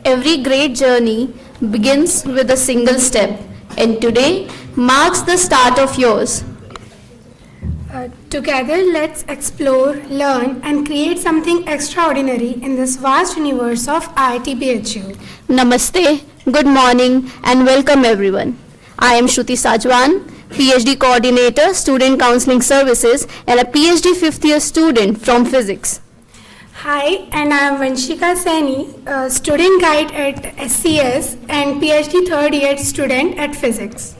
Every great journey begins with a single step, and today marks the start of yours. Together, let's explore, learn, and create something extraordinary in this vast universe of IIT BHU. Namaste, good morning, and welcome everyone. I am Shruti Sajwan, PhD Coordinator, Student Counseling Services, and a PhD fifth year student from Physics. Hi, and I am Vanshika Saini, Student Guide at SCS and PhD third year student at Physics.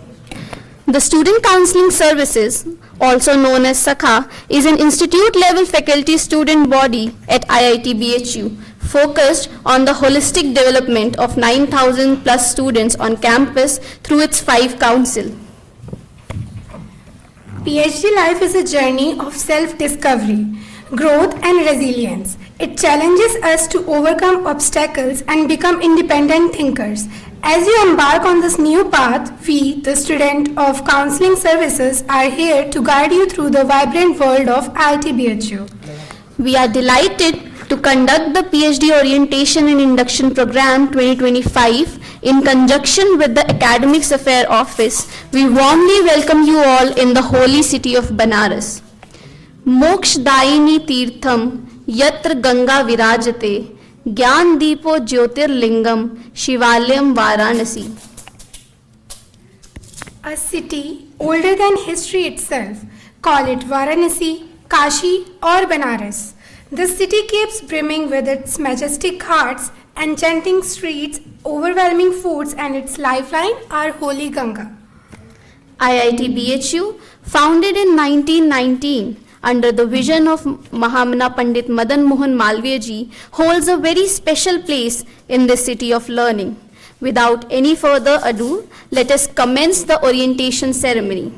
The Student Counseling Services, also known as SAKHA, is an institute-level faculty student body at IIT BHU, focused on the holistic development of 9,000 plus students on campus through its 5 council. PhD life is a journey of self-discovery, growth and resilience. It challenges us to overcome obstacles and become independent thinkers. As you embark on this new path, we, the student of counseling services, are here to guide you through the vibrant world of IIT BHU. We are delighted to conduct the PhD Orientation and Induction Program 2025 in conjunction with the Academics Affairs Office. We warmly welcome you all in the holy city of Banaras. Mokshdayini Tirtham Yatra Ganga Virajate Gyan Deepo Jyotirlingam Shivalayam Varanasi. A city older than history itself. Call it Varanasi, Kashi or Banaras. The city keeps brimming with its majestic ghats, enchanting streets, overwhelming foods, and its lifeline, our holy Ganga. IIT BHU, founded in 1919, under the vision of Mahamana Pandit Madan Mohan Malviya ji, holds a very special place in this city of learning. Without any further ado, let us commence the orientation ceremony.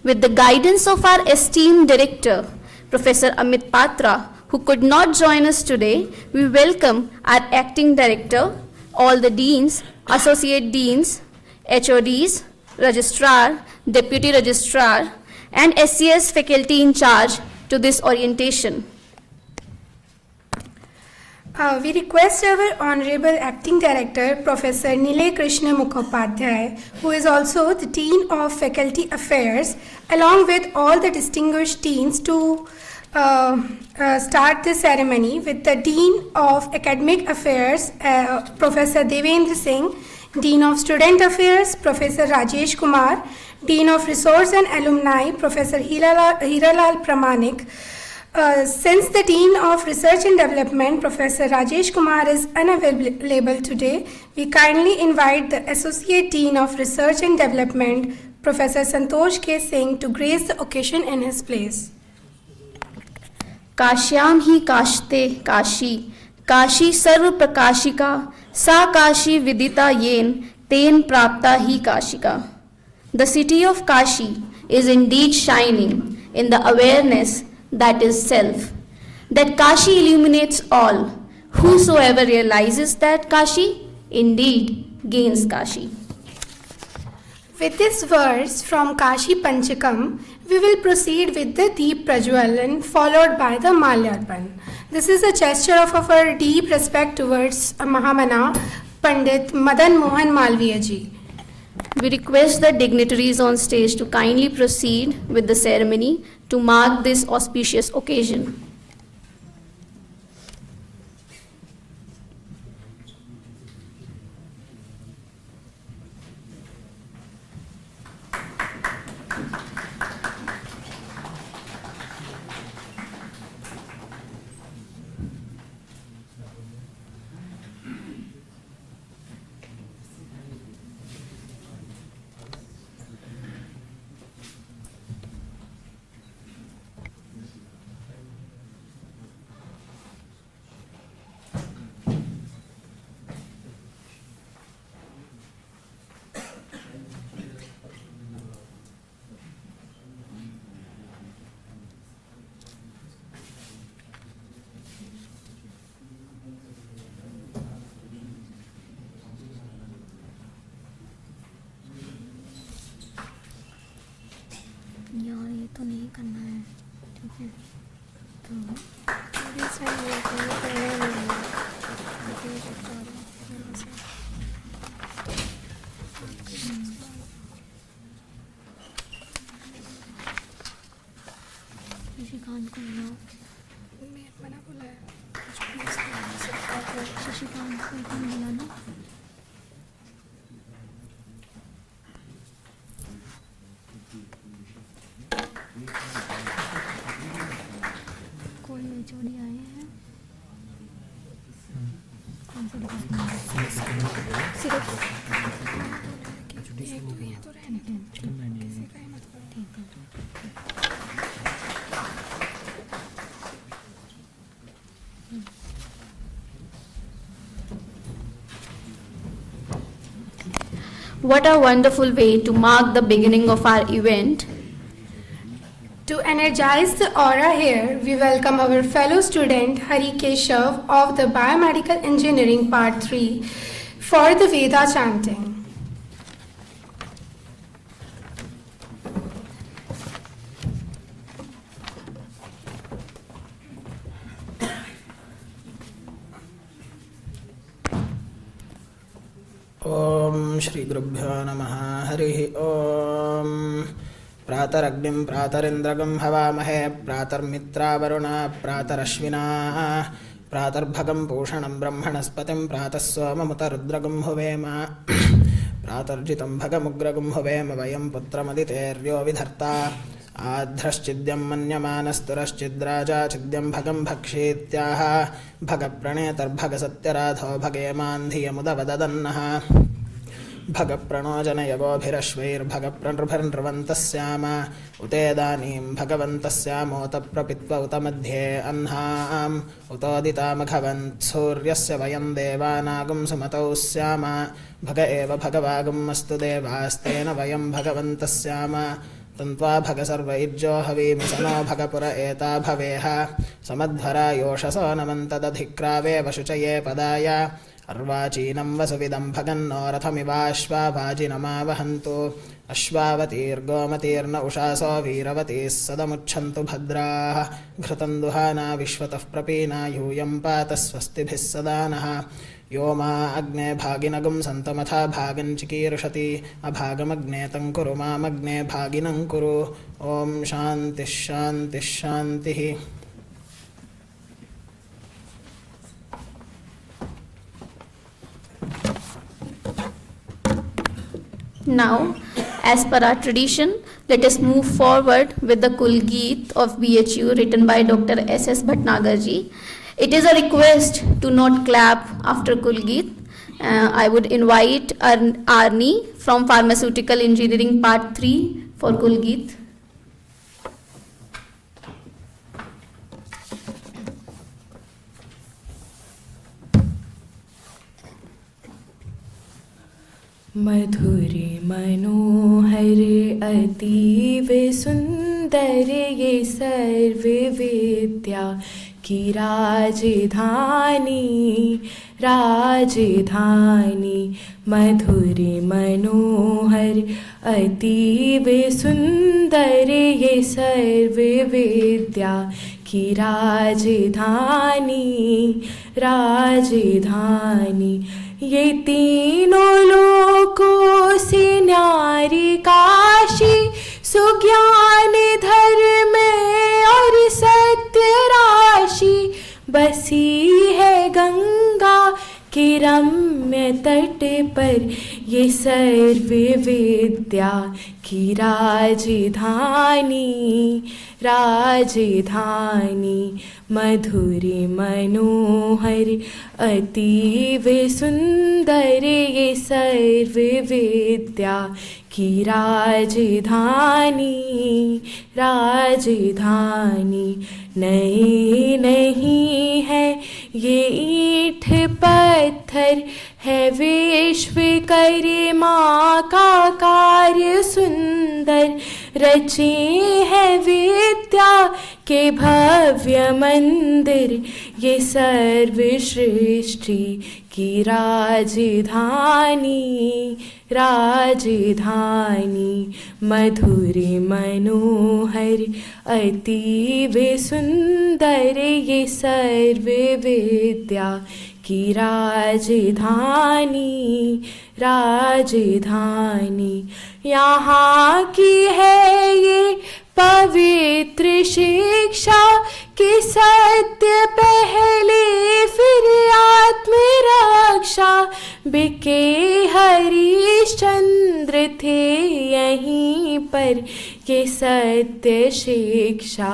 With the guidance of our esteemed director, Professor Amit Patra, who could not join us today, we welcome our acting director, all the deans, associate deans, HODs, registrar, deputy registrar, and SCS faculty in charge to this orientation. We request our Honorable Acting Director, Professor Nilay Krishna Mukhopadhyay, who is also the Dean of Faculty Affairs, along with all the distinguished deans to start the ceremony with the Dean of Academic Affairs, Professor Devendra Singh, Dean of Student Affairs, Professor Rajesh Kumar, Dean of Resource and Alumni, Professor Hiralal Pramanik. Since the Dean of Research and Development, Professor Rajesh Kumar, is unavailable today, we kindly invite the Associate Dean of Research and Development, Professor Santosh K. Singh, to grace the occasion in his place. Kashyam hi kashte kashi, kashi sarva prakashika, sa kashi vidita yen, ten prapta hi kashika. The city of Kashi is indeed shining in the awareness that is self, that Kashi illuminates all. Whosoever realizes that Kashi indeed gains Kashi. With this verse from Kashi Panchakam, we will proceed with the Deep Prajwalan followed by the Malyarpan. This is a gesture of our deep respect towards Mahamana Pandit Madan Mohan Malviya ji. We request the dignitaries on stage to kindly proceed with the ceremony to mark this auspicious occasion. तो नहीं करना है, ठीक है? तो शशिकांत को बुलाओ, मना बोला है शशिकांत को कौन बुलाना? कोई HOD आए हैं? कौन सा डिपार्टमेंट? सिर्फ एक तो यहाँ तो रहने दो, किसी का ही मत करो। ठीक है। What a wonderful way to mark the beginning of our event. To energize the aura here, we welcome our fellow student Hari Keshav of the Biomedical Engineering Part 3 for the Veda chanting. ओम श्री गुरुभ्यो नमः हरि ओम प्रातरग्निं प्रातरिन्द्रगं हवामहे प्रातर्मित्रावरुणा प्रातरश्विना प्रातर्भगं पूषणं ब्रह्मणस्पतिं प्रातः सोममुत रुद्रगं हुवेम प्रातर्जितं भगमुग्रगं हुवेम वयं पुत्रमदितेर्यो विधर्ता आध्रश्चिद्यं मन्यमानस्तुरश्चिद्राजा चिद्यं भगं भक्षीत्याह भगप्रणेतर्भगसत्यराधो भगेमान्धियमुदवदन्नः भगप्रणोजनयगोभिरश्वैर्भगप्रणृभिर्नृवन्तः स्याम उतेदानीं भगवन्तः स्यामोत प्रपित्व उत मध्ये अह्नाम् उतोदितामघवन्त् सूर्यस्य वयं देवानागुं सुमतौ स्याम भग एव भगवागुम् अस्तु देवास्तेन वयं भगवन्तः स्याम तन्त्वा भग सर्वैर्जो हवीमि सनो भगपुर एता भवेह समध्वरा योषसो नमन्तदधिक्रावे वशुचये पदाय अर्वाचीनं वसुविदं भगन्नो रथमिवाश्वा वाजिनमावहन्तु अश्वावतीर्गोमतीर्न उषासो वीरवतीः सदमुच्छन्तु भद्राः घृतं दुहाना विश्वतः प्रपीना यूयं पात स्वस्तिभिः सदा नः यो मा अग्ने भागिनगुं सन्तमथा भागं चिकीर्षति अभागमग्ने तं कुरु मामग्ने भागिनं कुरु ॐ शान्तिः शान्तिः शान्तिः। Now, as per our tradition, let us move forward with the Kulgeet of BHU written by Dr. S.S. Bhatnagar ji. It is a request to not clap after Kulgeet. I would invite Arni from Pharmaceutical Engineering Part 3 for Kulgeet. मधुरे मनोहर अतीव सुंदर ये सर्व विद्या की राजधानी राजधानी मधुरे मनोहर अतीव सुंदर ये सर्व विद्या की राजधानी राजधानी ये तीनों लोकों से न्यारी काशी सुज्ञान धर्म और सत्य राशि बसी है गंगा के रम्य तट पर ये सर्व विद्या की राजधानी राजधानी मधुरे मनोहर अतीव सुंदर ये सर्व विद्या की राजधानी राजधानी नए नहीं है ये ईंट पत्थर है विश्वकर्मा का कार्य सुंदर रचे हैं विद्या के भव्य मंदिर, ये सर्व सृष्टि की राजधानी, राजधानी। मधुर मनोहर अतीव सुंदर, ये सर्व विद्या की राजधानी, राजधानी। यहाँ की है ये पवित्र शिक्षा कि सत्य पहले फिर आत्मरक्षा। बिके हरिश्चंद्र थे यहीं पर, ये सत्य शिक्षा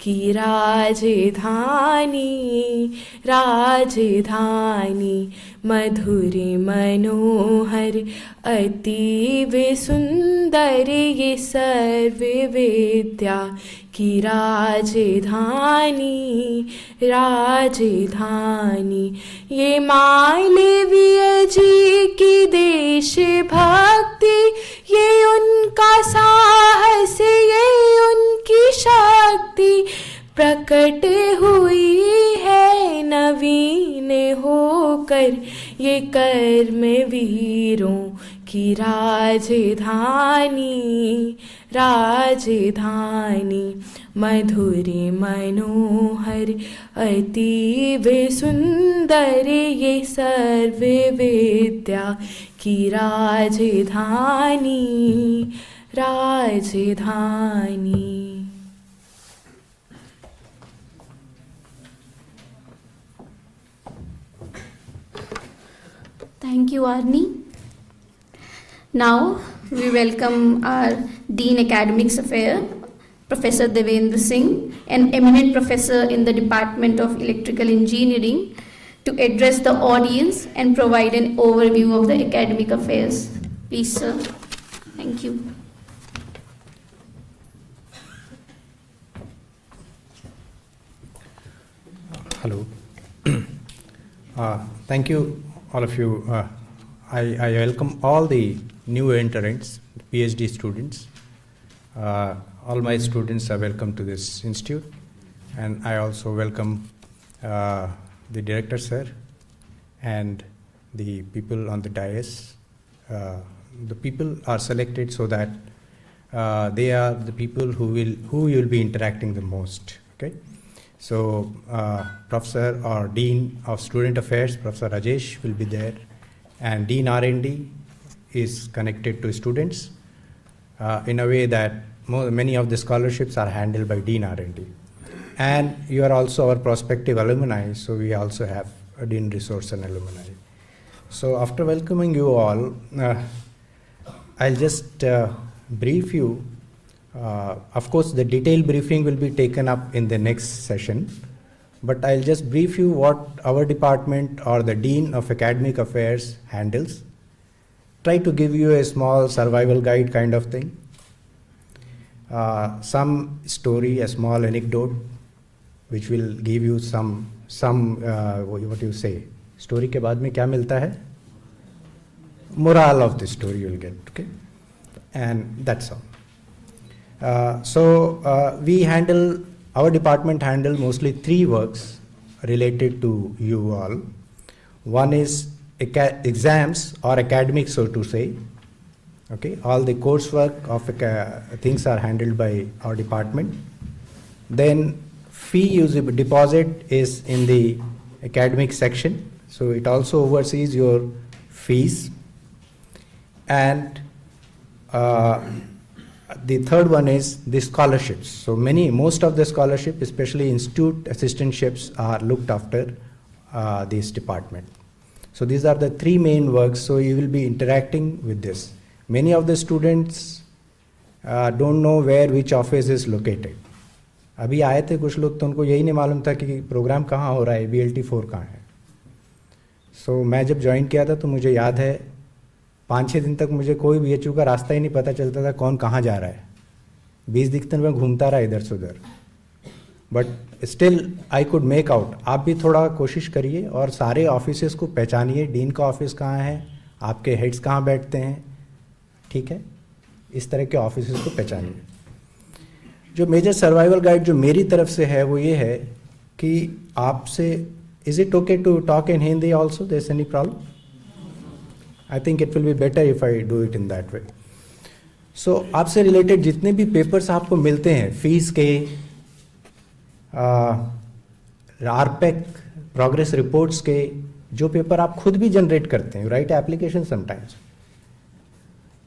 की राजधानी, राजधानी। मधुर मनोहर अतीव सुंदर, ये सर्व विद्या की राजधानी, राजधानी। ये मालवीय जी की देश भक्ति, ये उनका साहस, ये उनकी शक्ति, प्रकट हुई है नवीन होकर, ये कर्म वीरों की राजधानी, राजधानी। मधुर मनोहर अतीव सुंदर, ये सर्व विद्या की राजधानी, राजधानी। Thank you, Arni. Now we welcome our Dean Academics Affairs, Professor Devendra Singh, an eminent professor in the Department of Electrical Engineering, to address the audience and provide an overview of the academic affairs. Please, sir. Thank you. Hello. Thank you, all of you. I welcome all the new entrants, PhD students. All my students are welcome to this institute, and I also welcome the director, sir, and the people on the dais. The people are selected so that they are the people who you'll be interacting the most. Okay. So, Professor or Dean of Student Affairs, Professor Rajesh, will be there, and Dean R&D is connected to students in a way that many of the scholarships are handled by Dean R&D. And you are also our prospective alumni, so we also have a Dean Resource and Alumni. So, after welcoming you all, I'll just brief you. Of course, the detailed briefing will be taken up in the next session, but I'll just brief you what our department or the Dean of Academic Affairs handles. Try to give you a small survival guide kind of thing. Some story, a small anecdote, which will give you some what you say. Story के बाद में क्या मिलता है? Moral of the story you'll get, okay? And that's all. Our department handle mostly 3 works related to you all. One is exams or academics, so to say. Okay, all the coursework of things are handled by our department. Then fee deposit is in the academic section, so it also oversees your fees. And the third one is the scholarships. So most of the scholarship, especially institute assistantships, are looked after this department. So these are the 3 main works. So you will be interacting with this. Many of the students don't know where which office is located. अभी आए थे कुछ लोग, तो उनको यही नहीं मालूम था कि प्रोग्राम कहाँ हो रहा है, BLT4 कहाँ है. So मैं जब ज्वाइन किया था तो मुझे याद है 5-6 दिन तक मुझे कोई BHU का रास्ता ही नहीं पता चलता था कौन कहाँ जा रहा है. 20 दिनों में घूमता रहा इधर से उधर, but still I could make out. आप भी थोड़ा कोशिश करिए और सारे ऑफिसेस को पहचानिए. डीन का ऑफिस कहाँ है, आपके हेड्स कहाँ बैठते हैं, ठीक है, इस तरह के ऑफिसेस को पहचानिए. जो मेजर सर्वाइवल गाइड जो मेरी तरफ से है वो ये है कि आपसे, is it okay to talk in Hindi also, there is any problem? I think it will be better if I do it in that way. So आपसे रिलेटेड जितने भी पेपर्स आपको मिलते हैं, फीस के, आरपेक, प्रोग्रेस रिपोर्ट्स के, जो पेपर आप खुद भी जनरेट करते हैं, right application sometimes,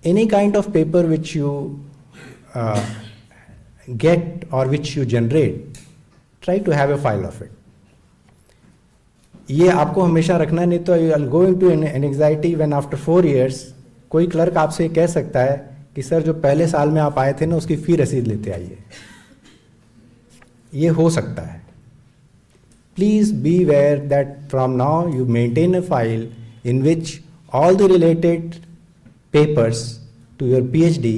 any kind of paper which you get or which you generate, try to have a file of it. ये आपको हमेशा रखना, नहीं तो you are going to an anxiety when after 4 years कोई clerk आपसे कह सकता है कि सर जो पहले साल में आप आए थे ना उसकी फी रसीद लेते आइए. ये हो सकता है. Please be aware that from now you maintain a file in which all the related papers to your PhD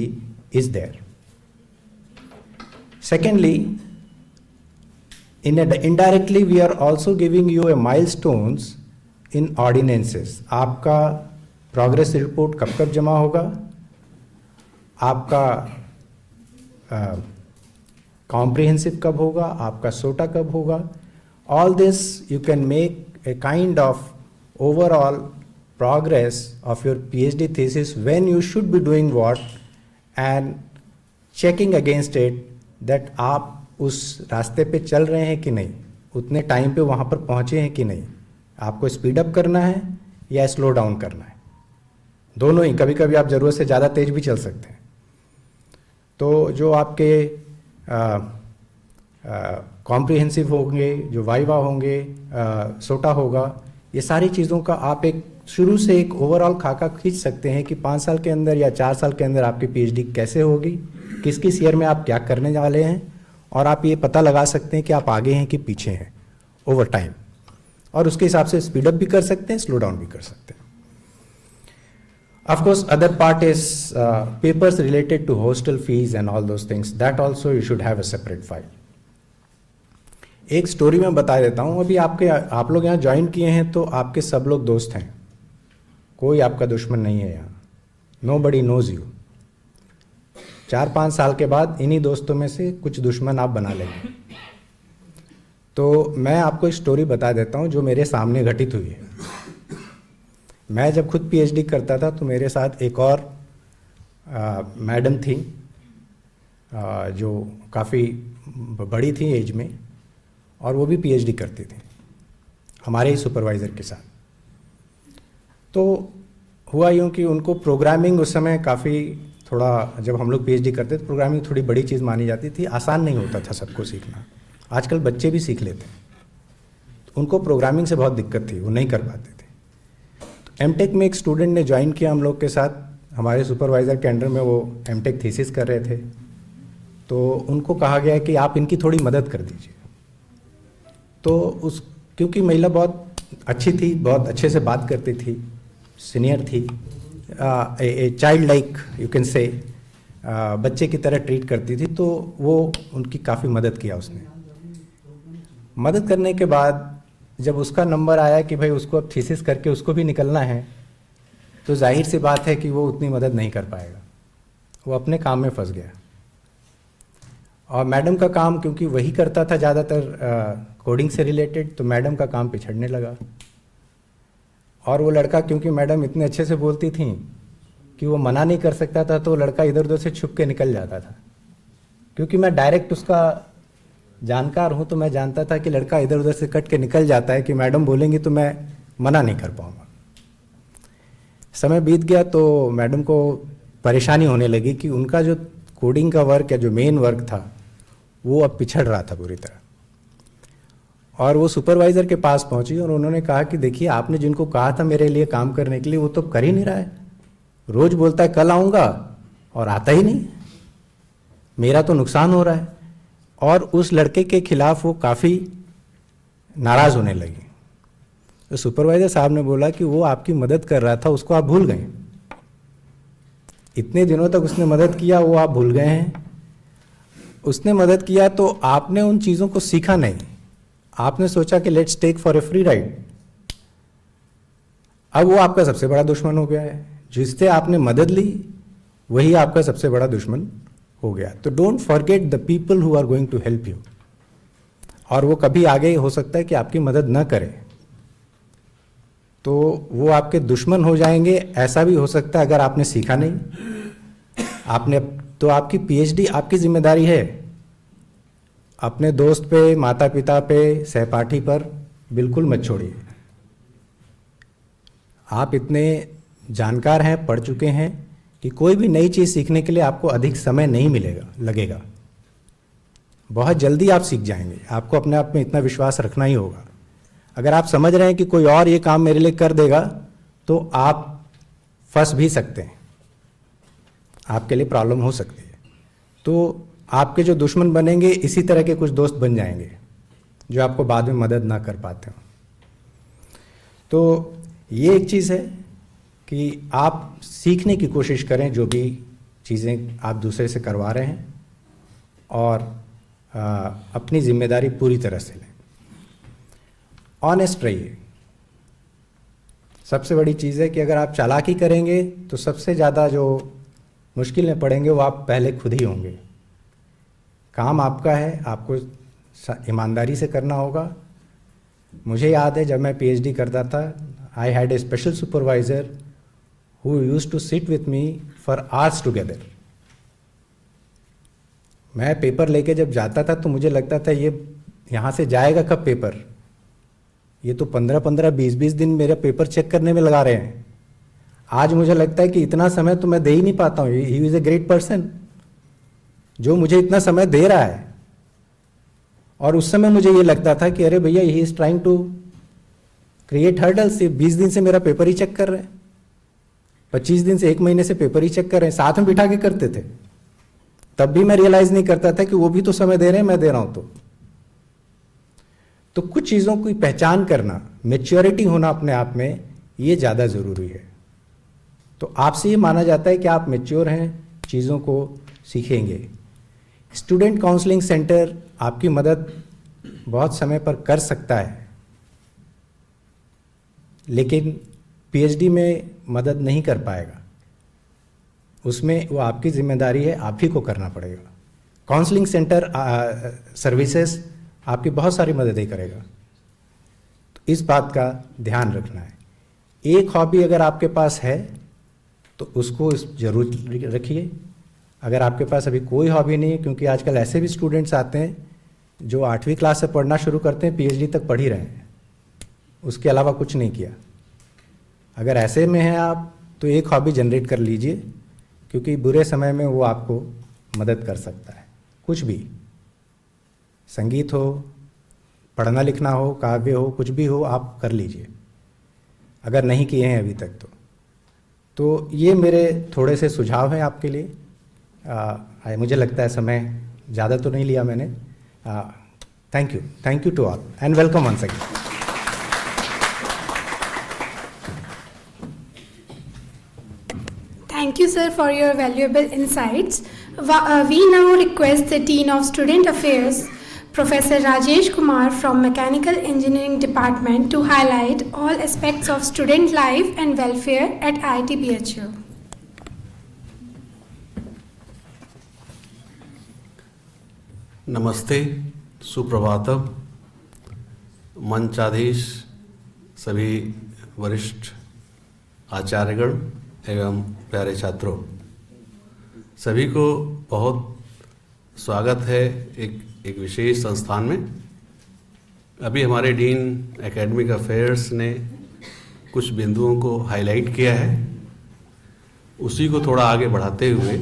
is there. Secondly, indirectly we are also giving you a milestones in ordinances. आपका progress report कब कब जमा होगा, आपका comprehensive कब होगा, आपका सोटा कब होगा. All this you can make a kind of overall progress of your PhD thesis when you should be doing what, and checking against it that आप उस रास्ते पे चल रहे हैं कि नहीं, उतने टाइम पे वहाँ पर पहुँचे हैं कि नहीं, आपको स्पीड अप करना है या स्लो डाउन करना है, दोनों ही. कभी कभी आप ज़रूरत से ज़्यादा तेज भी चल सकते हैं. तो जो आपके कॉम्प्रिहेंसिव होंगे, जो वाइवा होंगे, सोटा होगा, ये सारी चीज़ों का आप एक शुरू से एक ओवरऑल खाका खींच सकते हैं कि 5 साल के अंदर या 4 साल के अंदर आपकी PhD कैसे होगी, किस किस ईयर में आप क्या करने वाले हैं, और आप ये पता लगा सकते हैं कि आप आगे हैं कि पीछे हैं ओवर टाइम, और उसके हिसाब से स्पीड अप भी कर सकते हैं, स्लो डाउन भी कर सकते हैं. Of course, other part is papers related to hostel fees and all those things. That also you should have a separate file. एक स्टोरी मैं बता देता हूँ. अभी आप लोग यहाँ ज्वाइन किए हैं तो आपके सब लोग दोस्त हैं, कोई आपका दुश्मन नहीं है यहाँ. Nobody knows you. 4-5 साल के बाद इन्हीं दोस्तों में से कुछ दुश्मन आप बना लेंगे. तो मैं आपको एक स्टोरी बता देता हूँ जो मेरे सामने घटित हुई है. मैं जब खुद PhD करता था तो मेरे साथ एक और मैडम थी जो काफ़ी बड़ी थी एज में, और वो भी PhD करती थी हमारे ही सुपरवाइज़र के साथ. तो हुआ यूँ कि उनको प्रोग्रामिंग उस समय काफ़ी थोड़ा, जब हम लोग PhD करते थे प्रोग्रामिंग थोड़ी बड़ी चीज़ मानी जाती थी, आसान नहीं होता था सबको सीखना. आजकल बच्चे भी सीख लेते हैं. तो उनको प्रोग्रामिंग से बहुत दिक्कत थी, वो नहीं कर पाते थे. तो एमटेक में एक स्टूडेंट ने ज्वाइन किया हम लोग के साथ, हमारे सुपरवाइज़र के अंडर में वो एमटेक थीसिस कर रहे थे. तो उनको कहा गया कि आप इनकी थोड़ी मदद कर दीजिए. तो क्योंकि महिला बहुत अच्छी थी, बहुत अच्छे से बात करती थी, सीनियर थी, a child like you can say, बच्चे की तरह ट्रीट करती थी, तो वो उनकी काफ़ी मदद किया उसने. मदद करने के बाद जब उसका नंबर आया कि भाई उसको अब थीसिस करके उसको भी निकलना है, तो जाहिर सी बात है कि वो उतनी मदद नहीं कर पाएगा, वो अपने काम में फंस गया. और मैडम का काम क्योंकि वही करता था ज़्यादातर कोडिंग से रिलेटेड, तो मैडम का काम पिछड़ने लगा. और वो लड़का, क्योंकि मैडम इतने अच्छे से बोलती थी कि वो मना नहीं कर सकता था, तो वो लड़का इधर उधर से छुप के निकल जाता था. क्योंकि मैं डायरेक्ट उसका जानकार हूँ, तो मैं जानता था कि लड़का इधर उधर से कट के निकल जाता है कि मैडम बोलेंगी तो मैं मना नहीं कर पाऊँगा. समय बीत गया तो मैडम को परेशानी होने लगी कि उनका जो कोडिंग का वर्क या जो मेन वर्क था वो अब पिछड़ रहा था पूरी तरह. और वो सुपरवाइज़र के पास पहुंची और उन्होंने कहा कि देखिए, आपने जिनको कहा था मेरे लिए काम करने के लिए वो तो कर ही नहीं रहा है. रोज़ बोलता है कल आऊँगा और आता ही नहीं. मेरा तो नुकसान हो रहा है. और उस लड़के के खिलाफ वो काफ़ी नाराज़ होने लगी. तो सुपरवाइज़र साहब ने बोला कि वो आपकी मदद कर रहा था, उसको आप भूल गए. इतने दिनों तक उसने मदद किया, वो आप भूल गए हैं. उसने मदद किया तो आपने उन चीज़ों को सीखा नहीं. आपने सोचा कि let's take for a free ride. अब वो आपका सबसे बड़ा दुश्मन हो गया है. जिससे आपने मदद ली वही आपका सबसे बड़ा दुश्मन हो गया। तो don't forget the people who are going to help you. और वो कभी आगे हो सकता है कि आपकी मदद न करें, तो वो आपके दुश्मन हो जाएंगे। ऐसा भी हो सकता है अगर आपने सीखा नहीं, आपने, तो आपकी पीएचडी आपकी जिम्मेदारी है। अपने दोस्त पे, माता पिता पे, सहपाठी पर बिल्कुल मत छोड़िए। आप इतने जानकार हैं, पढ़ चुके हैं कि कोई भी नई चीज़ सीखने के लिए आपको अधिक समय नहीं लगेगा। बहुत जल्दी आप सीख जाएंगे। आपको अपने आप में इतना विश्वास रखना ही होगा। अगर आप समझ रहे हैं कि कोई और ये काम मेरे लिए कर देगा, तो आप फंस भी सकते हैं, आपके लिए प्रॉब्लम हो सकती है। तो आपके जो दुश्मन बनेंगे, इसी तरह के कुछ दोस्त बन जाएंगे जो आपको बाद में मदद ना कर पाते हो। तो ये एक चीज़ है कि आप सीखने की कोशिश करें जो भी चीज़ें आप दूसरे से करवा रहे हैं, और अपनी जिम्मेदारी पूरी तरह से लें। ऑनेस्ट रहिए। सबसे बड़ी चीज़ है कि अगर आप चालाकी करेंगे तो सबसे ज़्यादा जो मुश्किल में पड़ेंगे वो आप पहले खुद ही होंगे। काम आपका है, आपको ईमानदारी से करना होगा। मुझे याद है जब मैं पीएचडी करता था, I had a special supervisor who used to sit with me for hours together. मैं पेपर लेके जब जाता था तो मुझे लगता था ये यहाँ से जाएगा कब पेपर, ये तो 15-15, 20-20 दिन मेरा पेपर चेक करने में लगा रहे हैं। आज मुझे लगता है कि इतना समय तो मैं दे ही नहीं पाता हूँ। He is a great person जो मुझे इतना समय दे रहा है। और उस समय मुझे ये लगता था कि अरे भैया, he is trying to create hurdles. 20 दिन से मेरा पेपर ही चेक कर रहे हैं, 25 दिन से, 1 महीने से पेपर ही चेक कर रहे हैं। साथ में बिठा के करते थे, तब भी मैं रियलाइज़ नहीं करता था कि वो भी तो समय दे रहे हैं, मैं दे रहा हूँ। तो कुछ चीज़ों की पहचान करना, मैच्योरिटी होना अपने आप में, ये ज़्यादा ज़रूरी है। तो आपसे ये माना जाता है कि आप मैच्योर हैं, चीज़ों को सीखेंगे। स्टूडेंट काउंसलिंग सेंटर आपकी मदद बहुत समय पर कर सकता है, लेकिन पीएचडी में मदद नहीं कर पाएगा। उसमें वो आपकी जिम्मेदारी है, आप ही को करना पड़ेगा। काउंसलिंग सेंटर सर्विसेज आपकी बहुत सारी मददें करेगा। तो इस बात का ध्यान रखना है। एक हॉबी अगर आपके पास है तो उसको जरूर रखिए। अगर आपके पास अभी कोई हॉबी नहीं है, क्योंकि आजकल ऐसे भी स्टूडेंट्स आते हैं जो 8वीं क्लास से पढ़ना शुरू करते हैं, पीएचडी तक पढ़ ही रहे हैं, उसके अलावा कुछ नहीं किया। अगर ऐसे में हैं आप, तो एक हॉबी जनरेट कर लीजिए, क्योंकि बुरे समय में वो आपको मदद कर सकता है। कुछ भी, संगीत हो, पढ़ना लिखना हो, काव्य हो, कुछ भी हो, आप कर लीजिए अगर नहीं किए हैं अभी तक तो ये मेरे थोड़े से सुझाव हैं आपके लिए। मुझे लगता है समय ज़्यादा तो नहीं लिया मैंने। Thank you to all and welcome once again. Thank you, sir, for your valuable insights. We now request the Dean of Student Affairs, Professor Rajesh Kumar from Mechanical Engineering Department, to highlight all aspects of student life and welfare at IIT BHU. नमस्ते, सुप्रभातम। मंचाधीश सभी वरिष्ठ आचार्यगण एवं प्यारे छात्रों, सभी को बहुत स्वागत है एक विशेष संस्थान में। अभी हमारे डीन एकेडमिक अफेयर्स ने कुछ बिंदुओं को हाईलाइट किया है, उसी को थोड़ा आगे बढ़ाते हुए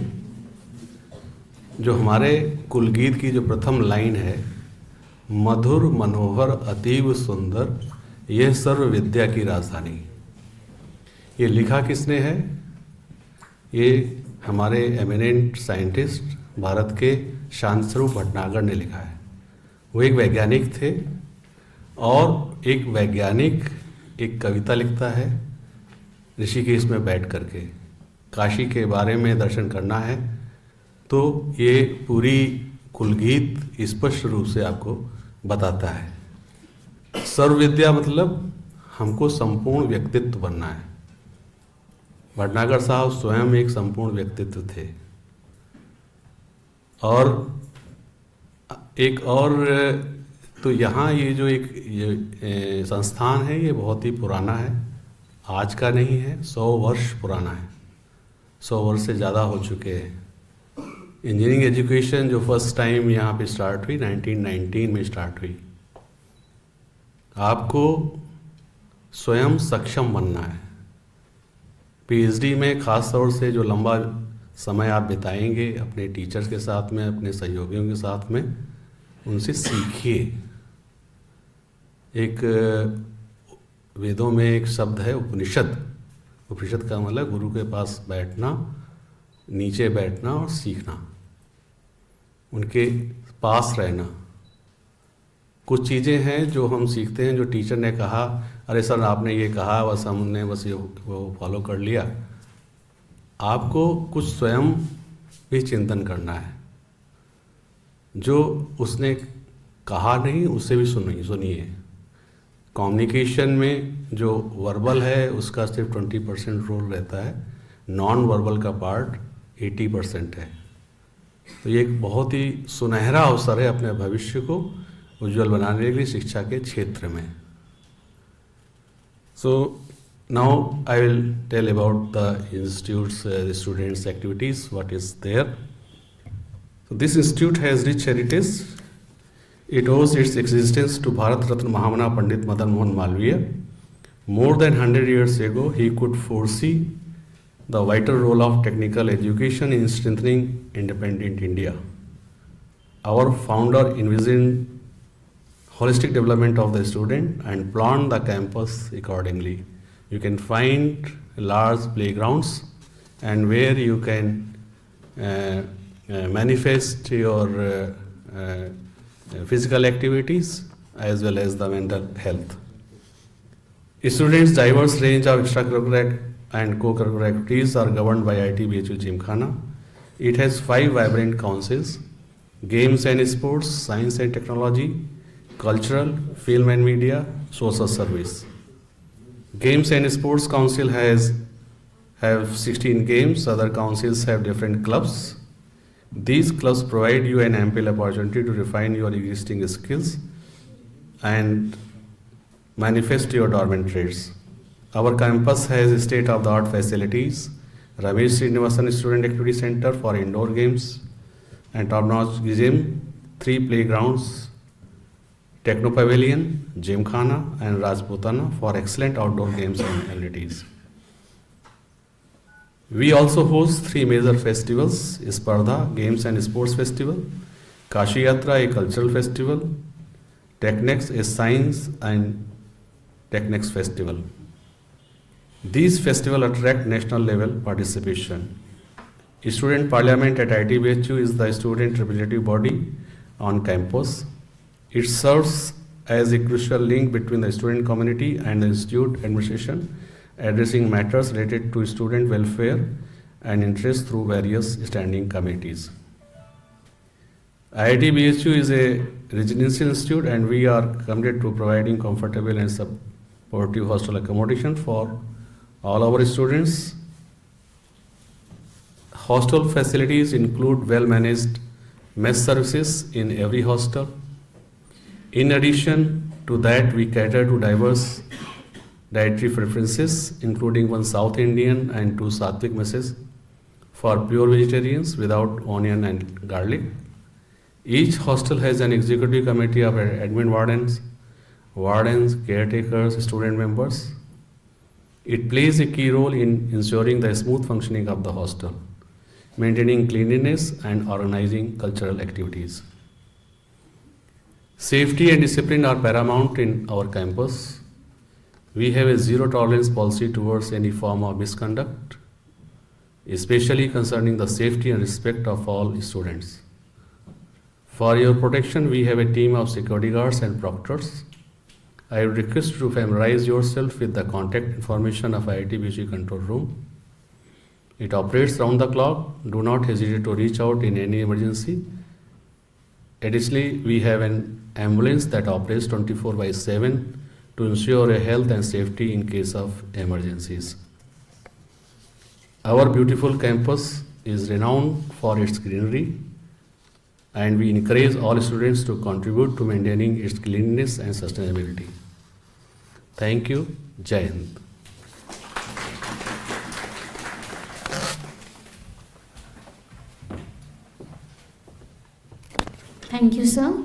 जो हमारे कुलगीत की जो प्रथम लाइन है, मधुर मनोहर अतीव सुंदर यह सर्व विद्या की राजधानी, ये लिखा किसने है? ये हमारे एमिनेंट साइंटिस्ट भारत के शांतिस्वरूप भटनागर ने लिखा है। वो एक वैज्ञानिक थे, और एक वैज्ञानिक एक कविता लिखता है ऋषिकेश में बैठ करके, काशी के बारे में दर्शन करना है, तो ये पूरी कुलगीत स्पष्ट रूप से आपको बताता है। सर्व विद्या मतलब हमको संपूर्ण व्यक्तित्व बनना है। भटनागर साहब स्वयं एक संपूर्ण व्यक्तित्व थे। और एक और तो यहाँ ये जो एक संस्थान है ये बहुत ही पुराना है, आज का नहीं है, 100 वर्ष पुराना है, 100 वर्ष से ज़्यादा हो चुके हैं। इंजीनियरिंग एजुकेशन जो फर्स्ट टाइम यहाँ पे स्टार्ट हुई 1919 में स्टार्ट हुई। आपको स्वयं सक्षम बनना है। पीएचडी में ख़ास तौर से जो लंबा समय आप बिताएंगे अपने टीचर्स के साथ में, अपने सहयोगियों के साथ में, उनसे सीखिए। एक वेदों में एक शब्द है उपनिषद। उपनिषद का मतलब गुरु के पास बैठना, नीचे बैठना और सीखना, उनके पास रहना। कुछ चीज़ें हैं जो हम सीखते हैं, जो टीचर ने कहा, अरे सर आपने ये कहा, बस हमने बस ये वो फॉलो कर लिया। आपको कुछ स्वयं भी चिंतन करना है। जो उसने कहा नहीं उससे भी सुनिए। कम्युनिकेशन में जो वर्बल है उसका सिर्फ 20% रोल रहता है, नॉन वर्बल का पार्ट 80% है। तो ये एक बहुत ही सुनहरा अवसर है अपने भविष्य को उज्जवल बनाने के लिए शिक्षा के क्षेत्र में। So now I will tell about the institutes, the students activities, what is there. So this institute has rich heritage. It owes its existence to Bharat Ratna Mahamana Pandit Madan Mohan Malviya. More than 100 years ago, he could foresee the vital role of technical education in strengthening independent India. Our founder envisioned holistic development of the student and planned the campus accordingly. You can find large playgrounds and where you can manifest your physical activities as well as the mental health. Students' diverse range of extracurricular and co-curricular activities are governed by IIT BHU Gymkhana. It has 5 vibrant councils: games and sports, science and technology, cultural, film and media, social service. Games and sports council have 16 games. Other councils have different clubs. These clubs provide you an ample opportunity to refine your existing skills and manifest your dormant traits. Our campus has state-of-the-art facilities: Ramesh Srinivasan Student Activity Center for indoor games and top-notch gym, 3 playgrounds, Techno Pavilion, Gymkhana and Rajputana for excellent outdoor games and amenities. We also host 3 major festivals: Spardha, Games and Sports Festival; Kashi Yatra, a cultural festival; Technex, a science and Technex festival. These festivals attract national level participation. Student Parliament at IIT BHU is the student representative body on campus. It serves as a crucial link between the student community and the institute administration, addressing matters related to student welfare and interest through various standing committees. IIT BHU is a residential institute and we are committed to providing comfortable and supportive hostel accommodation for all our students. Hostel facilities include well-managed mess services in every hostel. In addition to that, we cater to diverse dietary preferences, including 1 South Indian and 2 Sattvic messes for pure vegetarians without onion and garlic. Each hostel has an executive committee of admin wardens, caretakers, student members. It plays a key role in ensuring the smooth functioning of the hostel, maintaining cleanliness and organizing cultural activities. Safety and discipline are paramount in our campus. We have a zero tolerance policy towards any form of misconduct, especially concerning the safety and respect of all students. For your protection, we have a team of security guards and proctors. I would request you to familiarize yourself with the contact information of IIT BHU control room. It operates round the clock. Do not hesitate to reach out in any emergency. Additionally, we have an ambulance that operates 24/7 to ensure a health and safety in case of emergencies. Our beautiful campus is renowned for its greenery, and we encourage all students to contribute to maintaining its cleanliness and sustainability. Thank you. Jai Hind. Thank you, sir.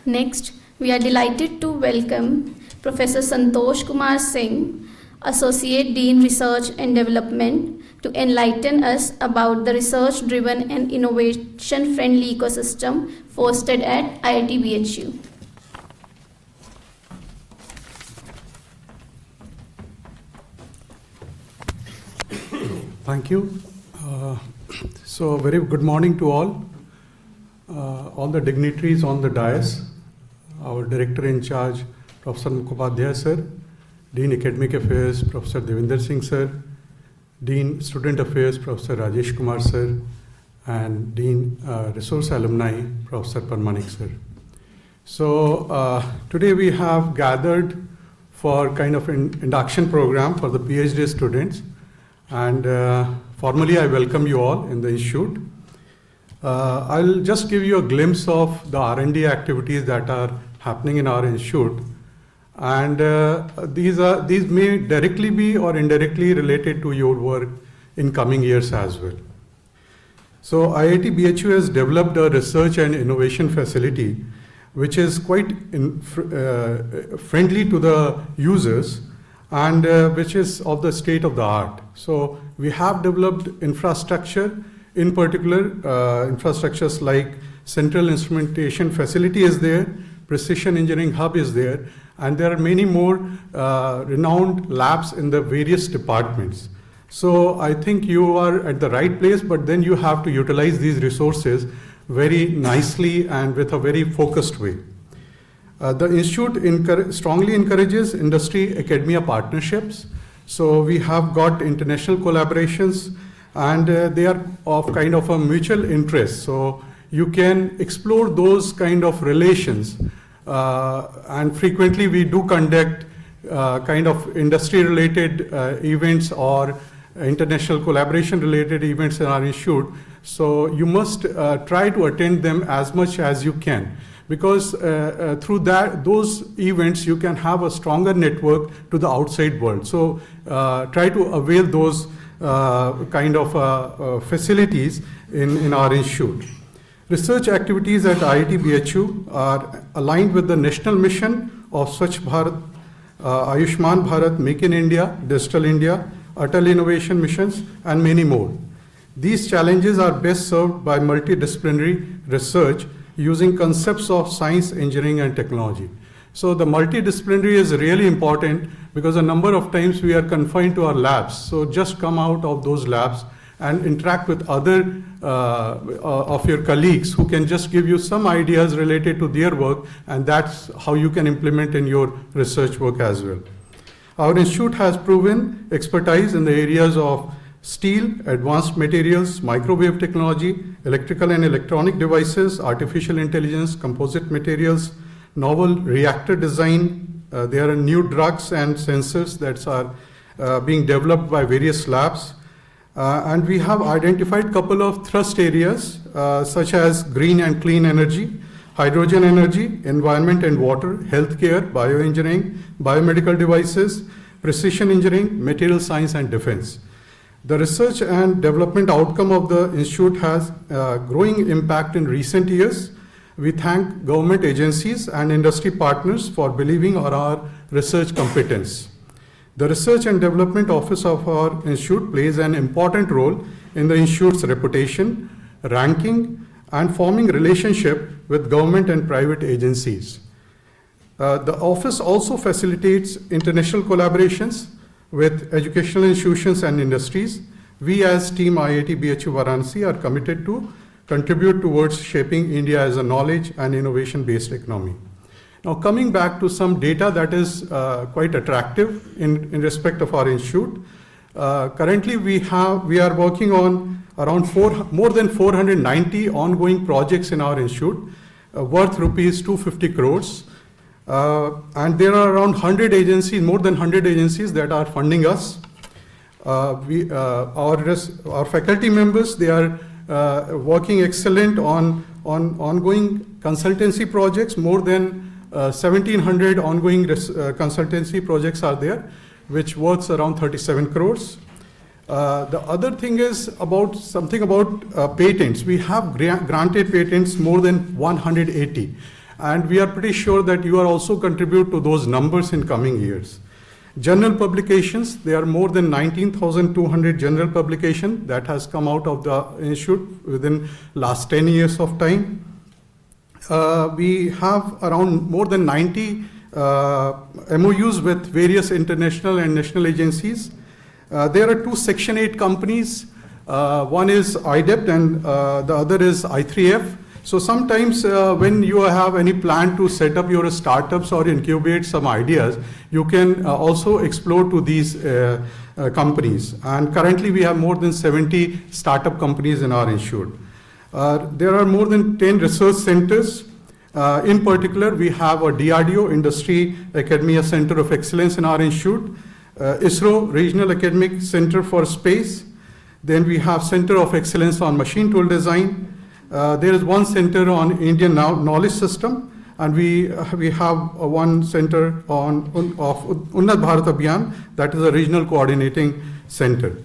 Next, we are delighted to welcome Professor Santosh Kumar Singh, Associate Dean Research and Development, to enlighten us about the research-driven and innovation-friendly ecosystem fostered at IIT BHU. Thank you. So, very good morning to all the dignitaries on the dais, our Director in Charge, Professor Mukhopadhyay sir, Dean Academic Affairs, Professor Devinder Singh sir, Dean Student Affairs, Professor Rajesh Kumar sir, and Dean Resource Alumni, Professor Parmanik sir. So, today we have gathered for kind of an induction program for the PhD students, and formally I welcome you all in the institute. I'll just give you a glimpse of the R&D activities that are happening in our institute, and these may directly be or indirectly related to your work in coming years as well. So IIT BHU has developed a research and innovation facility which is quite friendly to the users and which is of the state of the art. So we have developed infrastructure, in particular infrastructures like central instrumentation facility is there, precision engineering hub is there, and there are many more renowned labs in the various departments. So I think you are at the right place, but then you have to utilize these resources very nicely and with a very focused way. The institute strongly encourages industry-academia partnerships. So we have got international collaborations, and they are of kind of a mutual interest. So you can explore those kind of relations. And frequently we do conduct kind of industry-related events or international collaboration-related events in our institute. So you must try to attend them as much as you can, because through those events you can have a stronger network to the outside world. So try to avail those kind of facilities in our institute. Research activities at IIT BHU are aligned with the national mission of Swachh Bharat, Ayushman Bharat, Make in India, Digital India, Atal Innovation Missions, and many more. These challenges are best served by multidisciplinary research using concepts of science, engineering, and technology. So the multidisciplinary is really important because a number of times we are confined to our labs. So just come out of those labs and interact with other of your colleagues who can just give you some ideas related to their work, and that's how you can implement in your research work as well. Our institute has proven expertise in the areas of steel, advanced materials, microwave technology, electrical and electronic devices, artificial intelligence, composite materials, novel reactor design. There are new drugs and sensors that are being developed by various labs. And we have identified a couple of thrust areas such as green and clean energy, hydrogen energy, environment and water, healthcare, bioengineering, biomedical devices, precision engineering, material science, and defense. The research and development outcome of the institute has growing impact in recent years. We thank government agencies and industry partners for believing on our research competence. The Research and Development Office of our institute plays an important role in the institute's reputation, ranking, and forming relationship with government and private agencies. The office also facilitates international collaborations with educational institutions and industries. We as Team IIT BHU Varanasi are committed to contribute towards shaping India as a knowledge and innovation-based economy. Now coming back to some data that is quite attractive in respect of our institute. Currently we are working on around more than 490 ongoing projects in our institute worth rupees 250 crores. And there are around 100 agencies, more than 100 agencies that are funding us. Our faculty members, they are working excellent on ongoing consultancy projects. More than 1,700 ongoing consultancy projects are there, which worths around 37 crores. The other thing is about patents. We have granted patents more than 180, and we are pretty sure that you are also contribute to those numbers in coming years. Journal publications, there are more than 19,200 journal publications that has come out of the institute within last 10 years of time. We have around more than 90 MOUs with various international and national agencies. There are two Section 8 companies. One is IDEPT and the other is I3F. So sometimes when you have any plan to set up your startups or incubate some ideas, you can also explore to these companies. And currently we have more than 70 startup companies in our institute. There are more than 10 research centers. In particular, we have a DRDO, Industry Academia Center of Excellence in our institute. ISRO, Regional Academic Center for Space. Then we have Center of Excellence on Machine Tool Design. There is one center on Indian Knowledge System, and we have one center of Unnat Bharat Abhiyan, that is a regional coordinating center.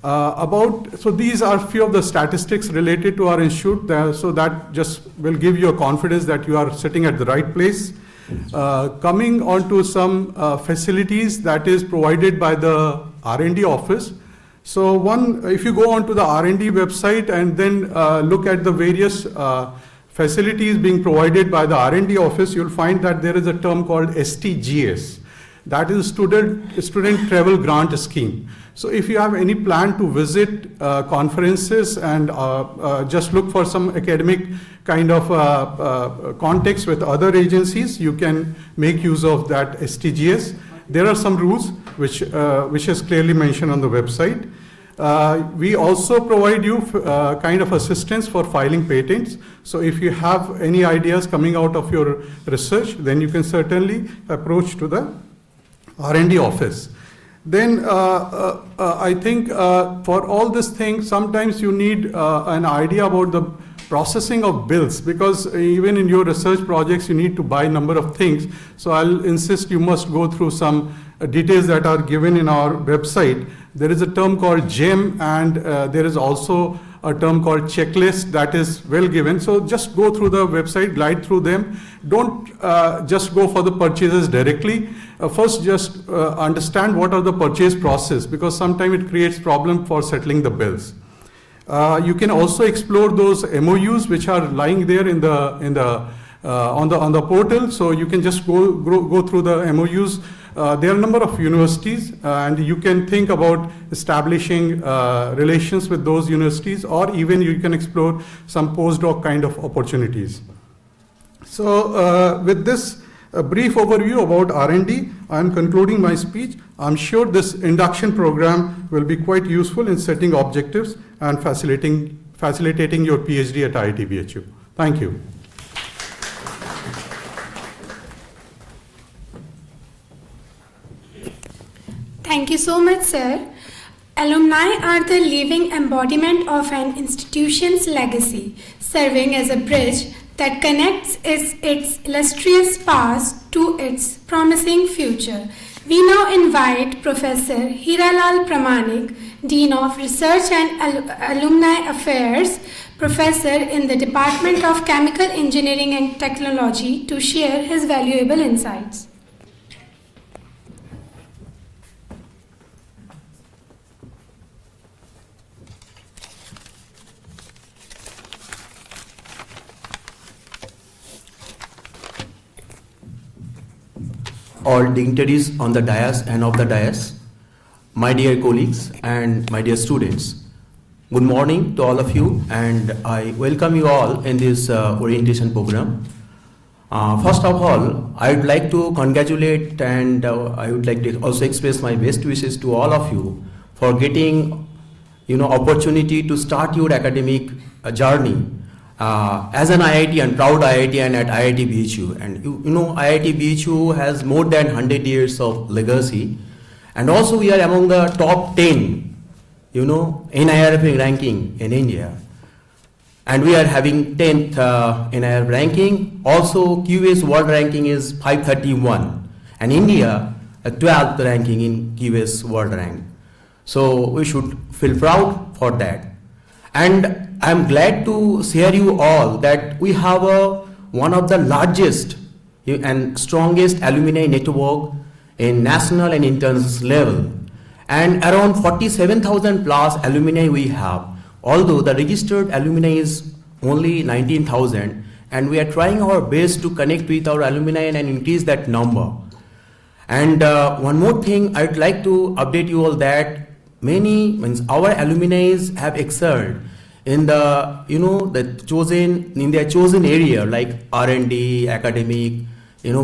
So these are few of the statistics related to our institute, so that just will give you a confidence that you are sitting at the right place. Coming on to some facilities that is provided by the R&D office. So if you go onto the R&D website and then look at the various facilities being provided by the R&D office, you'll find that there is a term called STGS. That is Student Travel Grant Scheme. So if you have any plan to visit conferences and just look for some academic kind of context with other agencies, you can make use of that STGS. There are some rules which is clearly mentioned on the website. We also provide you kind of assistance for filing patents. So if you have any ideas coming out of your research, then you can certainly approach to the R&D office. Then I think for all these things, sometimes you need an idea about the processing of bills, because even in your research projects you need to buy a number of things. So I'll insist you must go through some details that are given in our website. There is a term called GEM, and there is also a term called checklist that is well given. So just go through the website, glide through them. Don't just go for the purchases directly. First just understand what are the purchase process, because sometimes it creates problem for settling the bills. You can also explore those MOUs which are lying there on the portal. So you can just go through the MOUs. There are a number of universities, and you can think about establishing relations with those universities, or even you can explore some postdoc kind of opportunities. So with this brief overview about R&D, I am concluding my speech. I'm sure this induction program will be quite useful in setting objectives and facilitating your PhD at IIT BHU. Thank you. Thank you so much, sir. Alumni are the living embodiment of an institution's legacy, serving as a bridge that connects its illustrious past to its promising future. We now invite Professor Hiralal Pramanik, Dean of Research and Alumni Affairs, Professor in the Department of Chemical Engineering and Technology, to share his valuable insights. All dignitaries on the dais and off the dais, my dear colleagues and my dear students, good morning to all of you, and I welcome you all in this orientation program. First of all, I would like to congratulate, and I would like to also express my best wishes to all of you for getting opportunity to start your academic journey as an IIT and proud IIT and at IIT BHU. And IIT BHU has more than 100 years of legacy, and also we are among the top 10 NIRF ranking in India. and we are having 10th in our ranking. Also, QS world ranking is 531, and India 12th ranking in QS world rank. So we should feel proud for that. And I'm glad to share you all that we have one of the largest and strongest alumni network in national and international level, and around 47,000 plus alumni we have, although the registered alumni is only 19,000, and we are trying our best to connect with our alumni and increase that number. And one more thing I'd like to update you all that our alumni have excelled in their chosen area like R&D, academic,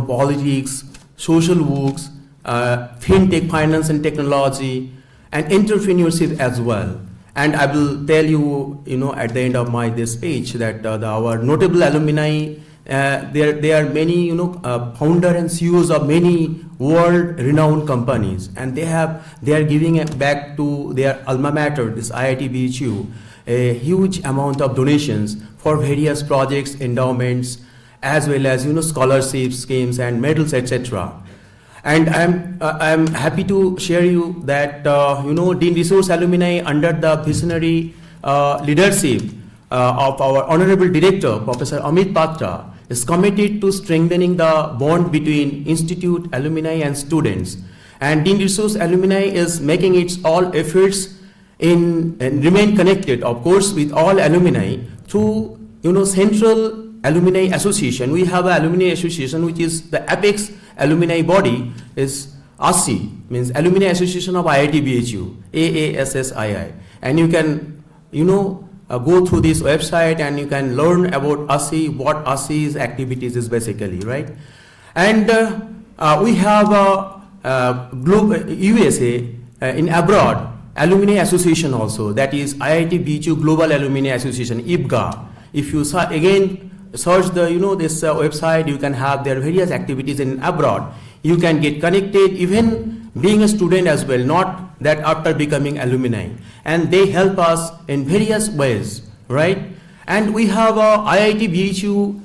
politics, social works, fintech, finance and technology, and entrepreneurship as well. And I will tell you, at the end of this speech that our notable alumni, there are many, founder and CEOs of many world-renowned companies, and they are giving back to their alma mater, this IIT BHU, a huge amount of donations for various projects, endowments, as well as scholarship schemes and medals, etc. And I'm happy to share you that Dean Resource Alumni, under the visionary leadership of our Honorable Director, Professor Amit Patra, is committed to strengthening the bond between institute, alumni and students. And Dean Resource Alumni is making its all efforts and remain connected, of course, with all alumni through Central Alumni Association. We have an alumni association which is the apex alumni body is ASSI, means Alumni Association of IIT BHU, AASSII. And you can go through this website and you can learn about ASSI, what ASSI's activities is basically, right? And we have USA in abroad Alumni Association also, that is IIT BHU Global Alumni Association, IBGA. If you again search this website, you can have their various activities in abroad. You can get connected even being a student as well, not that after becoming alumni. And they help us in various ways, right? And we have a IIT BHU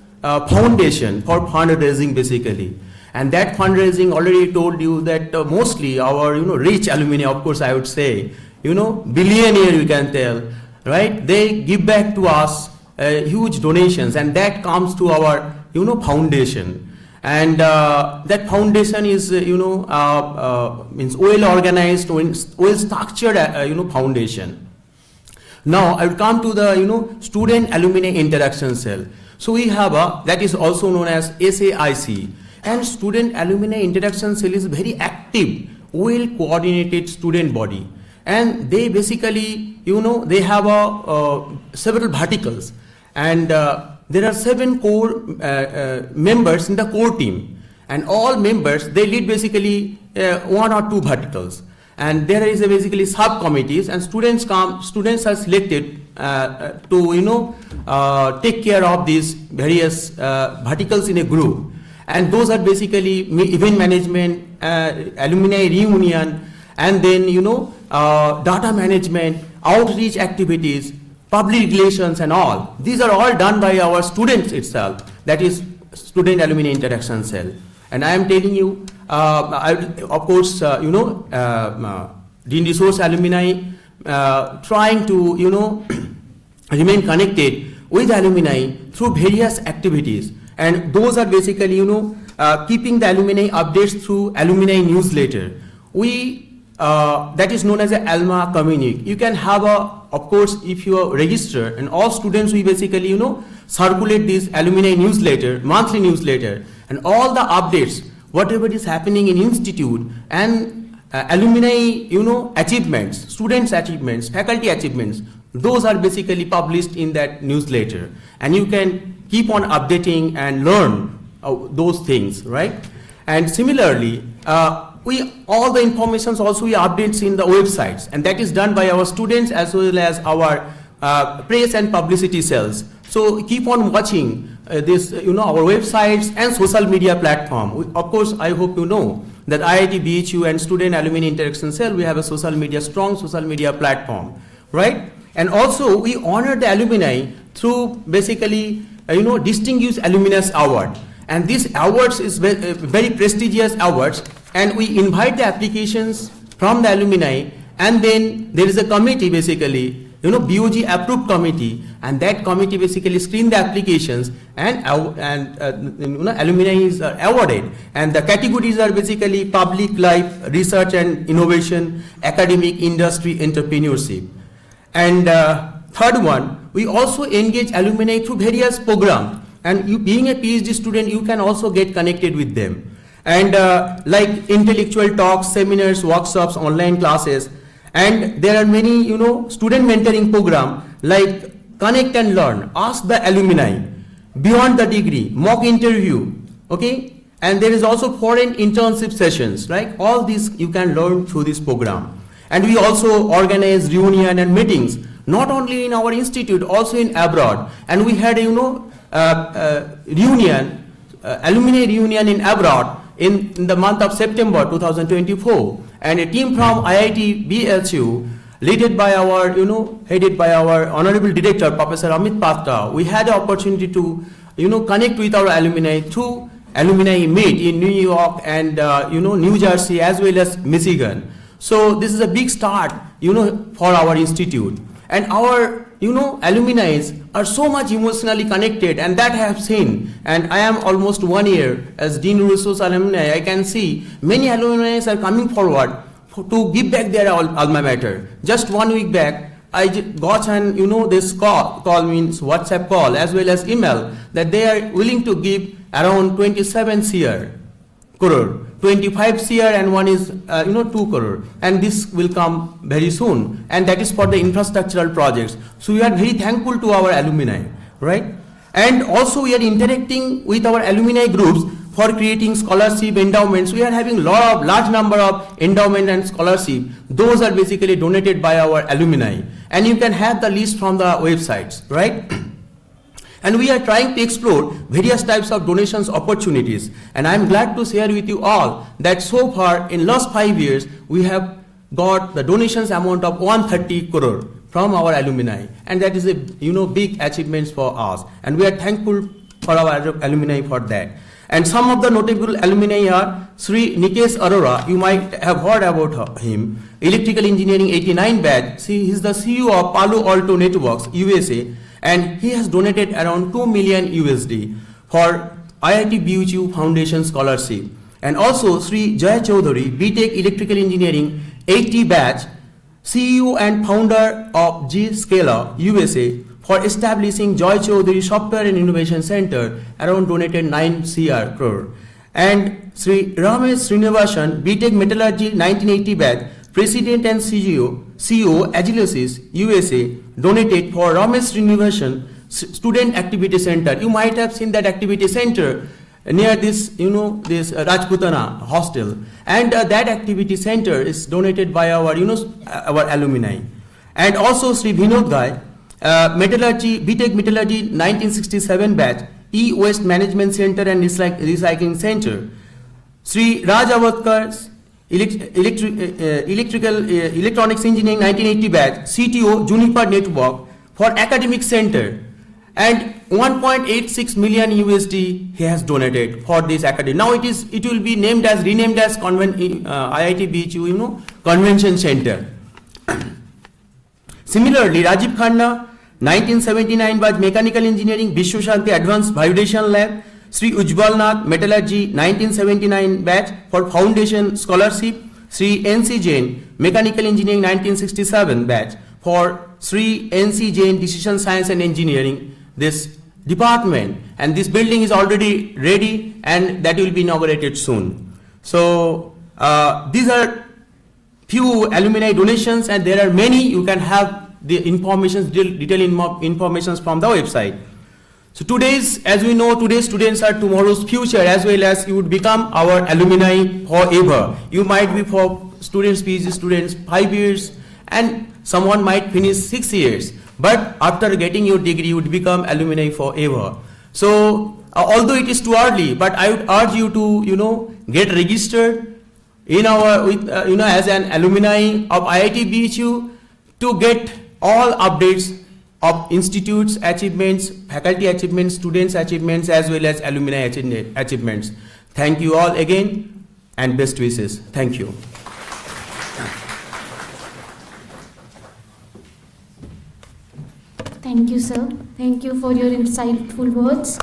foundation for fundraising basically. And that fundraising, already told you that mostly our rich alumni, of course I would say, billionaire you can tell, right? They give back to us huge donations, and that comes to our foundation. And that foundation is means well organized, well structured foundation. Now I will come to the student alumni interaction cell. So we have that is also known as SAIC. And student alumni interaction cell is very active, well coordinated student body, and they basically they have several verticals, and there are 7 core members in the core team, and all members they lead basically 1 or 2 verticals, and there is basically subcommittees, and students are selected to take care of these various verticals in a group. And those are basically event management, alumni reunion, and then data management, outreach activities, public relations and all. These are all done by our students itself. That is student alumni interaction cell. And I am telling you, of course, Dean Resource Alumni trying to remain connected with alumni through various activities. And those are basically, keeping the alumni updates through alumni newsletter. That is known as a Alma Communique. You can have of course, if you are registered, and all students, we basically, circulate this alumni newsletter, monthly newsletter, and all the updates, whatever is happening in institute, and alumni, achievements, students' achievements, faculty achievements, those are basically published in that newsletter. And you can keep on updating and learn those things, right? And similarly, all the informations also we updates in the websites, and that is done by our students as well as our press and publicity cells. So keep on watching this, our websites and social media platform. Of course, I hope you know that IIT BHU and Student Alumni Interaction Cell, we have a strong social media platform, right? And also we honor the alumni through basically Distinguished Alumnus Award. And this awards is very prestigious awards, and we invite the applications from the alumni, and then there is a committee basically, BOG approved committee, and that committee basically screen the applications, and alumni is awarded. And the categories are basically public life, research and innovation, academic, industry, entrepreneurship. And third one, we also engage alumni through various programs. And you being a PhD student, you can also get connected with them. And like intellectual talks, seminars, workshops, online classes. And there are many, student mentoring program like Connect and Learn, Ask the Alumni, Beyond the Degree, Mock Interview, okay? And there is also foreign internship sessions, right? All these you can learn through this program. And we also organize reunion and meetings, not only in our institute, also in abroad. And we had, reunion, alumni reunion in abroad in the month of September 2024. And a team from IIT BHU, headed by our Honorable Director, Professor Amit Patra, we had the opportunity to, connect with our alumni through alumni meet in New York and, New Jersey as well as Michigan. So this is a big start, for our institute. And our, alumni are so much emotionally connected, and that I have seen. And I am almost 1 year as Dean Resource Alumni. I can see many alumni are coming forward to give back their alma mater. Just 1 week back, I got an, this call means WhatsApp call as well as email that they are willing to give around 27 crore. 25 CR and one is 2 crore, and this will come very soon, and that is for the infrastructural projects. So we are very thankful to our alumni, right? And also we are interacting with our alumni groups for creating scholarship endowments. We are having large number of endowment and scholarship. Those are basically donated by our alumni, and you can have the list from the websites, right? And we are trying to explore various types of donations opportunities. And I'm glad to share with you all that so far in last 5 years, we have got the donations amount of 130 crore from our alumni. And that is a big achievement for us. And we are thankful for our alumni for that. And some of the notable alumni are Sri Nikesh Arora. You might have heard about him. Electrical Engineering 89 batch. See, he's the CEO of Palo Alto Networks, USA. And he has donated around 2 million USD for IIT BHU Foundation Scholarship. And also Sri Jay Chaudhary, BTech Electrical Engineering 80 batch, CEO and founder of G-Scaler USA, for establishing Joy Chaudhary Software and Innovation Center, around donated 9 crore. And Sri Ramesh Srinivasan, BTech Metallurgy 1980 batch, President and CEO Agilysys USA, donated for Ramesh Srinivasan Student Activity Center. You might have seen that activity center near this, this Rajputana hostel. And that activity center is donated by our, our alumni. And also Sri Vinod Gai, BTech Metallurgy 1967 batch, E-Waste Management Center and Recycling Center. Sri Raj Avadkar, Electronics Engineering 1980 batch, CTO Juniper Network for Academic Center, and 1.86 million USD he has donated for this academy. Now it will be renamed as IIT BHU, Convention Center. Similarly, Rajiv Khanna 1979 batch, Mechanical Engineering, Vishwa Shanti Advanced Vibration Lab. Sri Ujjwal Nath, Metallurgy 1979 batch for Foundation Scholarship. Sri N.C. Jain, Mechanical Engineering 1967 batch for Sri N.C. Jain, Decision Science and Engineering, this department. And this building is already ready, and that will be inaugurated soon. So these are few alumni donations, and there are many. You can have the information, detailed information from the website. So as we know, today's students are tomorrow's future, as well as you would become our alumni forever. You might be for students, PhD students, 5 years, and someone might finish 6 years. But after getting your degree, you would become alumni forever. So although it is too early, but I would urge you to, get registered in our, as an alumni of IIT BHU to get all updates of institutes achievements, faculty achievements, students achievements, as well as alumni achievements. Thank you all again and best wishes. Thank you. Thank you, sir. Thank you for your insightful words.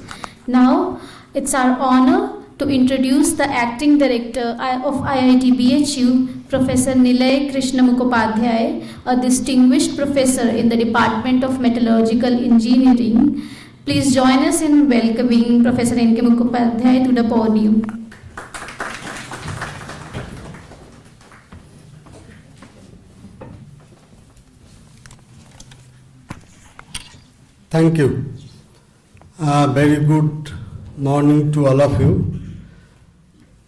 Now, it's our honor to introduce the Acting Director of IIT BHU, Professor Nilay Krishna Mukhopadhyay, a distinguished professor in the Department of Metallurgical Engineering. Please join us in welcoming Professor N.K. Mukhopadhyay to the podium. Thank you. Very good morning to all of you.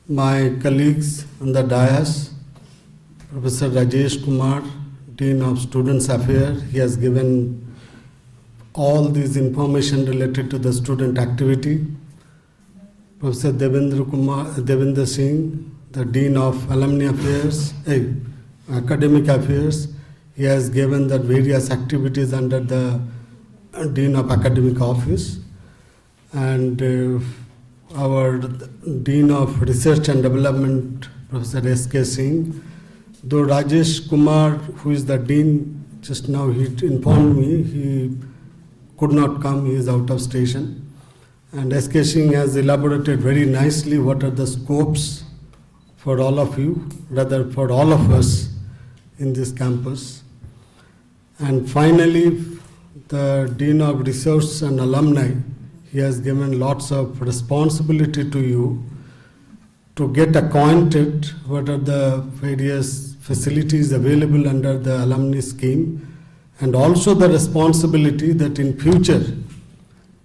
My colleagues on the dais, Professor Rajesh Kumar, Dean of Students Affairs, he has given all this information related to the student activity. Professor Devendra Singh, the Dean of Alumni Affairs, Academic Affairs, he has given the various activities under the Dean of Academic Office, and our Dean of Research and Development, Professor S.K. Singh. Though Rajesh Kumar, who is the Dean, just now he informed me he could not come, he is out of station. And S.K. Singh has elaborated very nicely what are the scopes for all of you, rather for all of us in this campus. And finally, the Dean of Research and Alumni, he has given lots of responsibility to you to get acquainted what are the various facilities available under the alumni scheme, and also the responsibility that in future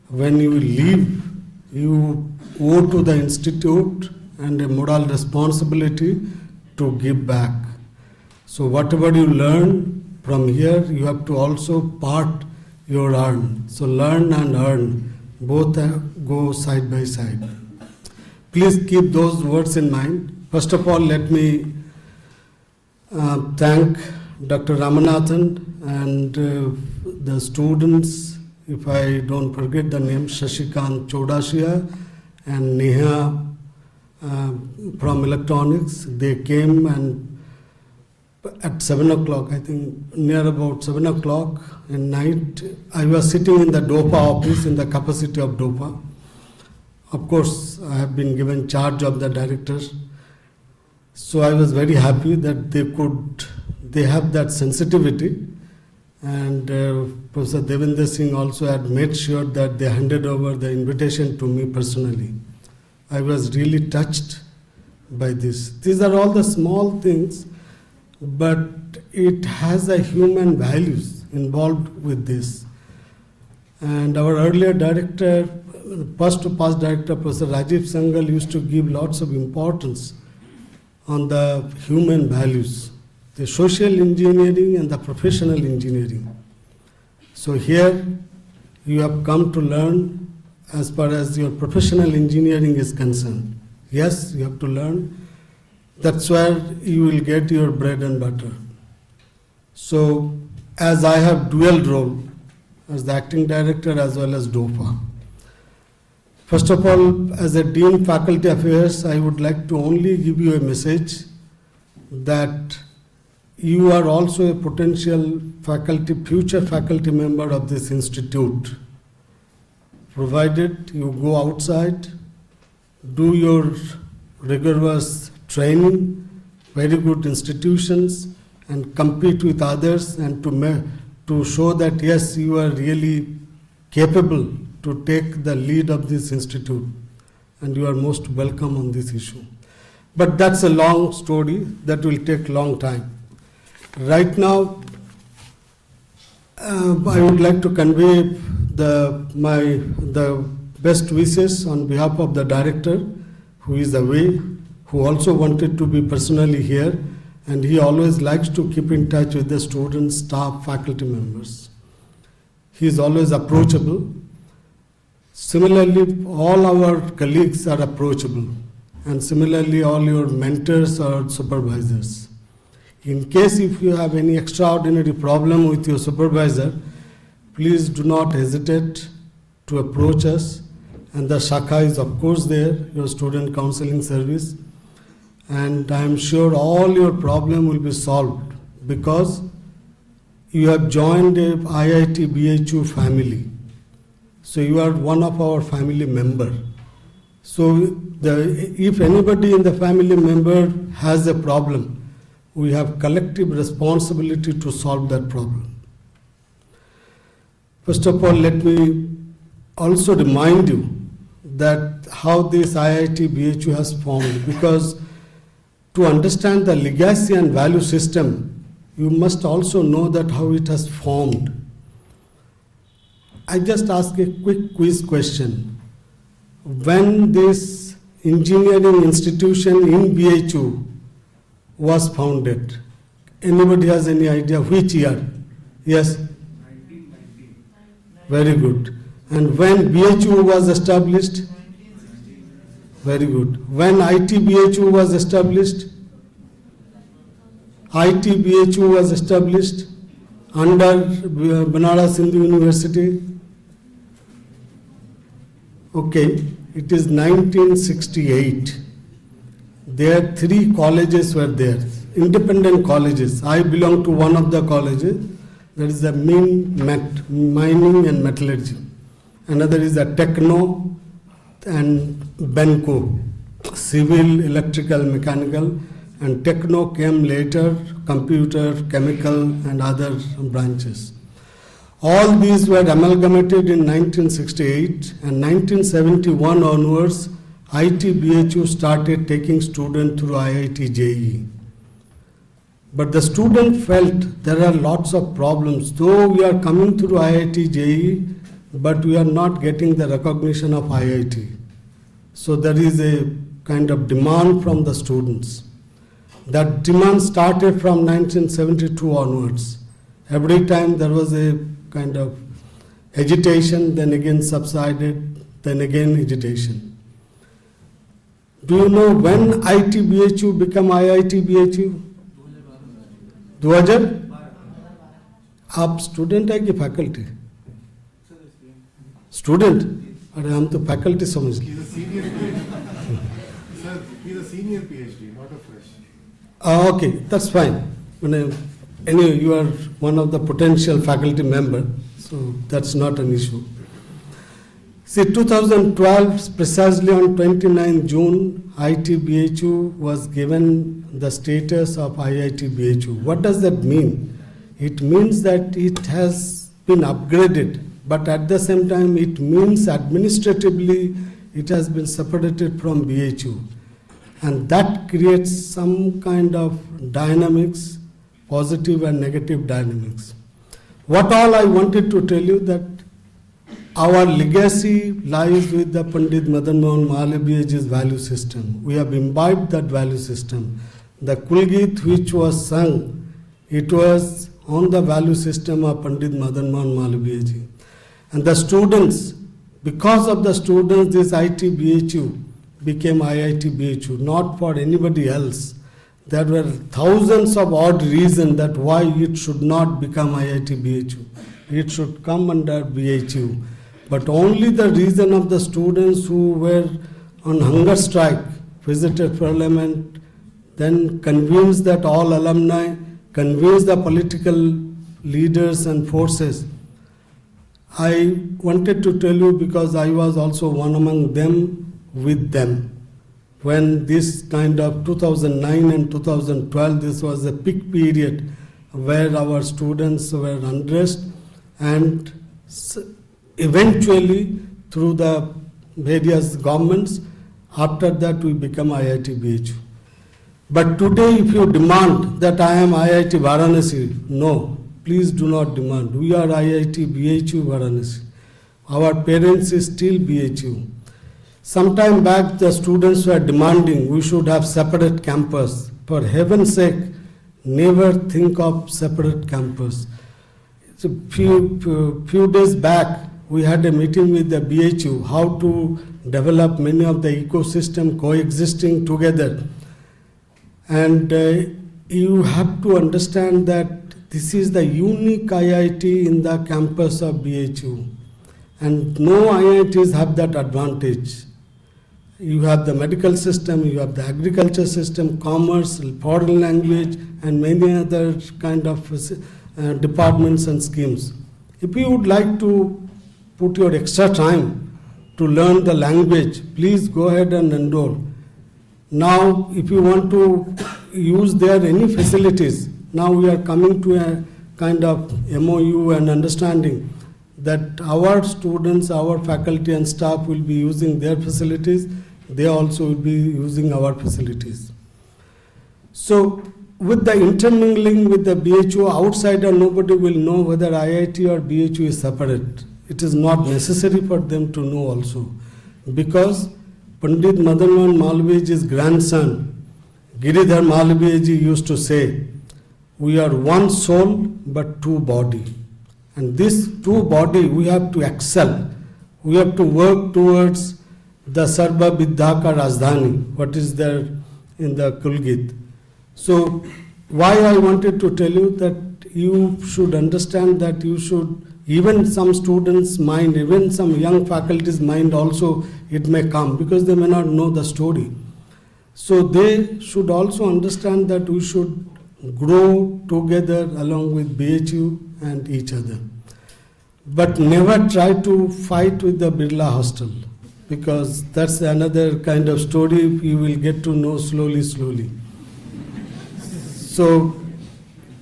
when you leave you owe to the institute and a moral responsibility to give back. So whatever you learn from here, you have to also part your earn. So learn and earn, both go side by side. Please keep those words in mind. First of all, let me thank Dr. Ramanathan and the students, if I don't forget the name, Shashikant Chodashia and Neha from electronics. They came and at 7 o'clock, I think near about 7 o'clock at night, I was sitting in the DOPA office in the capacity of DOPA. Of course, I have been given charge of the directors. So I was very happy that they have that sensitivity. And Professor Devendra Singh also had made sure that they handed over the invitation to me personally. I was really touched by this. These are all the small things, but it has a human values involved with this. And our earlier director, past director, Professor Rajiv Sangal, used to give lots of importance on the human values, the social engineering and the professional engineering. So here you have come to learn as far as your professional engineering is concerned. Yes, you have to learn. That's where you will get your bread and butter. So as I have dual role as the acting director as well as DOPA. First of all, as a Dean Faculty Affairs, I would like to only give you a message that you are also a potential faculty, future faculty member of this institute. Provided you go outside, do your rigorous training, very good institutions, and compete with others, and to show that yes, you are really capable to take the lead of this institute, and you are most welcome on this issue. But that's a long story that will take long time. Right now, I would like to convey the best wishes on behalf of the director, who is away, who also wanted to be personally here, and he always likes to keep in touch with the students, staff, faculty members. He is always approachable. Similarly, all our colleagues are approachable, and similarly all your mentors or supervisors. In case if you have any extraordinary problem with your supervisor, please do not hesitate to approach us. And the Shakha is of course there, your student counseling service. And I am sure all your problem will be solved because you have joined a IIT BHU family. So you are one of our family member. So if anybody in the family member has a problem, we have collective responsibility to solve that problem. First of all, let me also remind you that how this IIT BHU has formed, because to understand the legacy and value system, you must also know that how it has formed. I just ask a quick quiz question. When this engineering institution in BHU was founded, anybody has any idea which year? Yes? 1919. Very good. And when BHU was established? Very good. When IT BHU was established? IT BHU was established under Banaras Hindu University. Okay, it is 1968. There 3 colleges were there, independent colleges. I belong to one of the colleges. That is the mining and metallurgy. Another is the Techno and Benco, civil, electrical, mechanical, and Techno came later, computer, chemical, and other branches. All these were amalgamated in 1968, and 1971 onwards, IT BHU started taking students through IIT JEE. But the student felt there are lots of problems. Though we are coming through IIT JEE, but we are not getting the recognition of IIT. So there is a kind of demand from the students. That demand started from 1972 onwards. Every time there was a kind of agitation, then again subsided, then again agitation. Do you know when IT BHU became IIT BHU? 2000? आप student है कि faculty? Student? अरे हम तो faculty समझ लिए. Sir, he's a senior PhD, not a fresh. Okay, that's fine. Anyway, you are one of the potential faculty member, so that's not an issue. See, 2012, precisely on 29 June, IT BHU was given the status of IIT BHU. What does that mean? It means that it has been upgraded, but at the same time, it means administratively it has been separated from BHU. And that creates some kind of dynamics, positive and negative dynamics. What all I wanted to tell you that our legacy lies with the Pandit Madan Mohan Malviyaji's value system. We have imbibed that value system. The Kulgit which was sung, it was on the value system of Pandit Madan Mohan Malviyaji. And the students, because of the students, this IT BHU became IIT BHU, not for anybody else. There were thousands of odd reasons that why it should not become IIT BHU. It should come under BHU. But only the reason of the students who were on hunger strike visited Parliament, then convinced that all alumni, convinced the political leaders and forces. I wanted to tell you because I was also one among them with them. When this kind of 2009 and 2012, this was a peak period where our students were undressed, and eventually through the various governments, after that we become IIT BHU. But today if you demand that I am IIT Varanasi, no, please do not demand. We are IIT BHU Varanasi. Our parents is still BHU. Sometime back the students were demanding we should have separate campus. For heaven's sake, never think of separate campus. It's a few days back, we had a meeting with the BHU, how to develop many of the ecosystem coexisting together. And you have to understand that this is the unique IIT in the campus of BHU. And no IITs have that advantage. You have the medical system, you have the agriculture system, commerce, foreign language, and many other kind of departments and schemes. If you would like to put your extra time to learn the language, please go ahead and enroll. Now, if you want to use their any facilities, now we are coming to a kind of MOU and understanding that our students, our faculty and staff will be using their facilities. They also will be using our facilities. So, with the intermingling with the BHU, outsider nobody will know whether IIT or BHU is separate. It is not necessary for them to know also, because Pandit Madan Mohan Malviyaji's grandson, Giridhar Malviyaji, used to say, we are one soul but two body. And this two body we have to excel. We have to work towards the Sarva Viddha Ka Rajdhani, what is there in the Kulgit. So, why I wanted to tell you that you should understand that you should, even some students' mind, even some young faculty's mind also, it may come because they may not know the story. So they should also understand that we should grow together along with BHU and each other. But never try to fight with the Birla Hostel, because that's another kind of story you will get to know slowly, slowly. So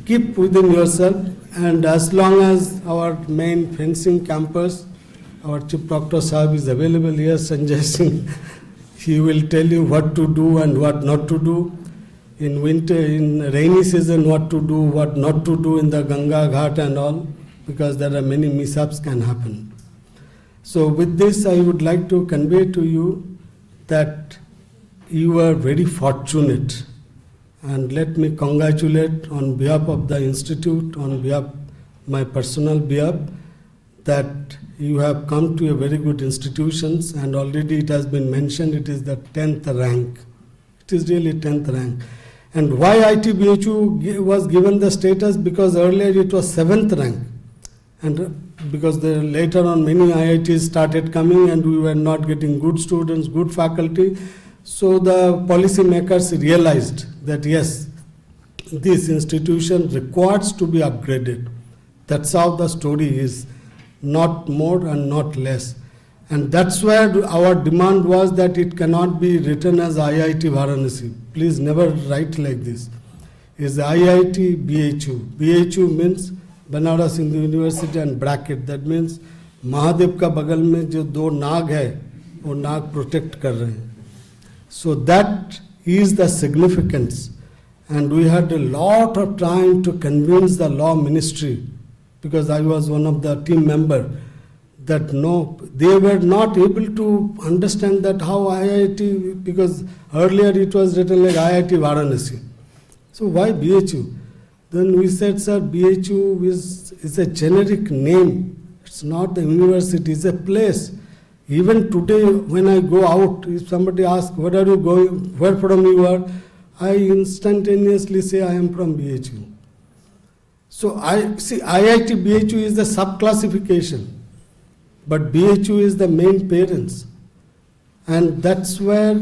keep within yourself, and as long as our main fencing campus, our Chief Proctor Sahib is available here, Sanjay Singh, he will tell you what to do and what not to do. In winter, in rainy season, what to do, what not to do in the Ganga Ghat and all, because there are many mishaps can happen. So with this, I would like to convey to you that you are very fortunate. And let me congratulate on behalf of the institute, on behalf my personal behalf, that you have come to a very good institutions, and already it has been mentioned it is the 10th rank. It is really 10th rank. And why ITBHU was given the status? Because earlier it was 7th rank. And because later on many IITs started coming and we were not getting good students, good faculty. So the policy makers realized that yes, this institution requires to be upgraded. That's how the story is, not more and not less. And that's where our demand was that it cannot be written as IIT Varanasi. Please never write like this. It's IIT BHU. BHU means Banaras Hindu University and bracket. That means Mahadev ka bagal mein jo do naag hai, wo naag protect kar rahe hain. So that is the significance. And we had a lot of time to convince the law ministry, because I was one of the team member, that no, they were not able to understand that how IIT, because earlier it was written like IIT Varanasi. So why BHU? Then we said, sir, BHU is a generic name. It's not a university, it's a place. Even today, when I go out, if somebody asks, where are you going, where from you are, I instantaneously say I am from BHU. So IIT BHU is the sub-classification, but BHU is the main parents. And that's where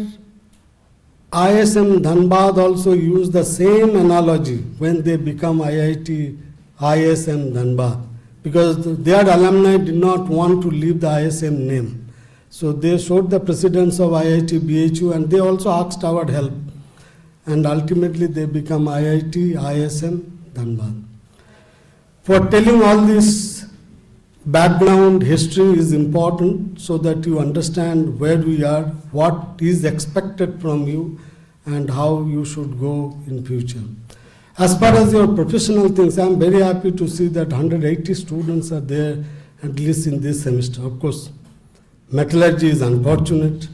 ISM Dhanbad also used the same analogy when they become IIT ISM Dhanbad, because their alumni did not want to leave the ISM name. So they showed the precedence of IIT BHU, and they also asked our help. And ultimately they become IIT ISM Dhanbad. For telling all this background history is important so that you understand where we are, what is expected from you, and how you should go in future. As far as your professional things, I am very happy to see that 180 students are there, at least in this semester. Of course, metallurgy is unfortunate.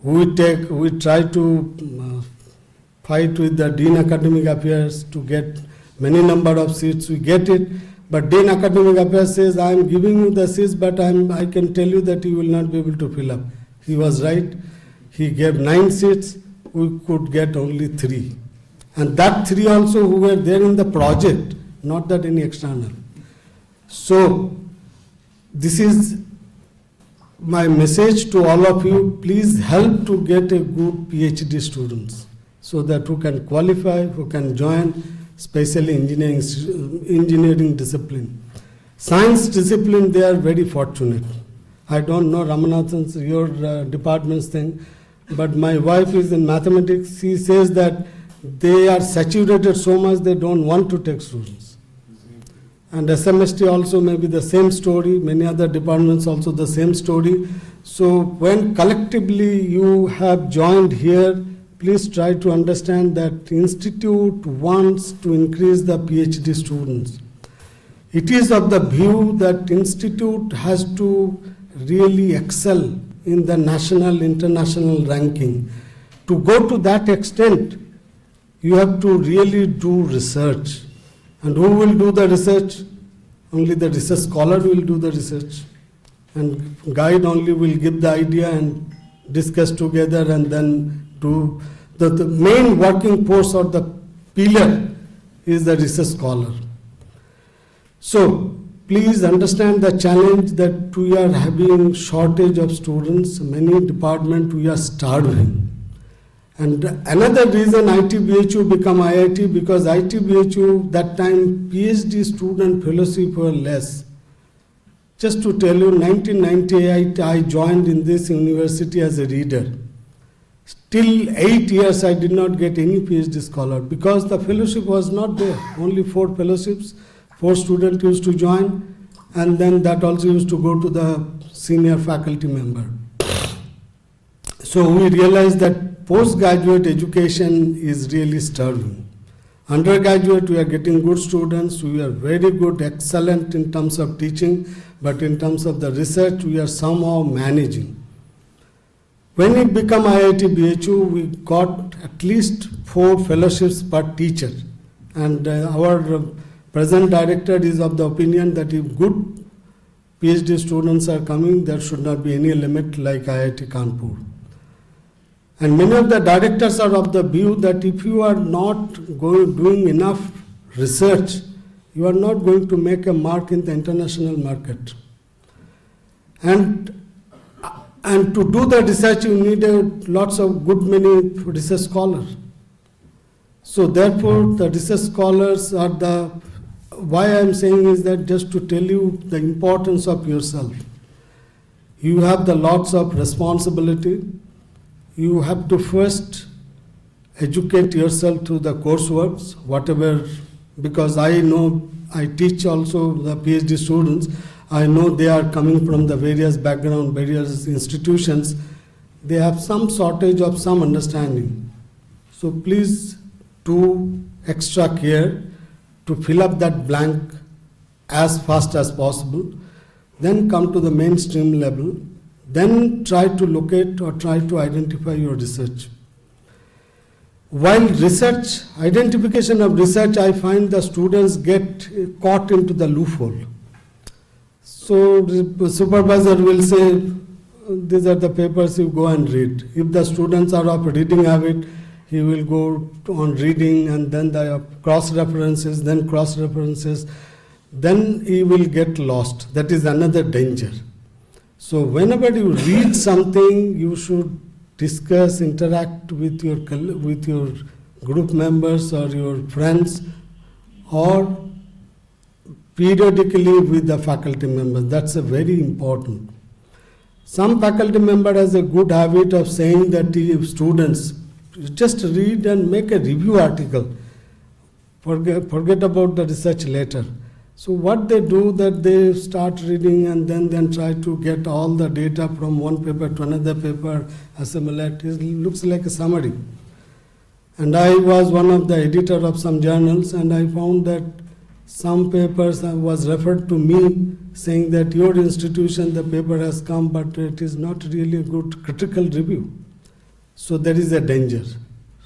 We try to fight with the Dean Academic Affairs to get many number of seats. We get it, but Dean Academic Affairs says, I am giving you the seats, but I can tell you that you will not be able to fill up. He was right. He gave 9 seats. We could get only 3. And that 3 also who were there in the project, not that any external. So, this is my message to all of you. Please help to get a good PhD students so that who can qualify, who can join, especially engineering discipline. Science discipline, they are very fortunate. I don't know Ramanathan's, your department's thing, but my wife is in mathematics. She says that they are saturated so much they don't want to take students. And SMST also may be the same story, many other departments also the same story. So when collectively you have joined here, please try to understand that institute wants to increase the PhD students. It is of the view that institute has to really excel in the national, international ranking. To go to that extent, you have to really do research. And who will do the research? Only the research scholar will do the research. And guide only will give the idea and discuss together and then do. The main working force or the pillar is the research scholar. So, please understand the challenge that we are having shortage of students. Many departments we are starving. And another reason ITBHU become IIT, because ITBHU that time PhD student fellowship were less. Just to tell you, 1998 I joined in this university as a reader. Till 8 years I did not get any PhD scholar because the fellowship was not there. Only 4 fellowships, 4 students used to join, and then that also used to go to the senior faculty member. So we realized that postgraduate education is really starving. Undergraduate, we are getting good students, we are very good, excellent in terms of teaching, but in terms of the research, we are somehow managing. When it became IIT BHU, we got at least 4 fellowships per teacher. And our present director is of the opinion that if good PhD students are coming, there should not be any limit like IIT Kanpur. And many of the directors are of the view that if you are not doing enough research, you are not going to make a mark in the international market. And to do the research, you need lots of good many research scholars. So therefore, the research scholars are the, why I am saying is that just to tell you the importance of yourself. You have the lots of responsibility. You have to first educate yourself through the courseworks, whatever, because I know, I teach also the PhD students. I know they are coming from the various background, various institutions. They have some shortage of some understanding. So please do extra care to fill up that blank as fast as possible. Then come to the mainstream level. Then try to locate or try to identify your research. While research, identification of research, I find the students get caught into the loophole. So the supervisor will say, these are the papers, you go and read. If the students are of reading habit, he will go on reading and then the cross-references, then he will get lost. That is another danger. So whenever you read something, you should discuss, interact with your group members or your friends, or periodically with the faculty members. That's a very important. Some faculty member has a good habit of saying that if students just read and make a review article, forget about the research later. So what they do, that they start reading and then try to get all the data from one paper to another paper, assimilate. It looks like a summary. And I was one of the editor of some journals, and I found that some papers was referred to me saying that your institution, the paper has come, but it is not really a good critical review. So there is a danger.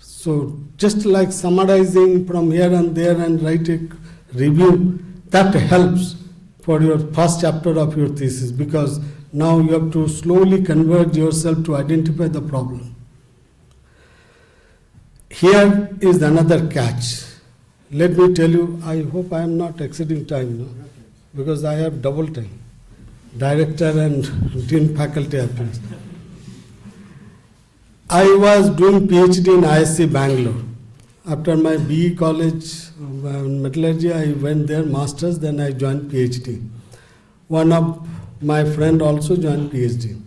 So just like summarizing from here and there and write a review, that helps for your first chapter of your thesis, because now you have to slowly converge yourself to identify the problem. Here is another catch. let me tell you, I hope I am not exceeding time, no? Because I have double time. Director and Dean Faculty Affairs. I was doing PhD in ISC Bangalore. After my BE college metallurgy, I went there, masters, then I joined PhD. One of my friend also joined PhD.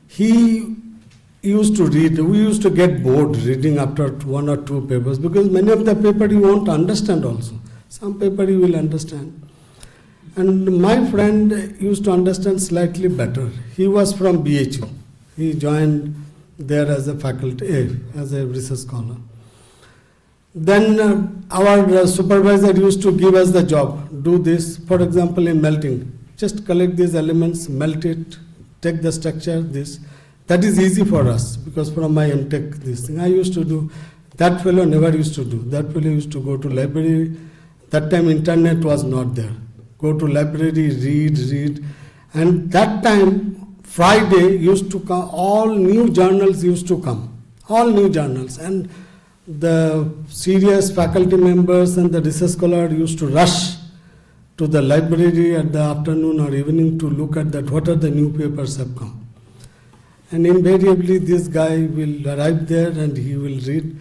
He used to read, we used to get bored reading after one or two papers because many of the paper you won't understand also. Some paper you will understand. And my friend used to understand slightly better. He was from BHU. He joined there as a faculty, as a research scholar. Then our supervisor used to give us the job, do this, for example, in melting. Just collect these elements, melt it, take the structure, this. That is easy for us because from my MTech, this thing I used to do. That fellow never used to do. That fellow used to go to library. That time internet was not there. Go to library, read. And that time, Friday used to come, all new journals used to come. All new journals. And the serious faculty members and the research scholar used to rush to the library at the afternoon or evening to look at that, what are the new papers have come. And invariably this guy will arrive there and he will read.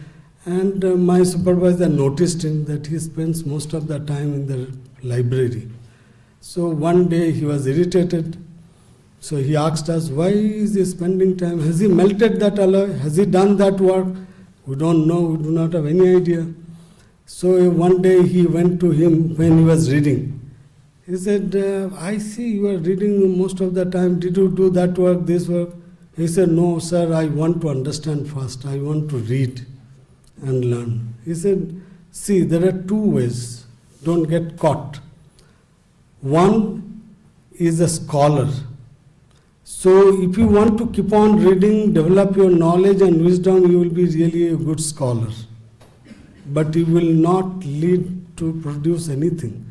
And my supervisor noticed him that he spends most of the time in the library. So one day he was irritated. So he asked us, why is he spending time? Has he melted that alloy? Has he done that work? We don't know, we do not have any idea. So one day he went to him when he was reading. He said, I see you are reading most of the time. Did you do that work, this work? He said, no, sir, I want to understand first. I want to read and learn. He said, see, there are two ways. Don't get caught. One is a scholar. So if you want to keep on reading, develop your knowledge and wisdom, you will be really a good scholar. But you will not lead to produce anything.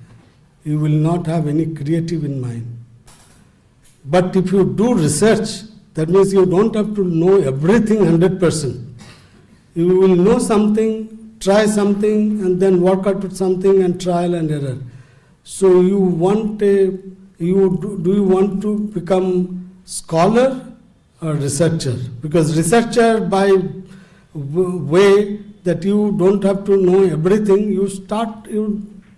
You will not have any creative in mind. But if you do research, that means you don't have to know everything 100%. You will know something, try something, and then work out with something and trial and error. So you want do you want to become scholar or researcher? Because researcher, by way that you don't have to know everything, you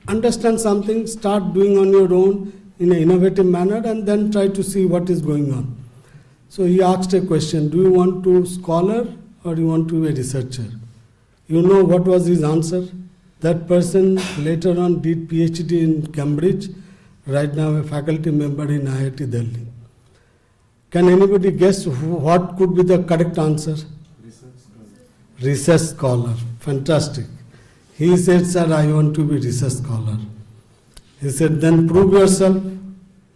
understand something, start doing on your own in an innovative manner, and then try to see what is going on. So he asked a question, do you want to scholar or you want to be a researcher? You know what was his answer? That person later on did PhD in Cambridge, right now a faculty member in IIT Delhi. Can anybody guess what could be the correct answer? Research scholar. Fantastic. He said, sir, I want to be research scholar. He said, then prove yourself,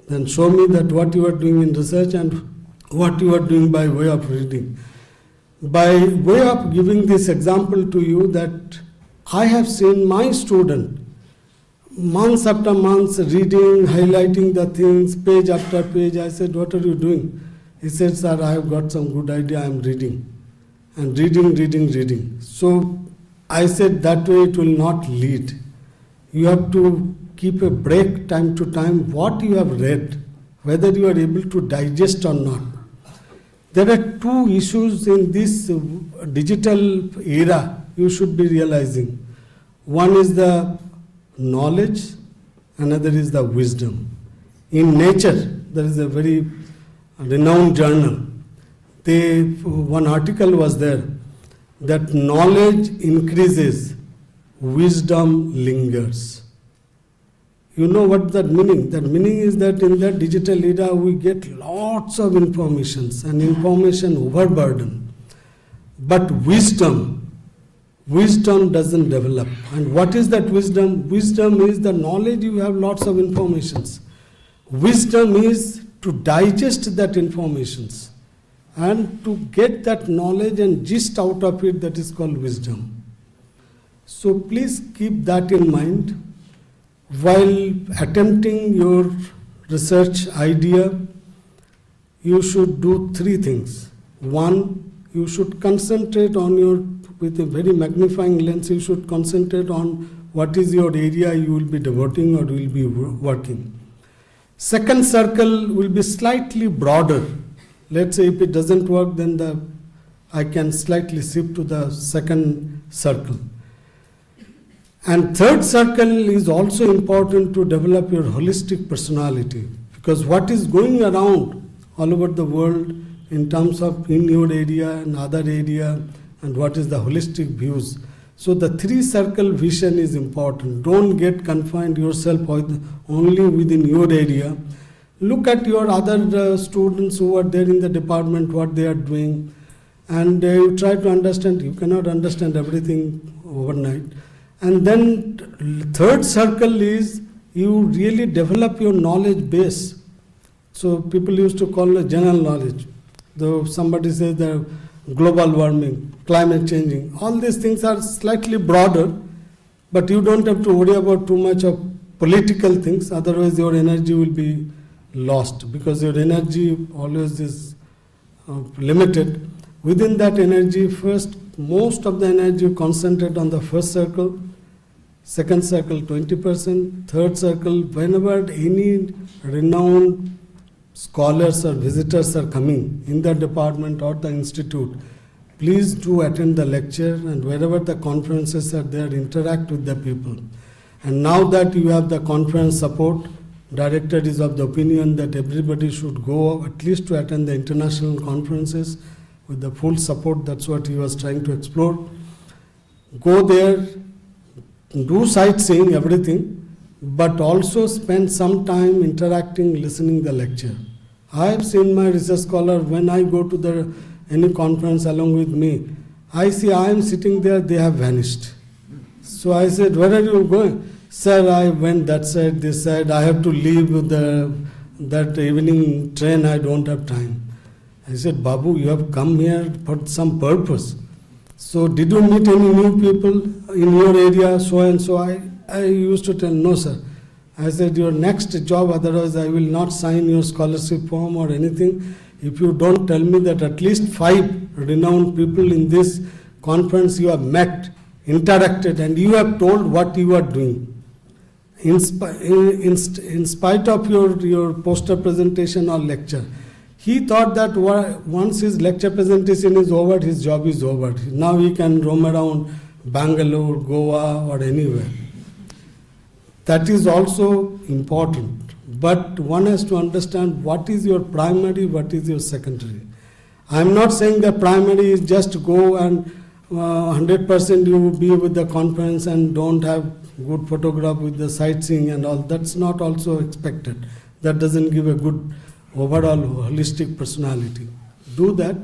then show me that what you are doing in research and what you are doing by way of reading. By way of giving this example to you, that I have seen my student months after months reading, highlighting the things, page after page. I said, what are you doing? He said, sir, I have got some good idea, I am reading. And reading. So I said, that way it will not lead. You have to keep a break time to time, what you have read, whether you are able to digest or not. There are two issues in this digital era you should be realizing. One is the knowledge, another is the wisdom. In Nature, there is a very renowned journal. One article was there that knowledge increases, wisdom lingers. You know what that meaning? That meaning is that in that digital era we get lots of informations and information overburden. But wisdom doesn't develop. And what is that wisdom? Wisdom is the knowledge, you have lots of informations. Wisdom is to digest that informations and to get that knowledge and gist out of it, that is called wisdom. So please keep that in mind. While attempting your research idea, you should do three things. One, you should concentrate on with a very magnifying lens, you should concentrate on what is your area you will be devoting or will be working. Second circle will be slightly broader. Let's say if it doesn't work, then I can slightly shift to the second circle. And third circle is also important to develop your holistic personality, because what is going around all over the world in terms of in your area and other area, and what is the holistic views. So the three circle vision is important. Don't get confined yourself only within your area. Look at your other students who are there in the department, what they are doing, and you try to understand. You cannot understand everything overnight. And then third circle is you really develop your knowledge base. So people used to call it general knowledge. Though somebody says the global warming, climate changing, all these things are slightly broader, but you don't have to worry about too much of political things, otherwise your energy will be lost, because your energy always is limited. Within that energy, first, most of the energy concentrate on the first circle, second circle 20%, third circle, whenever any renowned scholars or visitors are coming in the department or the institute, please do attend the lecture, and wherever the conferences are there, interact with the people. And now that you have the conference support, director is of the opinion that everybody should go at least to attend the international conferences with the full support. That's what he was trying to explore. Go there, do sightseeing, everything, but also spend some time interacting, listening the lecture. I have seen my research scholar, when I go to any conference along with me, I see I am sitting there, they have vanished. So I said, where are you going? Sir, I went that side, this side, I have to leave with that evening train, I don't have time. I said, Babu, you have come here for some purpose. So did you meet any new people in your area, so and so? I used to tell, no sir. I said, your next job, otherwise I will not sign your scholarship form or anything, if you don't tell me that at least 5 renowned people in this conference you have met, interacted, and you have told what you are doing. In spite of your poster presentation or lecture. He thought that once his lecture presentation is over, his job is over. Now he can roam around Bangalore, Goa, or anywhere. That is also important. But one has to understand what is your primary, what is your secondary. I am not saying that primary is just go and 100% you will be with the conference and don't have good photograph with the sightseeing and all. That's not also expected. That doesn't give a good overall holistic personality. Do that,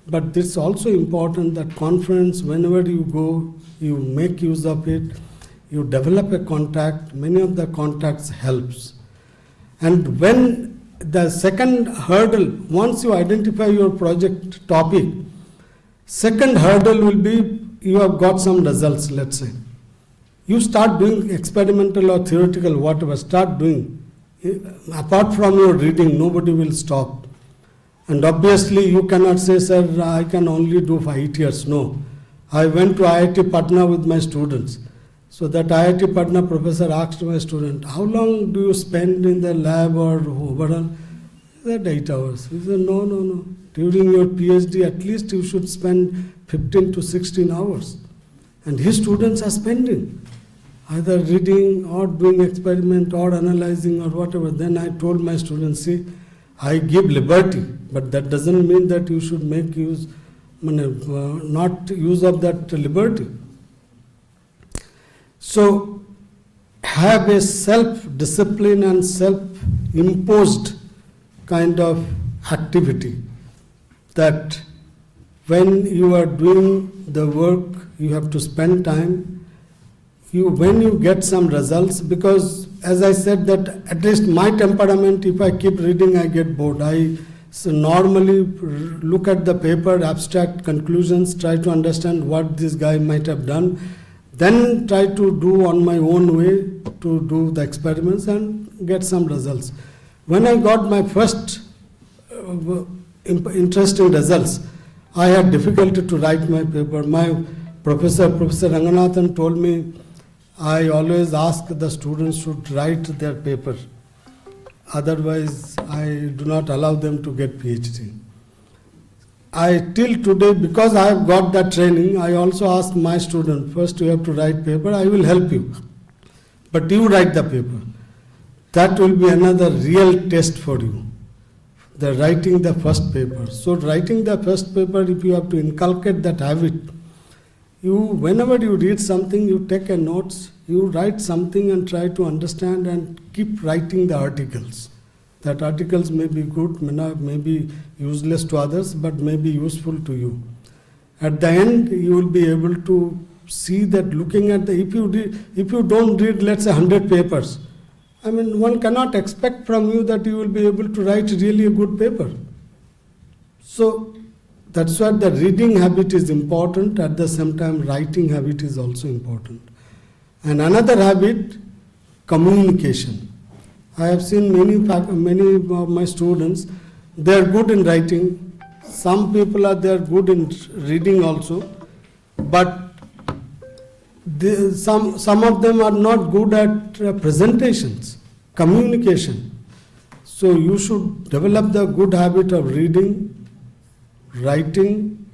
but it's also important that conference, whenever you go, you make use of it, you develop a contact. Many of the contacts helps. And when the second hurdle, once you identify your project topic, second hurdle will be you have got some results, let's say. You start doing experimental or theoretical, whatever, start doing. Apart from your reading, nobody will stop. And obviously you cannot say, sir, I can only do for 8 years. No. I went to IIT Patna with my students. So that IIT Patna professor asked my student, how long do you spend in the lab or overall? He said 8 hours. He said, no. During your PhD, at least you should spend 15 to 16 hours. And his students are spending, either reading or doing experiment or analyzing or whatever. Then I told my students, see, I give liberty, but that doesn't mean that you should make use, not use of that liberty. So have a self-discipline and self-imposed kind of activity, that when you are doing the work, you have to spend time. When you get some results, because as I said that at least my temperament, if I keep reading, I get bored. I normally look at the paper, abstract conclusions, try to understand what this guy might have done, then try to do on my own way to do the experiments and get some results. When I got my first interesting results, I had difficulty to write my paper. My Professor Ranganathan told me, I always ask the students to write their paper. Otherwise, I do not allow them to get PhD. Till today, because I have got that training, I also ask my student, first you have to write paper, I will help you. But you write the paper. That will be another real test for you. The writing the first paper. So writing the first paper, if you have to inculcate that habit, whenever you read something, you take a notes, you write something and try to understand and keep writing the articles. That articles may be good, may be useless to others, but may be useful to you. At the end, you will be able to see that looking at if you don't read, let's say 100 papers, I mean, one cannot expect from you that you will be able to write really a good paper. So that's why the reading habit is important. At the same time, writing habit is also important. And another habit, communication. I have seen many of my students, they are good in writing. Some people are good in reading also, but some of them are not good at presentations, communication. So you should develop the good habit of reading, writing,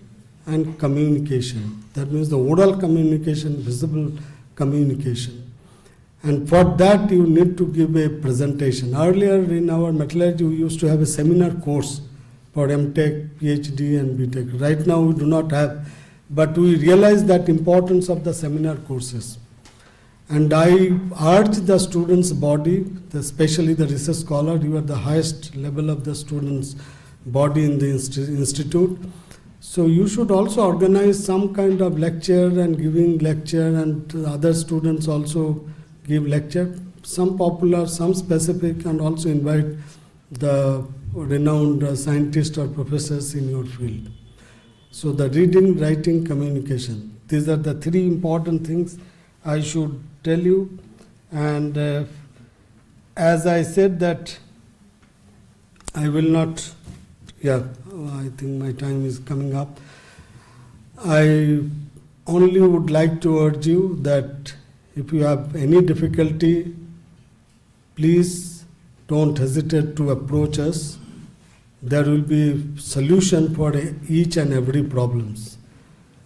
and communication. That means the oral communication, visible communication. And for that you need to give a presentation. Earlier in our metallurgy we used to have a seminar course for MTech, PhD and BTech. Right now we do not have, but we realize that importance of the seminar courses. And I urge the students' body, especially the research scholar, you are the highest level of the students' body in the institute. So you should also organize some kind of lecture and giving lecture, and other students also give lecture, some popular, some specific, and also invite the renowned scientists or professors in your field. So the reading, writing, communication. These are the three important things I should tell you. And as I said that I will not, I think my time is coming up. I only would like to urge you that if you have any difficulty, please don't hesitate to approach us. There will be solution for each and every problems.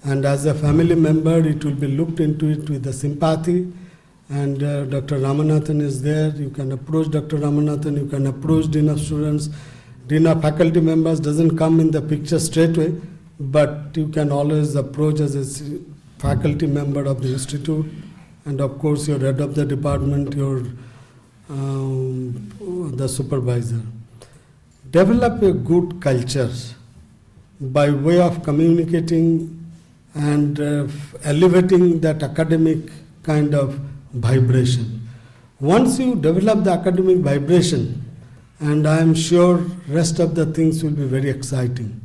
And as a family member, it will be looked into it with the sympathy. And Dr. Ramanathan is there. You can approach Dr. Ramanathan. You can approach Dean of Students. Dean of Faculty members doesn't come in the picture straight away, but you can always approach as a faculty member of the institute. And of course, your head of the department, the supervisor. Develop a good culture by way of communicating and elevating that academic kind of vibration. Once you develop the academic vibration, and I am sure rest of the things will be very exciting.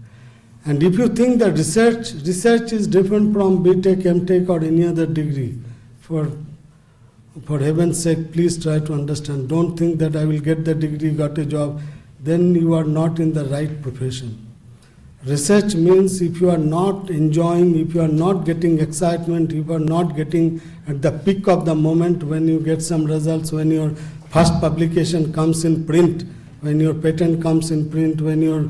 And if you think that research is different from BTech, MTech or any other degree, for heaven's sake, please try to understand. Don't think that I will get the degree, got a job, then you are not in the right profession. Research means if you are not enjoying, if you are not getting excitement, if you are not getting at the peak of the moment when you get some results, when your first publication comes in print, when your patent comes in print, when your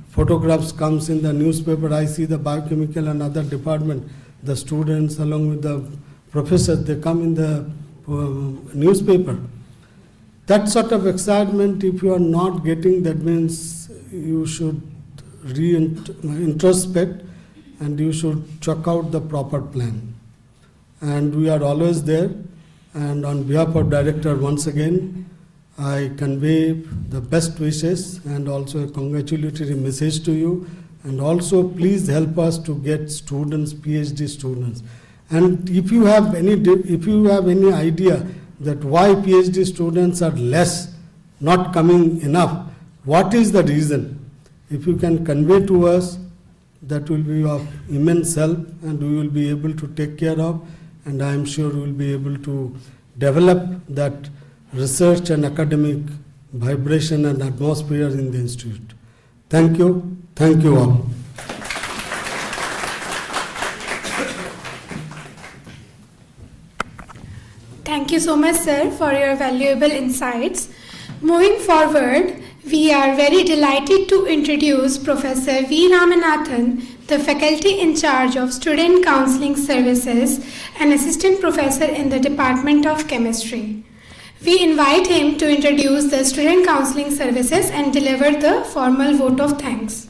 photographs comes in the newspaper. I see the biochemical and other department, the students along with the professors, they come in the newspaper. That sort of excitement, if you are not getting, that means you should introspect and you should check out the proper plan. And we are always there. And on behalf of director, once again, I convey the best wishes and also a congratulatory message to you. And also, please help us to get students, PhD students. And if you have any idea that why PhD students are less, not coming enough, what is the reason? If you can convey to us, that will be of immense help and we will be able to take care of, and I am sure we will be able to develop that research and academic vibration and atmosphere in the institute. Thank you. Thank you all. Thank you so much, sir, for your valuable insights. Moving forward, we are very delighted to introduce Professor V. Ramanathan, the faculty in charge of Student Counseling Services and Assistant Professor in the Department of Chemistry. We invite him to introduce the Student Counseling Services and deliver the formal vote of thanks.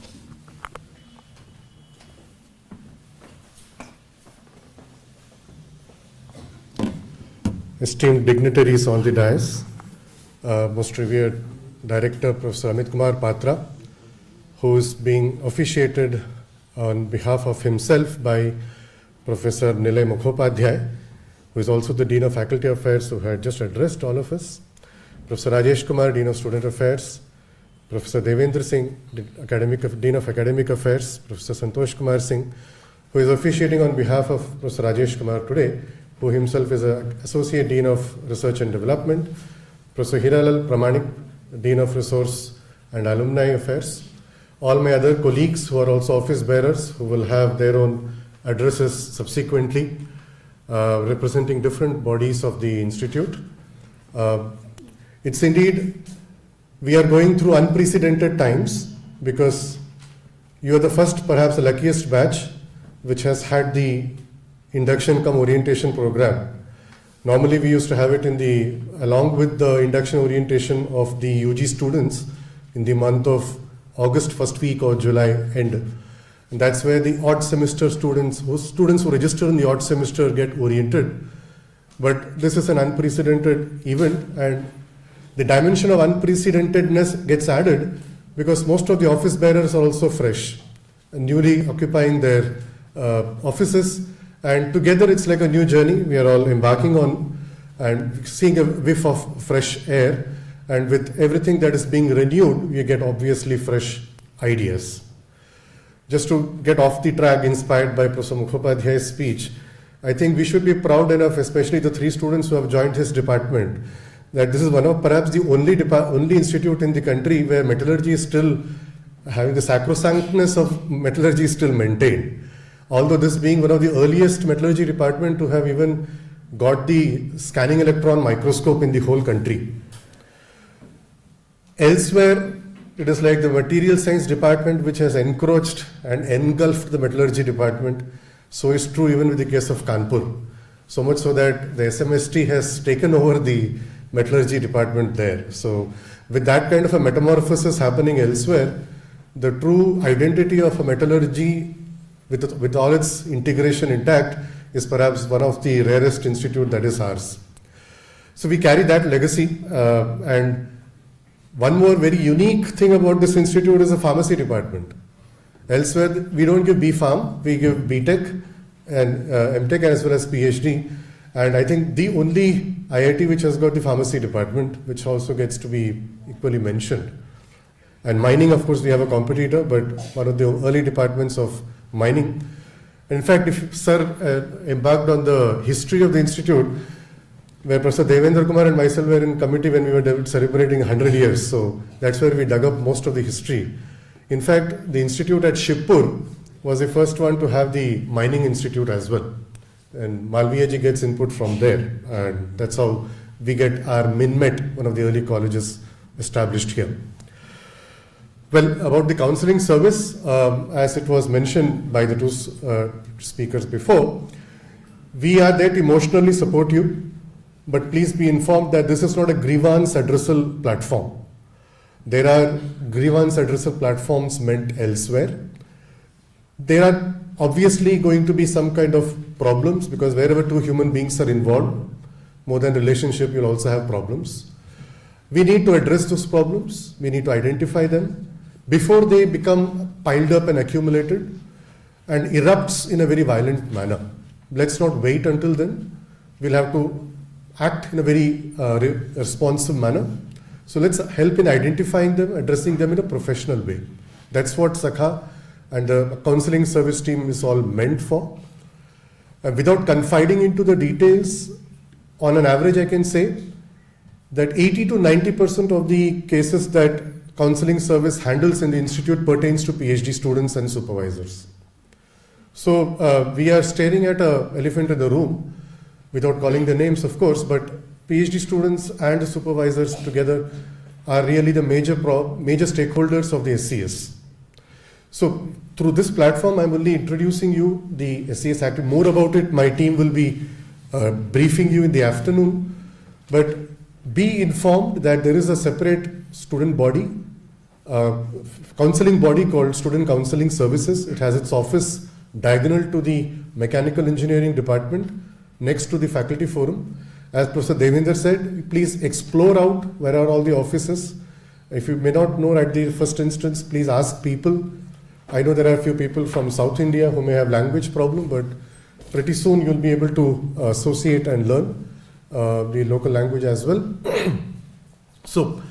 Esteemed dignitaries on the dais, most revered Director Professor Amit Kumar Patra, who is being officiated on behalf of himself by Professor Nilay Mukhopadhyay, who is also the Dean of Faculty Affairs, who had just addressed all of us, Professor Rajesh Kumar, Dean of Student Affairs, Professor Devendra Singh, Dean of Academic Affairs, Professor Santosh Kumar Singh, who is officiating on behalf of Professor Rajesh Kumar today, who himself is an Associate Dean of Research and Development, Professor Hiralal Pramanik, Dean of Resource and Alumni Affairs, all my other colleagues who are also office bearers who will have their own addresses subsequently, representing different bodies of the Institute. It's indeed, we are going through unprecedented times because you are the first, perhaps the luckiest batch which has had the induction cum orientation program. Normally we used to have it along with the induction orientation of the UG students in the month of August first week or July end. And that's where the odd semester students who register in the odd semester get oriented. But this is an unprecedented event, and the dimension of unprecedentedness gets added because most of the office bearers are also fresh and newly occupying their offices, and together it's like a new journey we are all embarking on and seeing a whiff of fresh air, and with everything that is being renewed we get obviously fresh ideas. Just to get off the track, inspired by Professor Mukhopadhyay's speech, I think we should be proud enough, especially the 3 students who have joined his department, that this is one of perhaps the only institute in the country where metallurgy is still having the sacrosanctness of metallurgy is still maintained. Although this being one of the earliest metallurgy department to have even got the scanning electron microscope in the whole country. Elsewhere, it is like the material science department which has encroached and engulfed the metallurgy department. So is true even with the case of Kanpur. So much so that the SMST has taken over the metallurgy department there. So with that kind of a metamorphosis happening elsewhere, the true identity of a metallurgy with all its integration intact is perhaps one of the rarest institute that is ours. So we carry that legacy, and one more very unique thing about this institute is the pharmacy department. Elsewhere, we don't give B.Pharm, we give B.Tech and M.Tech as well as PhD. And I think the only IIT which has got the pharmacy department, which also gets to be equally mentioned. And mining, of course, we have a competitor, but one of the early departments of mining. In fact, if Sir embarked on the history of the institute, where Professor Devendra Kumar and myself were in committee when we were celebrating 100 years. So that's where we dug up most of the history. In fact, the institute at Shibpur was the first one to have the mining institute as well. And Malviya ji gets input from there. And that's how we get our MinMet, one of the early colleges, established here. Well, about the counseling service, as it was mentioned by the 2 speakers before, we are there to emotionally support you, but please be informed that this is not a grievance addressal platform. There are grievance addressal platforms meant elsewhere. There are obviously going to be some kind of problems because wherever 2 human beings are involved, more than relationship, you'll also have problems. We need to address those problems. We need to identify them before they become piled up and accumulated and erupts in a very violent manner. Let's not wait until then. We'll have to act in a very responsive manner. So let's help in identifying them, addressing them in a professional way. That's what Sakha and the counseling service team is all meant for. Without confiding into the details, on an average I can say that 80 to 90% of the cases that counseling service handles in the institute pertains to PhD students and supervisors. So we are staring at an elephant in the room. without calling the names, of course, but PhD students and the supervisors together are really the major stakeholders of the SCS. So through this platform, I'm only introducing you the SCS activity. More about it, my team will be briefing you in the afternoon. But be informed that there is a separate student body, counseling body called Student Counseling Services. It has its office diagonal to the Mechanical Engineering Department, next to the Faculty Forum. As Professor Devinder said, please explore out where are all the offices. If you may not know at the first instance, please ask people. I know there are a few people from South India who may have language problem, but pretty soon you'll be able to associate and learn the local language as well. So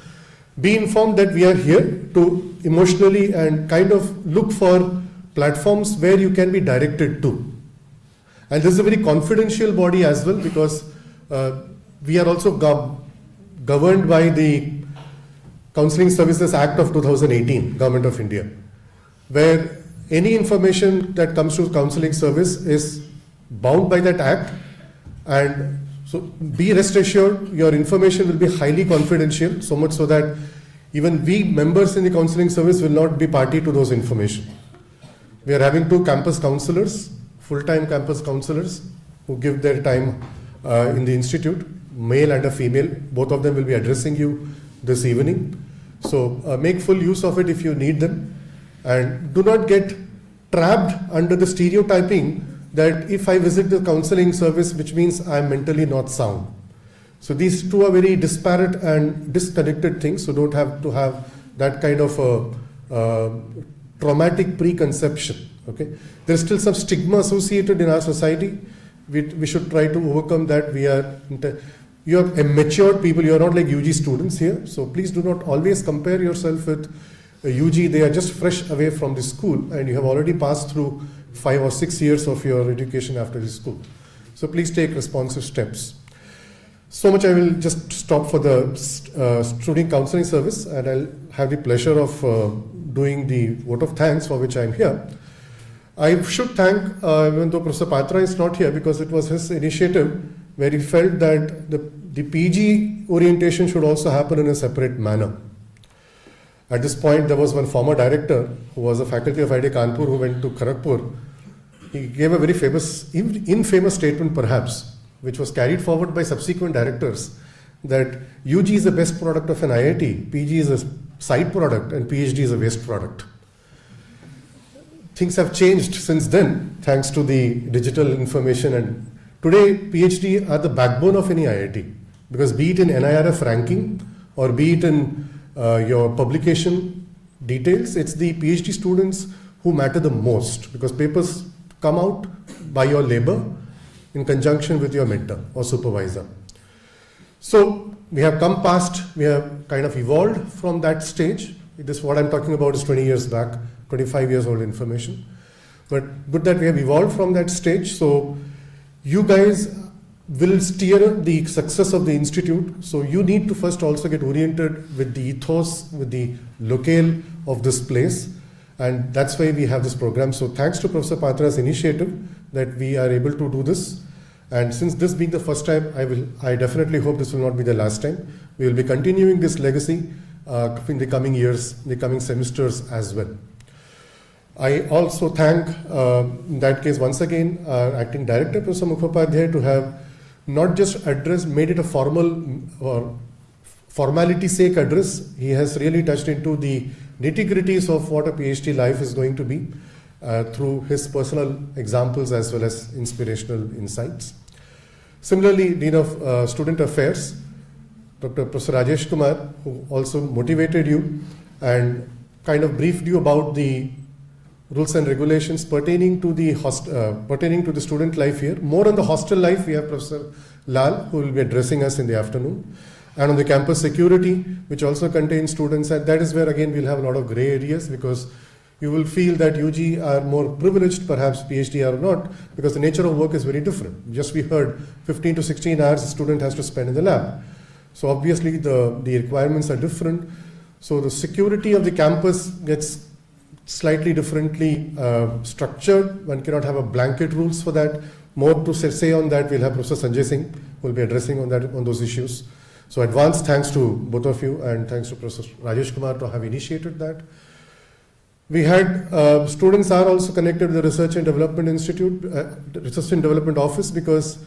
be informed that we are here to emotionally and kind of look for platforms where you can be directed to. And this is a very confidential body as well, because we are also governed by the Counseling Services Act of 2018, Government of India, where any information that comes to counseling service is bound by that act. And so be rest assured, your information will be highly confidential, so much so that even we members in the counseling service will not be party to those information. We are having 2 campus counselors, full-time campus counselors, who give their time in the institute, male and a female. Both of them will be addressing you this evening. So make full use of it if you need them. And do not get trapped under the stereotyping that if I visit the counseling service, which means I am mentally not sound. So these two are very disparate and disconnected things, so don't have to have that kind of a traumatic preconception. Okay, there is still some stigma associated in our society. We should try to overcome that. You are matured people, you are not like UG students here, so please do not always compare yourself with UG. They are just fresh away from the school and you have already passed through 5 or 6 years of your education after the school. So please take responsive steps. So much I will just stop for the student counseling service, and I'll have the pleasure of doing the vote of thanks for which I'm here. I should thank, even though Professor Patra is not here, because it was his initiative where he felt that the PG orientation should also happen in a separate manner. At this point, there was one former director who was a faculty of IIT Kanpur who went to Kharagpur. He gave a very famous, infamous statement perhaps, which was carried forward by subsequent directors, that UG is the best product of an IIT, PG is a side product, and PhD is a waste product. Things have changed since then, thanks to the digital information, and today PhD are the backbone of any IIT, because be it in NIRF ranking or be it in your publication details, it's the PhD students who matter the most, because papers come out by your labor in conjunction with your mentor or supervisor. So we have come past, we have kind of evolved from that stage. This, what I'm talking about, is 20 years back, 25 years old information. But good that we have evolved from that stage. So you guys will steer the success of the institute. So you need to first also get oriented with the ethos, with the locale of this place. And that's why we have this program. So thanks to Professor Patra's initiative that we are able to do this. And since this being the first time, I definitely hope this will not be the last time. We will be continuing this legacy in the coming years, the coming semesters as well. I also thank, in that case, once again, our acting director, Professor Mukhopadhyay, to have not just made it a formal or formality sake address. He has really touched into the nitty-gritties of what a PhD life is going to be through his personal examples as well as inspirational insights. Similarly, Dean of Student Affairs, Dr. Professor Rajesh Kumar, who also motivated you and kind of briefed you about the rules and regulations pertaining to the student life here. More on the hostel life, we have Professor Lal, who will be addressing us in the afternoon. And on the campus security, which also contains students, and that is where again we'll have a lot of gray areas, because you will feel that UG are more privileged, perhaps PhD are not, because the nature of work is very different. Just we heard 15 to 16 hours a student has to spend in the lab. So obviously the requirements are different. So the security of the campus gets slightly differently structured. One cannot have a blanket rules for that. more to say on that, we'll have Professor Sanjay Singh, who will be addressing on those issues. So advanced thanks to both of you, and thanks to Professor Rajesh Kumar to have initiated that. We had students are also connected with the Research and Development Institute, Research and Development Office, because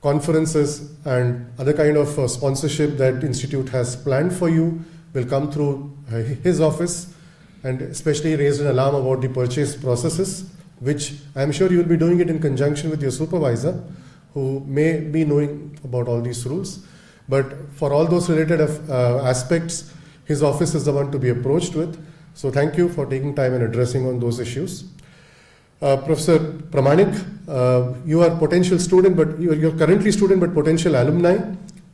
conferences and other kind of sponsorship that institute has planned for you will come through his office, and especially raised an alarm about the purchase processes, which I'm sure you will be doing it in conjunction with your supervisor, who may be knowing about all these rules. But for all those related aspects, his office is the one to be approached with. So thank you for taking time and addressing on those issues. Professor Pramanik, you are potential student, but you're currently student but potential alumni,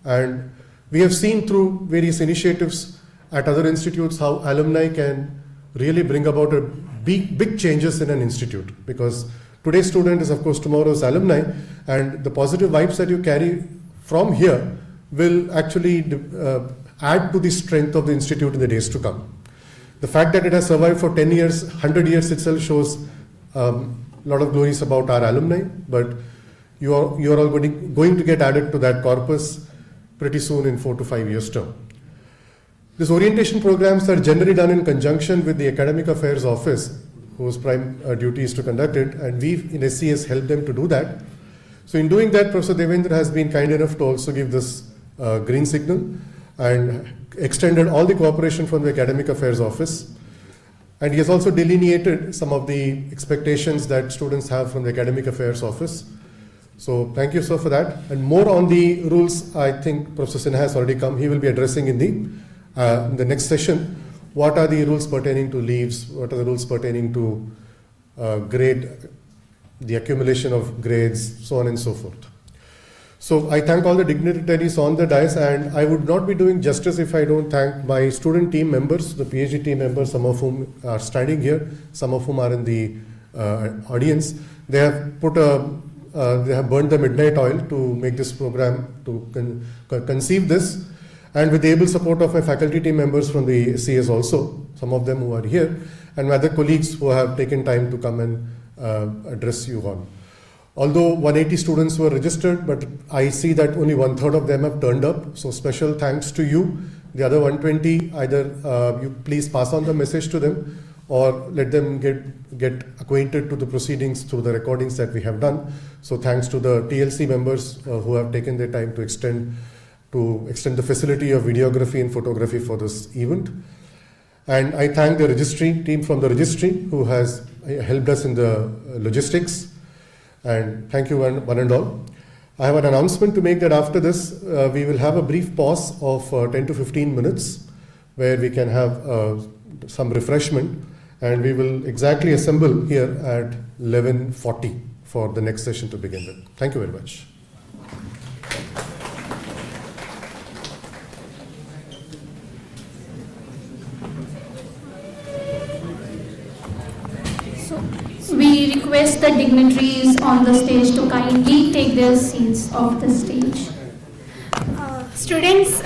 and we have seen through various initiatives at other institutes how alumni can really bring about a big changes in an institute, because today's student is of course tomorrow's alumni, and the positive vibes that you carry from here will actually add to the strength of the institute in the days to come. The fact that it has survived for 10 years, 100 years itself shows a lot of glories about our alumni, but you are all going to get added to that corpus pretty soon in 4 to 5 years' term. These orientation programs are generally done in conjunction with the Academic Affairs Office, whose prime duty is to conduct it, and we in SCS help them to do that. So in doing that, Professor Devendra has been kind enough to also give this green signal and extended all the cooperation from the Academic Affairs Office. And he has also delineated some of the expectations that students have from the Academic Affairs Office. So thank you, sir, for that. And more on the rules, I think Professor Sinha has already come. He will be addressing in the next session. What are the rules pertaining to leaves? What are the rules pertaining to grade, the accumulation of grades, so on and so forth. So I thank all the dignitaries on the dais, and I would not be doing justice if I don't thank my student team members, the PhD team members, some of whom are standing here, some of whom are in the audience. They have they have burned the midnight oil to make this program, to conceive this, and with the able support of my faculty team members from the CS also, some of them who are here, and my other colleagues who have taken time to come and address you all. Although 180 students were registered, but I see that only 1/3 of them have turned up. So special thanks to you. The other 120, either you please pass on the message to them, or let them get acquainted to the proceedings through the recordings that we have done. So thanks to the TLC members who have taken their time to extend the facility of videography and photography for this event. And I thank the registry team from the registry who has helped us in the logistics. And thank you one and all. I have an announcement to make that after this, we will have a brief pause of 10 to 15 minutes where we can have some refreshment, and we will exactly assemble here at 11:40 for the next session to begin with. Thank you very much. We request the dignitaries on the stage to kindly take their seats off the stage. Students,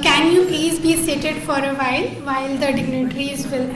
can you please be seated for a while the dignitaries will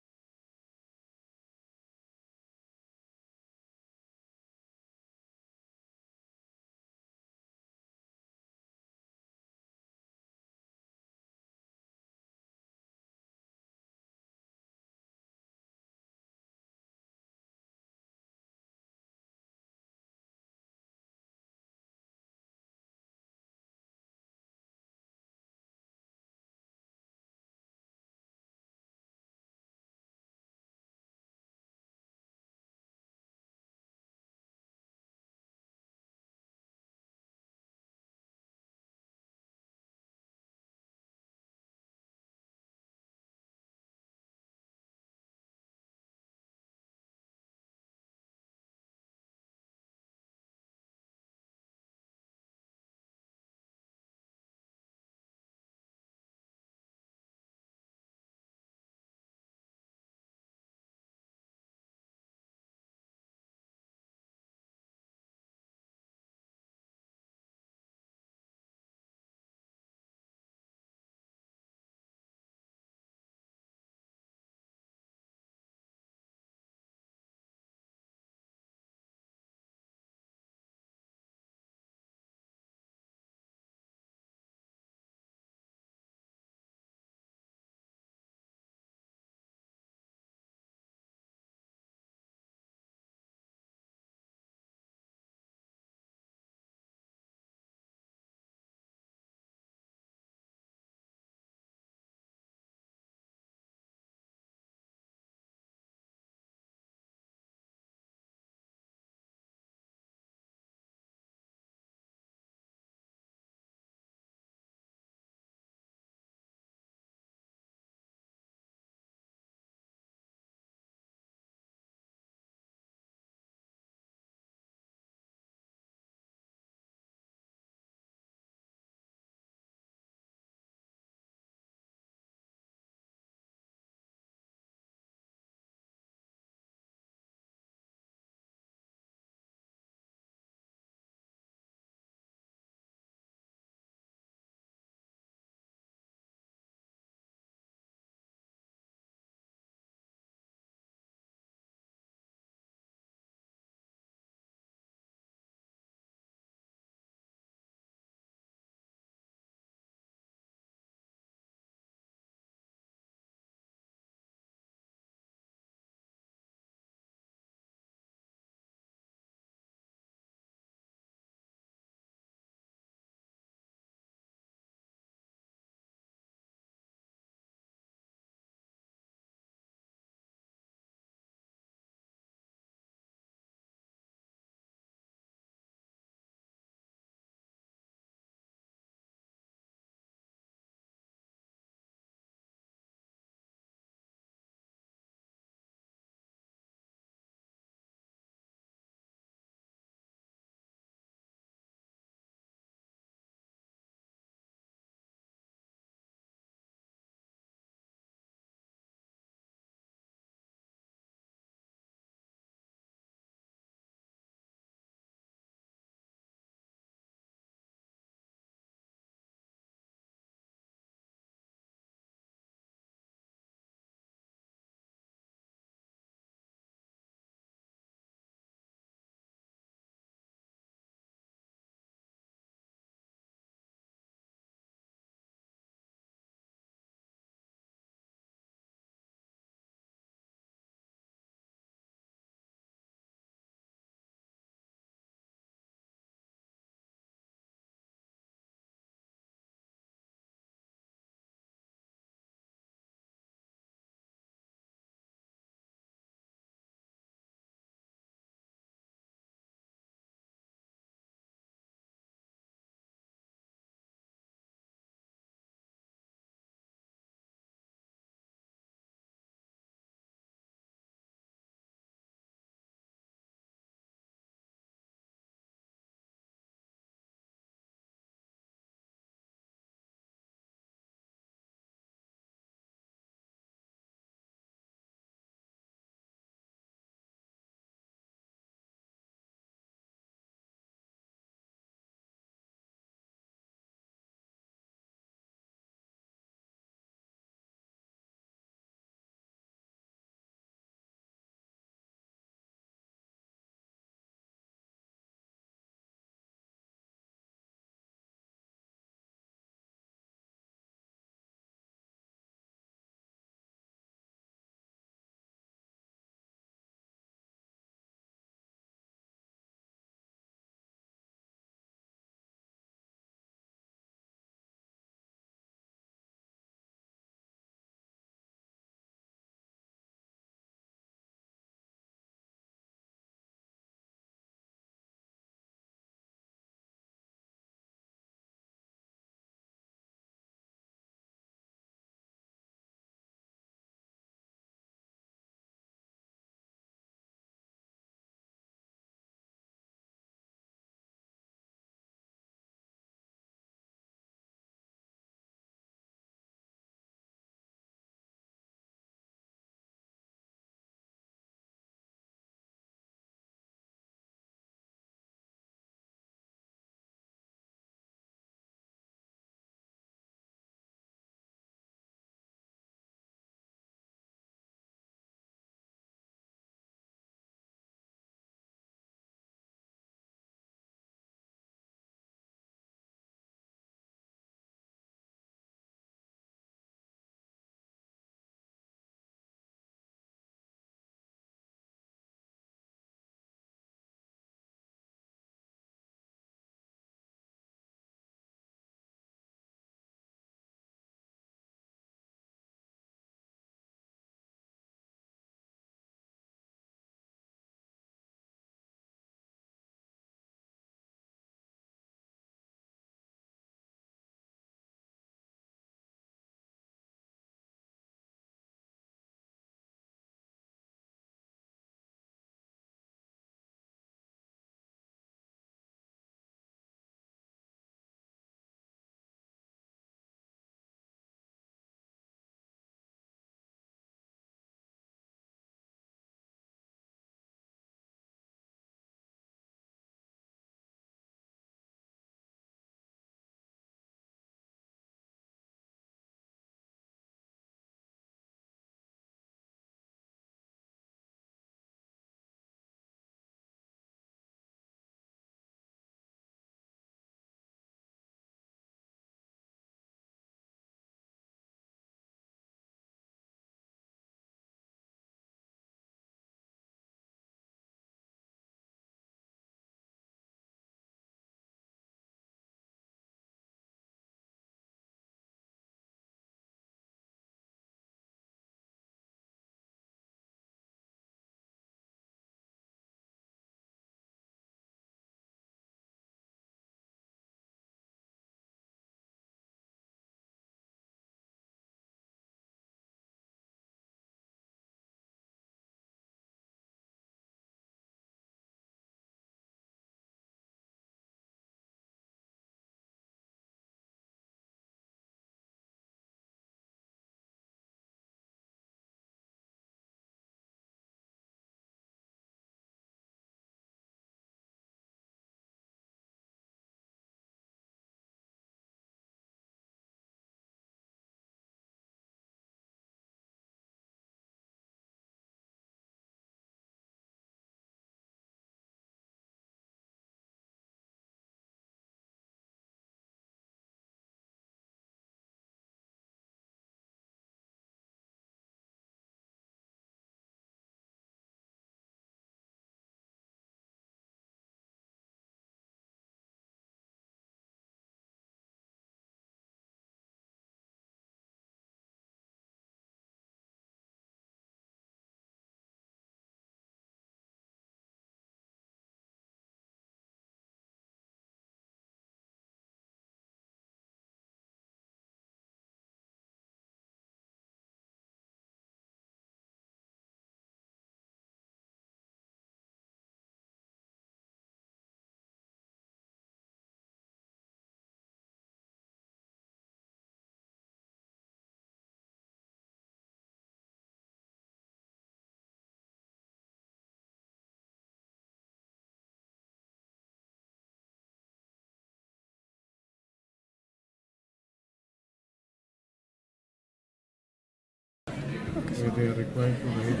where they are required to write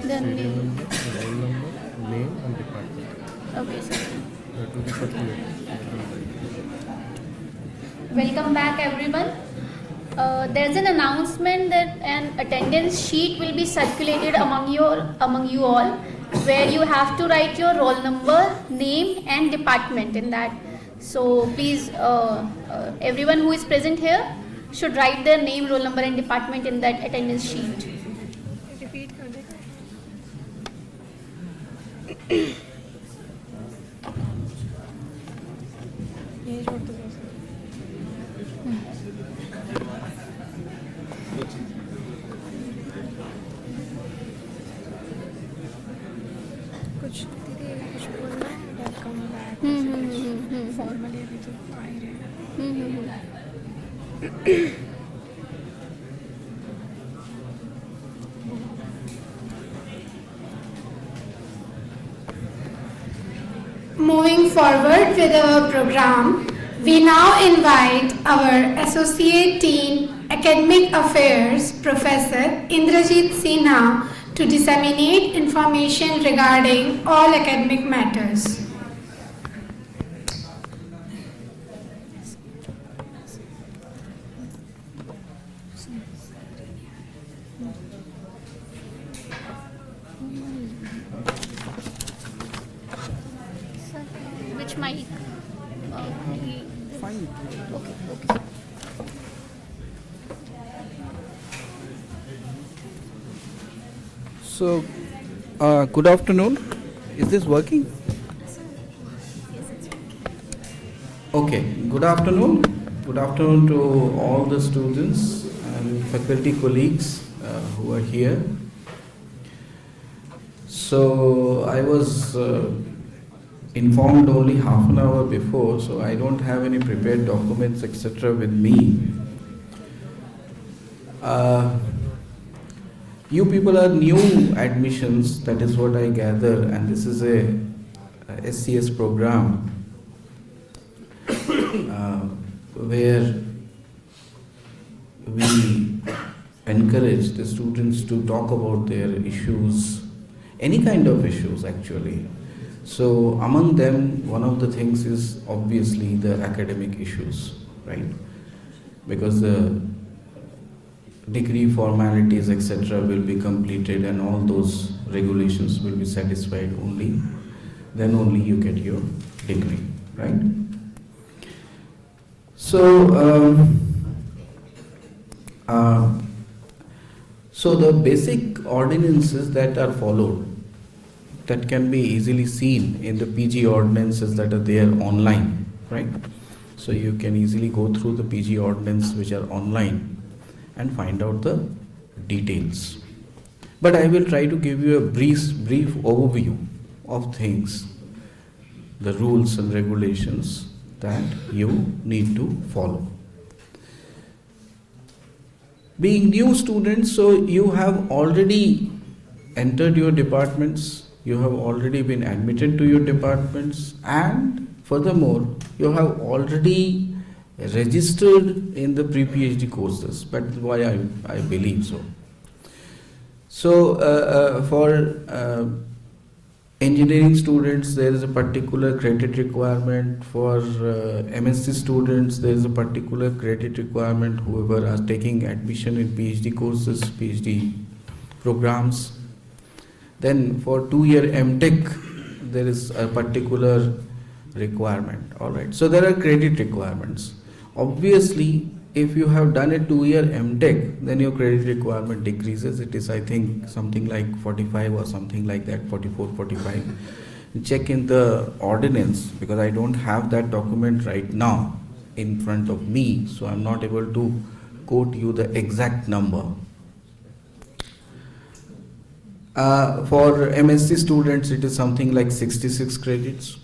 Then serial we- number, the roll number, name and department. Okay, sir. That will be circulated. Welcome back, everyone. There's an announcement that an attendance sheet will be circulated among you all, where you have to write your roll number, name, and department in that. So please, everyone who is present here should write their name, roll number, and department in that attendance sheet. Repeat कर देगा. ये जोड़ दो बस. कुछ दीदी कुछ बोलना है. Welcome back. फॉर्मली अभी तो आ ही रहे हैं. Moving forward with our program, we now invite our Associate Dean Academic Affairs, Professor Indrajit Sinha, to disseminate information regarding all academic matters. Which mic? Fine. Okay. So, good afternoon. Is this working? Okay, good afternoon. Good afternoon to all the students and faculty colleagues who are here. So, I was informed only half an hour before, so I don't have any prepared documents, etc. with me. You people are new admissions, that is what I gather, and this is a SCS program where we encourage the students to talk about their issues, any kind of issues actually. So among them, one of the things is obviously the academic issues, right? Because the degree formalities, etc. will be completed and all those regulations will be satisfied only. Then only you get your degree, right? So, so the basic ordinances that are followed, that can be easily seen in the PG ordinances that are there online, right? So you can easily go through the PG ordinance which are online and find out the details. But I will try to give you a brief overview of things, the rules and regulations that you need to follow. Being new students, so you have already entered your departments, you have already been admitted to your departments, and furthermore, you have already registered in the pre-PhD courses. That's why I believe so. So for engineering students, there is a particular credit requirement. For MSc students, there is a particular credit requirement. Whoever are taking admission in PhD courses, PhD programs. Then for 2-year MTech, there is a particular requirement. All right. So there are credit requirements. Obviously, if you have done a 2-year MTech, then your credit requirement decreases. It is, I think, something like 45 or something like that, 44, 45. Check in the ordinance, because I don't have that document right now in front of me, so I'm not able to quote you the exact number. For MSc students, it is something like 66 credits.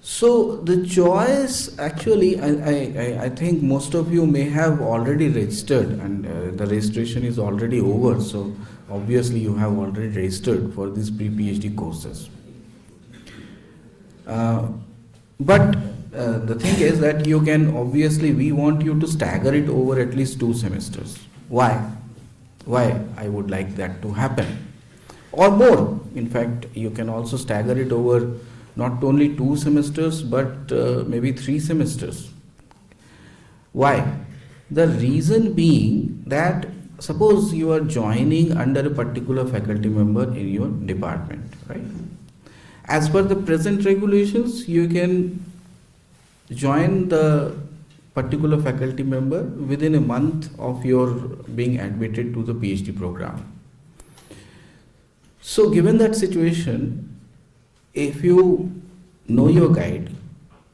So the choice, actually, I think most of you may have already registered, and the registration is already over. So obviously you have already registered for these pre-PhD courses. But the thing is that you can, obviously, we want you to stagger it over at least 2 semesters. Why? Why I would like that to happen? Or more. In fact, you can also stagger it over not only 2 semesters but maybe 3 semesters. Why? The reason being that suppose you are joining under a particular faculty member in your department, right? As per the present regulations, you can join the particular faculty member within a month of your being admitted to the PhD program. So given that situation, if you know your guide,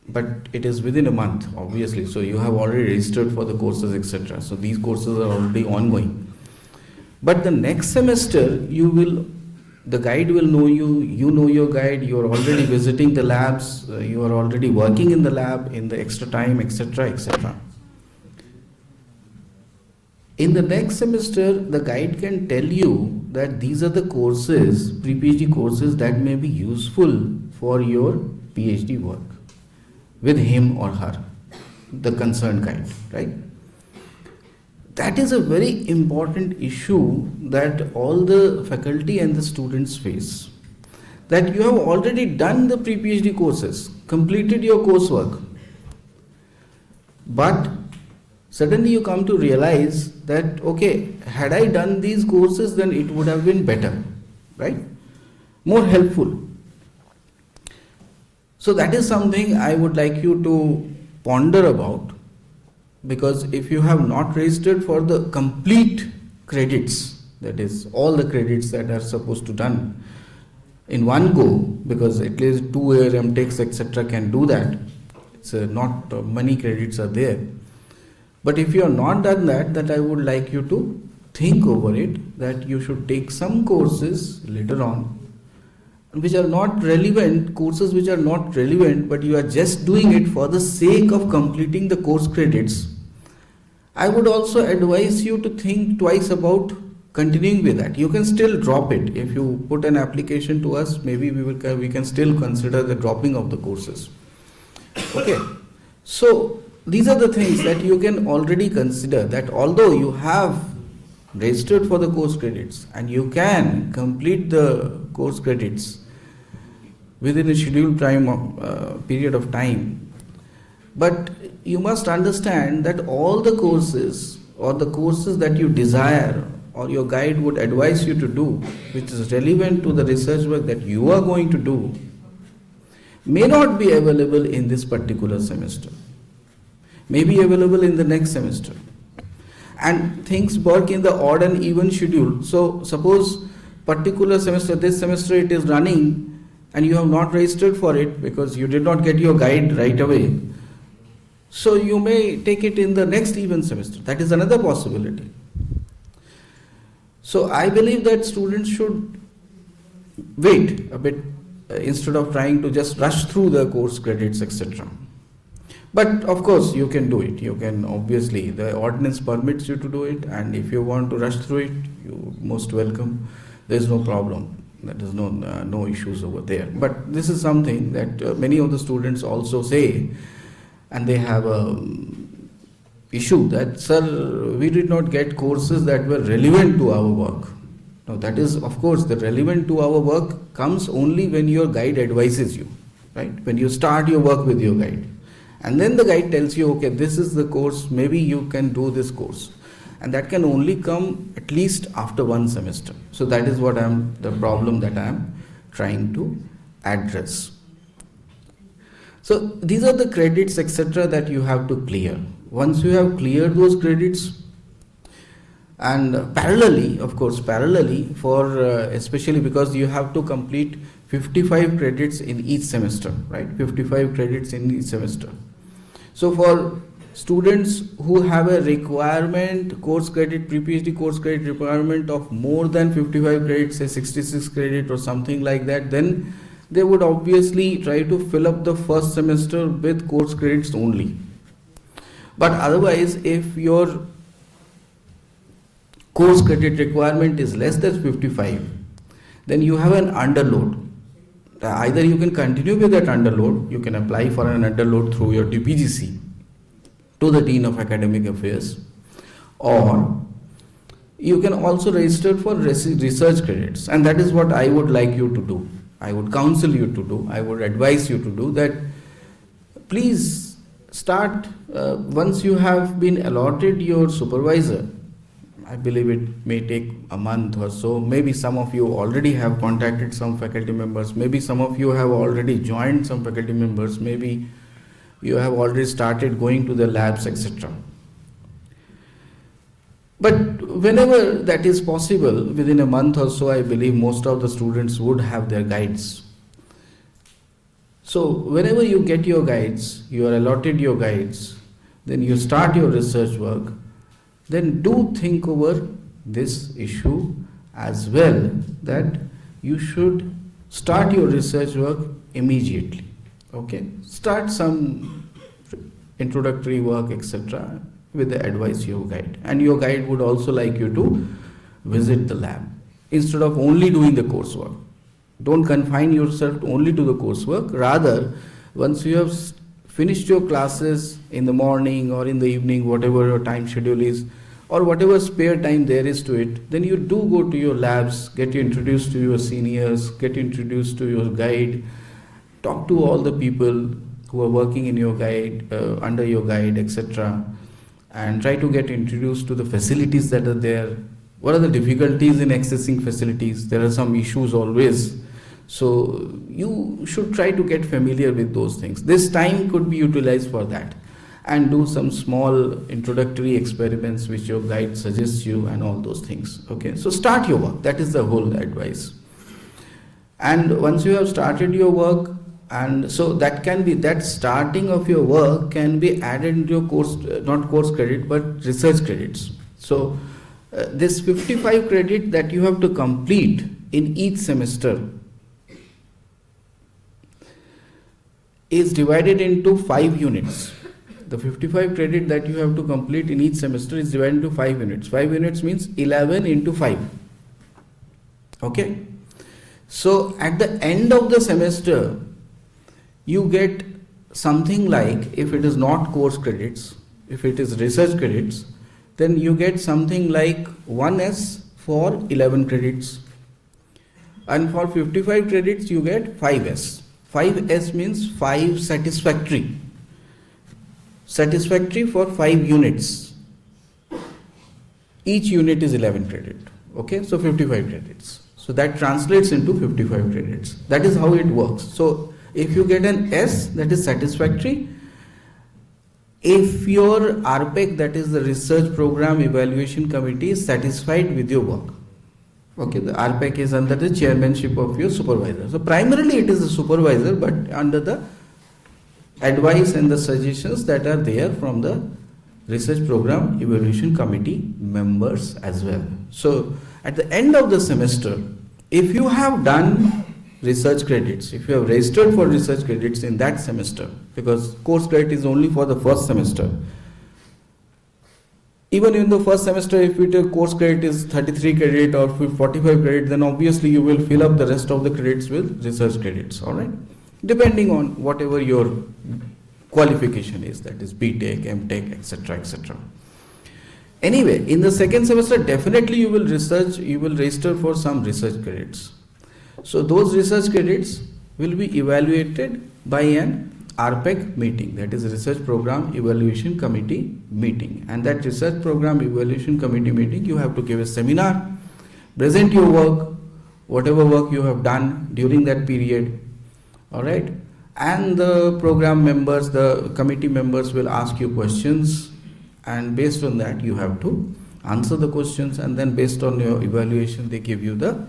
but it is within a month obviously, so you have already registered for the courses, etc. So these courses are already ongoing. But the next semester the guide will know you, you know your guide, you are already visiting the labs, you are already working in the lab in the extra time, etc., etc. In the next semester, the guide can tell you that these are the courses, pre-PhD courses that may be useful for your PhD work with him or her, the concerned guide, right? That is a very important issue that all the faculty and the students face. That you have already done the pre-PhD courses, completed your coursework, but suddenly you come to realize that, okay, had I done these courses, then it would have been better, right? More helpful. So that is something I would like you to ponder about, because if you have not registered for the complete credits, that is all the credits that are supposed to done in one go, because at least 2-year MTechs etc. can do that. It's not many credits are there. But if you have not done that, then I would like you to think over it, that you should take some courses later on which are not relevant, courses which are not relevant, but you are just doing it for the sake of completing the course credits. I would also advise you to think twice about continuing with that. You can still drop it. If you put an application to us, maybe we can still consider the dropping of the courses. Okay. So these are the things that you can already consider, that although you have registered for the course credits and you can complete the course credits within a scheduled period of time, but you must understand that all the courses or the courses that you desire or your guide would advise you to do, which is relevant to the research work that you are going to do, may not be available in this particular semester, may be available in the next semester. And things work in the odd and even schedule. So suppose particular semester, this semester it is running and you have not registered for it because you did not get your guide right away. So you may take it in the next even semester. That is another possibility. So I believe that students should wait a bit instead of trying to just rush through the course credits, etc. But of course you can do it. You can, obviously, the ordinance permits you to do it, and if you want to rush through it, you're most welcome. There is no problem. There is no issues over there. But this is something that many of the students also say, and they have a issue that, sir, we did not get courses that were relevant to our work. Now that is, of course, the relevant to our work comes only when your guide advises you, right? When you start your work with your guide. And then the guide tells you, okay, this is the course, maybe you can do this course. And that can only come at least after one semester. So that is what the problem that I am trying to address. So these are the credits, etc., that you have to clear. Once you have cleared those credits, and parallelly, of course, for especially because you have to complete 55 credits in each semester, right? 55 credits in each semester. So for students who have a requirement, course credit, pre-PhD course credit requirement of more than 55 credits, say 66 credit or something like that, then they would obviously try to fill up the first semester with course credits only. But otherwise, if your course credit requirement is less than 55, then you have an underload. Either you can continue with that underload, you can apply for an underload through your DPGC to the Dean of Academic Affairs, or you can also register for research credits, and that is what I would like you to do. I would counsel you to do, I would advise you to do that. Please start once you have been allotted your supervisor. I believe it may take a month or so. Maybe some of you already have contacted some faculty members. Maybe some of you have already joined some faculty members. Maybe you have already started going to the labs, etc. But whenever that is possible, within a month or so, I believe most of the students would have their guides. So whenever you get your guides, you are allotted your guides, then you start your research work, then do think over this issue as well, that you should start your research work immediately. Okay, start some introductory work, etc., with the advice of your guide, and your guide would also like you to visit the lab instead of only doing the coursework. Don't confine yourself only to the coursework. Rather, once you have finished your classes in the morning or in the evening, whatever your time schedule is, or whatever spare time there is to it, then you do go to your labs, get introduced to your seniors, get introduced to your guide, talk to all the people who are working in your guide, under your guide, etc., and try to get introduced to the facilities that are there. What are the difficulties in accessing facilities? There are some issues always. So you should try to get familiar with those things. This time could be utilized for that, and do some small introductory experiments which your guide suggests you and all those things. Okay, so start your work. That is the whole advice. And once you have started your work, and so that can be, that starting of your work can be added into your course, not course credit, but research credits. So this 55 credit that you have to complete in each semester is divided into 5 units. The 55 credit that you have to complete in each semester is divided into 5 units. 5 units means 11 into 5. Okay. So at the end of the semester, you get something like, if it is not course credits, if it is research credits, then you get something like 1S for 11 credits. And for 55 credits, you get 5S. 5S means 5 satisfactory. Satisfactory for 5 units. Each unit is 11 credit. Okay, so 55 credits. So that translates into 55 credits. That is how it works. So if you get an S, that is satisfactory. If your RPEC, that is the Research Program Evaluation Committee, is satisfied with your work. Okay, the RPEC is under the chairmanship of your supervisor. So primarily it is the supervisor, but under the advice and the suggestions that are there from the Research Program Evaluation Committee members as well. So at the end of the semester, if you have done research credits, if you have registered for research credits in that semester, because course credit is only for the first semester. Even in the first semester, if your course credit is 33 credit or 45 credit, then obviously you will fill up the rest of the credits with research credits, alright? Depending on whatever your qualification is, that is BTech, MTech, etc., etc. Anyway, in the second semester, definitely you will register for some research credits. So those research credits will be evaluated by an RPEC meeting, that is Research Program Evaluation Committee meeting. And that Research Program Evaluation Committee meeting, you have to give a seminar, present your work, whatever work you have done during that period, alright? And the program members, the committee members will ask you questions, and based on that you have to answer the questions, and then based on your evaluation they give you the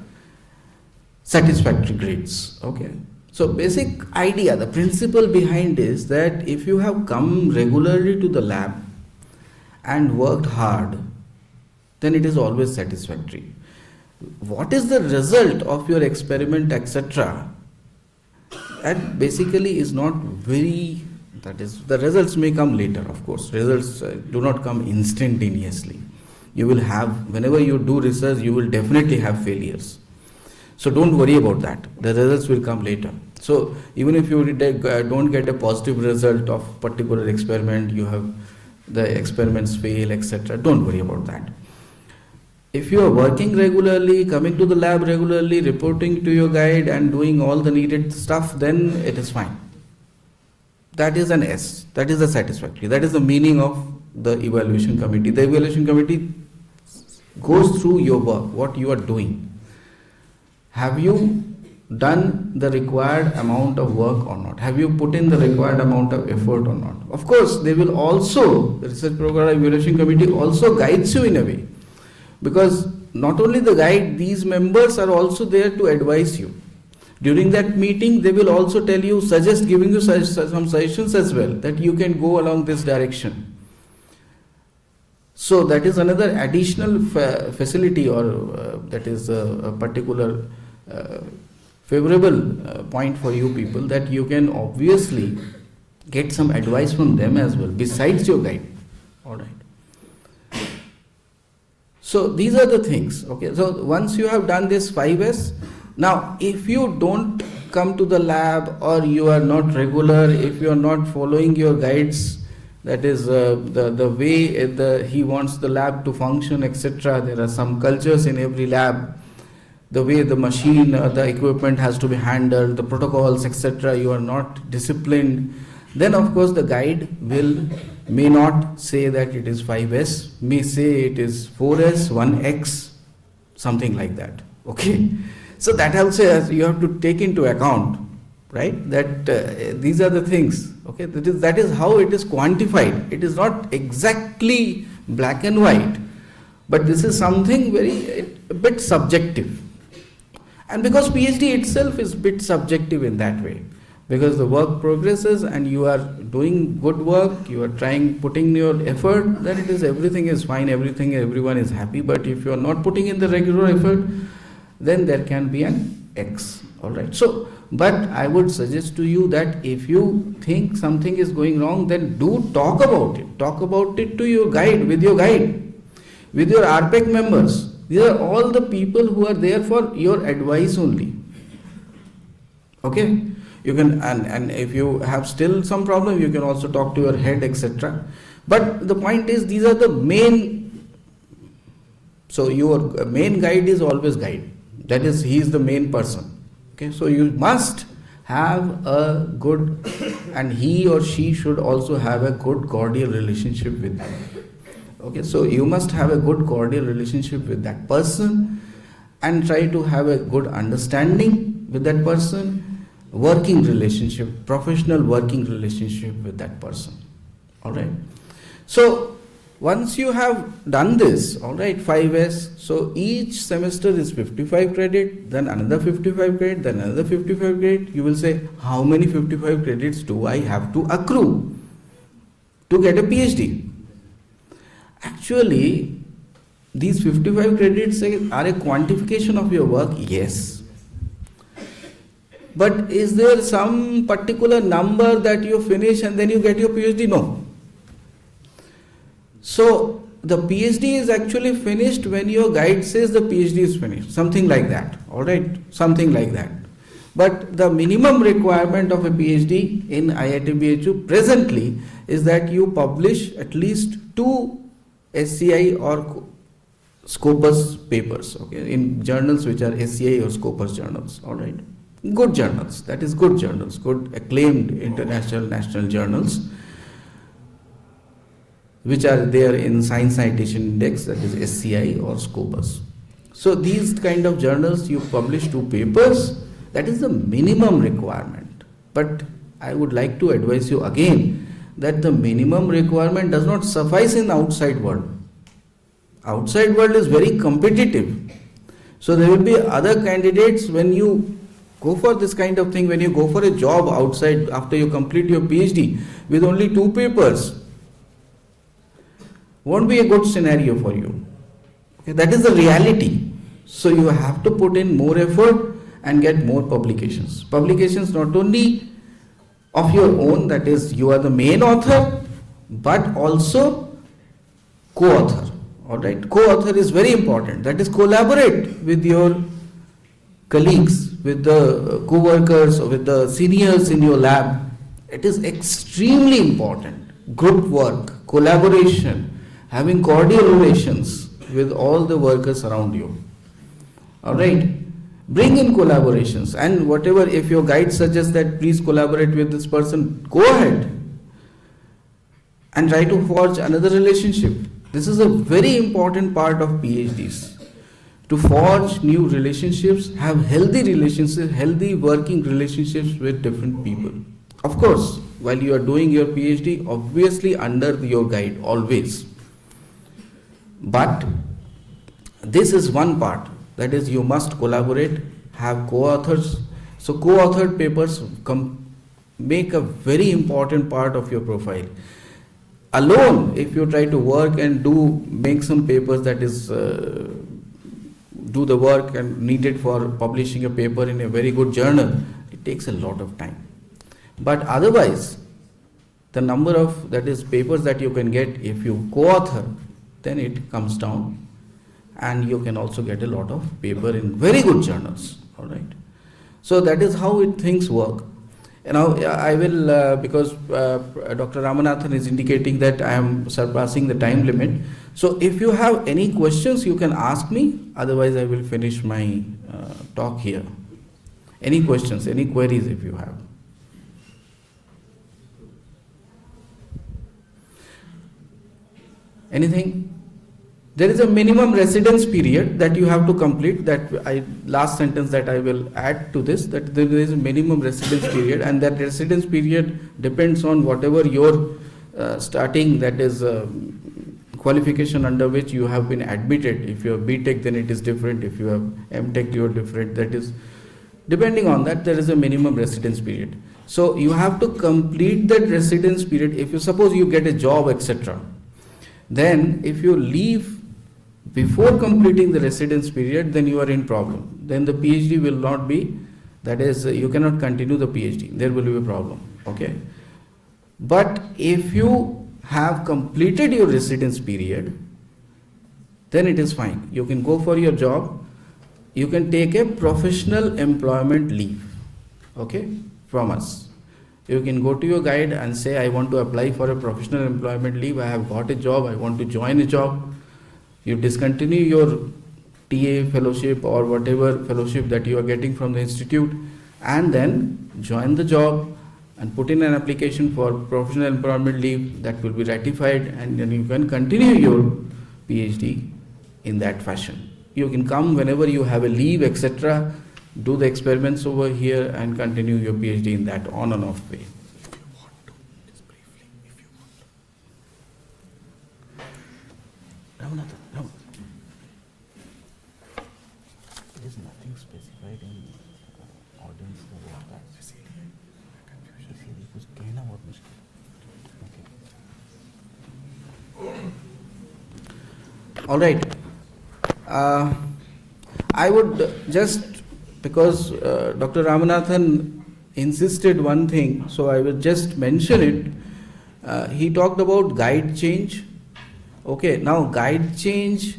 satisfactory grades. Okay. So basic idea, the principle behind is that if you have come regularly to the lab and worked hard, then it is always satisfactory. What is the result of your experiment, etc.? That basically is not very, that is, the results may come later, of course. Results do not come instantaneously. You will have, whenever you do research, you will definitely have failures. So don't worry about that. The results will come later. So even if you don't get a positive result of particular experiment, you have the experiments fail, etc. Don't worry about that. If you are working regularly, coming to the lab regularly, reporting to your guide and doing all the needed stuff, then it is fine. That is an S. That is a satisfactory. That is the meaning of the evaluation committee. The evaluation committee goes through your work, what you are doing. Have you done the required amount of work or not? Have you put in the required amount of effort or not? Of course, they will also, the research program evaluation committee also guides you in a way. Because not only the guide, these members are also there to advise you. During that meeting, they will also tell you, giving you some suggestions as well, that you can go along this direction. So that is another additional facility, or that is a particular favorable point for you people, that you can obviously get some advice from them as well, besides your guide. All right. So these are the things. Okay. So once you have done this 5S, now if you don't come to the lab, or you are not regular, if you are not following your guides, that is the way he wants the lab to function, etc. There are some cultures in every lab. The way the machine, the equipment has to be handled, the protocols, etc. You are not disciplined. Then of course the guide may not say that it is 5S, may say it is 4S, 1X, something like that. Okay. So that also you have to take into account, right? That these are the things. Okay. That is how it is quantified. It is not exactly black and white, but this is something a bit subjective. And because PhD itself is a bit subjective in that way, because the work progresses and you are doing good work, you are putting your effort, then everything is fine, everyone is happy. But if you are not putting in the regular effort, then there can be an X. All right. So, but I would suggest to you that if you think something is going wrong, then do talk about it. Talk about it to your guide, with your RPEC members. These are all the people who are there for your advice only. Okay. You can, and if you have still some problem, you can also talk to your head, etc. But the point is, these are the main. So your main guide is always guide. That is, he is the main person. Okay. So you must have a good, and he or she should also have a good cordial relationship with them. Okay. So you must have a good cordial relationship with that person, and try to have a good understanding with that person. Working relationship, professional working relationship with that person. All right. So once you have done this, all right, 5S, so each semester is 55 credit, then another 55 credit, then another 55 credit. You will say, how many 55 credits do I have to accrue to get a PhD? Actually, these 55 credits are a quantification of your work, yes. But is there some particular number that you finish and then you get your PhD? No. So the PhD is actually finished when your guide says the PhD is finished. Something like that. Alright? Something like that. But the minimum requirement of a PhD in IIT BHU presently is that you publish at least 2 SCI or Scopus papers, okay, in journals which are SCI or Scopus journals. Alright? Good journals, that is good journals, good acclaimed international, national journals, which are there in Science Citation Index, that is SCI or Scopus. So these kind of journals, you publish 2 papers, that is the minimum requirement. But I would like to advise you again that the minimum requirement does not suffice in the outside world. Outside world is very competitive. So there will be other candidates when you go for this kind of thing, when you go for a job outside after you complete your PhD with only 2 papers, won't be a good scenario for you. Okay, that is the reality. So you have to put in more effort and get more publications. Publications not only of your own, that is, you are the main author, but also co-author. Alright, co-author is very important. That is, collaborate with your colleagues, with the co-workers, or with the seniors in your lab. It is extremely important. Group work, collaboration, having cordial relations. with all the workers around you. All right. Bring in collaborations, and whatever, if your guide suggests that please collaborate with this person, go ahead and try to forge another relationship. This is a very important part of PhDs. To forge new relationships, have healthy relationships, healthy working relationships with different people. Of course, while you are doing your PhD, obviously under your guide, always. But this is one part, that is, you must collaborate, have co-authors. So co-authored papers make a very important part of your profile. Alone, if you try to work and make some papers, that is, do the work and needed for publishing a paper in a very good journal, it takes a lot of time. But otherwise, the number of, that is, papers that you can get if you co-author, then it comes down, and you can also get a lot of paper in very good journals. All right. So that is how things work. Now I will, because Dr. Ramanathan is indicating that I am surpassing the time limit. So if you have any questions, you can ask me. Otherwise, I will finish my talk here. Any questions, any queries if you have? Anything? There is a minimum residence period that you have to complete. Last sentence that I will add to this, that there is a minimum residence period, and that residence period depends on whatever your starting, that is, qualification under which you have been admitted. If you have BTech, then it is different. If you have MTech, you are different. That is, depending on that, there is a minimum residence period. So you have to complete that residence period. If you suppose you get a job, etc., then if you leave before completing the residence period, then you are in problem. Then the PhD will not be, that is, you cannot continue the PhD. There will be a problem. Okay. But if you have completed your residence period, then it is fine. You can go for your job. You can take a professional employment leave, okay, from us. You can go to your guide and say, I want to apply for a professional employment leave. I have got a job. I want to join a job. You discontinue your TA fellowship or whatever fellowship that you are getting from the institute, and then join the job and put in an application for professional employment leave that will be ratified, and then you can continue your PhD in that fashion. You can come whenever you have a leave, etc., do the experiments over here and continue your PhD in that on and off way. There is nothing specified in audience about that. Okay. All right. I would just, because Dr. Ramanathan insisted one thing, so I will just mention it. He talked about guide change. Okay, now guide change,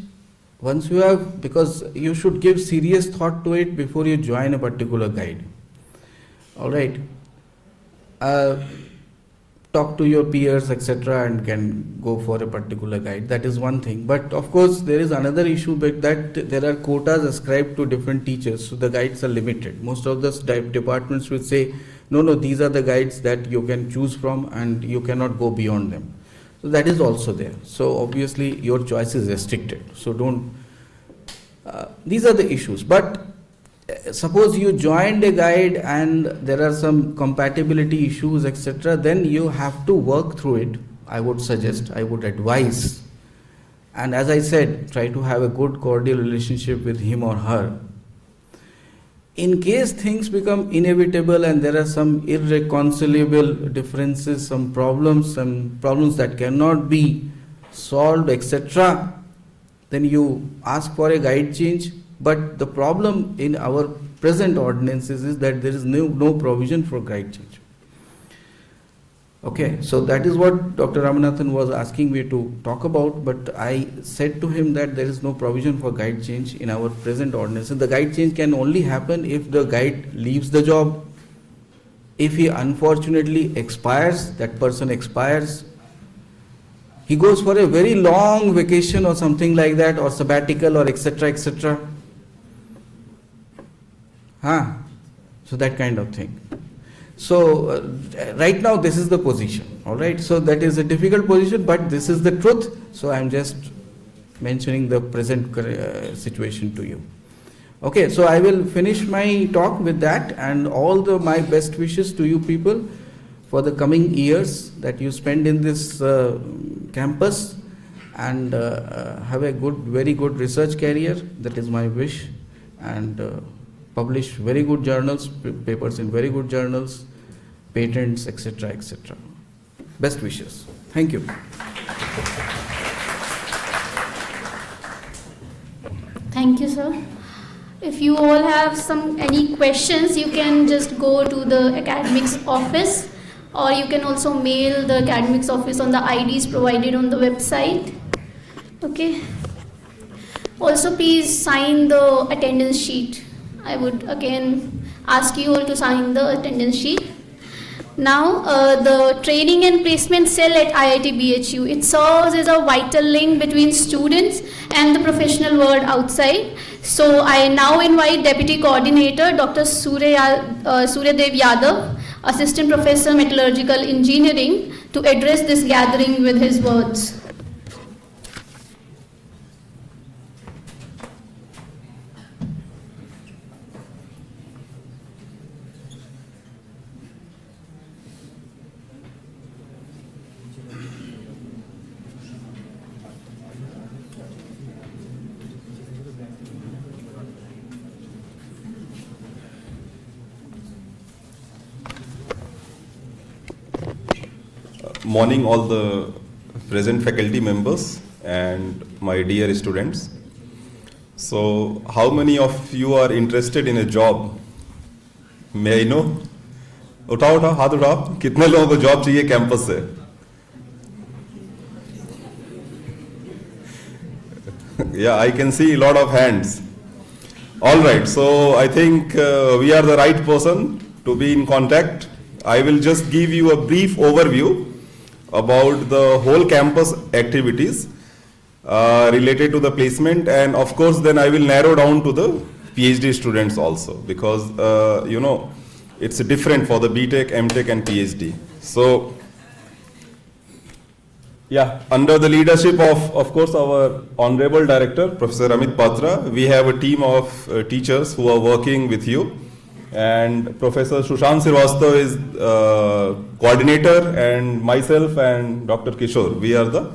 once you have, because you should give serious thought to it before you join a particular guide. All right. Talk to your peers, etc., and can go for a particular guide. That is one thing. But of course, there is another issue, but that there are quotas ascribed to different teachers, so the guides are limited. Most of the departments will say, no, these are the guides that you can choose from, and you cannot go beyond them. So that is also there. So obviously, your choice is restricted. So don't. These are the issues. But suppose you joined a guide and there are some compatibility issues, etc., then you have to work through it. I would suggest, I would advise, and as I said, try to have a good cordial relationship with him or her. In case things become inevitable and there are some irreconcilable differences, some problems that cannot be solved, etc., then you ask for a guide change. But the problem in our present ordinances is that there is no provision for guide change. Okay, so that is what Dr. Ramanathan was asking me to talk about, but I said to him that there is no provision for guide change in our present ordinances. The guide change can only happen if the guide leaves the job, if he unfortunately expires, that person expires, he goes for a very long vacation or something like that, or sabbatical, or etc., etc. So that kind of thing. So right now this is the position, all right. So that is a difficult position, but this is the truth. So I am just mentioning the present situation to you. Okay, so I will finish my talk with that, and all my best wishes to you people for the coming years that you spend in this campus, and have a very good research career. That is my wish, and publish very good journals, papers in very good journals, patents, etc., etc. Best wishes. Thank you. Thank you, sir. If you all have any questions, you can just go to the academics office, or you can also mail the academics office on the IDs provided on the website. Okay. Also, please sign the attendance sheet. I would again ask you all to sign the attendance sheet. Now, the training and placement cell at IIT BHU, it serves as a vital link between students and the professional world outside. So I now invite Deputy Coordinator Dr. Suryadev Yadav, Assistant Professor Metallurgical Engineering, to address this gathering with his words. Morning all the present faculty members and my dear students. So how many of you are interested in a job? May I know? उठाओ हाथ उठाओ, कितने लोगों को job चाहिए campus से? Yeah, I can see a lot of hands. All right, so I think we are the right person to be in contact. I will just give you a brief overview about the whole campus activities related to the placement, and of course then I will narrow down to the PhD students also, because you know, it's different for the BTech, MTech and PhD. So yeah, under the leadership of course our Honorable Director Professor Amit Patra, we have a team of teachers who are working with you. And Professor Sushant Srivastava is coordinator, and myself and Dr. Kishore, we are the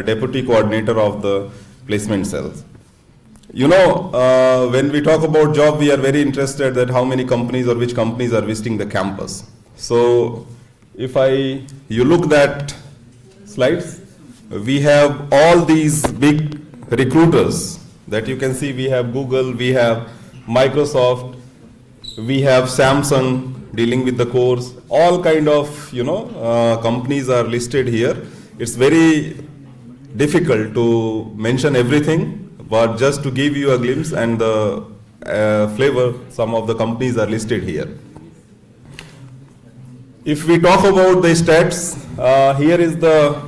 deputy coordinator of the placement cells. You know, when we talk about job, we are very interested that how many companies or which companies are visiting the campus. So if you look at slides, we have all these big recruiters that you can see. We have Google, we have Microsoft, we have Samsung dealing with the course. All kind of, you know, companies are listed here. It's very difficult to mention everything, but just to give you a glimpse and the flavor, some of the companies are listed here. If we talk about the stats, here is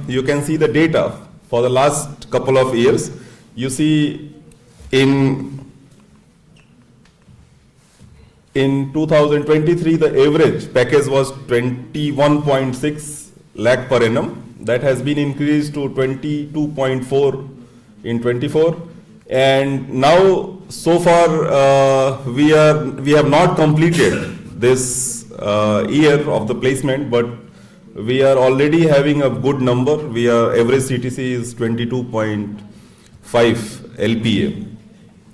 you can see the data for the last couple of years. You see in 2023, the average package was 21.6 lakh per annum. That has been increased to 22.4 in 24. And now, so far, we have not completed this year of the placement, but we are already having a good number. Average CTC is 22.5 LPA.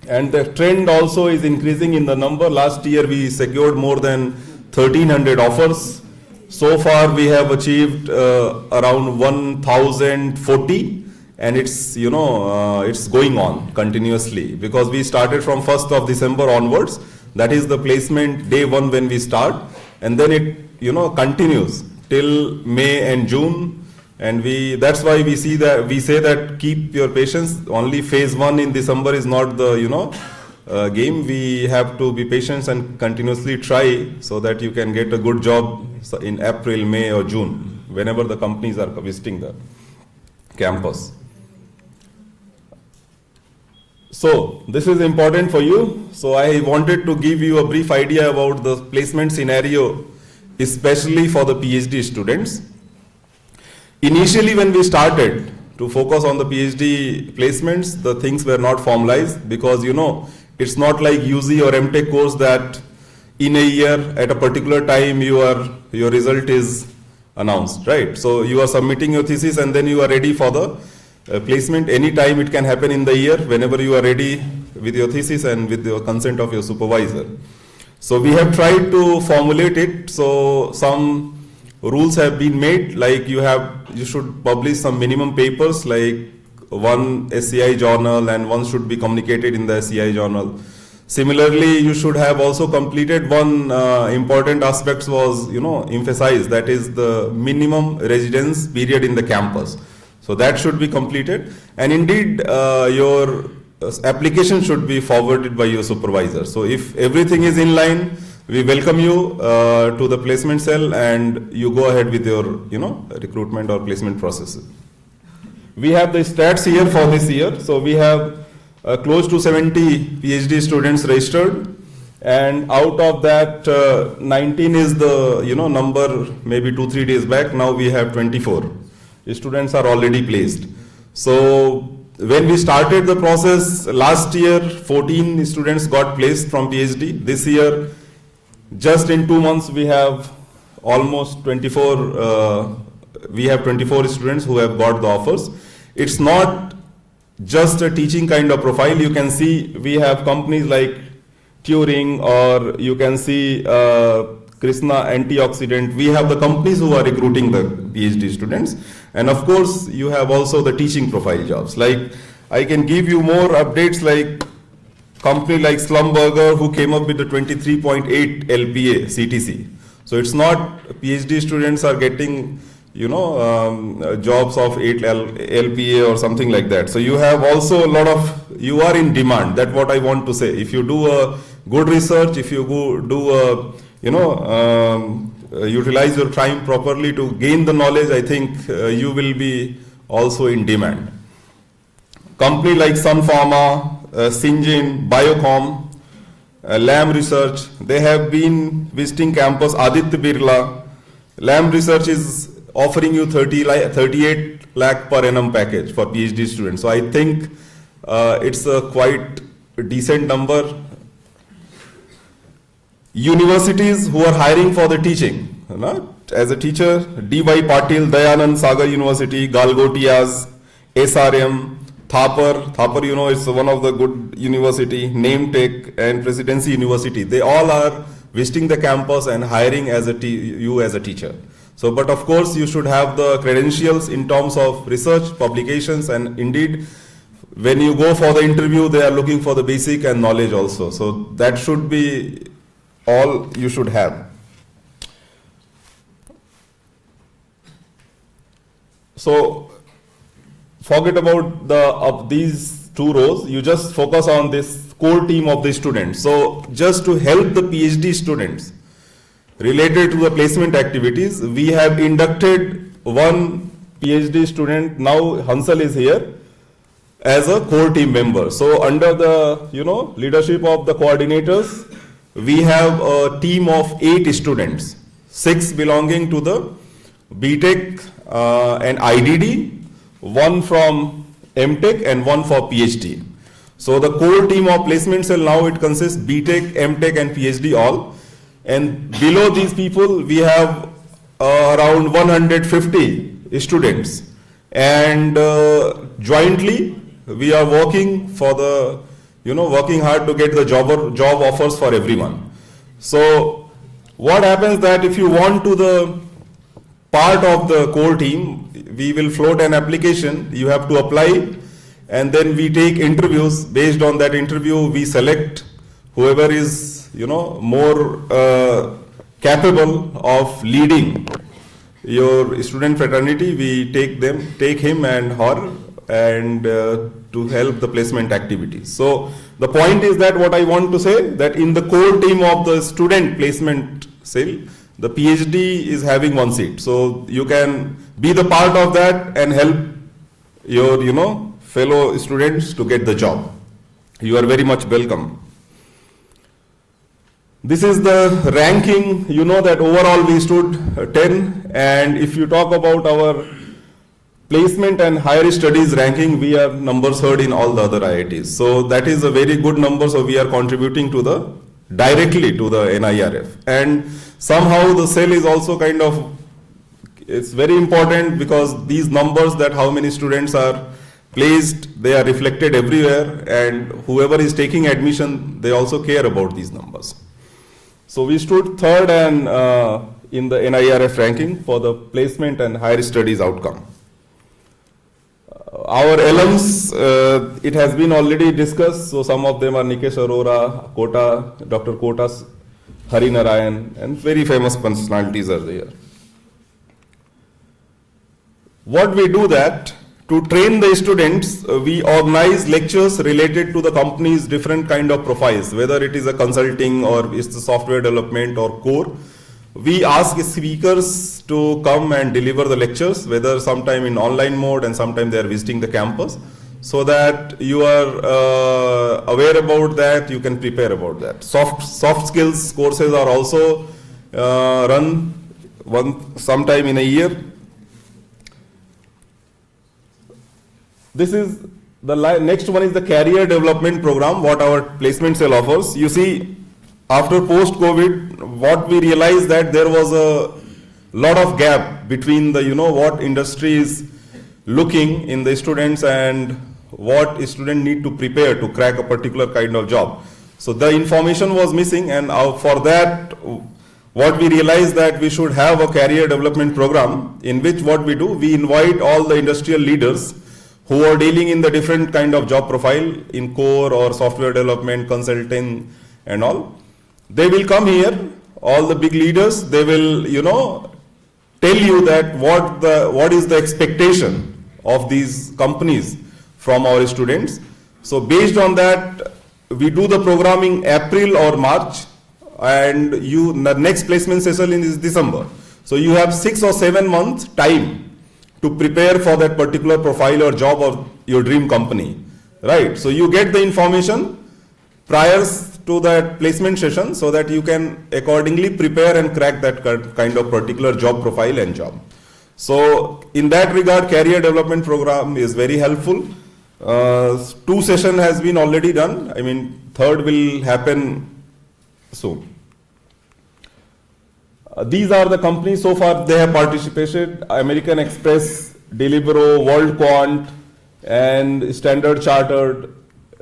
And the trend also is increasing in the number. Last year we secured more than 1,300 offers. So far we have achieved around 1,040, and it's, you know, it's going on continuously, because we started from 1st of December onwards. That is the placement day one when we start, and then it, you know, continues till May and June. And that's why we say that keep your patience. Only phase one in December is not the, you know, game. We have to be patient and continuously try so that you can get a good job in April, May or June, whenever the companies are visiting the campus. So this is important for you. So I wanted to give you a brief idea about the placement scenario, especially for the PhD students. Initially, when we started to focus on the PhD placements, the things were not formalized because, you know, it's not like UG or MTech course that in a year at a particular time your result is announced, right? So you are submitting your thesis and then you are ready for the placement. Anytime it can happen in the year, whenever you are ready with your thesis and with the consent of your supervisor. So we have tried to formulate it. So some rules have been made, like you should publish some minimum papers, like one SCI journal and one should be communicated in the SCI journal. Similarly, you should have also completed one important aspect was, you know, emphasized, that is the minimum residence period in the campus. So that should be completed, and indeed your application should be forwarded by your supervisor. So if everything is in line, we welcome you to the placement cell and you go ahead with your, you know, recruitment or placement process. We have the stats here for this year. So we have close to 70 PhD students registered, and out of that 19 is the, you know, number maybe 2-3 days back. Now we have 24 students are already placed. So when we started the process last year, 14 students got placed from PhD. This year, just in 2 months, we have almost 24. We have 24 students who have got the offers. It's not just a teaching kind of profile. You can see we have companies like Turing, or you can see Krishna Antioxidant. We have the companies who are recruiting the PhD students. And of course, you have also the teaching profile jobs. Like I can give you more updates, like company like Slumburger, who came up with the 23.8 LPA CTC. So it's not PhD students are getting, you know, jobs of 8 LPA or something like that. So you have also a lot of, you are in demand. That's what I want to say. If you do a good research, if you go do a, you know, utilize your time properly to gain the knowledge, I think you will be also in demand. Company like Sun Pharma, Syngene, Biocom, Lam Research, they have been visiting campus. Aditya Birla, Lam Research is offering you 38 lakh per annum package for PhD students. So I think it's a quite decent number. Universities who are hiring for the teaching, as a teacher, D.Y. Patil, Dayanand Sagar University, Galgotias, SRM, Thapar, you know, it's one of the good university, Nametech and Presidency University. They all are visiting the campus and hiring you as a teacher. So, but of course, you should have the credentials in terms of research, publications, and indeed, when you go for the interview, they are looking for the basic and knowledge also. So that should be all you should have. So forget about these two rows. You just focus on this core team of the students. So just to help the PhD students related to the placement activities, we have inducted one PhD student. Now Hansal is here as a core team member. So under the, you know, leadership of the coordinators, we have a team of 8 students, 6 belonging to the BTech and IDD, 1 from MTech and 1 for PhD. So the core team of placement cell now it consists BTech, MTech and PhD all. And below these people we have around 150 students. And jointly we are working for the, you know, working hard to get the job offers for everyone. So what happens that if you want to the part of the core team, we will float an application, you have to apply, and then we take interviews. Based on that interview, we select whoever is, you know, more capable of leading your student fraternity. We take him and her, and to help the placement activities. So the point is that what I want to say, that in the core team of the student placement cell, the PhD is having 1 seat. So you can be the part of that and help your, fellow students to get the job. You are very much welcome. This is the ranking. You know that overall we stood 10, and if you talk about our placement and higher studies ranking, we are numbers third in all the other IITs. So that is a very good number. So we are contributing to directly to the NIRF. And somehow the cell is also kind of, it's very important because these numbers, that how many students are placed, they are reflected everywhere, and whoever is taking admission, they also care about these numbers. So we stood third and in the NIRF ranking for the placement and higher studies outcome. Our alums, it has been already discussed, so some of them are Nikesh Arora, Kota, Dr. Kotas, Hari Narayan, and very famous personalities are there. What we do that, to train the students, we organize lectures related to the company's different kind of profiles, whether it is a consulting or it's the software development or core. We ask speakers to come and deliver the lectures, whether sometime in online mode and sometime they are visiting the campus, so that you are aware about that, you can prepare about that. Soft skills courses are also run sometime in a year. This is the next one is the career development program, what our placement cell offers. You see, after post-COVID, what we realized that there was a lot of gap between the, what industry is looking in the students and what a student need to prepare to crack a particular kind of job. So the information was missing, and for that, what we realized that we should have a career development program in which what we do, we invite all the industrial leaders who are dealing in the different kind of job profile in core or software development, consulting and all. They will come here, all the big leaders, they will, tell you that what is the expectation of these companies from our students. So based on that, we do the programming April or March, and the next placement session is December. So you have 6 or 7 months time to prepare for that particular profile or job of your dream company, right? So you get the information prior to that placement session so that you can accordingly prepare and crack that kind of particular job profile and job. So in that regard, career development program is very helpful. 2 sessions has been already done. I mean, third will happen soon. These are the companies so far they have participated: American Express, Deliveroo, WorldQuant, and Standard Chartered.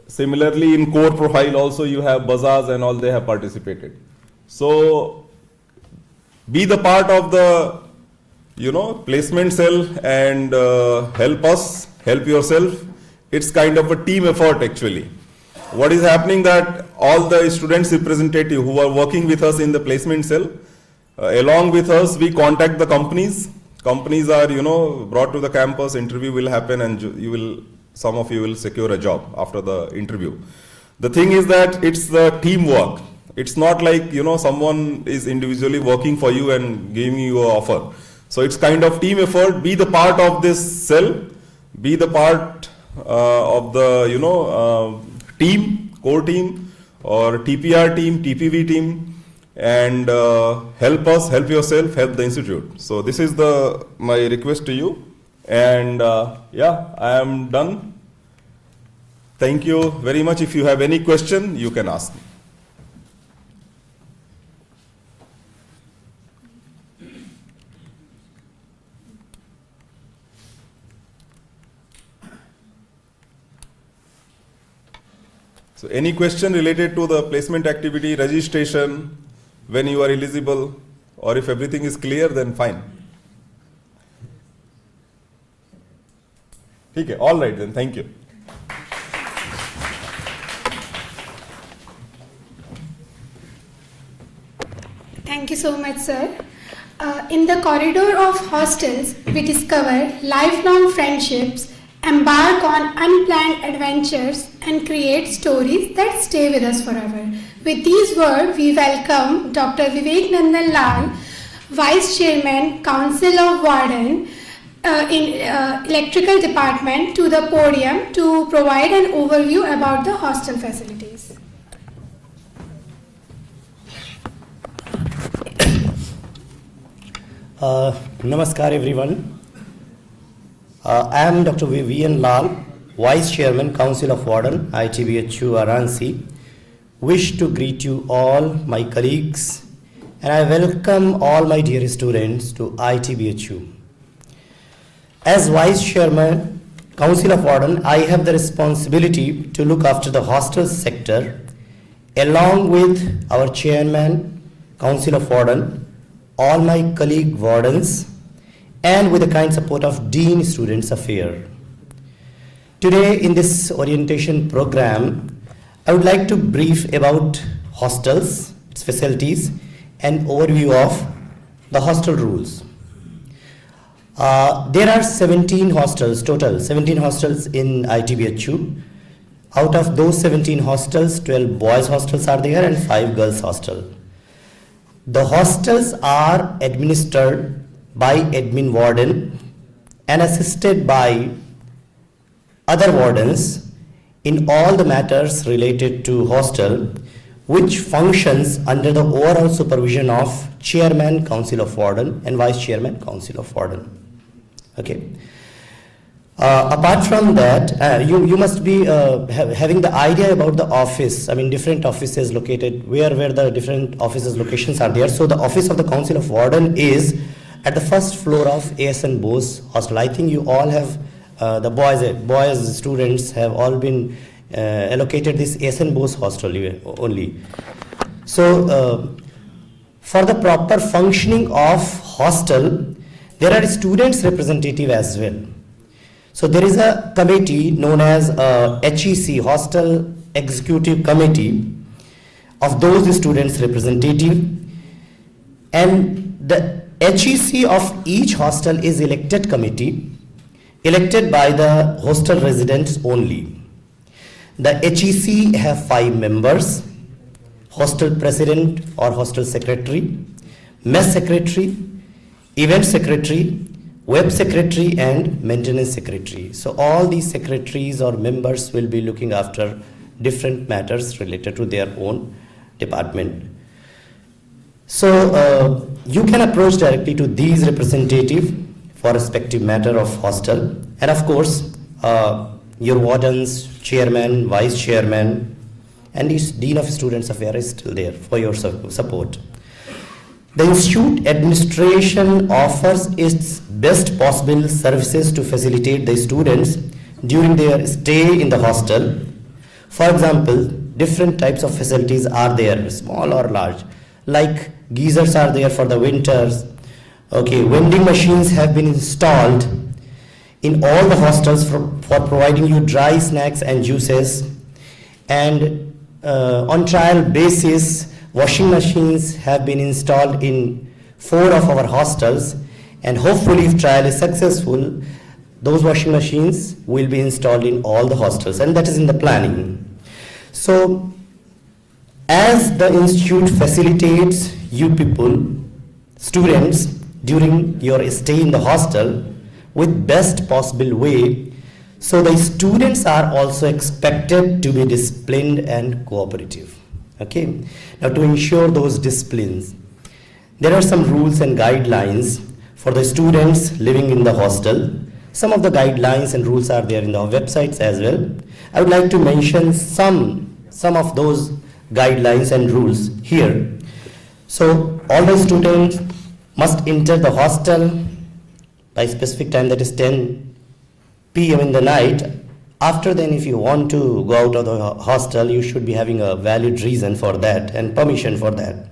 Similarly, in core profile also you have Bajaj and all, they have participated. So be the part of the placement cell and help us, help yourself. It's kind of a team effort actually. What is happening that all the students representative who are working with us in the placement cell, along with us, we contact the companies. Companies are, brought to the campus, interview will happen, and some of you will secure a job after the interview. The thing is that it's the teamwork. It's not like, someone is individually working for you and giving you an offer. So it's kind of team effort. Be the part of this cell, be the part of the, team, core team, or TPR team, TPV team, and help us, help yourself, help the institute. So this is my request to you. And yeah, I am done. Thank you very much. If you have any question, you can ask me. So any question related to the placement activity, registration, when you are eligible, or if everything is clear, then fine. Okay, all right then, thank you. Thank you so much, sir. In the corridor of hostels, we discover lifelong friendships, embark on unplanned adventures, and create stories that stay with us forever. With these words, we welcome Dr. Vivek Nandan Lal, Vice Chairman, Council of Warden, electrical department to the podium to provide an overview about the hostel facilities. Namaskar everyone. I am Dr. Vivian Lal, Vice Chairman, Council of Warden, IIT BHU Varanasi. Wish to greet you all, my colleagues, and I welcome all my dear students to IIT BHU. As Vice Chairman, Council of Warden, I have the responsibility to look after the hostel sector along with our Chairman, Council of Warden, all my colleague wardens, and with the kind support of Dean Students Affairs. Today in this orientation program, I would like to brief about hostels, its facilities, and overview of the hostel rules. There are 17 hostels, total 17 hostels in ITBHU. Out of those 17 hostels, 12 boys hostels are there and 5 girls hostels. The hostels are administered by admin warden and assisted by other wardens in all the matters related to hostel, which functions under the overall supervision of Chairman, Council of Warden, and Vice Chairman, Council of Warden. Okay. Apart from that, you must be having the idea about the office. I mean, different offices located, where the different offices locations are there. So the office of the Council of Warden is at the first floor of ASN Bose Hostel. I think you all have, the boys students have all been allocated this ASN Bose Hostel only. So for the proper functioning of hostel, there are students representative as well. So there is a committee known as HEC, Hostel Executive Committee, of those students representative, and the HEC of each hostel is elected committee, elected by the hostel residents only. The HEC have 5 members: hostel president or hostel secretary, mess secretary, event secretary, web secretary, and maintenance secretary. So all these secretaries or members will be looking after different matters related to their own department. So you can approach directly to these representatives for respective matter of hostel, and of course your wardens, chairman, vice chairman, and the Dean of Students Affairs is still there for your support. The institute administration offers its best possible services to facilitate the students during their stay in the hostel. For example, different types of facilities are there, small or large, like geysers are there for the winters. Okay, vending machines have been installed in all the hostels for providing you dry snacks and juices, and on trial basis, washing machines have been installed in 4 of our hostels, and hopefully if trial is successful, those washing machines will be installed in all the hostels, and that is in the planning. So as the institute facilitates you people, students, during your stay in the hostel with best possible way, so the students are also expected to be disciplined and cooperative. Okay. Now to ensure those disciplines, there are some rules and guidelines for the students living in the hostel. Some of the guidelines and rules are there in the websites as well. I would like to mention some of those guidelines and rules here. So all the students must enter the hostel by specific time, that is 10 p.m. in the night. After then, if you want to go out of the hostel, you should be having a valid reason for that and permission for that.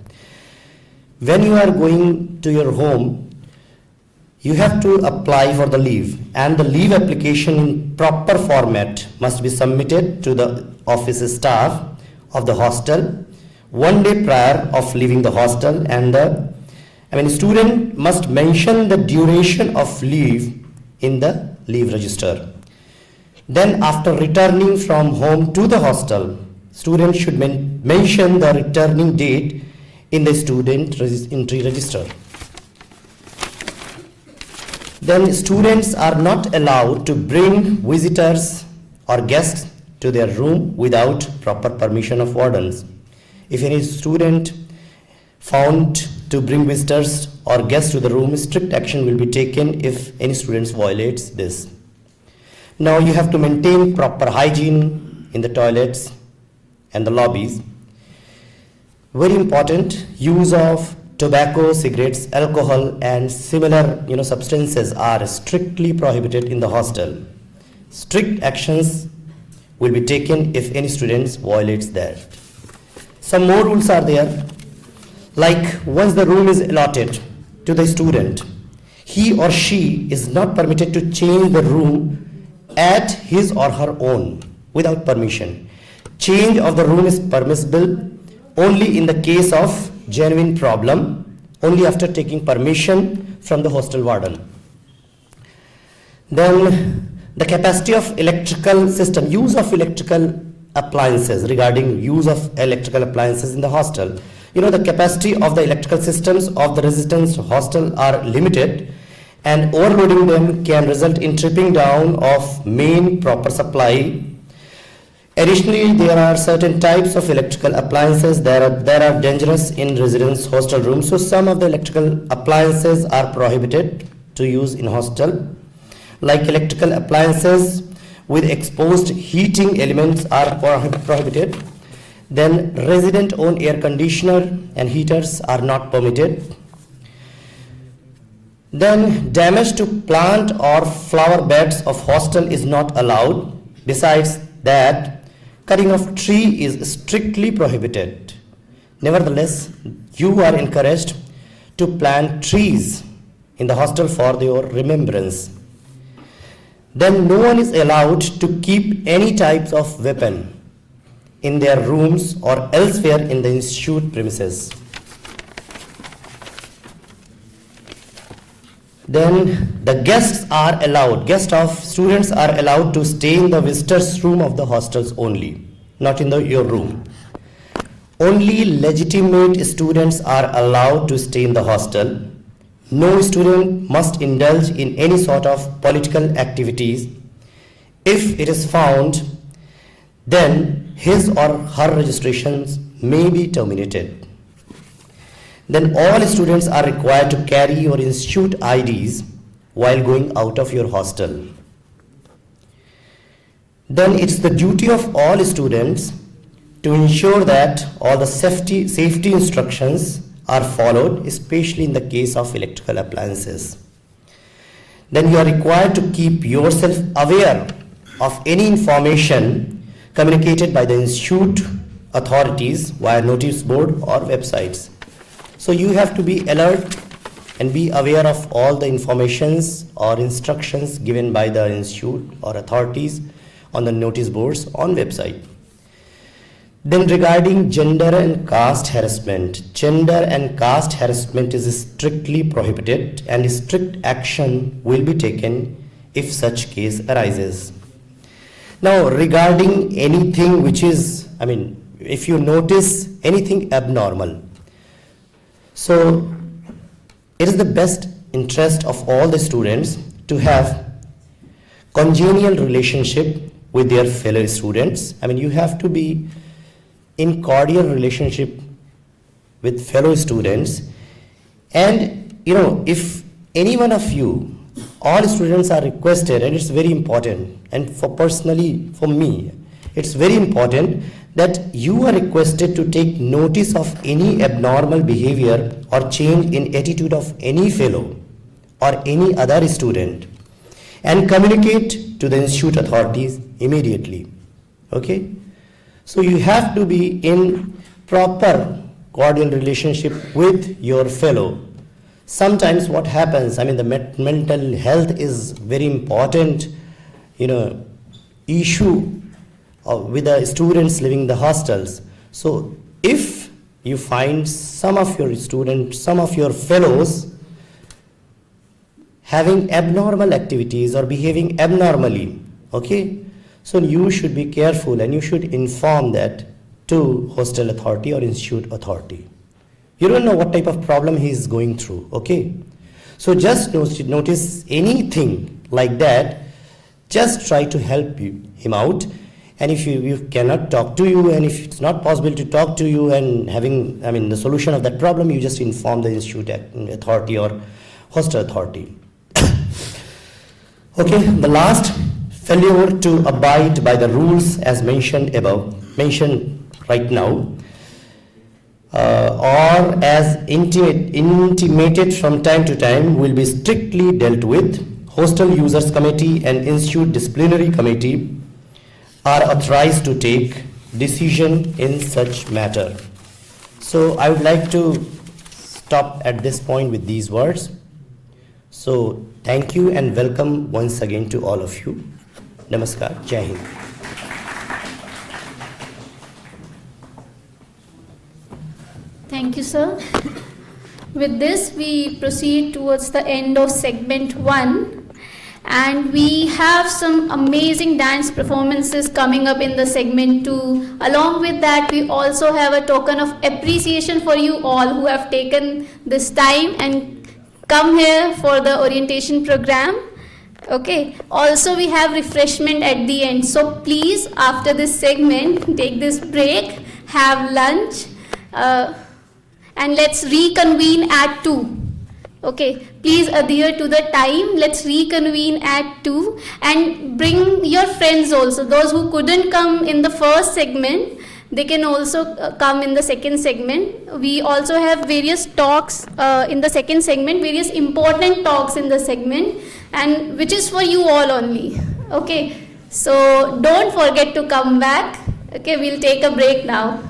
When you are going to your home, you have to apply for the leave, and the leave application in proper format must be submitted to the office staff of the hostel 1 day prior of leaving the hostel, and the student must mention the duration of leave in the leave register. Then after returning from home to the hostel, students should mention the returning date in the student entry register. Then students are not allowed to bring visitors or guests to their room without proper permission of wardens. If any student found to bring visitors or guests to the room, strict action will be taken if any students violates this. Now you have to maintain proper hygiene in the toilets and the lobbies. Very important, use of tobacco, cigarettes, alcohol and similar substances are strictly prohibited in the hostel. Strict actions will be taken if any students violates that. Some more rules are there, like once the room is allotted to the student, he or she is not permitted to change the room at his or her own without permission. Change of the room is permissible only in the case of genuine problem, only after taking permission from the hostel warden. Then the capacity of electrical system, use of electrical appliances, regarding use of electrical appliances in the hostel. The capacity of the electrical systems of the residence hostel are limited, and overloading them can result in tripping down of main proper supply. Additionally, there are certain types of electrical appliances that are dangerous in residence hostel rooms. So some of the electrical appliances are prohibited to use in hostel, like electrical appliances with exposed heating elements are prohibited. Then resident-owned air conditioner and heaters are not permitted. Then damage to plant or flower beds of hostel is not allowed. Besides that, cutting of tree is strictly prohibited. Nevertheless, you are encouraged to plant trees in the hostel for your remembrance. Then no one is allowed to keep any types of weapon in their rooms or elsewhere in the institute premises. Then the guests of students are allowed to stay in the visitors' room of the hostels only, not in your room. Only legitimate students are allowed to stay in the hostel. No student must indulge in any sort of political activities. If it is found, then his or her registrations may be terminated. Then all students are required to carry your institute IDs while going out of your hostel. Then it's the duty of all students to ensure that all the safety instructions are followed, especially in the case of electrical appliances. Then you are required to keep yourself aware of any information communicated by the institute authorities via notice board or websites. So you have to be alert and be aware of all the informations or instructions given by the institute or authorities on the notice boards on website. Then regarding gender and caste harassment is strictly prohibited and strict action will be taken if such case arises. Now regarding anything which is, if you notice anything abnormal, so it is the best interest of all the students to have congenial relationship with their fellow students. You have to be in cordial relationship with fellow students. And if any one of you, all students are requested, and it's very important, and for me, it's very important that you are requested to take notice of any abnormal behavior or change in attitude of any fellow or any other student and communicate to the institute authorities immediately. Okay? So you have to be in proper cordial relationship with your fellow. Sometimes what happens, the mental health is very important, issue with the students living in the hostels. So if you find some of your students, some of your fellows having abnormal activities or behaving abnormally, okay, so you should be careful and you should inform that to hostel authority or institute authority. You don't know what type of problem he is going through, okay. So just notice anything like that, just try to help him out. And if you cannot talk to you, and if it's not possible to talk to you and having, the solution of that problem, you just inform the institute authority or hostel authority. Okay, the last, failure to abide by the rules as mentioned right now, or as intimated from time to time, will be strictly dealt with. Hostel Users Committee and Institute Disciplinary Committee are authorized to take decision in such matter. So I would like to stop at this point with these words. So thank you and welcome once again to all of you. Namaskar. Jai Hind. Thank you, sir. With this, we proceed towards the end of segment 1. And we have some amazing dance performances coming up in the segment 2. Along with that, we also have a token of appreciation for you all who have taken this time and come here for the orientation program. Okay. Also, we have refreshment at the end. So please, after this segment, take this break, have lunch, and let's reconvene at 2. Okay, please adhere to the time. Let's reconvene at 2 and bring your friends also. Those who couldn't come in the first segment, they can also come in the second segment. We also have various talks in the second segment, various important talks in the segment, and which is for you all only. Okay, so don't forget to come back. Okay, we'll take a break now.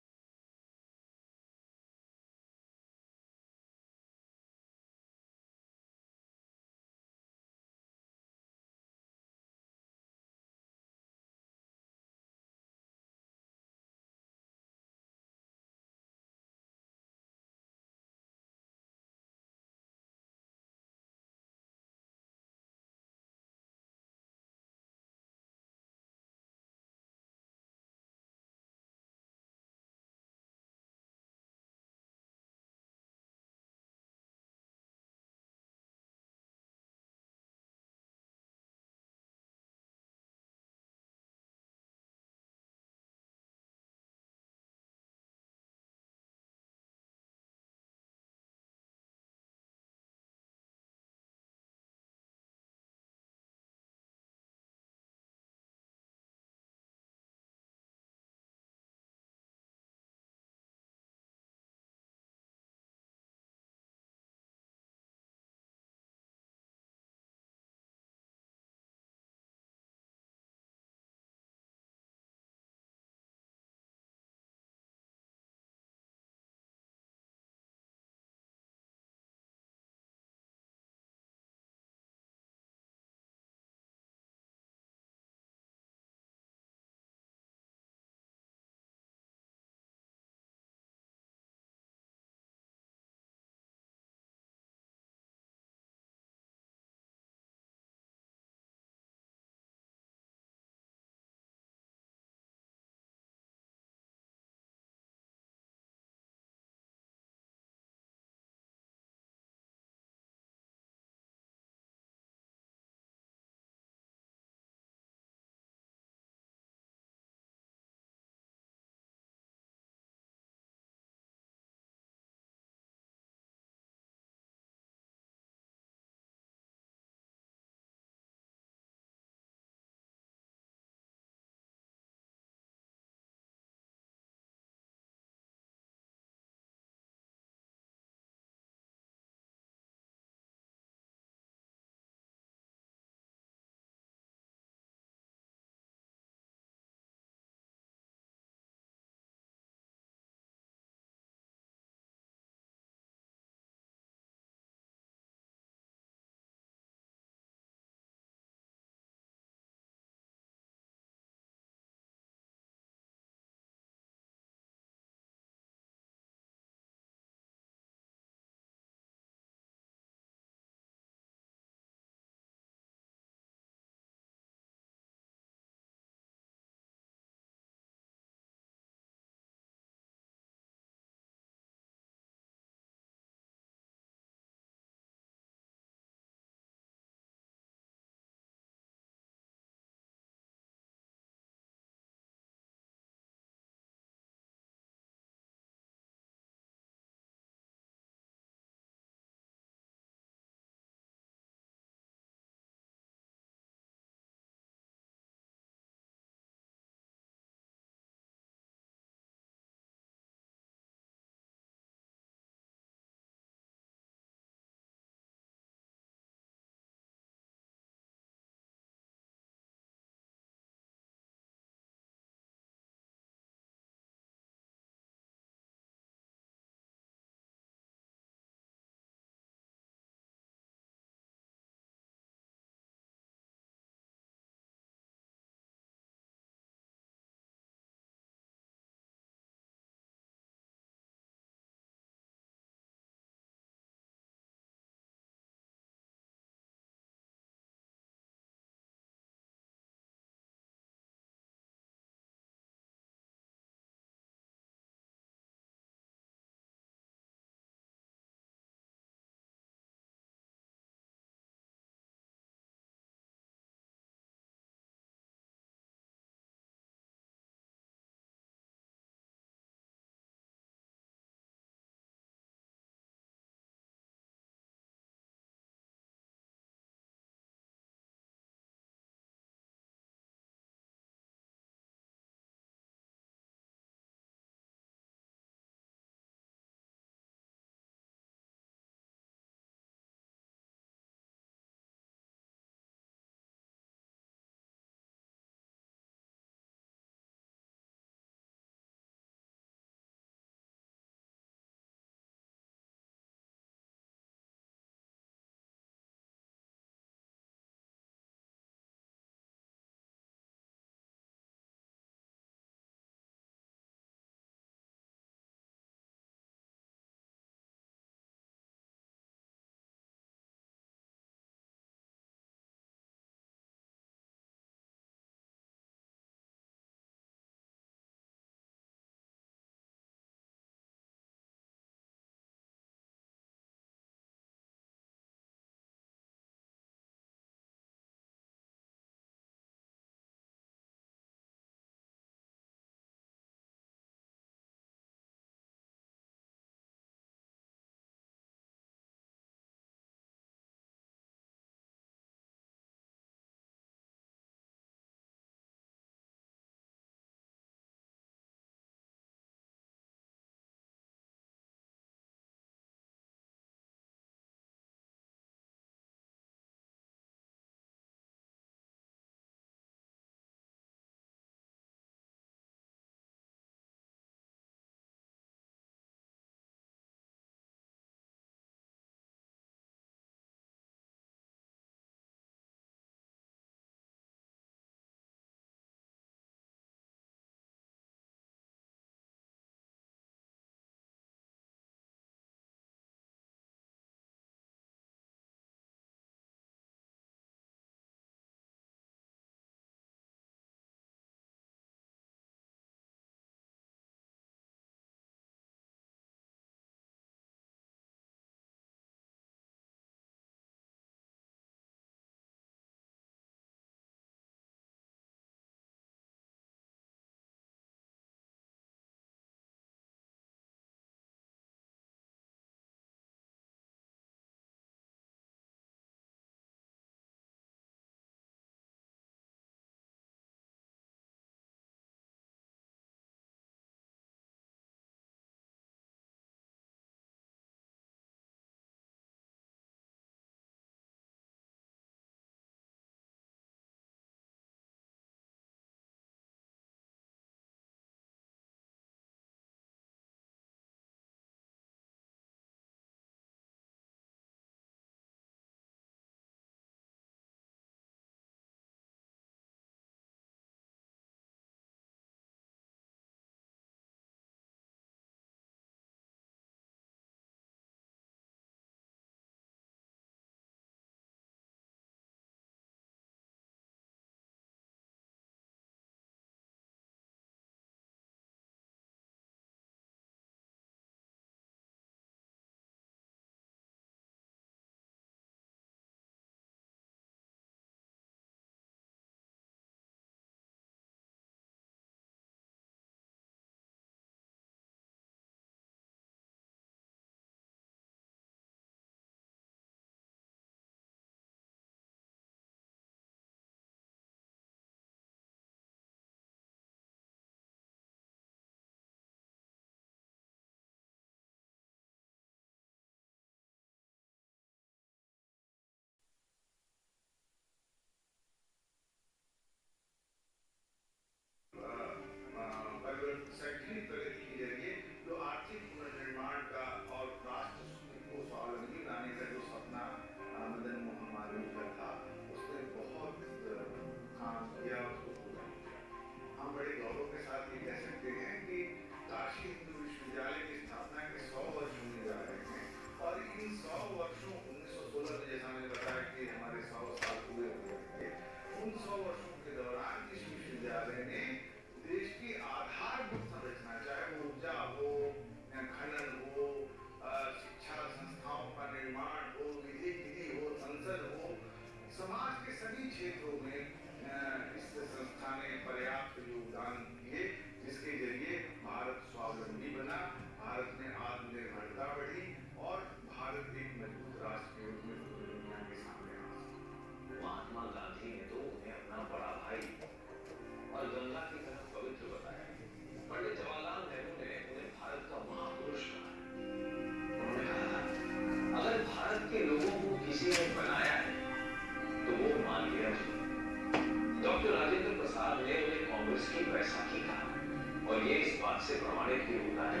बात से प्रमाणित भी होता है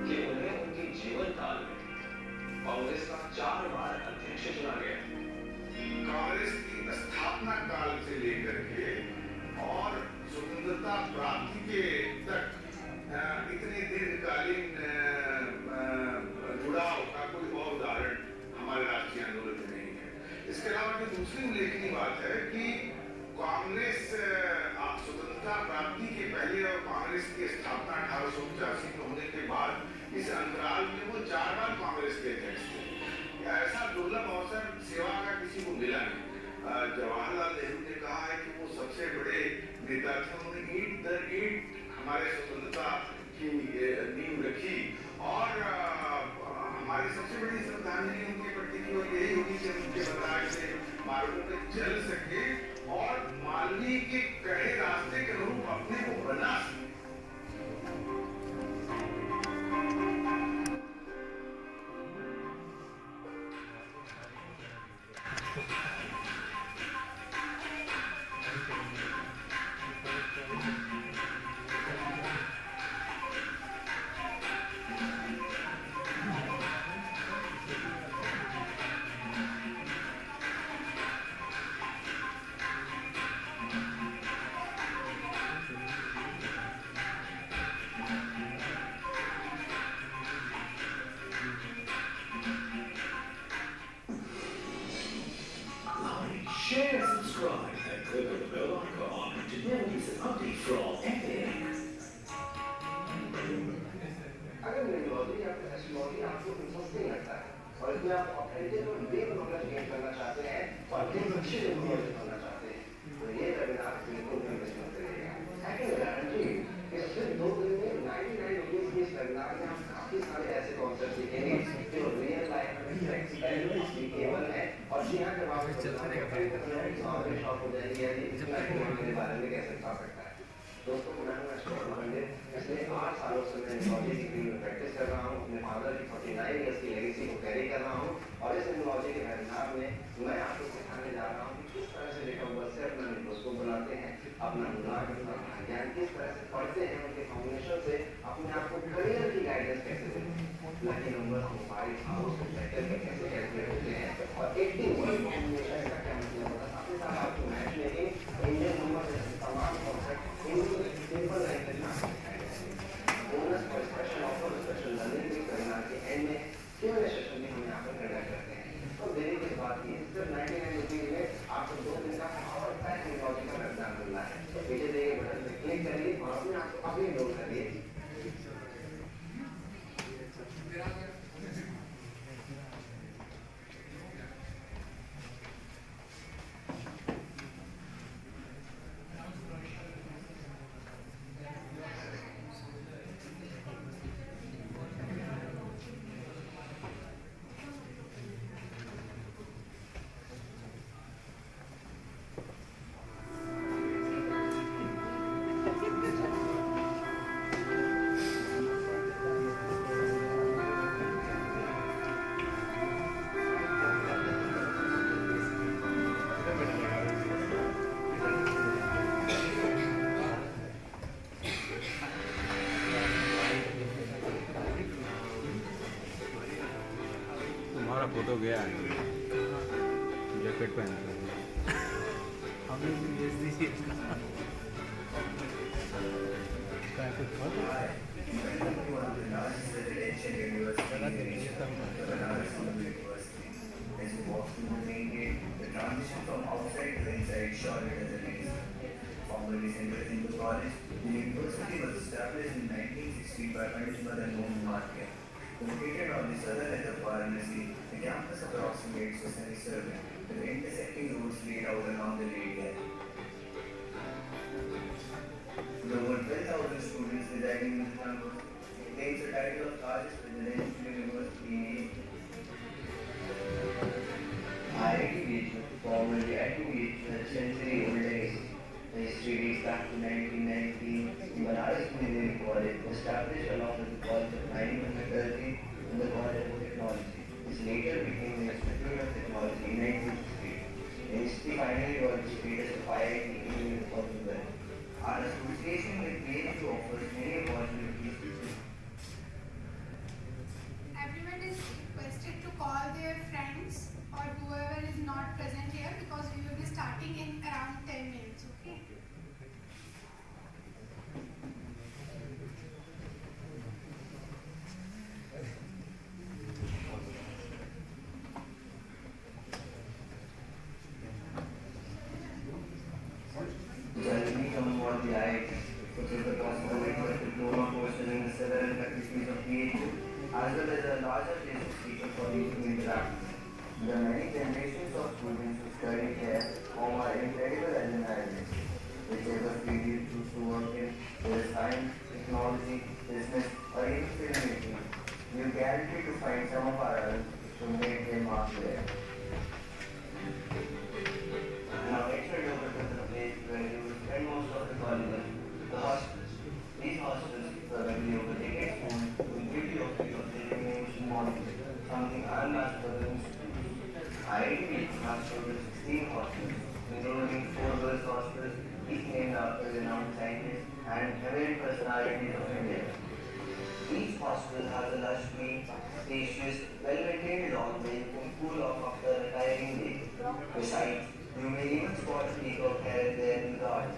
कि उन्हें उनके जीवन काल में कांग्रेस का 4 बार अध्यक्ष चुना गया। कांग्रेस की स्थापना काल से लेकर के और स्वतंत्रता प्राप्ति के तक इतने दीर्घकालीन जुड़ाव का कोई और उदाहरण हमारे राष्ट्रीय आंदोलन में नहीं है। इसके अलावा जो दूसरी उल्लेखनीय बात है कि कांग्रेस स्वतंत्रता प्राप्ति के पहले और कांग्रेस की स्थापना 1885 में होने के बाद इस अंतराल में वो 4 बार कांग्रेस के अध्यक्ष थे। ऐसा दुर्लभ अवसर सेवा का किसी को मिला नहीं। जवाहरलाल नेहरू ने कहा है कि वो सबसे बड़े नेता थे, उन्होंने ईंट दर ईंट हमारे स्वतंत्रता की नींव रखी और हमारी सबसे बड़ी श्रद्धांजलि उनके प्रति की और यही होगी कि उनके बताए से मार्गों पे चल सके और मानवीय के कड़े रास्ते के अनुरूप अपने को बना सके। Share, subscribe, and click on the bell icon to never miss an update from FA. अगर न्यूरोलॉजी या फिर एस्ट्रोलॉजी आपको इंटरेस्टिंग लगता है और इसमें आप ऑथेंटिक और डीप नॉलेज गेन करना चाहते हैं और अपनी अच्छी नॉलेज करना चाहते हैं तो ये वेबिनार बिल्कुल भी मिस मत करिएगा। आई कैन गारंटी कि सिर्फ 2 दिन में 99 रुपीस की इस वेबिनार में आप काफी सारे ऐसे कॉन्सेप्ट सीखेंगे जो रियल लाइफ में एप्लीकेबल है। और जी हाँ, जब आप शॉप हो जाएगी यानी के बारे में कैसे बता सकता है। दोस्तों मैं पिछले 8 सालों से मैं न्यूरोलॉजी की फील्ड में प्रैक्टिस कर रहा हूँ। अपने फादर की 49 इयर्स की लेगेसी को कैरी कर रहा हूँ और इस न्यूरोलॉजी के वेबिनार में मैं आपको सिखाने जा रहा हूँ कि किस तरह से रिकवर से अपना न्यूरोस्कोप बनाते हैं, अपना ज्ञान किस तरह से पढ़ते हैं, उनके कॉम्बिनेशन से अपने आप को करियर की गाइडेंस कैसे देते हैं, लकी नंबर मोबाइल हाउस कैसे कैलकुलेट होते हैं और 80 वर्ड कॉम्बिनेशन का क्या मतलब होता है। साथ ही साथ आपको मैच मेकिंग, इंडियन नंबर जैसे तमाम कॉन्सेप्ट सिंपल लैंग्वेज में बोनस और स्पेशल ऑफर, स्पेशल लर्निंग भी वेबिनार के एंड में Q&A सेशन भी हम यहाँ पर कंडक्ट करते हैं। तो देने की बात की सिर्फ 99 रुपीज में आपको 2 दिन का पावर पैक न्यूरोलॉजी का वेबिनार मिलना है। तो पीछे दिए गए बटन पर क्लिक करिए और अपने आप को अभी एनरोल करिए। तुम्हारा फोटो गया है जैकेट पहन हमें भी भेज दीजिए As we walk through the main gate, the transition from outside to inside surely doesn't exist. Formerly centered in the college, the university was established in 1960 by Pandit Madan Mohan Malviya. Located on the southern edge of Varanasi, the campus approximates a semicircle with intersecting roads laid out along the radius. With over 12,000 students residing in the campus, it takes the title of largest residential university in Asia. IIT BHU, formerly IIT BHU, has a century-old legacy. The history dates back to 1919 when Banaras Engineering College was established along with the College of Mining and Metallurgy and the College of Technology. This later became the Institute of Technology in 1960. The institute finally got the status of IIT in 2012. Our association with BHU offers many opportunities as well as a larger place of people for you to interact with. The many generations of students who study here form our incredible alumni list, whichever field you choose to work in, whether science, technology, business, or even filmmaking. You guarantee to find some of our alums who made their mark there. Now ventured over to the place where you will spend most of the college, the hostels. These hostels, probably over decades old, will give you a feel of the remaining model, something unmatched for the institute. IIT has total 16 hostels, including 4 girls hostels, each named after renowned scientists and eminent personalities of India. Each hostel has a lush green, spacious, well-maintained lawn where you can cool off after a tiring day. Besides, you may even spot a peacock here and there in the garden.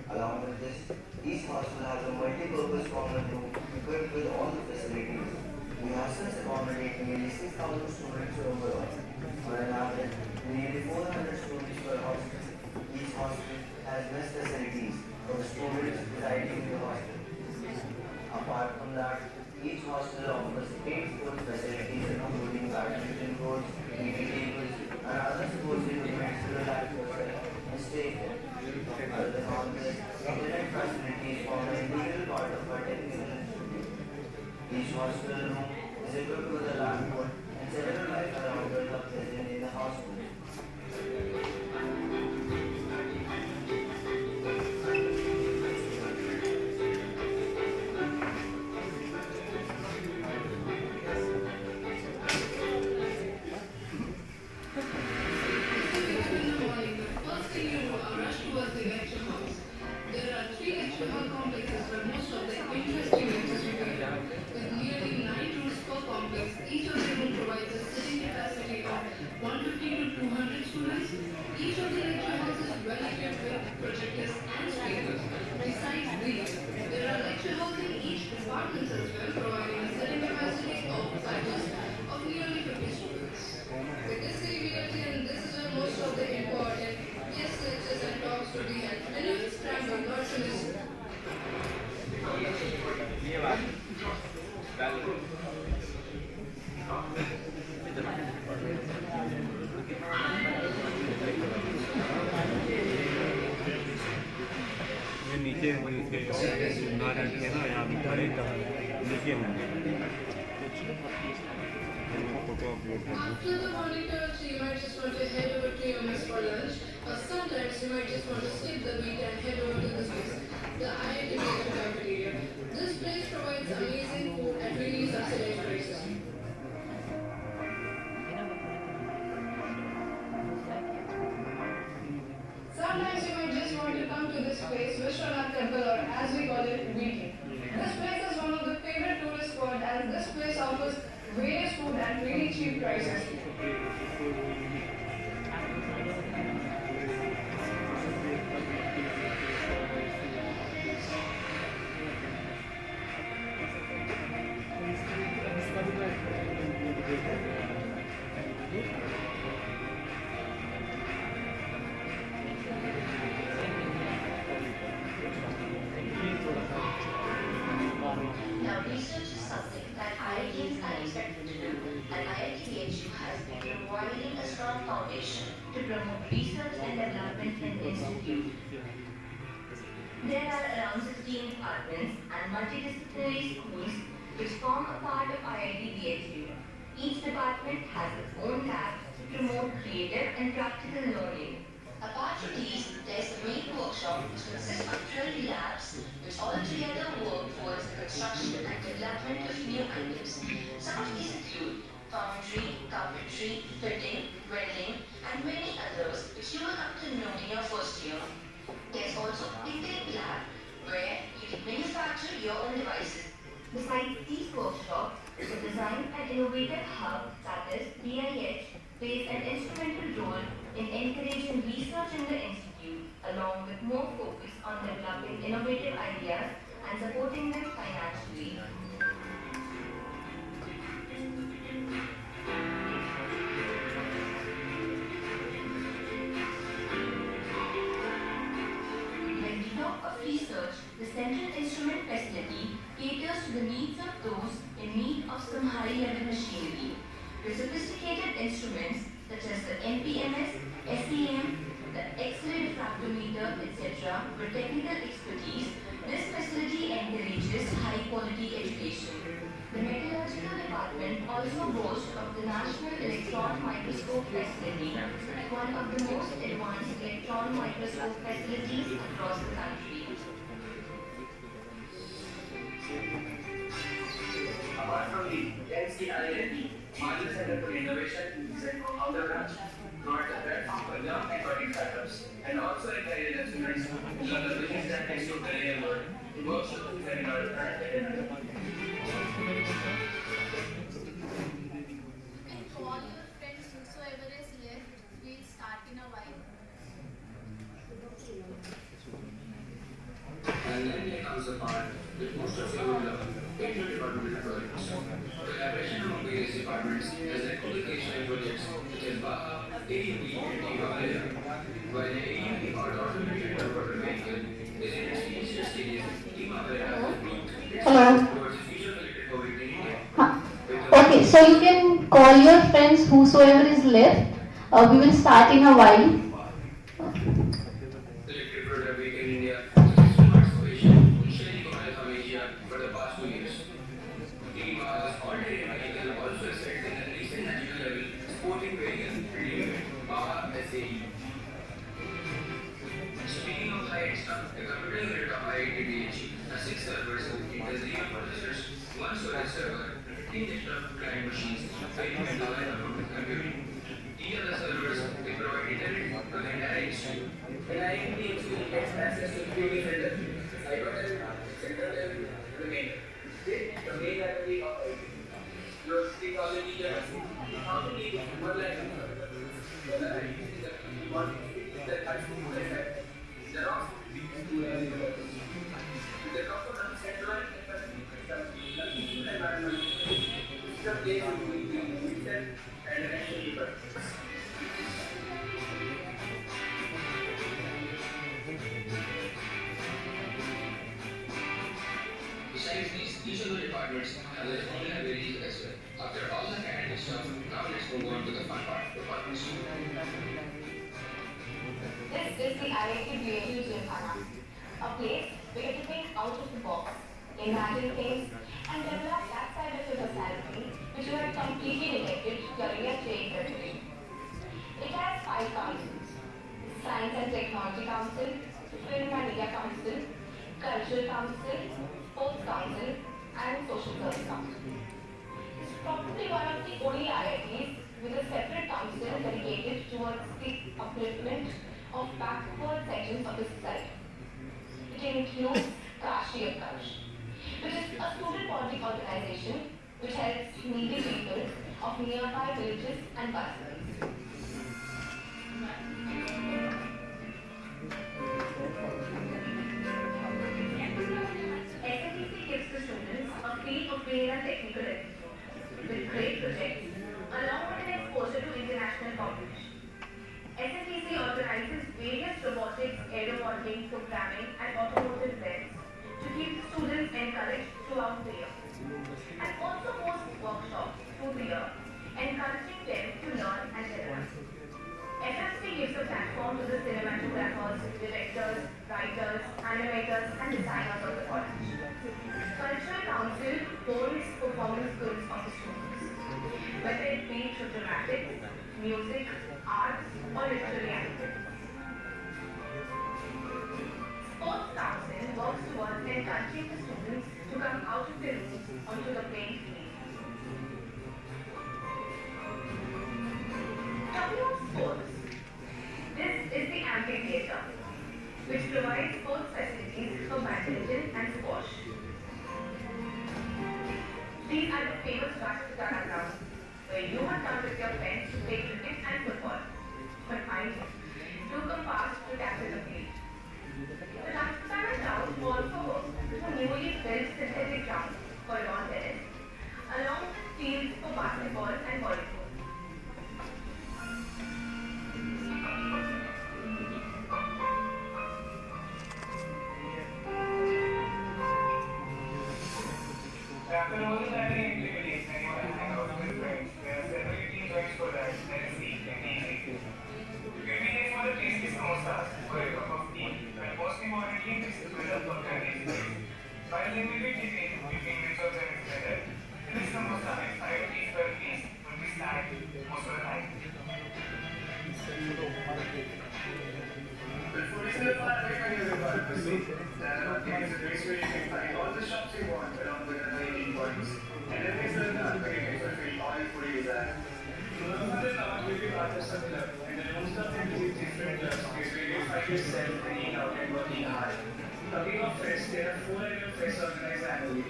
Along with this, each hostel has a multi-purpose common room equipped with all the facilities. The hostels accommodate nearly 6,000 students overall. On an average, nearly 400 students per hostel. Each hostel has best facilities for the students residing in the hostel. Apart from that, each hostel offers 8 sports facilities including badminton courts, PT tables, and other sports equipment to relax yourself and stay fit. Other than all this, internet facilities form an integral part of our technical institute. Each hostel room is equipped with a laptop and several Wi-Fi routers are present in the hostel. Each of them will provide a sitting capacity of 150 to 200 students. Each of the lecture houses is well equipped with projectors and speakers. Besides these, there are lecture houses in each department as well, providing a sitting capacity of nearly 50 students. With this capability, and this is where most of the important guest lectures and talks will be held. And you just grab the not to miss. ये नीचे ना रखे ना यहाँ खड़े नीचे में photo upload कर After the morning talks, you might just want to head over to your mess for lunch, or sometimes you might just want to skip the beat and head over to this place, the IIT cafeteria. This place provides amazing food at really subsidized prices. Sometimes you might just want to come to this place, Vishwanath Temple, or as we call it, weekly. This place is one of the favorite tourist spots as this place offers various food at really cheap prices. Now, research is something that IITs are expected to do, and IIT BHU has been providing a strong foundation to promote research and development in the institute. There are around 16 departments and multidisciplinary schools which form a part of IIT BHU. Each department has its own lab to promote creative and practical learning. Apart from these, there is the main workshop which consists of 12 labs which all together work towards the construction and development of new items. Some of these include foundry, carpentry, fitting, welding, and many others which you will come to know in your first year. There is also a Intake lab where you can manufacture your own devices. Besides these workshops, the Design and Innovative Hub, that is DIH, plays an instrumental role in encouraging research in the institute, along with more focus on developing innovative ideas and supporting them financially. When we talk of research, the Central Instrument Facility caters to the needs of those in need of some high-level machinery. With sophisticated instruments such as the NPMS, SEM, the X-ray diffractometer, etc. with technical expertise, this facility encourages high-quality education. The metallurgical department also boasts of the National Electron Microscope facility, one of the most advanced electron microscope facilities across the country. Apart from the dense IIT, Mali Center for Innovation is an outer branch, provides a platform for young and budding startups, and also encourages students to learn the business tactics of the real world, workshops and seminars and Call your friends whosoever is left. We'll start in a while. Alumni comes apart with most of your interdepartmental projects. Collaboration among various departments has led to occasional projects such as BAHA, AUP, and Inaugural. While the AUP or automated underwater vehicle is in its initial stages, Inaugural has moved towards the future collected for in India. Okay, so you can call your friends whosoever is left. We will start in a while. Electric program week in India, successful participation in sharing of Asia for the past 2 years. EMA's alternate vehicle also excelled in the recent national level sporting vehicle review, BAHA SAE. Speaking of high-end stuff, the computer unit of IIT BHU has 6 servers in the 3 processors, 1 storage server, 15 desktop client machines, 5 mental and computing. These are the servers that provide internet to the entire institute. When IIT BHU gets access to the computing center, cyber level, central level, and the main. This is the main library of IIT. Your 3,000 teachers, how to keep 1 lakh of whether IIT is the one that has to be there. There are with the comfort of centralized environment, system plays between the system and the national keeper. Besides these, each of the departments have their own libraries as well. After all the academic stuff, now let's move on to the fun part, departments. This is the IIT BHU Gymkhana, a place where you think out of the box, imagine things, and develop that side of your personality which you have completely neglected during your training preparation. It has 5 councils: Science and Technology Council, Film and Media Council, Cultural Council, Sports Council, and Social Service Council. It's probably one of the only IITs with a separate council dedicated towards the upliftment of backward sections of the society. It includes Kashi Akash, which is a student body organization which helps needy people of nearby villages and busters. SNTC gives the students a feel of being a technical institute with great projects along with an exposure to international competition. SNTC organizes various robotics, aeromodeling, programming, and automotive events to keep the students encouraged throughout the year, and also hosts workshops through the year, encouraging them to learn and develop. FMC gives a platform to the cinematographers, directors, writers, animators, and designers of the college. Cultural Council holds performance skills of the students, whether it be through dramatics, music, arts, or literary activities. Sports Council works towards encouraging the students to come out of their rooms onto the playing field. Talking of sports, this is the amphitheatre, which provides sports facilities for badminton and squash. These are the famous Rashtragana grounds, where you would come with your friends to play cricket and football. But mind you, do come fast to tackle the field. The Rashtragana ground also hosts a newly built synthetic ground for lawn tennis, along with fields for basketball and volleyball. after all the gathering activities, when you want to hang out with friends, there are several eating joints for that. That is the easy. You can be there for the tasty samosas, for a cup of tea, but most importantly, this is where the fun is placed. While they may be tipping between which of them is better, this samosa at 5 rupees per piece will be stacked most of the time. The food is still far away from your requirements. There are markets and ways where you can find all the shops you want along with the 18 points. And then there's the dark where you can fulfill all your food desires. Remember the dark will be part of some club, and the room stuff and visit different clubs is where you find yourself hanging out and working hard. Talking of fests, there are 4 annual fests organized annually.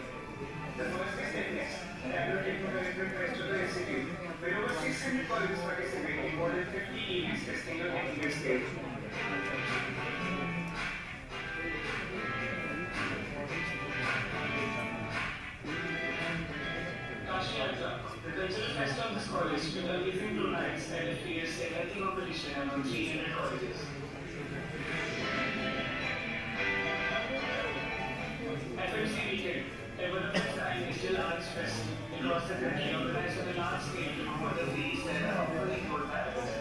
The first is Technics, an annual technical fest to the institute, where over 600 colleges participate in more than 50 events testing your technical skills. The cultural fest of this college will be giving 2 nights and a fierce eventing competition among 300 colleges. FMC Weekend, ever the first time Digital Arts Fest across the country, organized on a large scale to promote the fees that are offering for parents.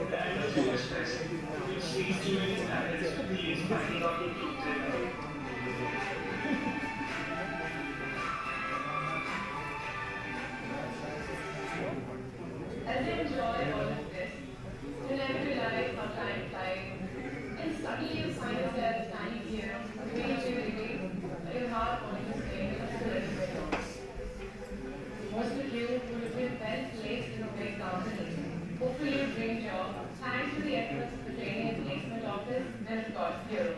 The annual Jewish Fest, which sees Jewish talents with these finding out the truth they know. As you enjoy all of this, you never realize how time flies, and suddenly you find yourself standing here, waiting, and your heart wanting to stay just a little bit longer. Most of you would have been well placed in a big company, hopefully a dream job, thanks to the efforts of the training and placement office that has got here.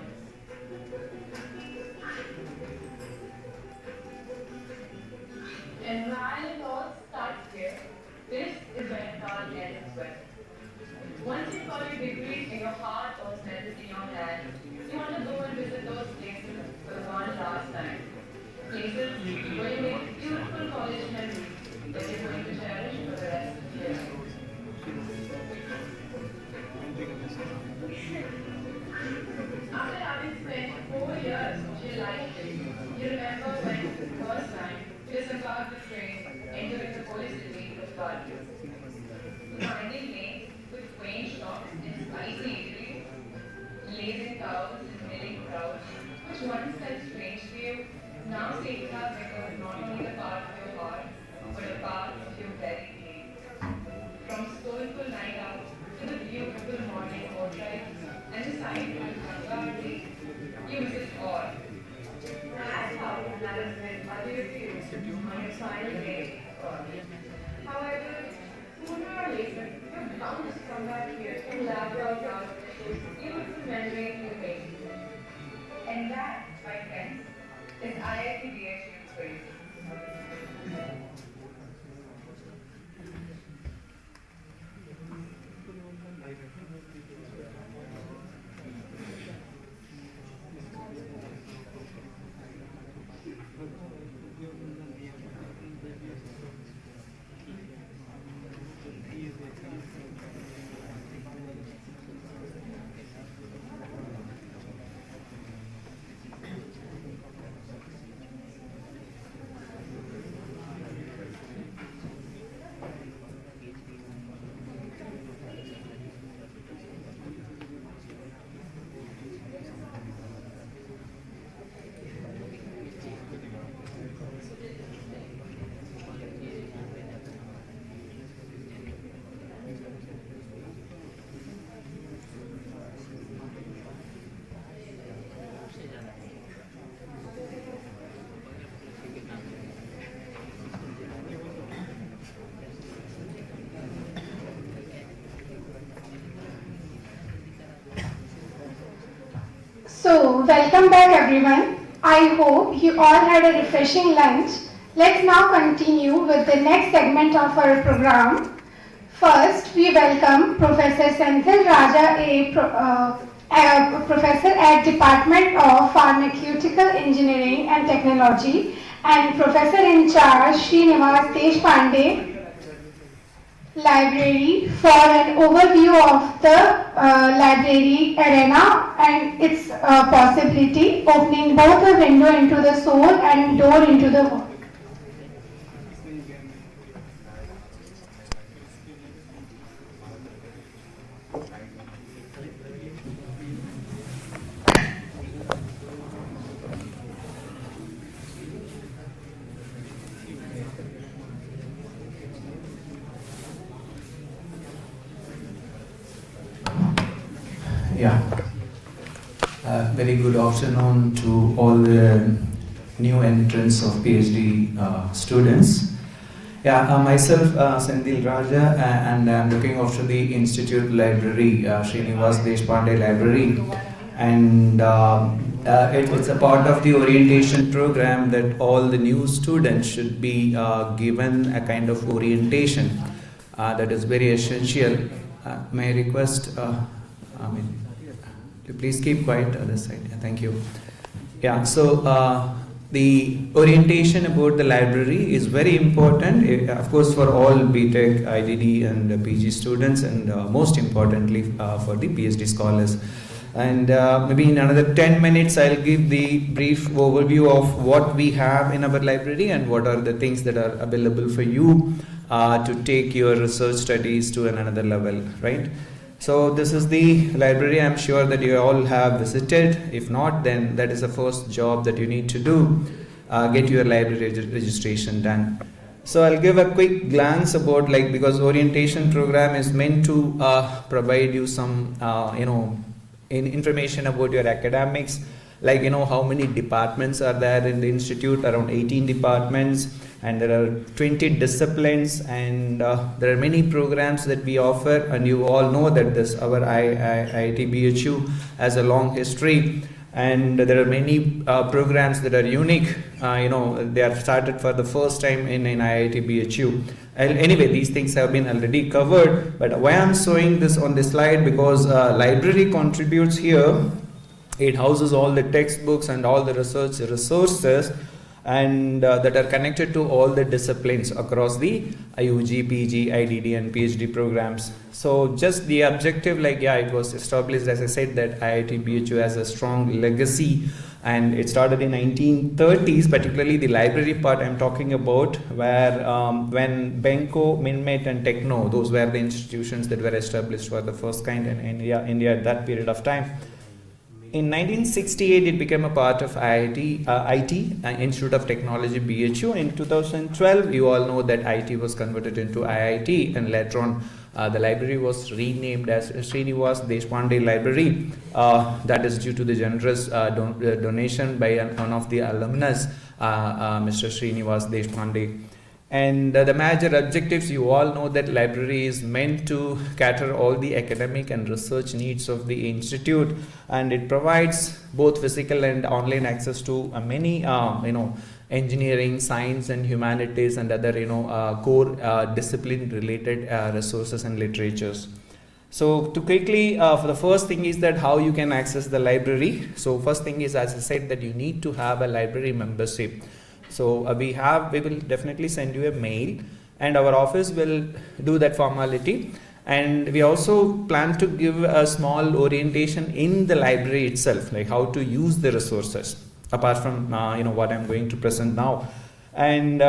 And while it all starts here, this is when it all ends well. Once you've got your degree in your heart or medals in your hand, you want to go and visit those places for one last time. Places where you make beautiful college memories that you're going to cherish for the rest of your life. After having spent 4 years of your life here, you remember when for the first time you disembarked the train, entering the police city of Garden. Winding lanes with quaint shops and spicy eateries, blazing cows and milling crowds, which once felt strange to you, now seem to have become not only a part of your heart, but a part of your very being. From soulful night out to the beautiful morning boat rides and the sight of Ganga, you visit all. That's how that has been other views on your final day. However, sooner or later, you're bound to come back here and laugh out loud at those beautiful memories you made. And that, my friends, is IIT BHU's praise. So, welcome back everyone. I hope you all had a refreshing lunch. Let's now continue with the next segment of our program. First, we welcome Professor Senthil Raja, a professor at Department of Pharmaceutical Engineering and Technology, and Professor in charge Srinivas Deshpande, library for an overview of the library arena and its possibility, opening both a window into the soul and door into the world. Yeah. Very good afternoon to all the new entrants of PhD students. Yeah, myself, Sendil Raja, and I'm looking after the Institute Library, Srinivas Deshpande Library. And it's a part of the orientation program that all the new students should be given a kind of orientation that is very essential. May I request, please keep quiet on this side. Thank you. Yeah, so the orientation about the library is very important, of course, for all BTech, IDD, and PG students, and most importantly for the PhD scholars. And maybe in another 10 minutes, I'll give the brief overview of what we have in our library and what are the things that are available for you to take your research studies to another level, right? So this is the library. I'm sure that you all have visited. If not, then that is the first job that you need to do. Get your library registration done. So I'll give a quick glance about, because orientation program is meant to provide you some information about your academics, how many departments are there in the institute, around 18 departments, and there are 20 disciplines, and there are many programs that we offer, and you all know that our IIT BHU has a long history, and there are many programs that are unique. They are started for the first time in IIT BHU. Anyway, these things have been already covered, but why I'm showing this on this slide, because library contributes here. It houses all the textbooks and all the research resources, and that are connected to all the disciplines across the IUG, PG, IDD, and PhD programs. So just the objective, it was established, as I said, that IIT BHU has a strong legacy, and it started in 1930s, particularly the library part I'm talking about, where when Benko, Minmet, and Techno, those were the institutions that were established for the first kind in India at that period of time. In 1968, it became a part of IIT, Institute of Technology, BHU. In 2012, you all know that IT was converted into IIT, and later on, the library was renamed as Srinivas Deshpande Library. That is due to the generous donation by one of the alumnus, Mr. Srinivas Deshpande. And the major objectives, you all know that library is meant to cater all the academic and research needs of the institute, and it provides both physical and online access to many engineering, science, and humanities, and other core discipline related resources and literatures. So to quickly, for the first thing is that how you can access the library. So first thing is, as I said, that you need to have a library membership. So we will definitely send you a mail, and our office will do that formality. And we also plan to give a small orientation in the library itself, like how to use the resources, apart from what I'm going to present now. And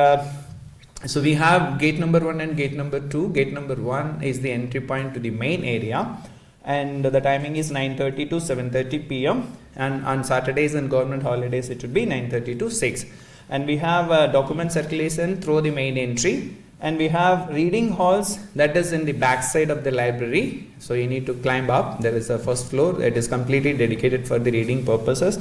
so we have gate number 1 and gate number 2. Gate number 1 is the entry point to the main area, and the timing is 9:30 to 7:30 p.m. and on Saturdays and government holidays it would be 9:30 to 6. And we have document circulation through the main entry, and we have reading halls that is in the back side of the library. So you need to climb up. There is a first floor. It is completely dedicated for the reading purposes,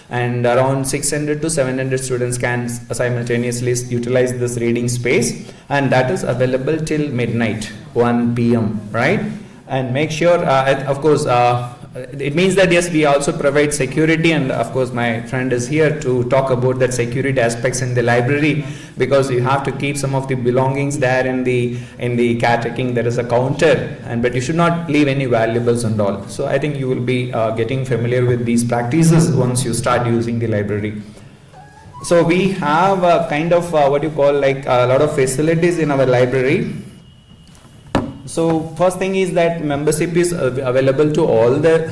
and around 600 to 700 students can simultaneously utilize this reading space, and that is available till midnight, 1 p.m. right? And make sure, of course, it means that yes, we also provide security, and of course my friend is here to talk about that security aspects in the library, because you have to keep some of the belongings there in the caretaking. There is a counter, but you should not leave any valuables and all. So I think you will be getting familiar with these practices once you start using the library. So we have a kind of what you call a lot of facilities in our library. So first thing is that membership is available to all the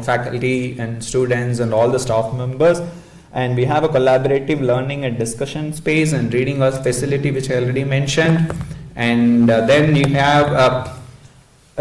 faculty and students and all the staff members, and we have a collaborative learning and discussion space and reading facility which I already mentioned, and then you have a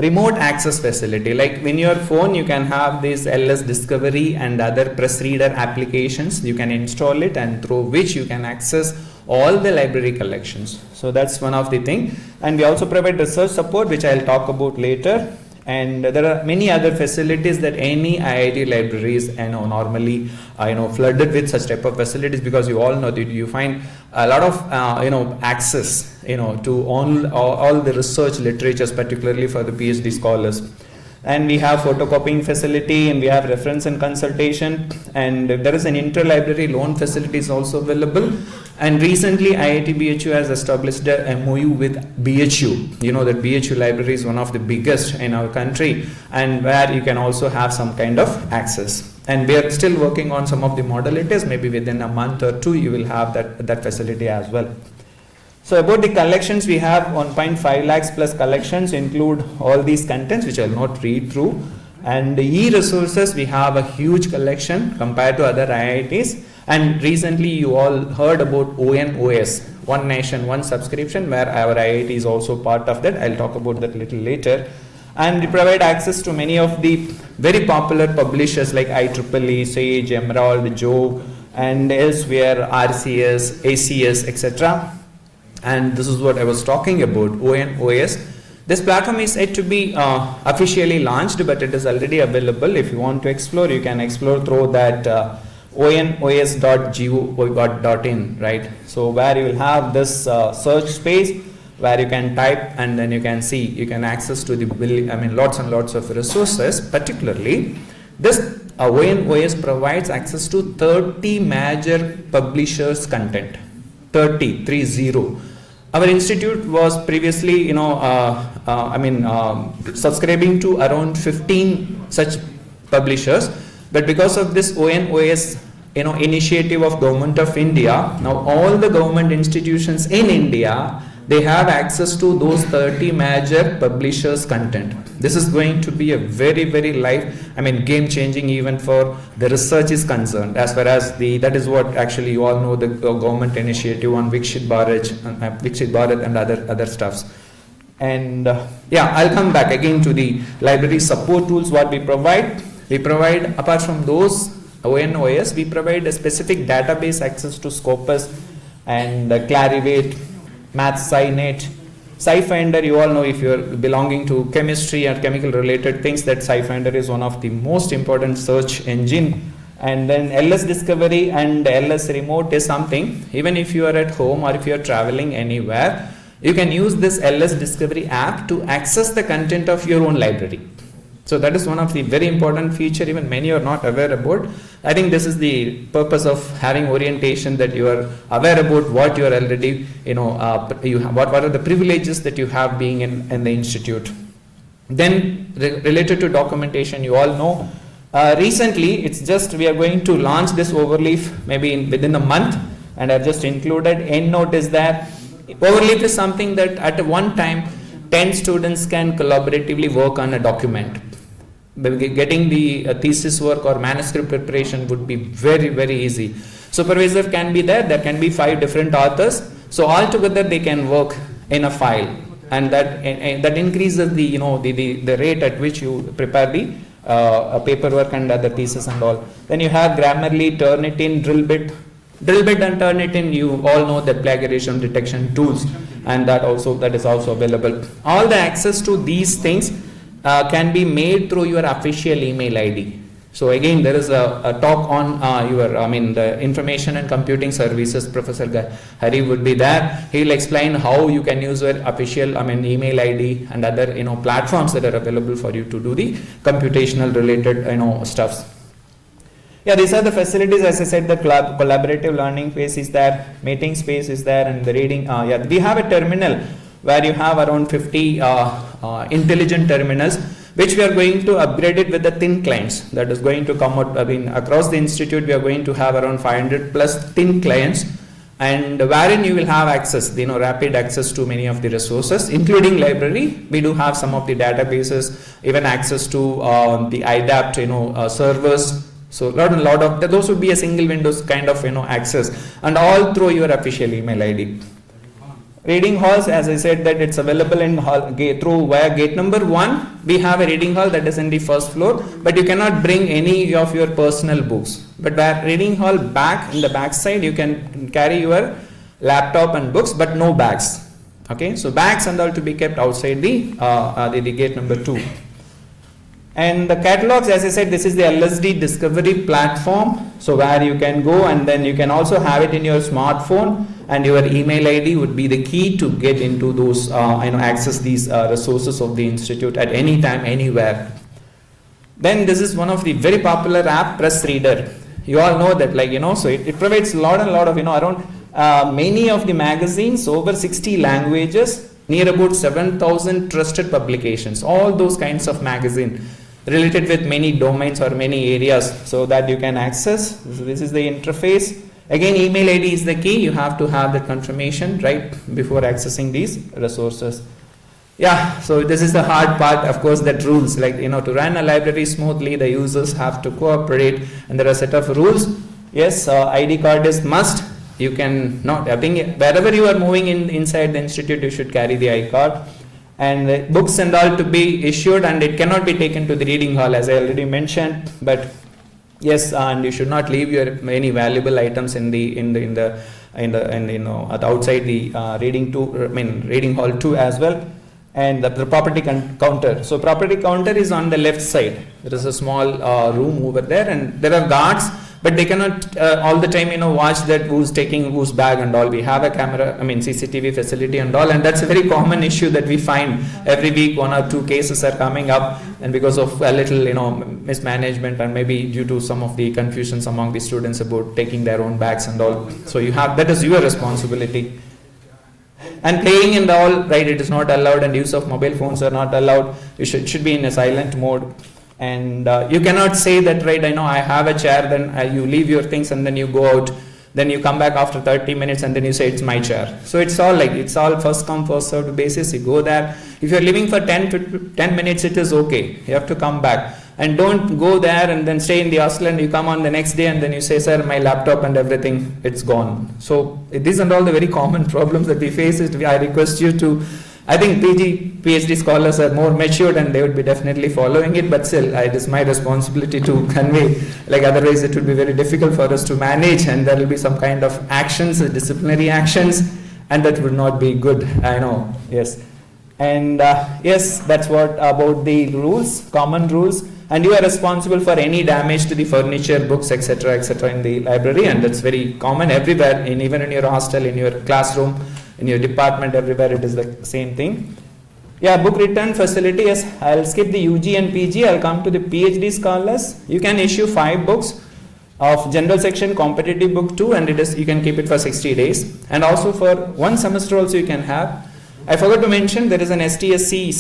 remote access facility. Like in your phone you can have this LS Discovery and other press reader applications. You can install it, and through which you can access all the library collections. So that's one of the thing. And we also provide research support, which I'll talk about later. And there are many other facilities that any IIT libraries normally flooded with such type of facilities, because you all know that you find a lot of access to all the research literatures, particularly for the PhD scholars. And we have photocopying facility, and we have reference and consultation, and there is an interlibrary loan facility is also available. And recently IIT BHU has established a MOU with BHU. You know that BHU library is one of the biggest in our country, and where you can also have some kind of access. And we are still working on some of the modalities. Maybe within a month or two you will have that facility as well. So about the collections, we have 1.5 lakhs plus collections, include all these contents which I will not read through. And the e-resources, we have a huge collection compared to other IITs. And recently you all heard about ONOS, One Nation, One Subscription, where our IIT is also part of that. I'll talk about that a little later. And we provide access to many of the very popular publishers like IEEE, Sage, Emerald, Joe, and elsewhere, RCS, ACS, etc. And this is what I was talking about, ONOS. This platform is yet to be officially launched, but it is already available. If you want to explore, you can explore through that onos.go.in, right? So where you will have this search space where you can type, and then you can see, you can access to the lots and lots of resources. Particularly, this ONOS provides access to 30 major publishers' content. 30. Our institute was previously, subscribing to around 15 such publishers, but because of this ONOS, initiative of Government of India, now all the government institutions in India, they have access to those 30 major publishers' content. This is going to be a very, very game-changing even for the research is concerned, as far as that is what actually you all know, the government initiative on Viksit Bharat and other stuffs. And I'll come back again to the library support tools what we provide. We provide, apart from those ONOS, we provide a specific database access to Scopus and Clarivate, MathSciNet, SciFinder. You all know, if you're belonging to chemistry or chemical related things, that SciFinder is one of the most important search engine. And then LS Discovery and LS Remote is something, even if you are at home or if you are traveling anywhere, you can use this LS Discovery app to access the content of your own library. So that is one of the very important feature, even many are not aware about. I think this is the purpose of having orientation, that you are aware about what you are already, what are the privileges that you have being in the institute. Then related to documentation, you all know, recently we are going to launch this overleaf maybe within a month, and I've just included. EndNote is that overleaf is something that at one time 10 students can collaboratively work on a document. Getting the thesis work or manuscript preparation would be very, very easy. Supervisor can be there can be 5 different authors, so all together they can work in a file, and that increases the rate at which you prepare the paperwork and other thesis and all. Then you have Grammarly, Turnitin, Drillbit and Turnitin, you all know the plagiarism detection tools, and that is also available. All the access to these things can be made through your official email ID. So again, there is a talk on the information and computing services. Professor Hari would be there. He will explain how you can use your official email ID and other platforms that are available for you to do the computational related stuffs. These are the facilities. As I said, the collaborative learning space is there, meeting space is there, and the reading. We have a terminal where you have around 50 intelligent terminals, which we are going to upgrade it with the thin clients. That is going to come out, across the institute we are going to have around 500 plus thin clients, and wherein you will have access, rapid access to many of the resources, including library. We do have some of the databases, even access to the IDAPT, servers. So lot of those would be a single windows kind of access, and all through your official email ID. Reading halls, as I said, that it's available in via gate number 1. We have a reading hall that is in the first floor, but you cannot bring any of your personal books. But where reading hall back in the back side, you can carry your laptop and books, but no bags. Okay, so bags and all to be kept outside the gate number 2. And the catalogs, as I said, this is the LSD discovery platform. So where you can go, and then you can also have it in your smartphone, and your email ID would be the key to get into those, access these resources of the institute at any time, anywhere. Then this is one of the very popular app, Press Reader. You all know that, so it provides a lot of, around many of the magazines, over 60 languages, near about 7,000 trusted publications, all those kinds of magazine related with many domains or many areas, so that you can access. So this is the interface. Again, email ID is the key. You have to have the confirmation right before accessing these resources. Yeah, so this is the hard part, of course, that rules, to run a library smoothly, the users have to cooperate, and there are a set of rules. Yes, ID card is must. You can not, I think wherever you are moving inside the institute, you should carry the ID card. And books and all to be issued, and it cannot be taken to the reading hall, as I already mentioned. But yes, and you should not leave your any valuable items outside the reading hall too as well. And the property counter. So property counter is on the left side. There is a small room over there, and there are guards, but they cannot all the time watch that who's taking whose bag and all. We have a camera, CCTV facility and all, and that's a very common issue that we find every week. 1 or 2 cases are coming up, and because of a little mismanagement, and maybe due to some of the confusions among the students about taking their own bags and all. So you have, that is your responsibility. And playing and all, right, it is not allowed, and use of mobile phones are not allowed. You should be in a silent mode. And you cannot say that, right, I have a chair, then you leave your things and then you go out, then you come back after 30 minutes and then you say it's my chair. So it's all first come first served basis. You go there. If you're leaving for 10 minutes, it is okay. You have to come back. And don't go there and then stay in the hostel, and you come on the next day and then you say, sir, my laptop and everything, it's gone. So these are all the very common problems that we face. I request you to, I think PhD scholars are more matured and they would be definitely following it, but still it is my responsibility to convey, otherwise it would be very difficult for us to manage, and there will be some kind of actions, disciplinary actions, and that would not be good, I know, yes. And yes, that's what about the rules, common rules. And you are responsible for any damage to the furniture, books, etc., in the library, and that's very common everywhere, even in your hostel, in your classroom, in your department, everywhere it is the same thing. Yeah, book return facility, yes, I'll skip the UG and PG, I'll come to the PhD scholars. You can issue 5 books of general section, competitive book 2, and you can keep it for 60 days. And also for 1 semester also you can have. I forgot to mention there is an STSC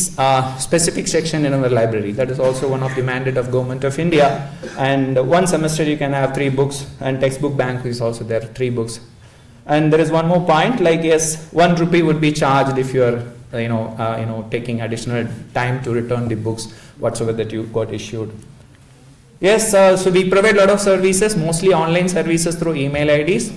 specific section in our library. That is also one of the mandate of Government of India. And 1 semester you can have 3 books, and textbook bank is also there, 3 books. And there is one more point, yes, 1 rupee would be charged if you are, taking additional time to return the books whatsoever that you got issued. Yes, so we provide a lot of services, mostly online services through email IDs.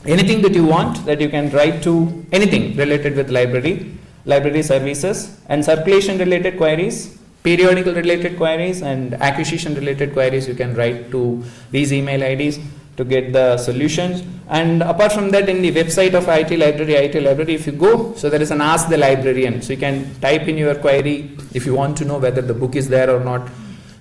Anything that you want, that you can write to, anything related with library services, and circulation related queries, periodical related queries, and acquisition related queries, you can write to these email IDs to get the solutions. And apart from that, in the website of IIT Library, if you go, so there is an Ask the Librarian. So you can type in your query if you want to know whether the book is there or not.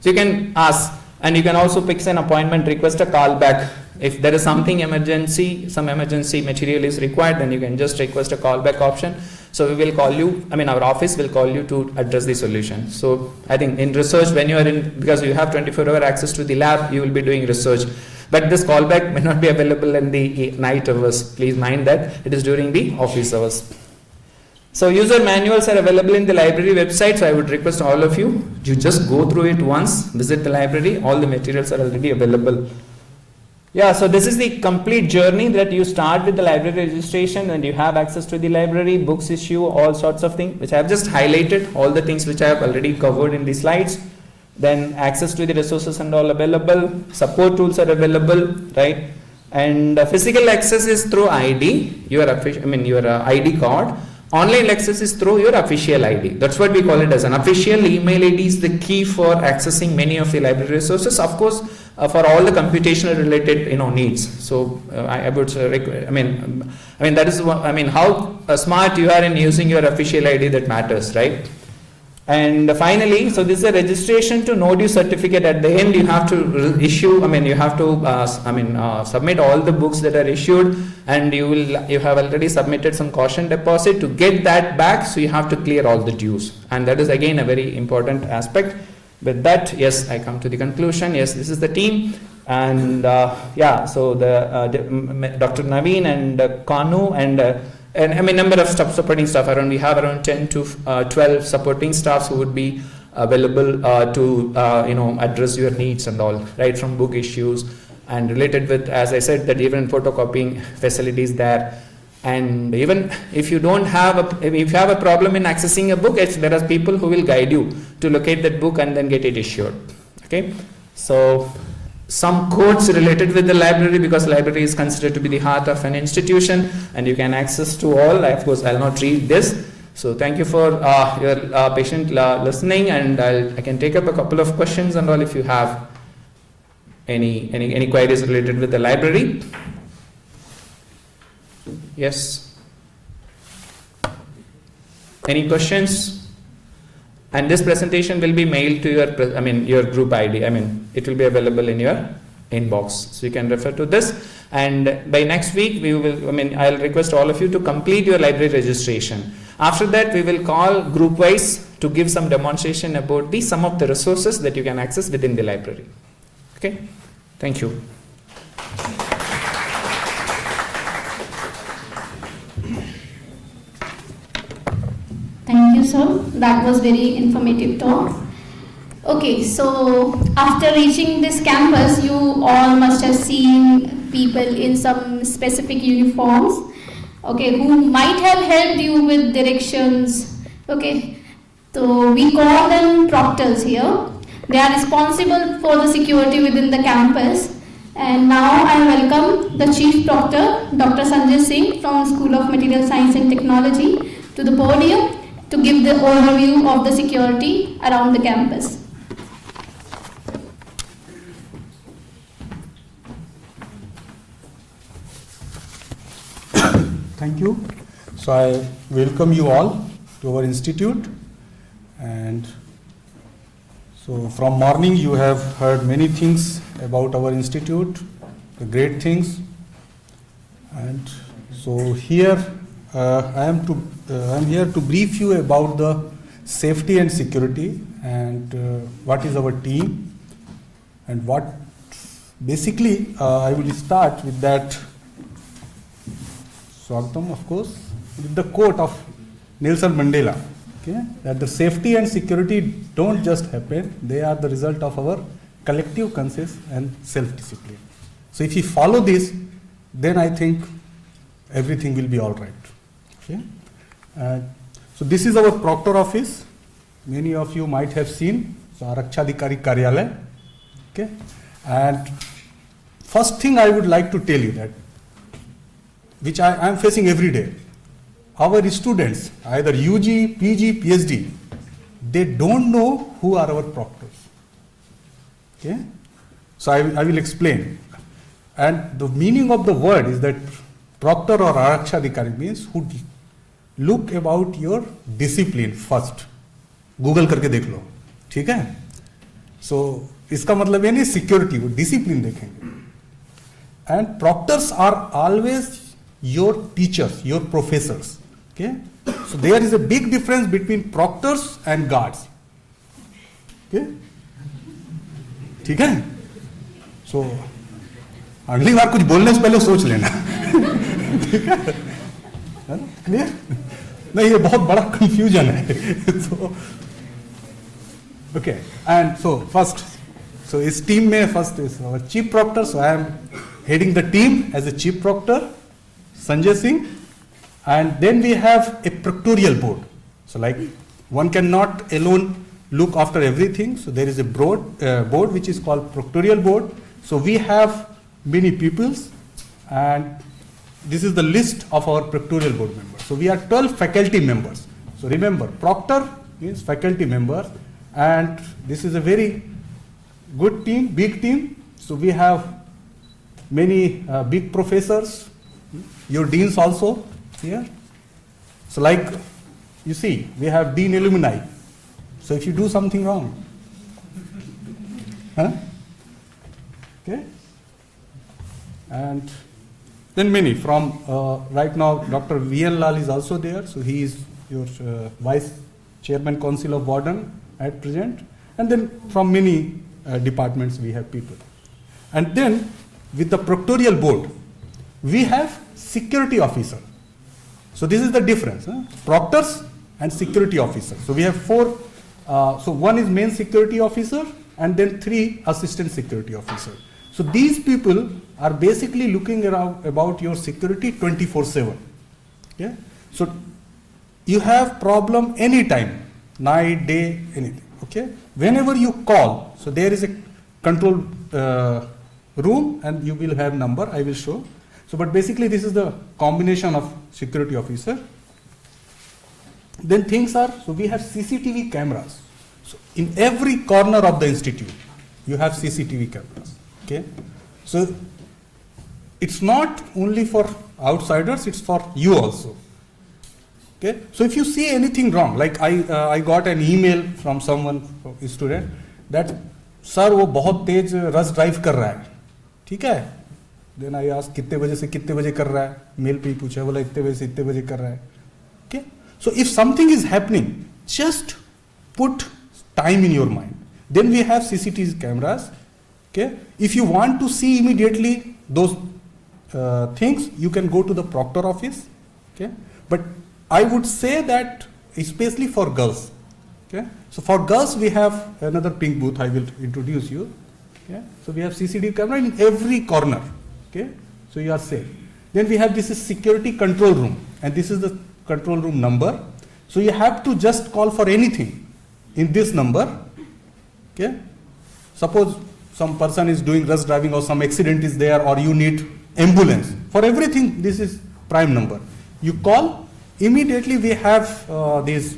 So you can ask, and you can also pick an appointment, request a call back. If there is something emergency, some emergency material is required, then you can just request a callback option. So we will call you, our office will call you to address the solution. So I think in research, when you are because you have 24-hour access to the lab, you will be doing research. But this callback may not be available in the night hours. Please mind that it is during the office hours. So user manuals are available in the library website. So I would request all of you just go through it once, visit the library. All the materials are already available. Yeah, so this is the complete journey that you start with the library registration, and you have access to the library, books issue, all sorts of things, which I have just highlighted, all the things which I have already covered in the slides. Then access to the resources and all available, support tools are available, right? And physical access is through ID, your ID card. Online access is through your official ID. That's what we call it as an official email ID is the key for accessing many of the library resources. Of course, for all the computational related needs. So I would that is what, how smart you are in using your official ID that matters, right? And finally, so this is a registration to know due certificate. At the end, you have to issue. You have to submit all the books that are issued, and you have already submitted some caution deposit to get that back. So you have to clear all the dues, and that is again a very important aspect. With that, yes, I come to the conclusion. Yes, this is the team, and so the Dr. Naveen and Kanu and number of supporting staff. We have around 10 to 12 supporting staffs who would be available to address your needs and all, right, from book issues and related with, as I said, that even photocopying facilities there. And even if you don't have if you have a problem in accessing a book, there are people who will guide you to locate that book and then get it issued. Okay, so some codes related with the library, because library is considered to be the heart of an institution, and you can access to all. Of course, I'll not read this. So thank you for your patient listening, and I can take up a couple of questions and all if you have any queries related with the library. Yes. Any questions? And this presentation will be mailed to your group ID. It will be available in your inbox, so you can refer to this. And by next week, we will. I'll request all of you to complete your library registration. After that, we will call group wise to give some demonstration about some of the resources that you can access within the library. Okay. Thank you. Thank you, sir. That was very informative talk. Okay, so after reaching this campus, you all must have seen people in some specific uniforms, okay, who might have helped you with directions. Okay, so we call them proctors here. They are responsible for the security within the campus. And now I welcome the Chief Proctor, Dr. Sanjay Singh from School of Material Science and Technology to the podium to give the overview of the security around the campus. Thank you. So I welcome you all to our institute. And so from morning you have heard many things about our institute, the great things. And so here I am here to brief you about the safety and security and what is our team and what basically I will start with that Swagatam, of course, with the quote of Nelson Mandela, okay, that the safety and security don't just happen, they are the result of our collective conscience and self-discipline. So if you follow this, then I think everything will be all right. Okay. So this is our proctor office. Many of you might have seen. So Arakshadhikari Karyalaya. Okay. And first thing I would like to tell you that, which I am facing every day, our students, either UG, PG, PhD, they don't know who are our proctors. Okay. So I will explain. And the meaning of the word is that proctor or Arakshadhikari means who look about your discipline first. Google करके देख लो, ठीक है? So इसका मतलब ये नहीं security, वो discipline देखेंगे. And proctors are always your teachers, your professors. Okay? So there is a big difference between proctors and guards. Okay? ठीक है? So अगली बार कुछ बोलने से पहले सोच लेना. ठीक है? क्लियर? नहीं, ये बहुत बड़ा कंफ्यूजन है. So okay, and so first, so इस टीम में first is our chief proctor. So I am heading the team as a chief proctor, Sanjay Singh. And then we have a proctorial board. So like one cannot alone look after everything. So there is a board which is called proctorial board. So we have many pupils, and this is the list of our proctorial board members. So we are 12 faculty members. So remember, proctor means faculty members, and this is a very good team, big team. So we have many big professors, your deans also here. So like you see, we have dean alumni. So if you do something wrong, okay, and then many from right now, Dr. V.N. Lal is also there. So he is your vice chairman council of warden at present, and then from many departments we have people. And then with the proctorial board, we have security officer. So this is the difference, proctors and security officers. So we have four, so one is main security officer and then 3 assistant security officers. So these people are basically looking around about your security 24/7. Yeah? So you have problem anytime, night, day, anything. Okay? Whenever you call, so there is a control room and you will have number, I will show. So but basically this is the combination of security officer. Then things are, so we have CCTV cameras. So in every corner of the institute, you have CCTV cameras. Okay? So it's not only for outsiders, it's for you also. Okay? So if you see anything wrong, like I got an email from someone, a student, that sir वो बहुत तेज rush drive कर रहा है, ठीक है? Then I asked कितने बजे से कितने बजे कर रहा है? मेल पे ही पूछा, बोला इतने बजे से इतने बजे कर रहा है. Okay? So if something is happening, just put time in your mind. Then we have CCTV cameras. Okay? If you want to see immediately those things, you can go to the proctor office. Okay? But I would say that especially for girls. Okay? So for girls we have another pink booth, I will introduce you. Okay? So we have CCTV camera in every corner. Okay? So you are safe. Then we have this is security control room, and this is the control room number. So you have to just call for anything in this number. Okay? Suppose some person is doing rush driving or some accident is there or you need ambulance. For everything, this is prime number. You call, immediately we have this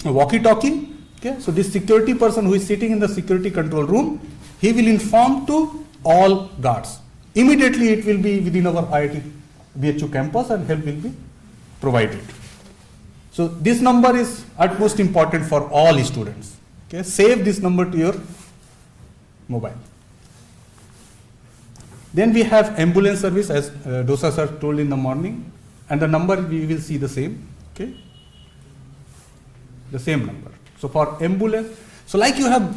walkie-talkie. Okay? So this security person who is sitting in the security control room, he will inform to all guards. Immediately it will be within our IIT BHU campus and help will be provided. So this number is utmost important for all students. Okay? Save this number to your mobile. Then we have ambulance service, as Dosa sir told in the morning, and the number we will see the same. Okay? The same number. So for ambulance, so like you have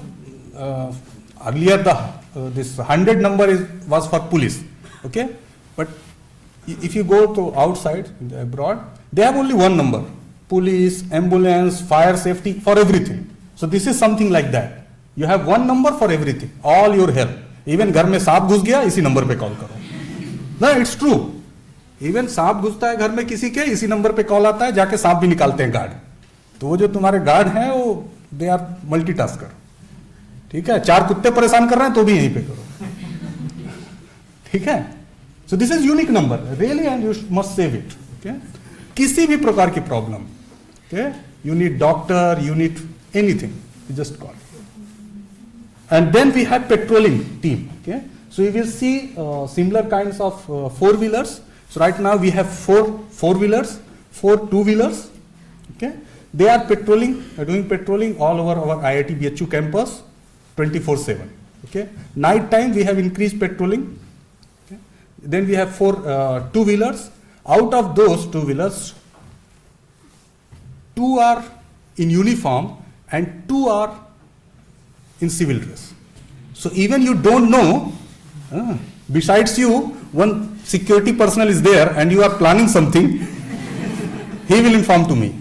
earlier this 100 number was for police. Okay? But if you go to outside, abroad, they have only one number. Police, ambulance, fire safety, for everything. So this is something like that. You have one number for everything, all your help. Even घर में सांप घुस गया, इसी number पे call करो. No, it's true. Even सांप घुसता है घर में किसी के, इसी नंबर पे कॉल आता है, जाके सांप भी निकालते हैं गार्ड. तो वो जो तुम्हारे गार्ड हैं, वो they are multitasker. ठीक है? 4 कुत्ते परेशान कर रहे हैं तो भी यहीं पे करो. ठीक है? So this is unique number, really, and you must save it. Okay? किसी भी प्रकार की problem, okay? You need doctor, you need anything, you just call. And then we have patrolling team. Okay? So you will see similar kinds of 4-wheelers. So right now we have 4 4-wheelers, 4 2-wheelers. Okay? They are patrolling, doing patrolling all over our IIT BHU campus 24/7. Okay? Night time we have increased patrolling. Okay? Then we have 4 2-wheelers. Out of those 2-wheelers, 2 are in uniform and 2 are in civil dress. So even you don't know, besides you, one security personnel is there and you are planning something, he will inform to me.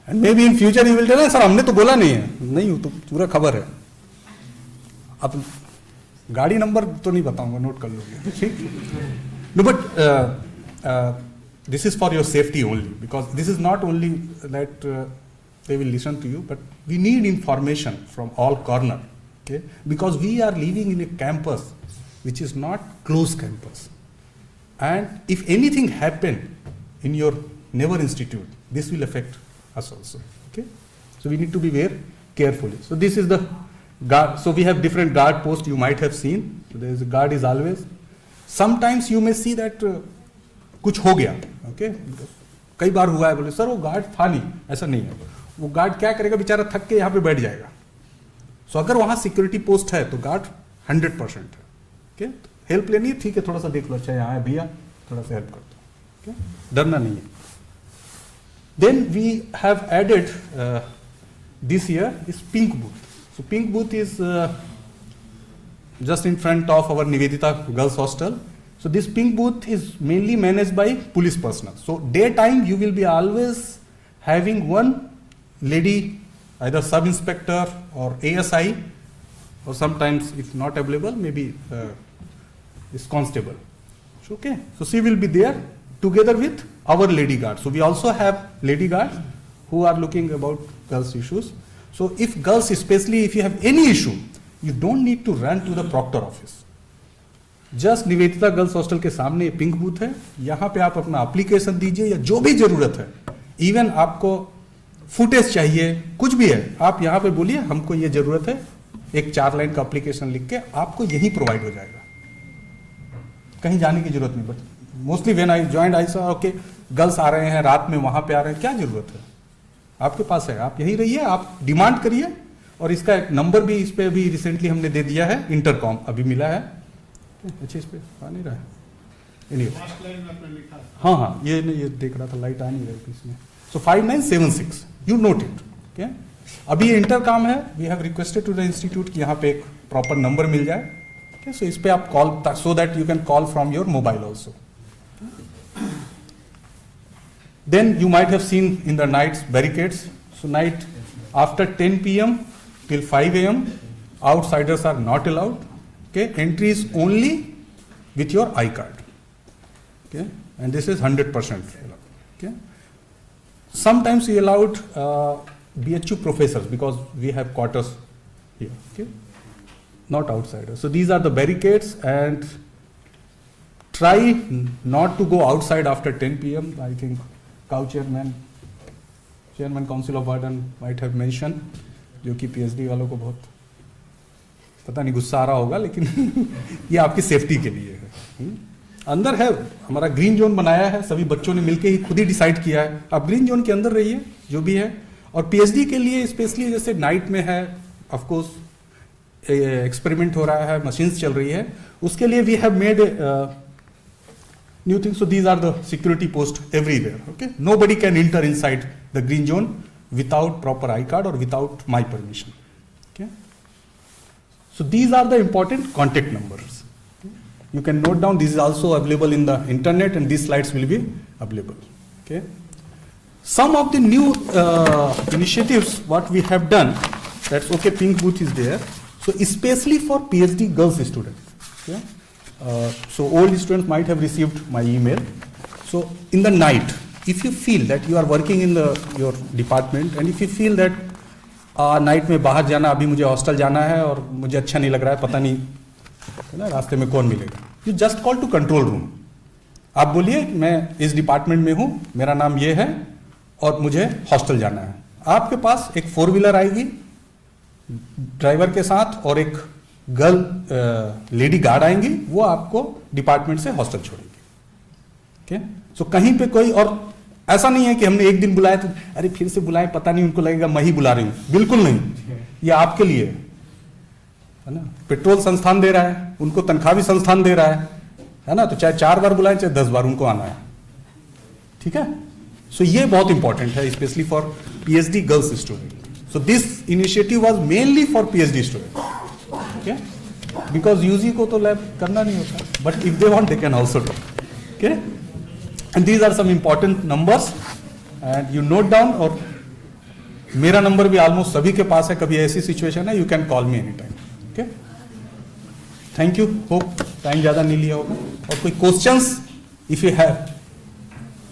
And maybe in future he will tell, sir, हमने तो बोला नहीं है. नहीं, तो पूरा खबर है. अब गाड़ी नंबर तो नहीं बताऊंगा, नोट कर लोगे, ठीक? No but this is for your safety only, because this is not only that they will listen to you, but we need information from all corner, okay? Because we are living in a campus which is not closed campus, and if anything happen in your neighbor institute, this will affect us also, okay? So we need to be very carefully. So this is the guard. So we have different guard posts you might have seen. So there is a guard is always. Sometimes you may see that कुछ हो गया, okay? कई बार हुआ है, बोले sir वो guard था नहीं, ऐसा नहीं है। वो गार्ड क्या करेगा, बेचारा थक के यहाँ पे बैठ जाएगा। सो अगर वहाँ सिक्योरिटी पोस्ट है तो गार्ड 100% है, ओके? हेल्प लेनी है, ठीक है, थोड़ा सा देख लो, अच्छा यहाँ है भैया, थोड़ा सा हेल्प कर दो, ओके? डरना नहीं है। Then we have added this year is pink booth. So pink booth is just in front of our Nivedita girls hostel. So this pink booth is mainly managed by police personnel. So daytime you will be always having one lady, either sub inspector or ASI, or sometimes if not available, maybe is constable. Okay, so she will be there together with our lady guards. So we also have lady guards who are looking about girls issues. So if girls, especially if you have any issue, you don't need to run to the proctor office. Just Nivedita girls hostel के सामने ये pink booth है, यहाँ पे आप अपना application दीजिए या जो भी जरूरत है, इवन आपको फुटेज चाहिए, कुछ भी है, आप यहाँ पे बोलिए हमको ये जरूरत है, एक 4 लाइन का एप्लीकेशन लिख के आपको यही प्रोवाइड हो जाएगा, कहीं जाने की जरूरत नहीं. But mostly when I joined I saw okay girls आ रहे हैं, रात में वहाँ पे आ रहे हैं, क्या जरूरत है, आपके पास है, आप यहीं रहिए, आप डिमांड करिए. और इसका एक नंबर भी इस पर भी रिसेंटली हमने दे दिया है, इंटरकॉम अभी मिला है. अच्छा इस पे आ नहीं रहा है, हाँ हाँ ये देख रहा था, लाइट आ नहीं रही इसमें. So 5976 you note it, okay? अभी ये इंटरकॉम है, we have requested to the institute कि यहाँ पे एक प्रॉपर नंबर मिल जाए, ओके? सो इस पे आप call, so that you can call from your mobile also. Then you might have seen in the nights barricades. So night after 10 PM till 5 AM outsiders are not allowed. Okay, entry is only with your I-card. Okay, and this is 100% allowed. Okay, sometimes we allowed BHU professors because we have quarters here. Okay, not outsiders. So these are the barricades, and try not to go outside after 10 PM. I think chairman Council of Warden might have mentioned, जो कि PhD वालों को बहुत पता नहीं गुस्सा आ रहा होगा, लेकिन ये आपकी सेफ्टी के लिए है. अंदर है हमारा ग्रीन जोन बनाया है, सभी बच्चों ने मिलकर ही खुद ही डिसाइड किया है, आप ग्रीन जोन के अंदर रहिए जो भी है. और PhD के लिए स्पेशली जैसे नाइट में है, ऑफ कोर्स एक्सपेरिमेंट हो रहा है, मशीन्स चल रही है, उसके लिए we have made new thing. So these are the security post everywhere. Okay, nobody can enter inside the green zone without proper I-card or without my permission. Okay, so these are the important contact numbers. You can note down. This is also available in the internet, and these slides will be available. Okay, some of the new initiatives what we have done, that's okay, pink booth is there, so especially for PhD girls students. Okay, so old students might have received my email. So in the night, if you feel that you are working in your department, and if you feel that night में बाहर जाना, अभी मुझे hostel जाना है और मुझे अच्छा नहीं लग रहा है, पता नहीं है ना रास्ते में कौन मिलेगा, you just call to control room. आप बोलिए मैं इस डिपार्टमेंट में हूँ, मेरा नाम ये है और मुझे हॉस्टल जाना है. आपके पास एक 4-व्हीलर आएगी ड्राइवर के साथ, और एक गर्ल लेडी गार्ड आएंगी, वो आपको डिपार्टमेंट से हॉस्टल छोड़ेगी. ओके, सो कहीं पे कोई, और ऐसा नहीं है कि हमने एक दिन बुलाया तो अरे फिर से बुलाए, पता नहीं उनको लगेगा मैं ही बुला रही हूँ, बिल्कुल नहीं. ये आपके लिए है ना, पेट्रोल संस्थान दे रहा है, उनको तनख्वाह भी संस्थान दे रहा है ना, तो चाहे 4 बार बुलाए चाहे 10 बार उनको आना है. ठीक है, सो ये बहुत इंपॉर्टेंट है, specially for PhD girls student. So this initiative was mainly for PhD student. Okay, because UG को तो लैब करना नहीं होता, but if they want they can also do. Okay, and these are some important numbers, and you note down. और मेरा number भी almost सभी के पास है, कभी ऐसी सिचुएशन है, you can call me anytime. Okay, thank you. Hope time ज़्यादा नहीं लिया होगा. और कोई क्वेश्चंस इफ यू हैव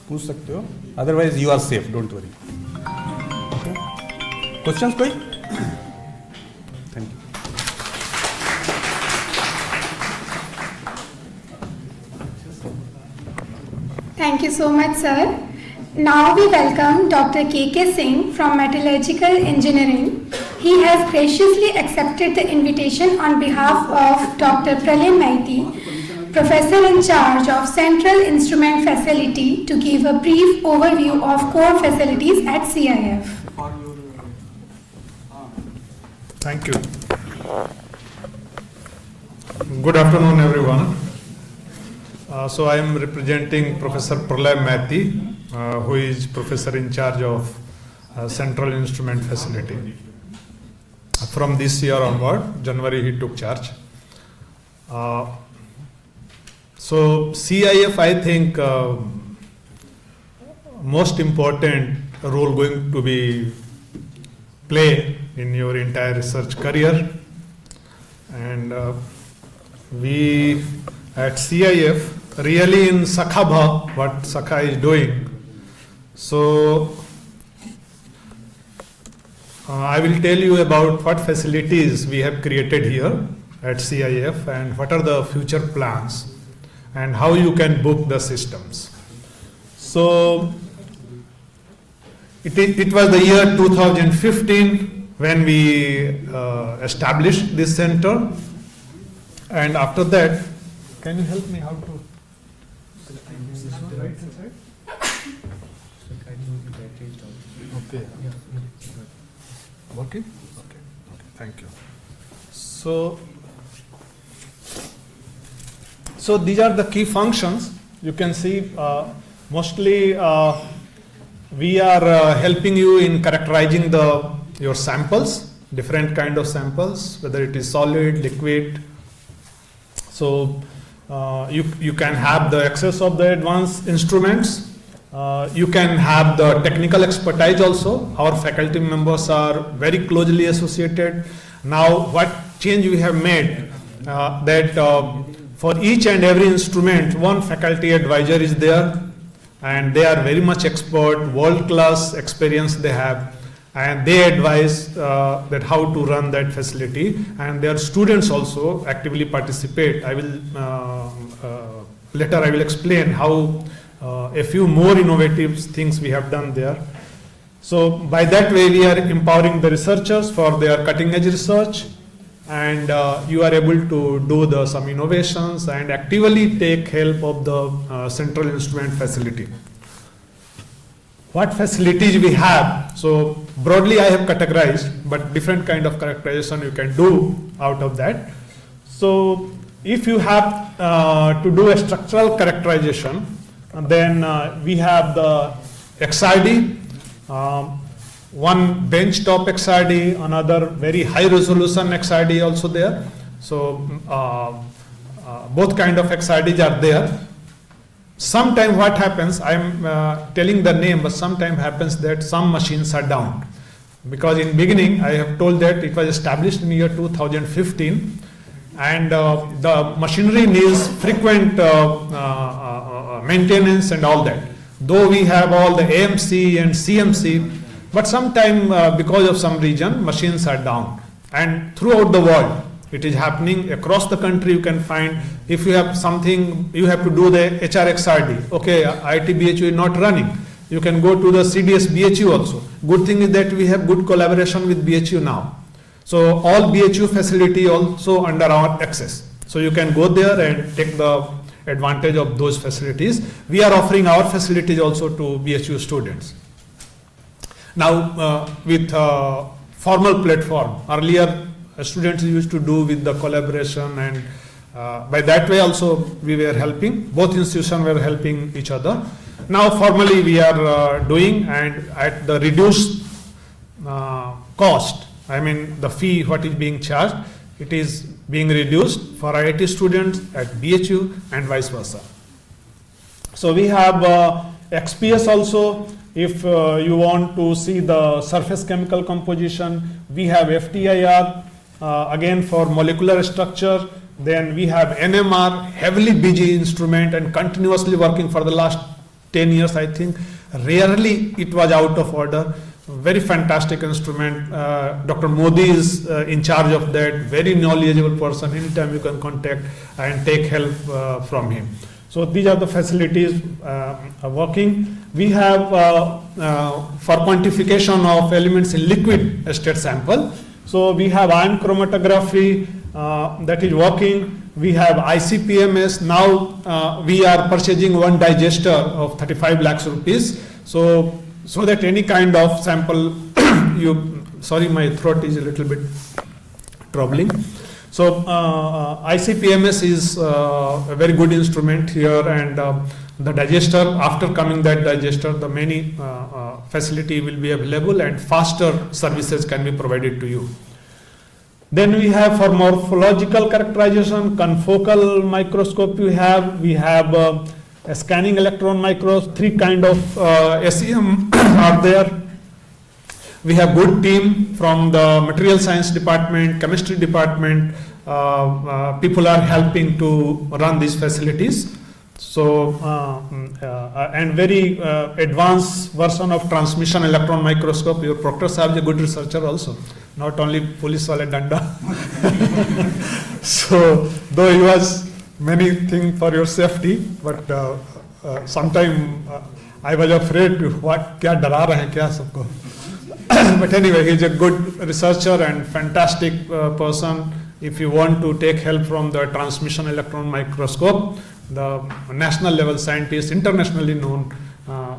पूछ सकते हो, otherwise you are safe, don't worry. Questions कोई? Thank you. Thank you so much, sir. Now we welcome Dr. K.K. Singh from Metallurgical Engineering. He has graciously accepted the invitation on behalf of Dr. Pralay Maiti, Professor in charge of Central Instrument Facility, to give a brief overview of core facilities at CIF. Thank you. Good afternoon, everyone. So I am representing Professor Pralay Maiti, who is professor in charge of Central Instrument Facility. From this year onward, January, he took charge. So CIF, I think, most important role going to be play in your entire research career, and we at CIF really in Sakhaba, what Sakha is doing. So I will tell you about what facilities we have created here at CIF and what are the future plans and how you can book the systems. So it was the year 2015 when we established this center, and after that, can you help me how to right side? Okay. Working? Okay. Thank you. So these are the key functions. You can see mostly we are helping you in characterizing your samples, different kind of samples, whether it is solid, liquid. So you can have the access of the advanced instruments. You can have the technical expertise also. Our faculty members are very closely associated. Now, what change we have made, that for each and every instrument, one faculty advisor is there, and they are very much expert, world-class experience they have, and they advise that how to run that facility, and their students also actively participate. I will later I will explain how a few more innovative things we have done there. So by that way we are empowering the researchers for their cutting edge research, and you are able to do some innovations and actively take help of the Central Instrument Facility. What facilities we have? So broadly I have categorized, but different kind of characterization you can do out of that. So if you have to do a structural characterization, then we have the XRD, one benchtop XRD, another very high resolution XRD also there. So both kind of XRDs are there. Sometimes what happens, I am telling the name, but sometimes happens that some machines are down. Because in beginning I have told that it was established in year 2015, and the machinery needs frequent maintenance and all that. Though we have all the AMC and CMC, but sometime because of some reason machines are down. And throughout the world it is happening. Across the country you can find, if you have something, you have to do the HRXRD. Okay, IIT BHU is not running. You can go to the CDS BHU also. Good thing is that we have good collaboration with BHU now. So all BHU facility also under our access. So you can go there and take the advantage of those facilities. We are offering our facilities also to BHU students. Now with formal platform, earlier students used to do with the collaboration, and by that way also we were helping, both institutions were helping each other. Now formally we are doing, and at the reduced cost, I mean the fee what is being charged, it is being reduced for IIT students at BHU and vice versa. So we have XPS also. If you want to see the surface chemical composition, we have FTIR again for molecular structure. Then we have NMR, heavily busy instrument and continuously working for the last 10 years, I think. Rarely it was out of order. Very fantastic instrument. Dr. Modi is in charge of that. Very knowledgeable person. Anytime you can contact and take help from him. So these are the facilities working. We have for quantification of elements in liquid state sample. So we have ion chromatography that is working. We have ICPMS. Now we are purchasing one digester of 35 lakhs rupees. So that any kind of sample, sorry, my throat is a little bit troubling. So ICPMS is a very good instrument here, and the digester, after coming that digester, the many facility will be available and faster services can be provided to you. Then we have for morphological characterization, confocal microscope we have a scanning electron microscope, 3 kind of SEM are there. We have good team from the material science department, chemistry department, people are helping to run these facilities. So, and very advanced version of transmission electron microscope. Your Proctor Sahib is a good researcher also, not only police wale danda. So, though he was many things for your safety, but sometime I was afraid what kya dara rahe hain kya sabko. But anyway, he's a good researcher and fantastic person. If you want to take help from the transmission electron microscope, the national level scientist, internationally known,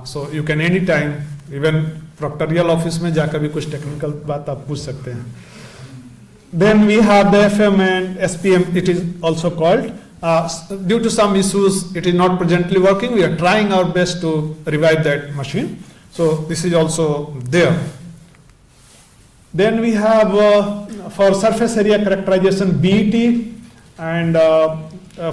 so you can anytime, even proctorial office में जाकर भी कुछ technical बात आप पूछ सकते हैं. Then we have the FM and SPM, it is also called. Due to some issues, it is not presently working. We are trying our best to revive that machine. So this is also there. Then we have for surface area characterization BET, and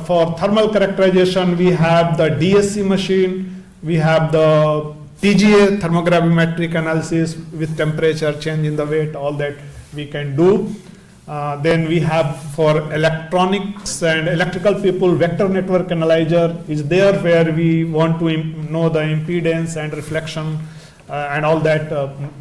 for thermal characterization we have the DSC machine, we have the TGA, thermogravimetric analysis with temperature, change in the weight, all that we can do. Then we have for electronics and electrical people, vector network analyzer is there, where we want to know the impedance and reflection and all that,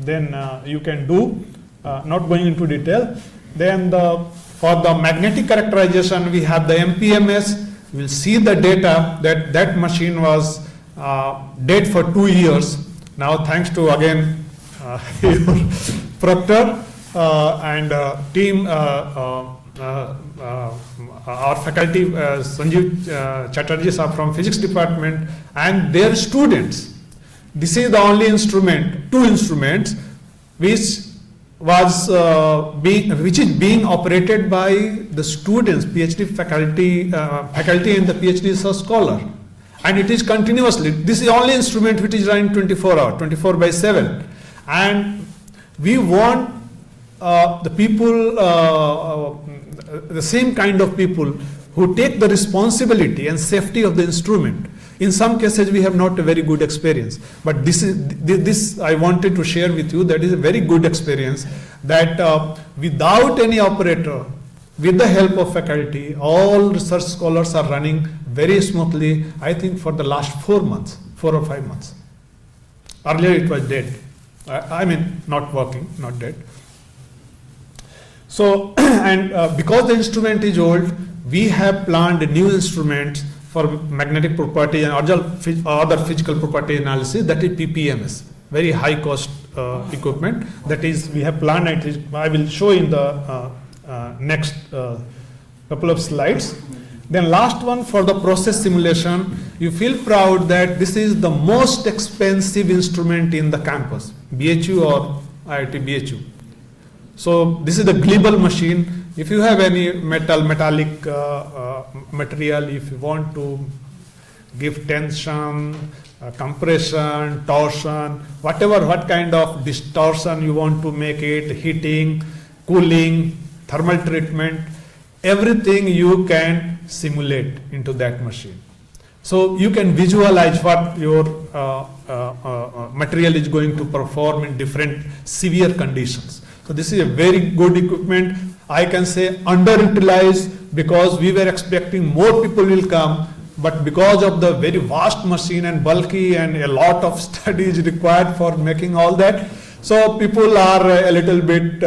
then you can do. Not going into detail. Then for the magnetic characterization, we have the MPMS. We'll see the data that machine was dead for 2 years. Now, thanks to again your Proctor and team, our faculty, Sanjeev Chatterjee sir from physics department, and their students. This is the only instrument, 2 instruments, which is being operated by the students, PhD faculty and the PhD research scholar, and it is continuously. This is the only instrument which is running 24 hours, 24/7, and we want the people, the same kind of people who take the responsibility and safety of the instrument. In some cases, we have not a very good experience, but this I wanted to share with you. That is a very good experience, that without any operator, with the help of faculty, all research scholars are running very smoothly, I think for the last 4 months, 4 or 5 months. Earlier it was dead. I mean, not working, not dead. So, and because the instrument is old, we have planned a new instrument for magnetic property and other physical property analysis, that is PPMS, very high cost equipment. That is, we have planned it. I will show in the next couple of slides. Then last one, for the process simulation, you feel proud that this is the most expensive instrument in the campus, BHU or IIT BHU. So this is the Global machine. If you have any metallic material, if you want to give tension, compression, torsion, what kind of distortion you want to make it, heating, cooling, thermal treatment, everything you can simulate into that machine. So you can visualize what your material is going to perform in different severe conditions. So this is a very good equipment. I can say underutilized, because we were expecting more people will come, but because of the very vast machine and bulky and a lot of studies required for making all that, so people are a little bit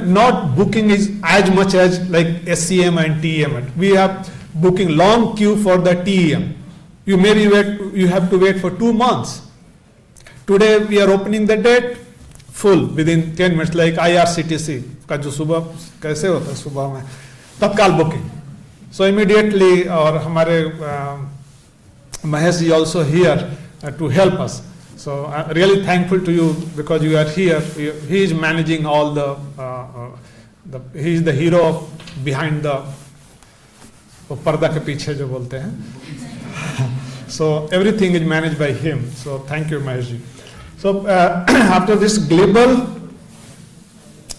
not booking is as much as like SCM and TEM. We have booking long queue for the TEM. You have to wait for 2 months. Today we are opening the date full within 10 minutes, like IRCTC का जो सुबह कैसे होता है सुबह में तत्काल booking. So immediately, और हमारे Mahesh ji also here to help us. So I'm really thankful to you because you are here. He is managing all he is the hero of behind the पर्दा के पीछे जो बोलते हैं. So everything is managed by him. So thank you, Mahesh ji. So after this global,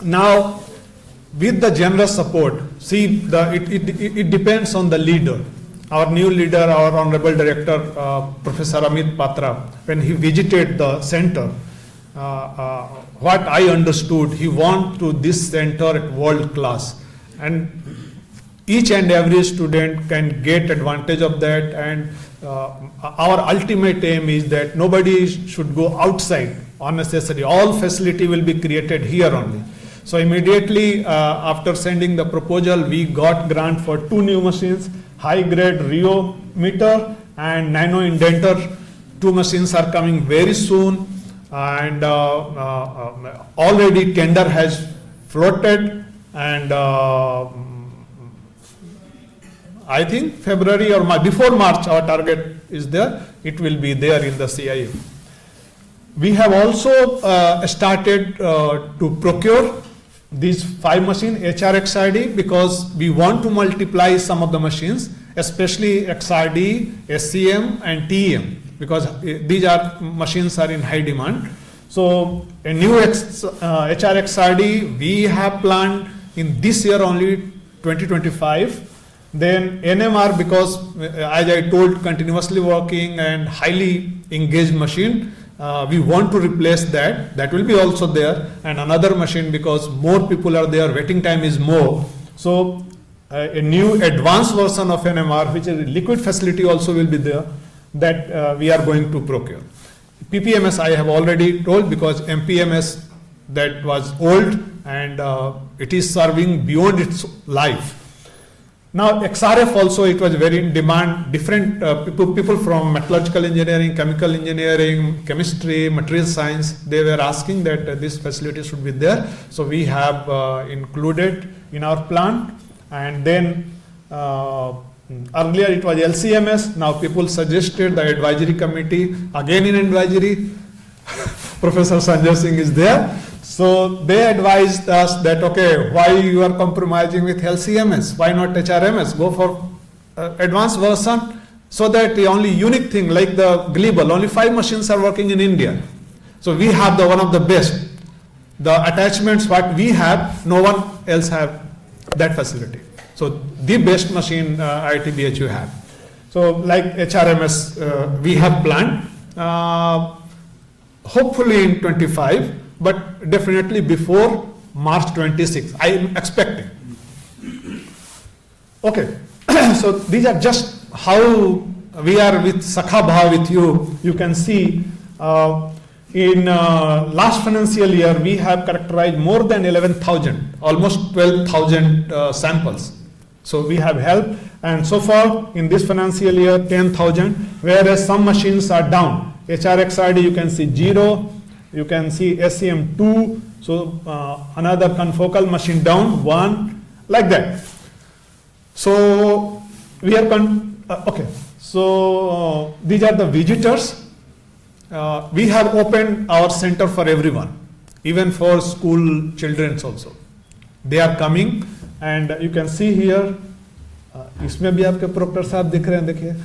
now with the generous support, see it depends on the leader. Our new leader, our honorable director, Professor Amit Patra, when he visited the center, what I understood, he wants to this center at world class, and each and every student can get advantage of that, and our ultimate aim is that nobody should go outside unnecessarily. All facility will be created here only. So immediately after sending the proposal, we got grant for 2 new machines, high grade Rio meter and nano indenter. 2 machines are coming very soon, and already tender has floated, and I think February or before March our target is there. It will be there in the CIF. We have also started to procure these 5 machines HRXID because we want to multiply some of the machines, especially XRD, SCM and TEM, because these machines are in high demand. So a new HRXID we have planned in this year only 2025. Then NMR, because as I told, continuously working and highly engaged machine, we want to replace that. That will be also there, and another machine because more people are there, waiting time is more. So a new advanced version of NMR, which is liquid facility, also will be there, that we are going to procure. PPMS I have already told because MPMS that was old and it is serving beyond its life. Now XRF also, it was very in demand. Different people from metallurgical engineering, chemical engineering, chemistry, material science, they were asking that this facility should be there. So we have included in our plan. And then earlier it was LCMS. Now people suggested the advisory committee. Again in advisory, Professor Sanjay Singh is there. So they advised us that, okay, why you are compromising with LCMS? Why not HRMS? Go for advanced version, so that the only unique thing like the Global, only 5 machines are working in India. So we have the one of the best. The attachments what we have, no one else have that facility. So the best machine IIT BHU have. So like HRMS we have planned, hopefully in 25. But definitely before March 26, I am expecting. Okay, so these are just how we are with Sakha Bhav with you. You can see in last financial year we have characterized more than 11,000, almost 12,000 samples. So we have helped, and so far in this financial year 10,000, whereas some machines are down. HRXID you can see 0. You can see SCM 2, so another confocal machine down 1, like that. So we are okay. So these are the visitors. We have opened our center for everyone, even for school children also. They are coming, and you can see here. इसमें भी आपके proctor साहब दिख रहे हैं, देखिए.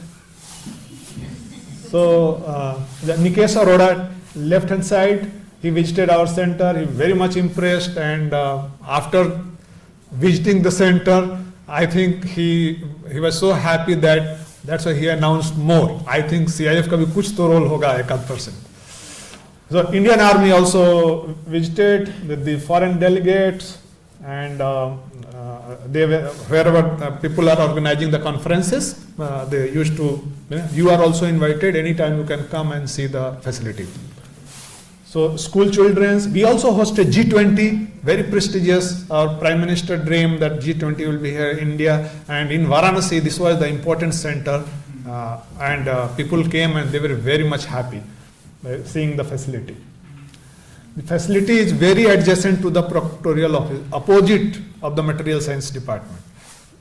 So Nikesh Arora, left hand side, he visited our center. He very much impressed, and after visiting the center, I think he was so happy that's why he announced more. I think CIF का भी कुछ तो role होगा 1%. So Indian Army also visited with the foreign delegates, and wherever people are organizing the conferences, they used to, you are also invited, anytime you can come and see the facility. So school children's, we also hosted G20, very prestigious. Our Prime Minister dreamed that G20 will be here in India, and in Varanasi, this was the important center, and people came and they were very much happy seeing the facility. The facility is very adjacent to the proctoral office, opposite of the material science department,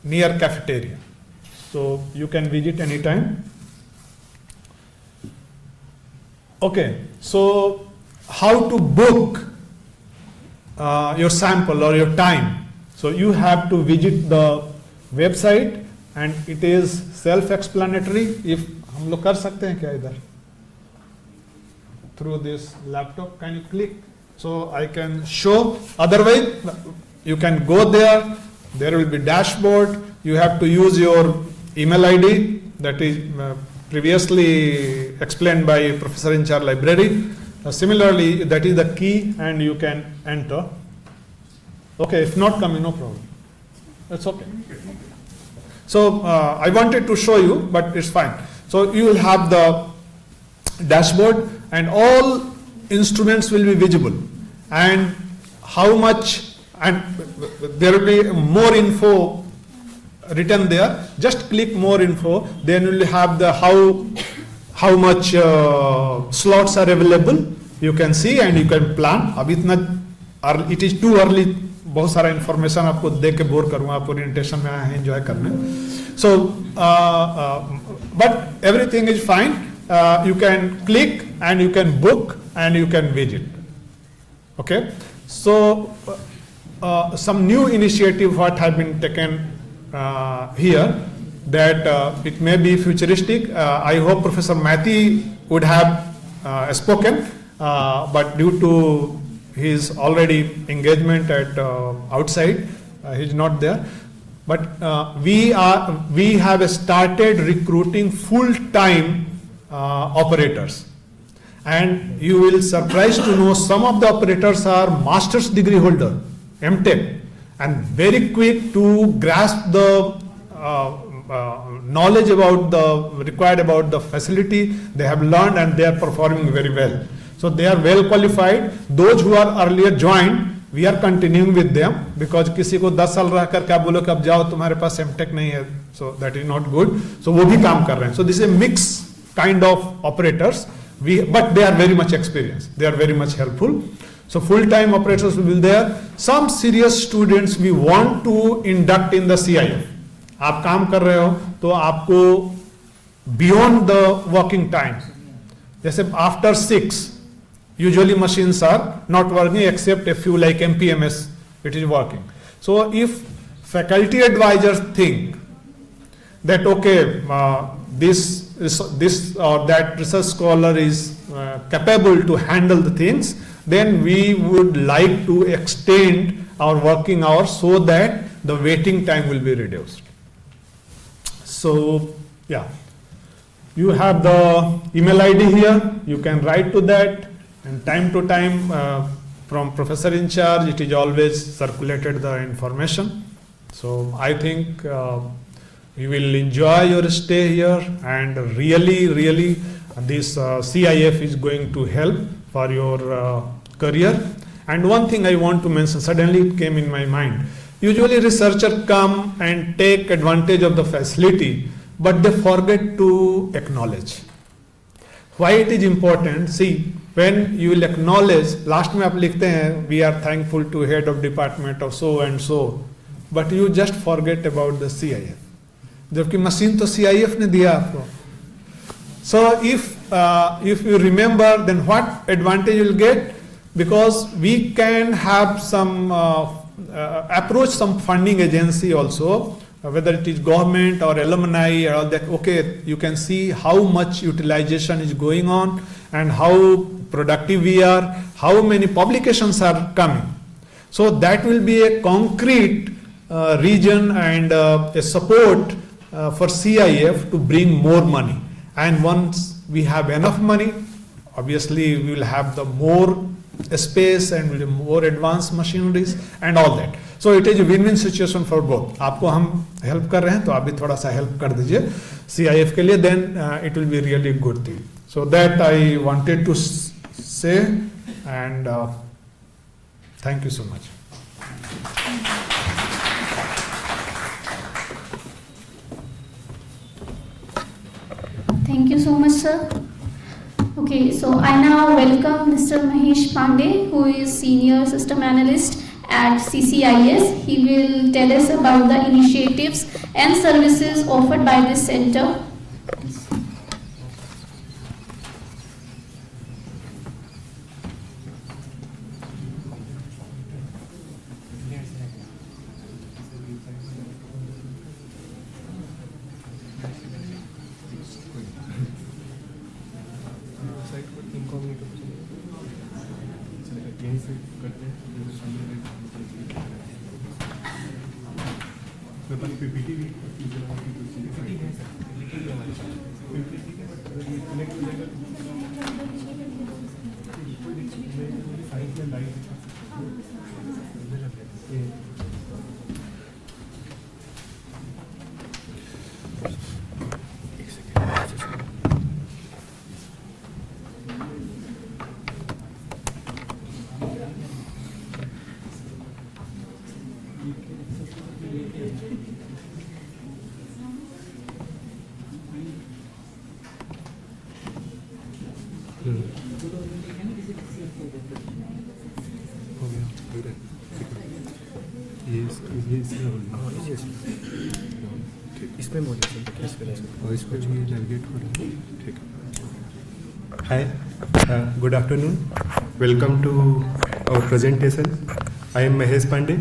near cafeteria. So you can visit anytime. Okay, so how to book your sample or your time? So you have to visit the website, and it is self-explanatory. If हम लोग कर सकते हैं क्या इधर? Through this laptop, can you click? So I can show. Otherwise, you can go there. There will be dashboard. You have to use your email ID that is previously explained by Professor in charge library. Similarly, that is the key, and you can enter. Okay, if not coming, no problem. That's okay. So I wanted to show you, but it's fine. So you will have the dashboard, and all instruments will be visible, and how much, and there will be more info written there. Just click more info, then you will have the how much slots are available. You can see and you can plan. अभी इतना it is too early. बहुत सारा information आपको दे के bore करूँगा. आप orientation में आए हैं enjoy करने. So but everything is fine. You can click and you can book and you can visit. Okay. So some new initiative what have been taken here, that it may be futuristic. I hope Professor Mathi would have spoken, but due to his already engagement at outside, he's not there. But we have started recruiting full-time operators, and you will surprised to know some of the operators are master's degree holder, MTech, and very quick to grasp the knowledge about the required about the facility. They have learned and they are performing very well. So they are well qualified. Those who are earlier joined, we are continuing with them, because किसी को 10 साल रह कर क्या बोलो कि अब जाओ तुम्हारे पास MTech नहीं है, so that is not good. So वो भी काम कर रहे हैं. So this is a mix kind of operators. But they are very much experienced. They are very much helpful. So full-time operators will be there. Some serious students we want to induct in the CIF. आप काम कर रहे हो तो आपको beyond the working time, जैसे after 6, usually machines are not working except a few like MPMS, it is working. So if faculty advisors think that okay, this or that research scholar is capable to handle the things, then we would like to extend our working hours so that the waiting time will be reduced. So yeah, you have the email ID here, you can write to that, and time to time from professor in charge it is always circulated the information. So I think you will enjoy your stay here, and really this CIF is going to help for your career. And one thing I want to mention, suddenly it came in my mind. Usually researchers come and take advantage of the facility, but they forget to acknowledge. Why it is important? See, when you will acknowledge, last में आप लिखते हैं, we are thankful to head of department of so and so, but you just forget about the CIF. जबकि machine तो CIF ने दिया आपको. So if you remember, then what advantage you will get? Because we can have some approach some funding agency also, whether it is government or alumni or all that. Okay, you can see how much utilization is going on and how productive we are, how many publications are coming. So that will be a concrete region and a support for CIF to bring more money. And once we have enough money, obviously we will have the more space and more advanced machineries and all that. So it is a win-win situation for both. आपको हम help कर रहे हैं तो आप भी थोड़ा सा help कर दीजिए CIF के लिए, then it will be really a good thing. So that I wanted to say, and thank you so much. Thank you so much, sir. Okay, so I now welcome Mr. Mahesh Pandey, who is Senior System Analyst at CCIS. He will tell us about the initiatives and services offered by this center. Hi, good afternoon. Welcome to our presentation. I am Mahesh Pandey.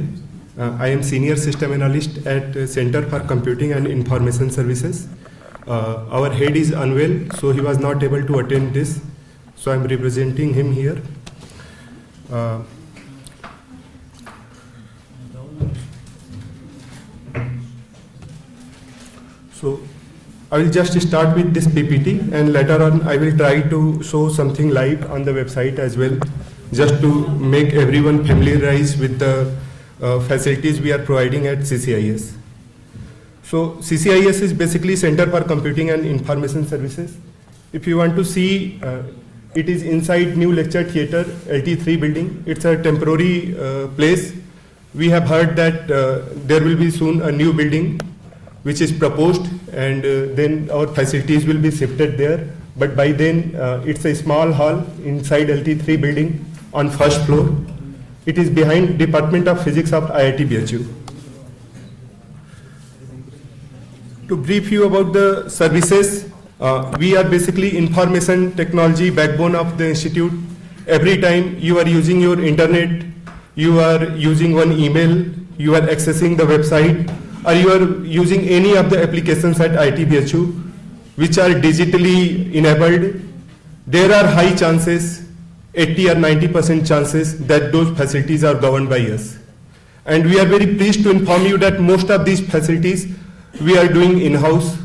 I am Senior System Analyst at Center for Computing and Information Services. Our head is unwell, so he was not able to attend this. So I am representing him here. So I will just start with this PPT, and later on I will try to show something live on the website as well, just to make everyone familiarized with the facilities we are providing at CCIS. So CCIS is basically Center for Computing and Information Services. If you want to see, it is inside New Lecture Theatre, LT3 building. It's a temporary place. We have heard that there will be soon a new building which is proposed, and then our facilities will be shifted there. But by then, it's a small hall inside LT3 building on first floor. It is behind Department of Physics of IIT BHU. To brief you about the services, we are basically information technology backbone of the institute. Every time you are using your internet, you are using one email, you are accessing the website, or you are using any of the applications at IIT BHU which are digitally enabled, there are high chances, 80 or 90% chances that those facilities are governed by us. And we are very pleased to inform you that most of these facilities we are doing in-house,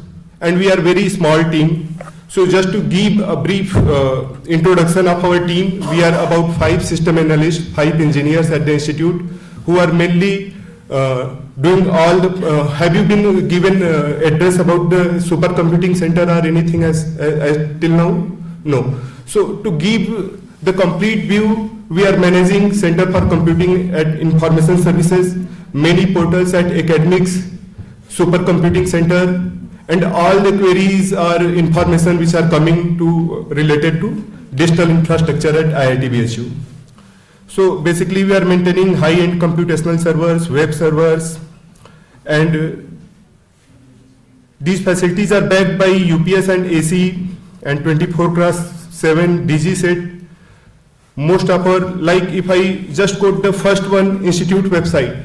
and we are very small team. So just to give a brief introduction of our team, we are about 5 system analysts, 5 engineers at the institute who are mainly doing all the, have you been given address about the supercomputing center or anything as till now? No. So to give the complete view, we are managing Center for Computing and Information Services, many portals at academics, supercomputing center, and all the queries or information which are coming to related to digital infrastructure at IIT BHU. So basically we are maintaining high-end computational servers, web servers, and these facilities are backed by UPS and AC and 24/7 DG set. Most of our, like if I just quote the first one, institute website,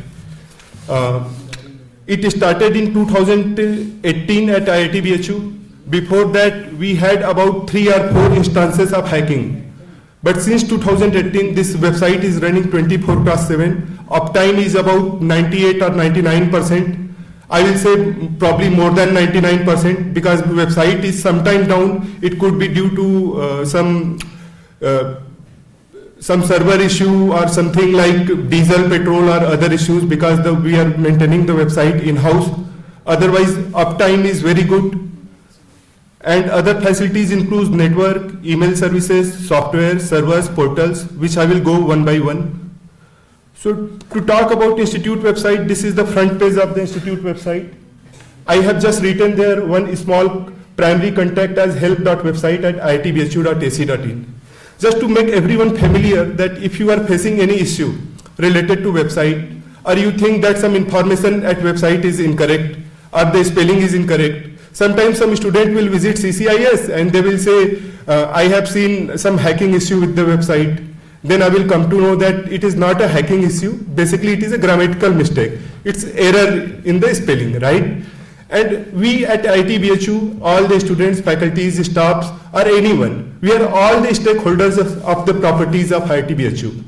it started in 2018 at IIT BHU. Before that, we had about 3 or 4 instances of hacking. But since 2018, this website is running 24/7. Uptime is about 98 or 99%. I will say probably more than 99% because the website is sometime down. It could be due to some some server issue or something like diesel, petrol or other issues, because we are maintaining the website in-house. Otherwise, uptime is very good. And other facilities include network, email services, software, servers, portals, which I will go one by one. So to talk about Institute website, this is the front page of the Institute website. I have just written there one small primary contact as help.website at iitbhu.ac.in. Just to make everyone familiar that if you are facing any issue related to website, or you think that some information at website is incorrect, or the spelling is incorrect, sometimes some student will visit CCIS and they will say, I have seen some hacking issue with the website. Then I will come to know that it is not a hacking issue. Basically, it is a grammatical mistake. It's error in the spelling, right? And we at IIT BHU, all the students, faculties, staffs, or anyone, we are all the stakeholders of the properties of IIT BHU.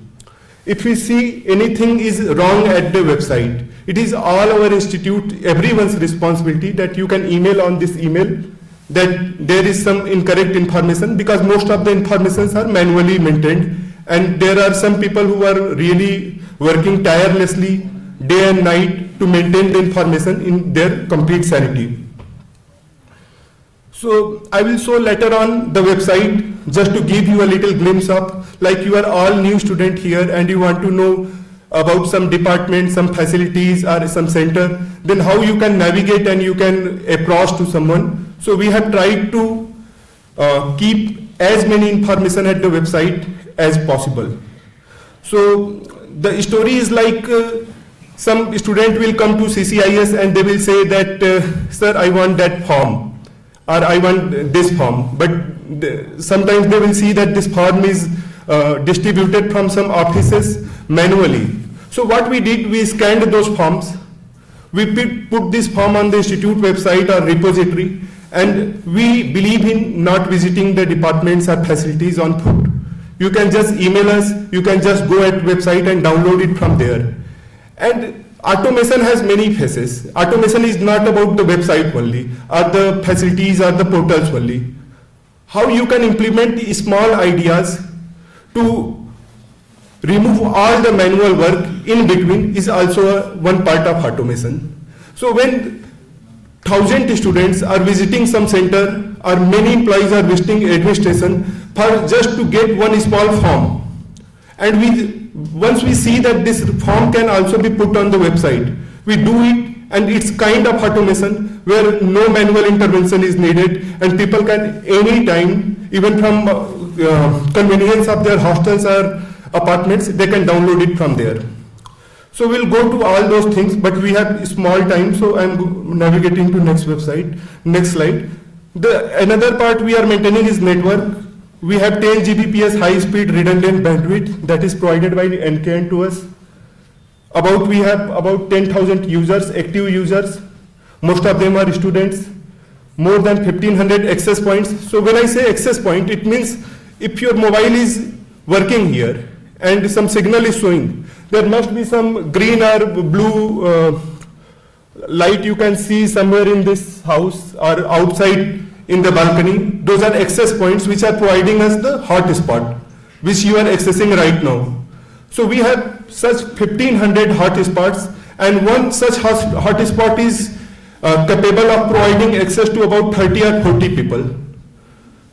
If we see anything is wrong at the website, it is all our institute, everyone's responsibility that you can email on this email that there is some incorrect information, because most of the informations are manually maintained, and there are some people who are really working tirelessly day and night to maintain the information in their complete sanity. So I will show later on the website just to give you a little glimpse of, like you are all new student here and you want to know about some department, some facilities or some center, then how you can navigate and you can approach to someone. So we have tried to keep as many information at the website as possible. So the story is like some student will come to CCIS and they will say that, sir, I want that form, or I want this form. But sometimes they will see that this form is distributed from some offices manually. So what we did, we scanned those forms, we put this form on the institute website or repository, and we believe in not visiting the departments or facilities on foot. You can just email us, you can just go at website and download it from there. And automation has many phases. Automation is not about the website only, or the facilities or the portals only. How you can implement small ideas to remove all the manual work in between is also one part of automation. So when 1,000 students are visiting some center, or many employees are visiting administration for just to get one small form, and once we see that this form can also be put on the website, we do it, and it's kind of automation where no manual intervention is needed, and people can anytime, even from convenience of their hostels or apartments, they can download it from there. So we'll go to all those things, but we have small time, so I'm navigating to next website, next slide. Another part we are maintaining is network. We have 10 Gbps high-speed redundant bandwidth that is provided by NKN to us. We have about 10,000 users, active users. Most of them are students. More than 1,500 access points. So when I say access point, it means if your mobile is working here and some signal is showing, there must be some green or blue light you can see somewhere in this house or outside in the balcony. Those are access points which are providing us the hotspot, which you are accessing right now. So we have such 1,500 hotspots, and one such hotspot is capable of providing access to about 30 or 40 people.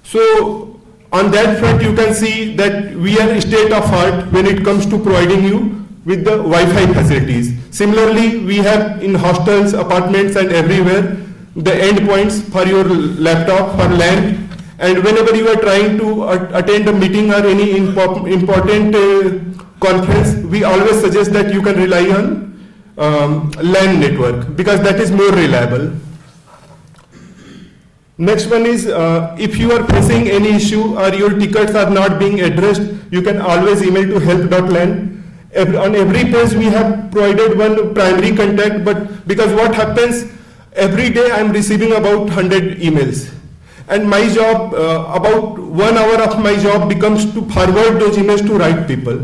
So on that front, you can see that we are state of art when it comes to providing you with the Wi-Fi facilities. Similarly, we have in hostels, apartments and everywhere the endpoints for your laptop, for LAN, and whenever you are trying to attend a meeting or any important conference, we always suggest that you can rely on LAN network, because that is more reliable. Next one is, if you are facing any issue or your tickets are not being addressed, you can always email to help.lan. On every page we have provided one primary contact, but because what happens, every day I am receiving about 100 emails. And my job, about 1 hour of my job becomes to forward those emails to right people.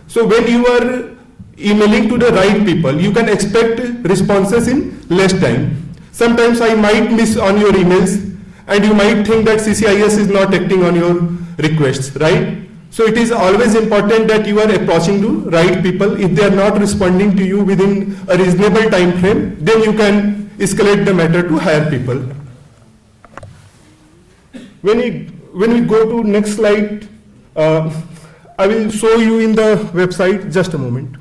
So when you are emailing to the right people, you can expect responses in less time. Sometimes I might miss on your emails, and you might think that CCIS is not acting on your requests, right? So it is always important that you are approaching to right people. If they are not responding to you within a reasonable time frame, then you can escalate the matter to higher people. When we go to next slide, I will show you in the website, just a moment.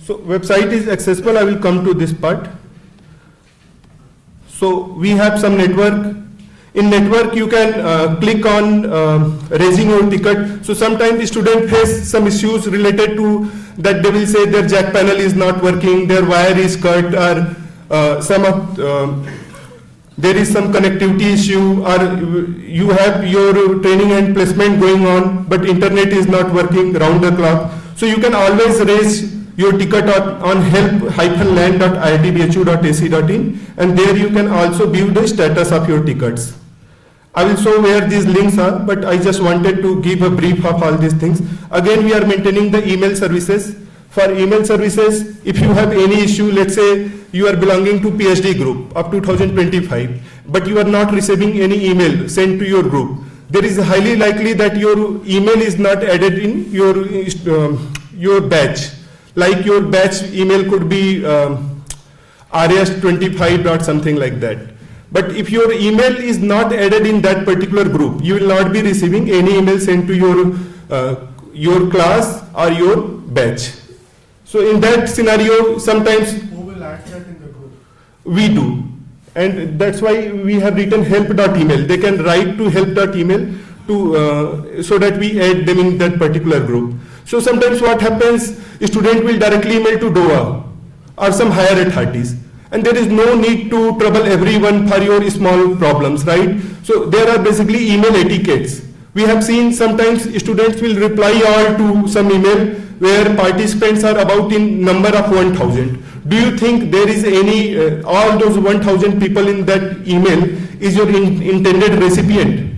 So website is accessible. I will come to this part. So we have some network. In network, you can click on raising your ticket. So sometimes the student face some issues related to that. They will say their jack panel is not working, their wire is cut, or there is some connectivity issue, or you have your training and placement going on, but internet is not working round the clock. So you can always raise your ticket on help-land.iitbhu.ac.in, and there you can also view the status of your tickets. I will show where these links are, but I just wanted to give a brief of all these things. Again, we are maintaining the email services. For email services, if you have any issue, let's say you are belonging to PhD group of 2025, but you are not receiving any email sent to your group, there is highly likely that your email is not added in your batch. Like your batch email could be rs25 something like that. But if your email is not added in that particular group, you will not be receiving any email sent to your class or your batch. So in that scenario, sometimes Who will add that in the group? we do. And that's why we have written help.email. They can write to help.email so that we add them in that particular group. So sometimes what happens, a student will directly email to DOA or some higher authorities. And there is no need to trouble everyone for your small problems, right? So there are basically email etiquettes. We have seen sometimes students will reply all to some email where participants are about in number of 1,000. Do you think there is any, all those 1,000 people in that email is your intended recipient?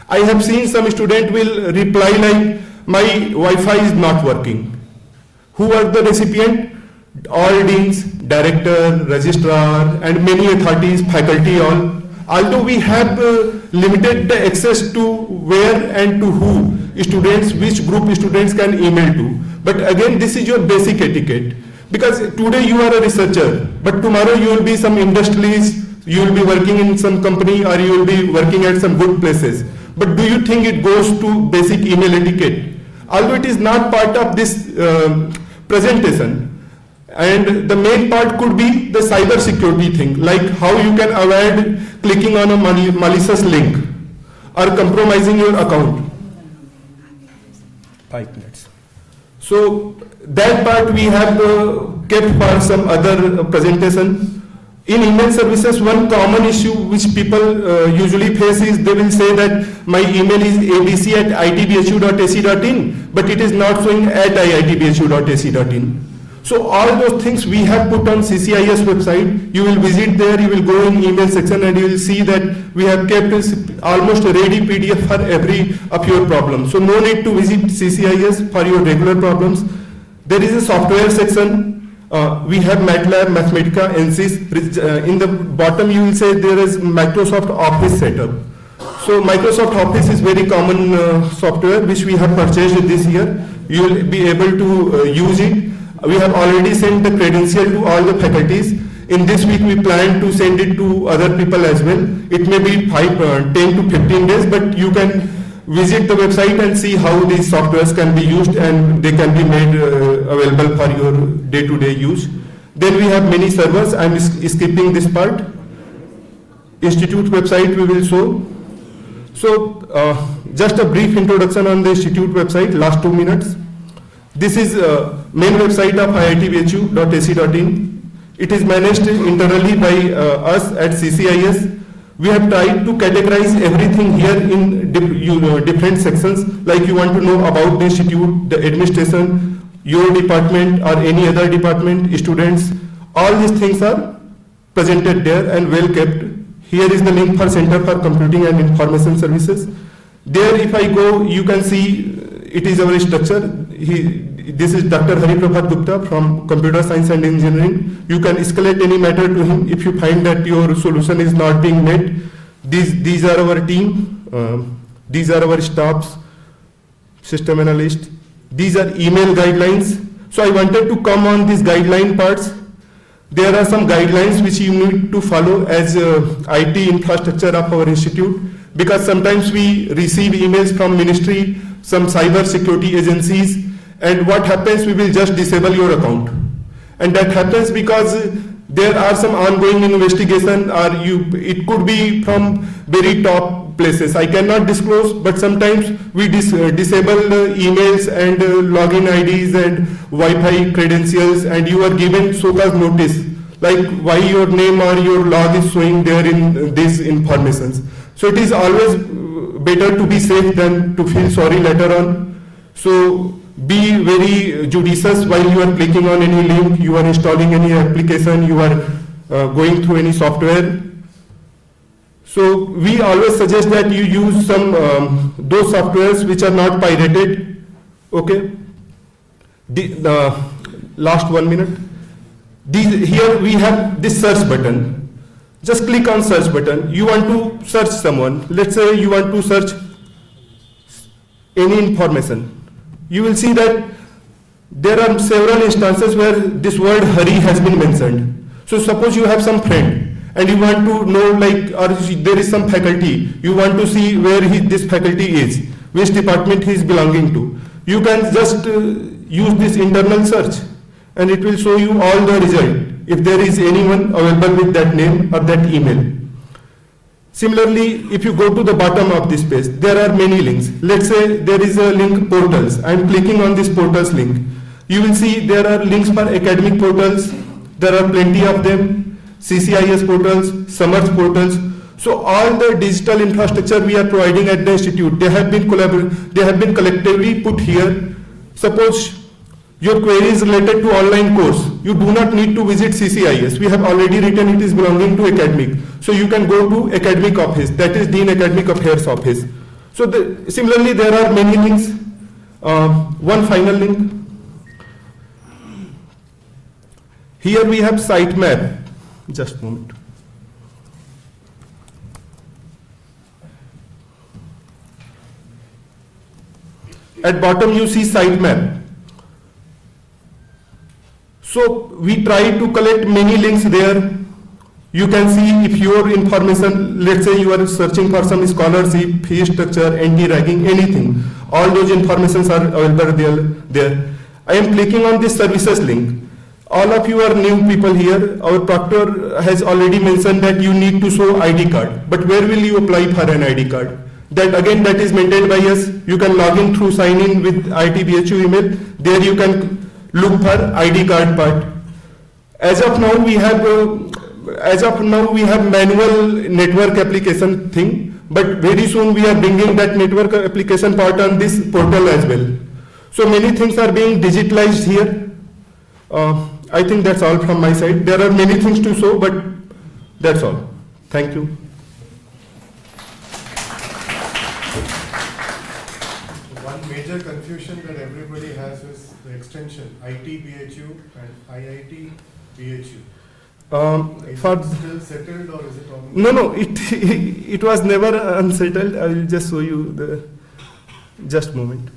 I have seen some student will reply like, my Wi-Fi is not working. Who are the recipient? All deans, director, registrar, and many authorities, faculty, all. Although we have limited the access to where and to who students, which group students can email to. But again, this is your basic etiquette. Because today you are a researcher, but tomorrow you will be some industrialist, you will be working in some company, or you will be working at some good places. But do you think it goes to basic email etiquette? Although it is not part of this presentation. And the main part could be the cyber security thing, like how you can avoid clicking on a malicious link or compromising your account. 5 minutes. So that part we have kept for some other presentation. In email services, one common issue which people usually face is they will say that my email is abc@iitbhu.ac.in, but it is not showing at iitbhu.ac.in. So all those things we have put on CCIS website. You will visit there, you will go in email section and you will see that we have kept almost a ready PDF for every of your problems. So no need to visit CCIS for your regular problems. There is a software section. We have MATLAB, Mathematica, ANSYS. In the bottom you will say there is Microsoft Office setup. So Microsoft Office is very common software which we have purchased this year. You will be able to use it. We have already sent the credential to all the faculties. In this week we plan to send it to other people as well. It may be 10 to 15 days, but you can visit the website and see how these softwares can be used and they can be made available for your day-to-day use. Then we have many servers. I am skipping this part. Institute website we will show. So just a brief introduction on the institute website, last 2 minutes. This is main website of iitbhu.ac.in. It is managed internally by us at CCIS. We have tried to categorize everything here in different sections, like you want to know about the institute, the administration, your department or any other department, students. All these things are presented there and well kept. Here is the link for Center for Computing and Information Services. There if I go, you can see it is our structure. this is Dr. Hari Prabhat Gupta from Computer Science and Engineering. You can escalate any matter to him if you find that your solution is not being met. These are our team, these are our staffs, system analyst. These are email guidelines. So I wanted to come on these guideline parts. There are some guidelines which you need to follow as IT infrastructure of our institute, because sometimes we receive emails from ministry, some cyber security agencies, and what happens, we will just disable your account. And that happens because there are some ongoing investigation, or it could be from very top places. I cannot disclose, but sometimes we disable emails and login IDs and Wi-Fi credentials, and you are given so-called notice, like why your name or your log is showing there in these informations. So it is always better to be safe than to feel sorry later on. So be very judicious while you are clicking on any link, you are installing any application, you are going through any software. So we always suggest that you use some those softwares which are not pirated. Okay. The last 1 minute. Here we have this search button. Just click on search button. You want to search someone. Let's say you want to search any information. You will see that there are several instances where this word Hari has been mentioned. So suppose you have some friend and you want to know, like, or there is some faculty, you want to see where this faculty is, which department he is belonging to. You can just use this internal search and it will show you all the result if there is anyone available with that name or that email. Similarly, if you go to the bottom of this page, there are many links. Let's say there is a link portals. I am clicking on this portals link. You will see there are links for academic portals. There are plenty of them. CCIS portals, Samarth portals. So all the digital infrastructure we are providing at the institute, they have been collectively put here. Suppose your query is related to online course. You do not need to visit CCIS. We have already written it is belonging to academic. So you can go to academic office, that is Dean Academic Affairs office. So similarly, there are many links. One final link. Here we have sitemap. Just a moment. At bottom you see sitemap. So we try to collect many links there. You can see if your information, let's say you are searching for some scholarship, fee structure, anti-ragging, anything. All those informations are available there. I am clicking on this services link. All of you are new people here. Our proctor has already mentioned that you need to show ID card. But where will you apply for an ID card? That again, that is maintained by us. You can log in through sign in with IIT BHU email. There you can look for ID card part. As of now we have manual network application thing, but very soon we are bringing that network application part on this portal as well. So many things are being digitalized here. I think that's all from my side. There are many things to show, but that's all. Thank you. One major confusion that everybody has is the extension IT BHU and IIT BHU. Is it still settled or is it on? No, it was never unsettled. I will just show you the, just a moment.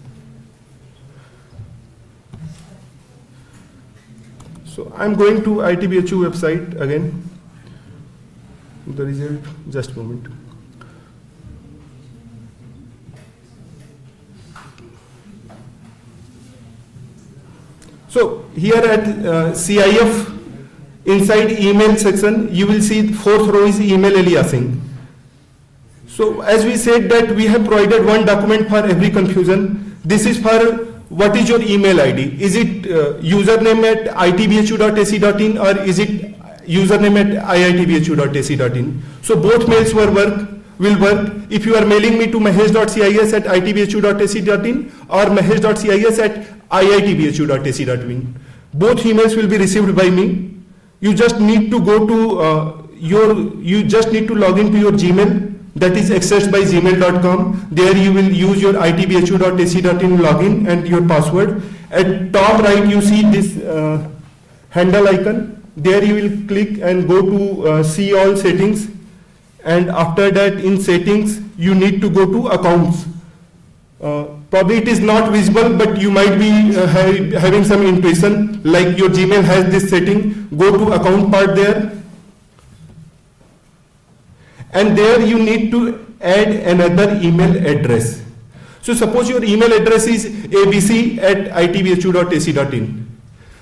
So I'm going to IIT BHU website again. The result, just a moment. So here at CIF, inside email section, you will see fourth row is email aliasing. So as we said that we have provided one document for every confusion. This is for what is your email ID? Is it username at itbhu.ac.in or is it username at iitbhu.ac.in? So both mails will work. If you are mailing me to mahesh.cis at itbhu.ac.in or mahesh.cis at iitbhu.ac.in, both emails will be received by me. You just need to go to you just need to log into your Gmail, that is accessed by gmail.com. There you will use your itbhu.ac.in login and your password, At top right, you see this handle icon. There you will click and go to see all settings. And after that, in settings, you need to go to accounts. Probably it is not visible, but you might be having some intuition, like your Gmail has this setting. Go to account part there. And there you need to add another email address. So suppose your email address is abc@itbhu.ac.in.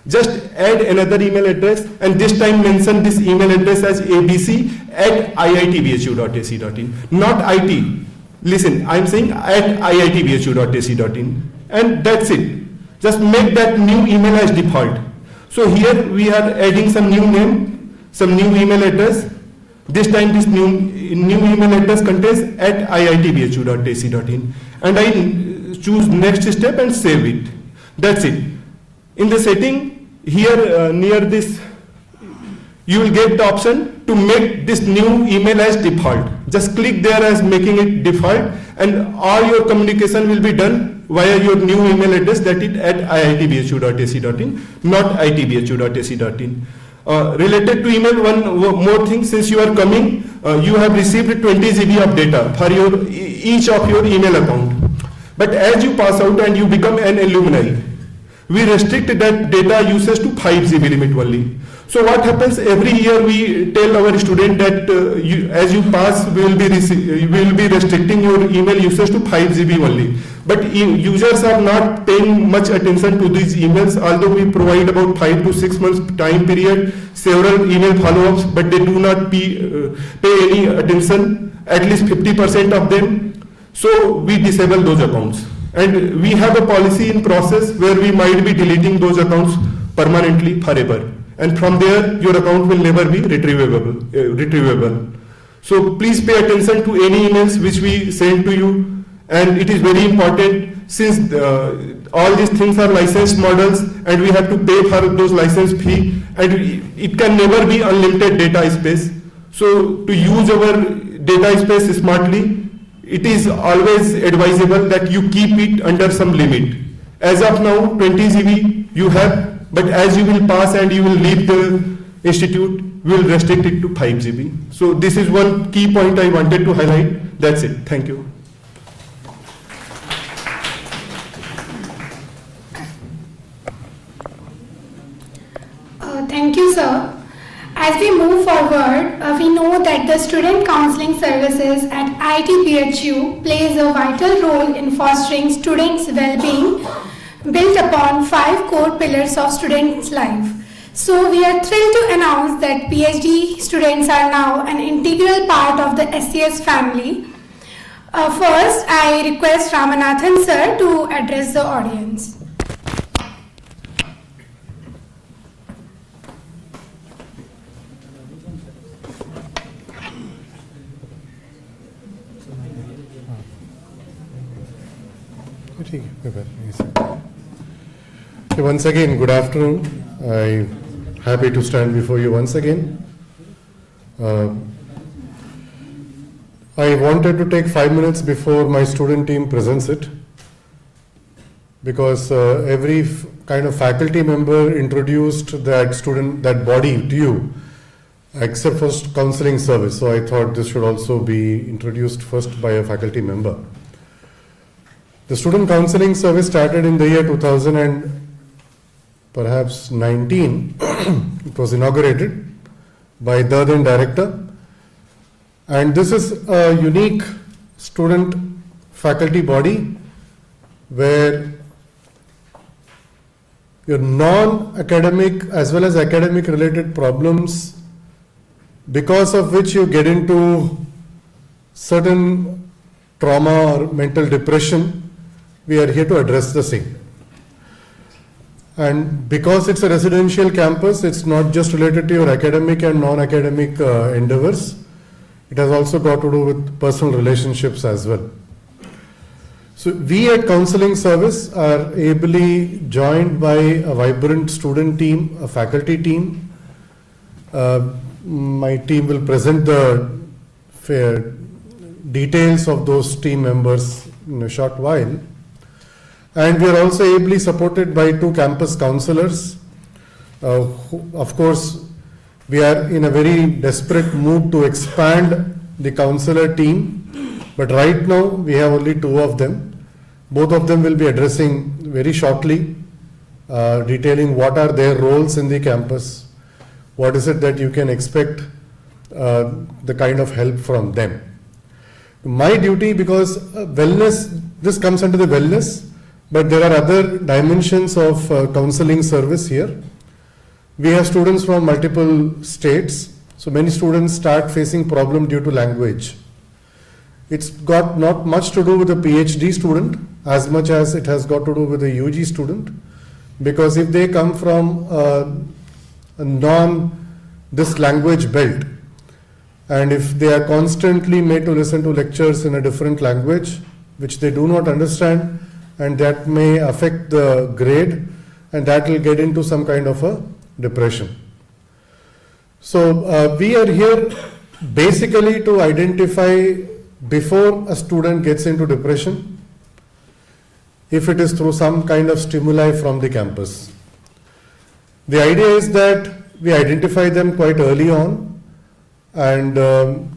Just add another email address and this time mention this email address as abc@iitbhu.ac.in, not IT. Listen, I'm saying at iitbhu.ac.in, and that's it. Just make that new email as default. So here we are adding some new name, some new email address. This time this new email address contains at iitbhu.ac.in, and I choose next step and save it. That's it. In the setting here near this, you will get the option to make this new email as default. Just click there as making it default, and all your communication will be done via your new email address, that is at iitbhu.ac.in, not itbhu.ac.in. Related to email, one more thing, since you are coming, you have received 20 GB of data for each of your email account. But as you pass out and you become an alumni, we restrict that data usage to 5 GB limit only. So what happens, every year we tell our student that as you pass, we will be restricting your email usage to 5 GB only. But users are not paying much attention to these emails, although we provide about 5 to 6 months time period, several email follow-ups, but they do not pay any attention, at least 50% of them. So we disable those accounts. And we have a policy in process where we might be deleting those accounts permanently forever. And from there, your account will never be retrievable. So please pay attention to any emails which we send to you. And it is very important, since all these things are licensed models and we have to pay for those license fee, and it can never be unlimited data space. So to use our data space smartly, it is always advisable that you keep it under some limit. As of now, 20 GB you have, but as you will pass and you will leave the institute, we will restrict it to 5 GB. So this is one key point I wanted to highlight. That's it. Thank you. Thank you, sir. As we move forward, we know that the student counseling services at IIT BHU plays a vital role in fostering students' well-being, built upon 5 core pillars of students' life. So we are thrilled to announce that PhD students are now an integral part of the SCS family. First, I request Ramanathan sir to address the audience. Okay, once again, good afternoon. I'm happy to stand before you once again. I wanted to take 5 minutes before my student team presents it, because every kind of faculty member introduced that body to you, except for counseling service. So I thought this should also be introduced first by a faculty member. The student counseling service started in the year 2000 and perhaps 19. It was inaugurated by the then director. And this is a unique student faculty body where your non-academic as well as academic related problems, because of which you get into certain trauma or mental depression, we are here to address the same. And because it's a residential campus, it's not just related to your academic and non-academic endeavors. It has also got to do with personal relationships as well. So we at Counseling Service are ably joined by a vibrant student team, a faculty team. My team will present the details of those team members in a short while. And we are also ably supported by 2 campus counselors. Of course, we are in a very desperate mood to expand the counselor team, but right now we have only 2 of them. Both of them will be addressing very shortly, detailing what are their roles in the campus, what is it that you can expect, the kind of help from them. My duty, because wellness, this comes under the wellness, but there are other dimensions of counseling service here. We have students from multiple states, so many students start facing problem due to language. It's got not much to do with a PhD student as much as it has got to do with a UG student, because if they come from this language belt, and if they are constantly made to listen to lectures in a different language which they do not understand, and that may affect the grade, and that will get into some kind of a depression. So we are here basically to identify before a student gets into depression, if it is through some kind of stimuli from the campus. The idea is that we identify them quite early on, and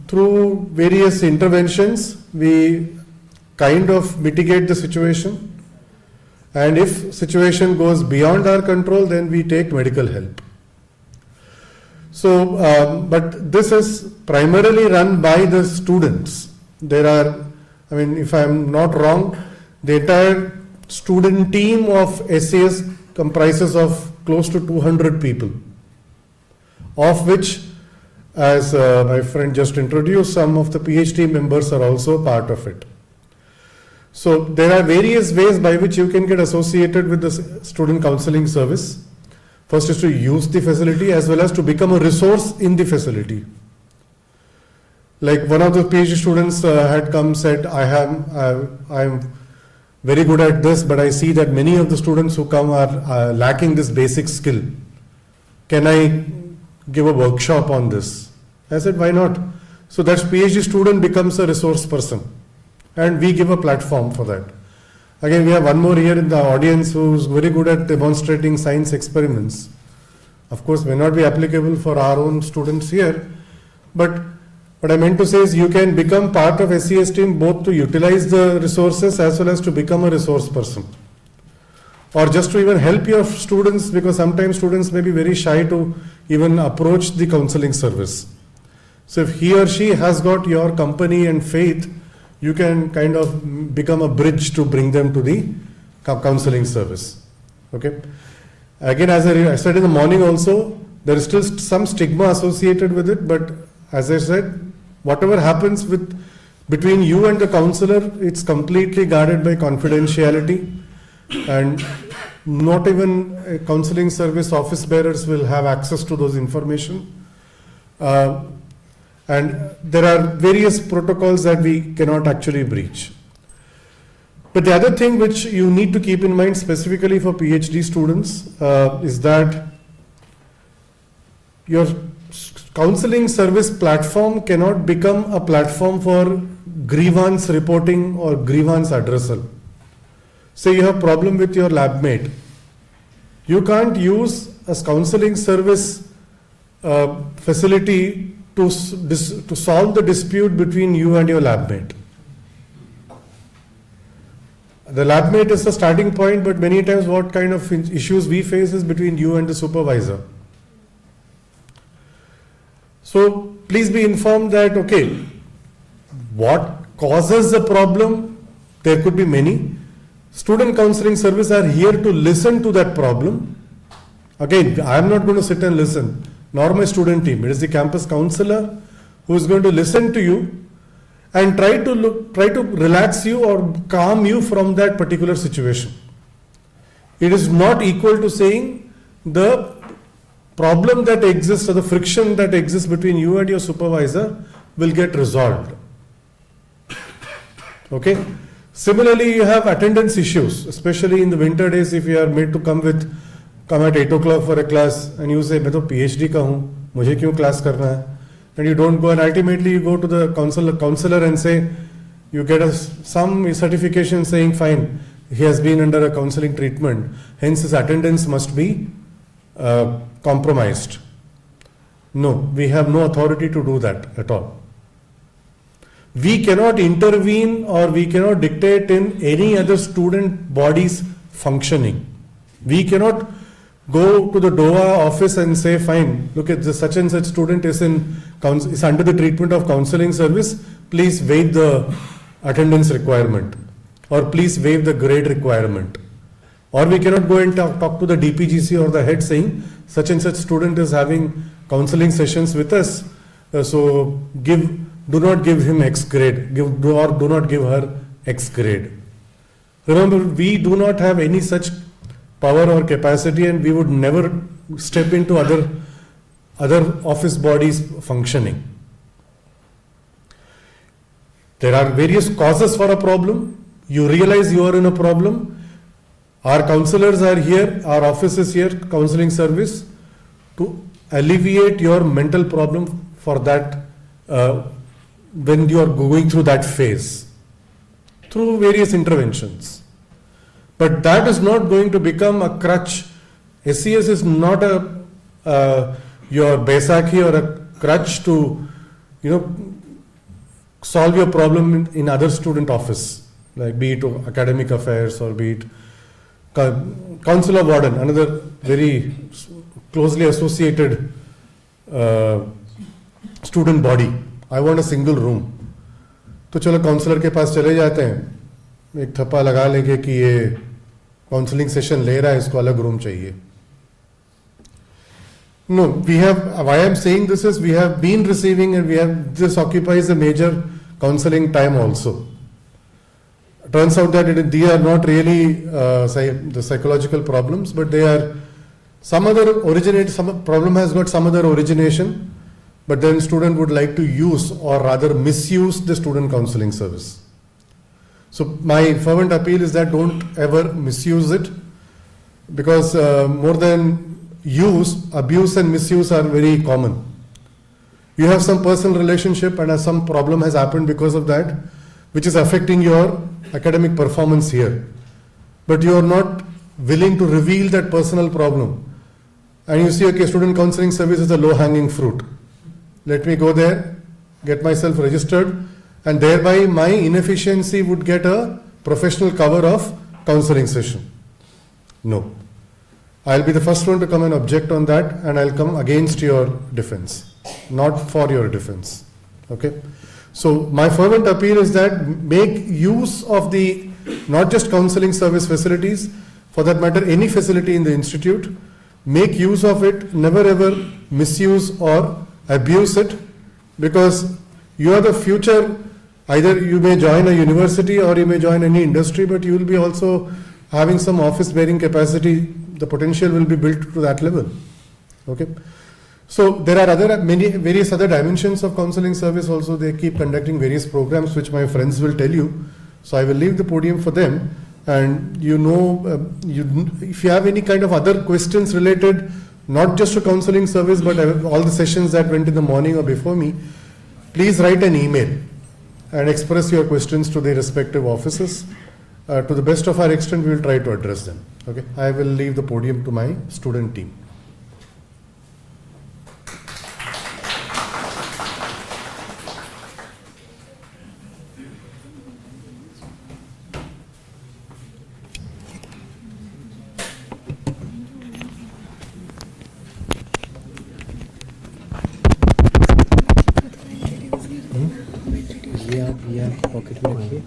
through various interventions we kind of mitigate the situation, and if situation goes beyond our control, then we take medical help. So but this is primarily run by the students. There are, I mean, if I am not wrong, the entire student team of SCS comprises of close to 200 people, of which, as my friend just introduced, some of the PhD members are also part of it. So there are various ways by which you can get associated with the student counseling service. First is to use the facility as well as to become a resource in the facility. Like one of the PhD students had come, said, I am very good at this, but I see that many of the students who come are lacking this basic skill. Can I give a workshop on this? I said, why not? So that PhD student becomes a resource person, and we give a platform for that. Again, we have one more here in the audience who is very good at demonstrating science experiments. Of course, may not be applicable for our own students here, but what I meant to say is you can become part of SCS team both to utilize the resources as well as to become a resource person, or just to even help your students, because sometimes students may be very shy to even approach the counseling service. So if he or she has got your company and faith, you can kind of become a bridge to bring them to the counseling service. Okay. Again, as I said in the morning also, there is still some stigma associated with it, but as I said, whatever happens between you and the counselor, it's completely guarded by confidentiality, and not even counseling service office bearers will have access to those information. And there are various protocols that we cannot actually breach. But the other thing which you need to keep in mind specifically for PhD students is that your counseling service platform cannot become a platform for grievance reporting or grievance addressal. Say you have problem with your lab mate. You can't use a counseling service facility to solve the dispute between you and your lab mate. The lab mate is the starting point, but many times what kind of issues we face is between you and the supervisor. So please be informed that, okay, what causes the problem? There could be many. Student counseling service are here to listen to that problem. Again, I am not going to sit and listen, nor my student team. It is the campus counselor who is going to listen to you and try to relax you or calm you from that particular situation. It is not equal to saying the problem that exists or the friction that exists between you and your supervisor will get resolved. Okay. Similarly, you have attendance issues, especially in the winter days. If you are made to come at 8 o'clock for a class and you say, मैं तो PhD का हूँ, मुझे क्यों class करना है? And you don't go, and ultimately you go to the counselor and say, you get some certification saying, fine, he has been under a counseling treatment, hence his attendance must be compromised. No, we have no authority to do that at all. We cannot intervene or we cannot dictate in any other student body's functioning. We cannot go to the DOA office and say, fine, look at this such and such student is under the treatment of counseling service, please waive the attendance requirement or please waive the grade requirement. Or we cannot go and talk to the DPGC or the head saying, such and such student is having counseling sessions with us, so do not give him X grade, do not give her X grade. Remember, we do not have any such power or capacity, and we would never step into other office bodies functioning. There are various causes for a problem. You realize you are in a problem. Our counselors are here, our office is here, counseling service, to alleviate your mental problem for that when you are going through that phase through various interventions. But that is not going to become a crutch. SCS is not your Baisakhi or a crutch to solve your problem in other student office, like be it academic affairs or be it council of warden, another very closely associated student body. I want a single room. तो चलो counsellor के पास चले जाते हैं, एक थप्पा लगा लेंगे कि ये काउंसलिंग सेशन ले रहा है, इसको अलग रूम चाहिए. No, we have, why I am saying this is we have been receiving and this occupies a major counseling time also. Turns out that they are not really the psychological problems, but they are some problem has got some other origination, but then student would like to use or rather misuse the student counseling service. So my fervent appeal is that don't ever misuse it, because more than use, abuse and misuse are very common. You have some personal relationship and some problem has happened because of that, which is affecting your academic performance here. But you are not willing to reveal that personal problem. And you see, okay, student counseling service is a low-hanging fruit. Let me go there, get myself registered, and thereby my inefficiency would get a professional cover of counseling session. No. I'll be the first one to come and object on that, and I'll come against your defense, not for your defense. Okay? So my fervent appeal is that make use of the not just counseling service facilities, for that matter any facility in the institute, make use of it, never ever misuse or abuse it, because you are the future. Either you may join a university or you may join any industry, but you will be also having some office bearing capacity. The potential will be built to that level. Okay. So there are various other dimensions of counseling service also. They keep conducting various programs which my friends will tell you. So I will leave the podium for them. And if you have any kind of other questions related, not just to counseling service, but all the sessions that went in the morning or before me, please write an email and express your questions to the respective offices. To the best of our extent, we will try to address them. Okay, I will leave the podium to my student team. ये आप pocket में रखिए,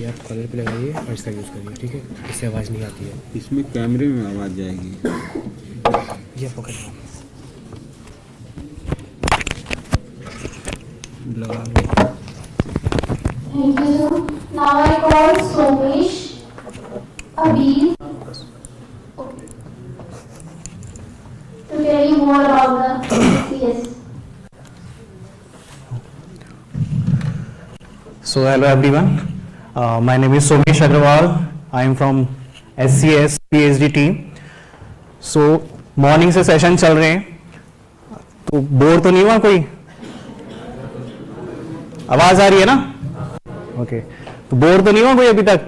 ये आप colour पे लगाइए और इसका यूज़ करिए, ठीक है? इससे आवाज़ नहीं आती है. इसमें कैमरे में आवाज़ जाएगी. ये पॉकेट में लगा लो. Thank you, sir. Now I call Somesh Abir to tell you more about the SCS. So hello everyone, my name is Somesh Agrawal. I am from SCS PhD team. So morning से session चल रहे हैं, तो bore तो नहीं हुआ कोई? आवाज आ रही है ना? ओके, तो बोर तो नहीं हुआ कोई अभी तक?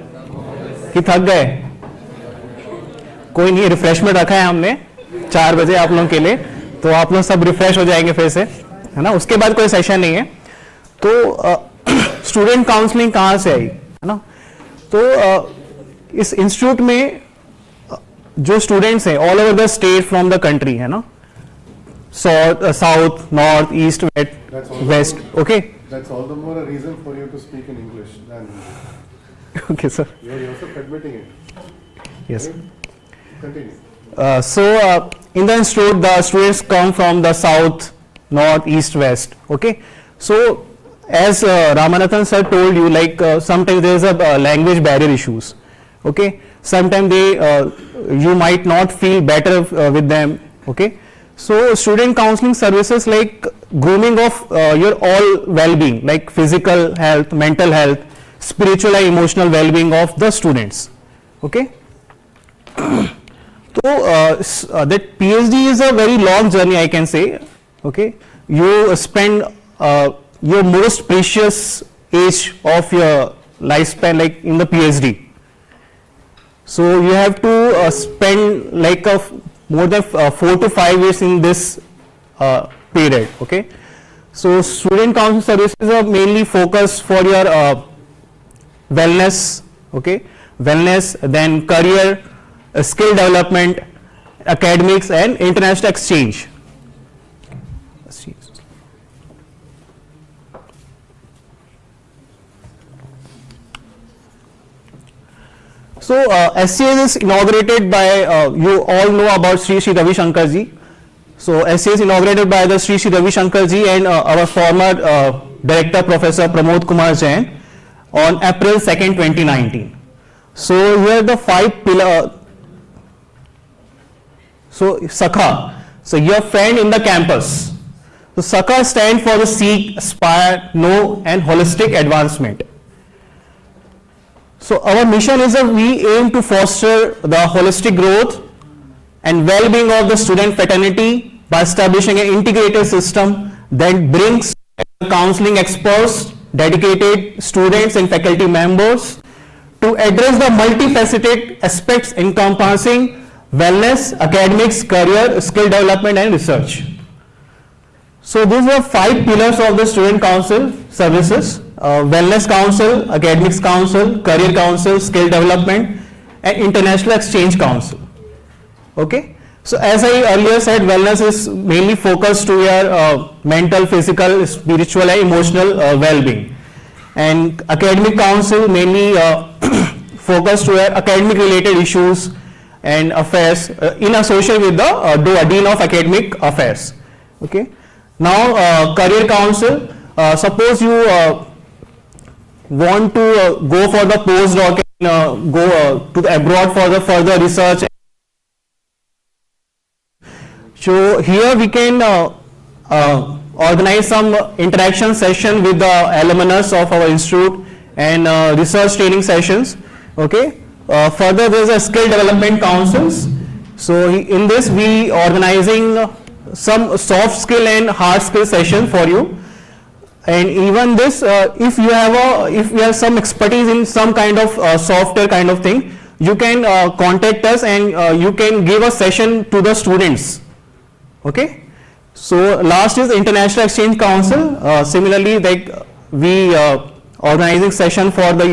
कि थक गए? कोई नहीं, रिफ्रेशमेंट रखा है हमने 4 बजे आप लोगों के लिए, तो आप लोग सब रिफ्रेश हो जाएंगे फिर से, है ना? उसके बाद कोई सेशन नहीं है। तो स्टूडेंट काउंसलिंग कहाँ से आई, है ना? तो इस इंस्टीट्यूट में जो स्टूडेंट्स हैं all over the state from the country, है ना, south, north, east, west, okay? That's all the more a reason for you to speak in English than Okay, sir. you're yourself admitting it. Yes. Continue. So in the institute, the students come from the south, north, east, west. Okay. So as Ramanathan sir told you, like sometimes there is a language barrier issues. Okay. Sometimes you might not feel better with them. Okay. So student counseling services like grooming of your all well-being, like physical health, mental health, spiritual and emotional well-being of the students. Okay. So that PhD is a very long journey, I can say. Okay, you spend your most precious age of your lifespan like in the PhD. So you have to spend like more than 4 to 5 years in this period. Okay, so student counseling services are mainly focused for your wellness. Okay, wellness, then career, skill development, academics and international exchange. So SCS is inaugurated by, you all know about Sri Ravi Shankar ji. So SCS is inaugurated by the Sri Ravi Shankar ji and our former director Professor Pramod Kumar Jain on April 2nd, 2019. So here the 5 pillars. So Sakha, so your friend in the campus. So Sakha stands for the seek, aspire, know and holistic advancement. So our mission is that we aim to foster the holistic growth and well-being of the student fraternity by establishing an integrated system that brings counseling experts, dedicated students and faculty members to address the multifaceted aspects encompassing wellness, academics, career, skill development and research. So these are 5 pillars of the student council services: wellness council, academics council, career council, skill development and international exchange council. Okay. So as I earlier said, wellness is mainly focused to your mental, physical, spiritual and emotional well-being, and academic council mainly focused to your academic related issues and affairs in association with the Dean of Academic Affairs. Okay. Now career council, suppose you want to go for the postdoc and go to the abroad for the further research. So here we can organize some interaction session with the alumnus of our institute and research training sessions. Okay. Further, there is a skill development councils. So in this we organizing some soft skill and hard skill session for you. And even this, if you have some expertise in some kind of software kind of thing, you can contact us and you can give a session to the students. Okay. So last is International Exchange Council. Similarly, like we organizing session for the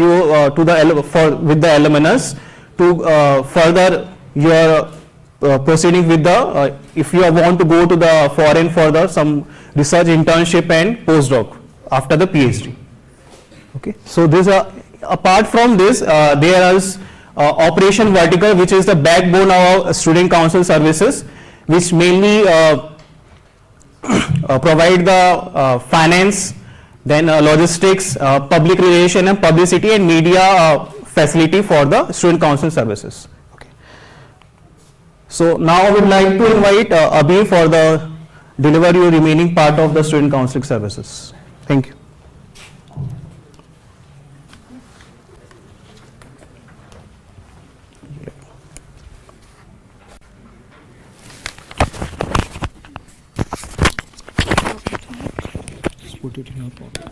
with the alumnus to further your proceeding with the if you want to go to the foreign for the some research internship and postdoc after the PhD. Okay. So this apart from this, there is Operation Vertical, which is the backbone of student council services, which mainly provide the finance, then logistics, public relation and publicity and media facility for the student council services. Okay. So now I would like to invite Abhi for the deliver your remaining part of the student counseling services. Thank you. Put it in your pocket.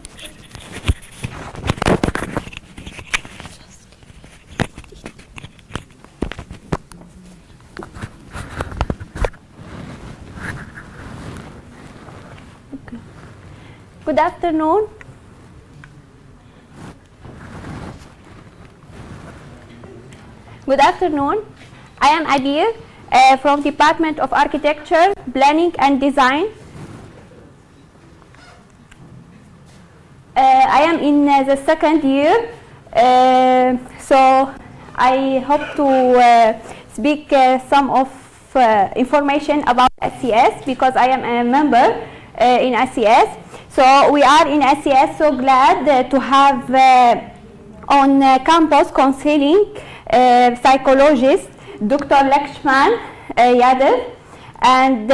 Good afternoon. Good afternoon. I am Adir from Department of Architecture, Planning and Design. I am in the second year, so I hope to speak some of information about SCS because I am a member in SCS. So we are in SCS so glad to have on campus counseling psychologist Dr. Lakshman Yadav and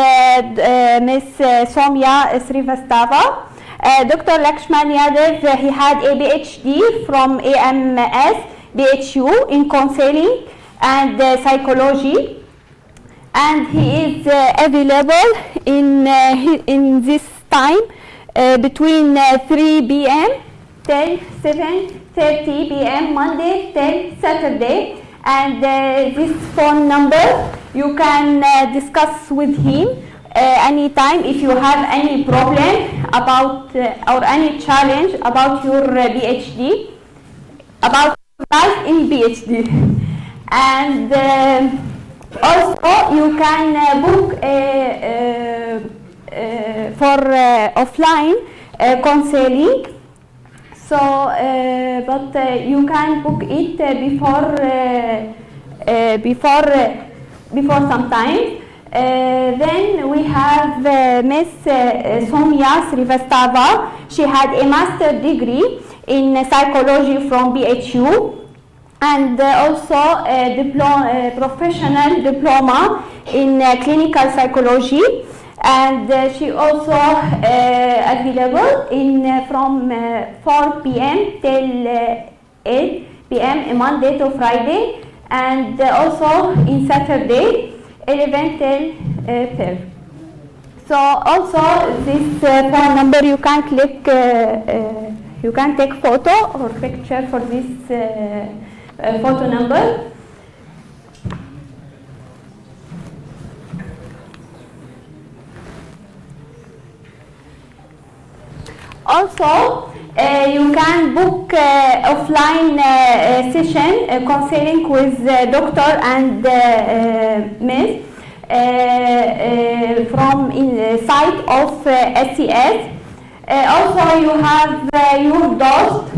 Ms. Soumya Srivastava. Dr. Lakshman Yadav, he had a PhD from AMS BHU in counseling and psychology, and he is available in this time between 3 p.m. till 7:30 p.m. Monday till Saturday, and this phone number you can discuss with him anytime if you have any problem about or any challenge about your PhD, about life in PhD. And also you can book for offline counseling. So, but you can book it before some time. Then we have Ms. Soumya Srivastava. She had a master's degree in psychology from BHU and also a professional diploma in clinical psychology. And she also available in from 4 p.m. till 8 p.m. Monday to Friday, and also in Saturday 11 till 12. So also this phone number you can click, you can take photo or picture for this photo number. Also, you can book offline session counseling with doctor and Ms. From inside of SCS. Also, you have your DOST.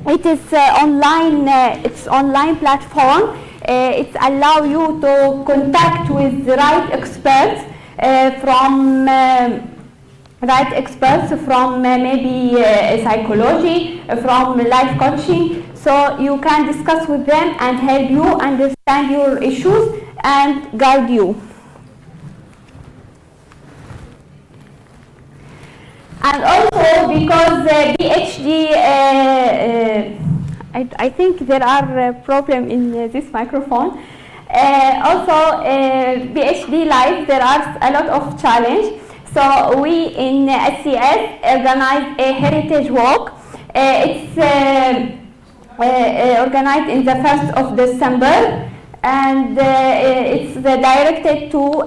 It is online. It's online platform. It allow you to contact with the right experts from. Right experts from maybe psychology, from life coaching, so you can discuss with them and help you understand your issues and guide you. And also because PhD, I think there are problems in this microphone. Also PhD life, there are a lot of challenges. So we in SCS organize a heritage walk. It's organized in the 1st of December, and it's directed to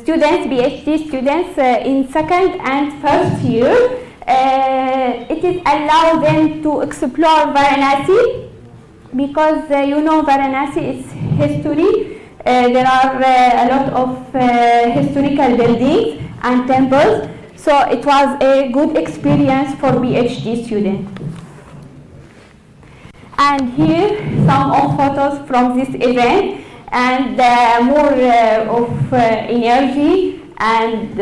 students, PhD students in second and first year. It is allow them to explore Varanasi because you know Varanasi is history. There are a lot of historical buildings and temples, so it was a good experience for PhD students. And here some of photos from this event and more of energy and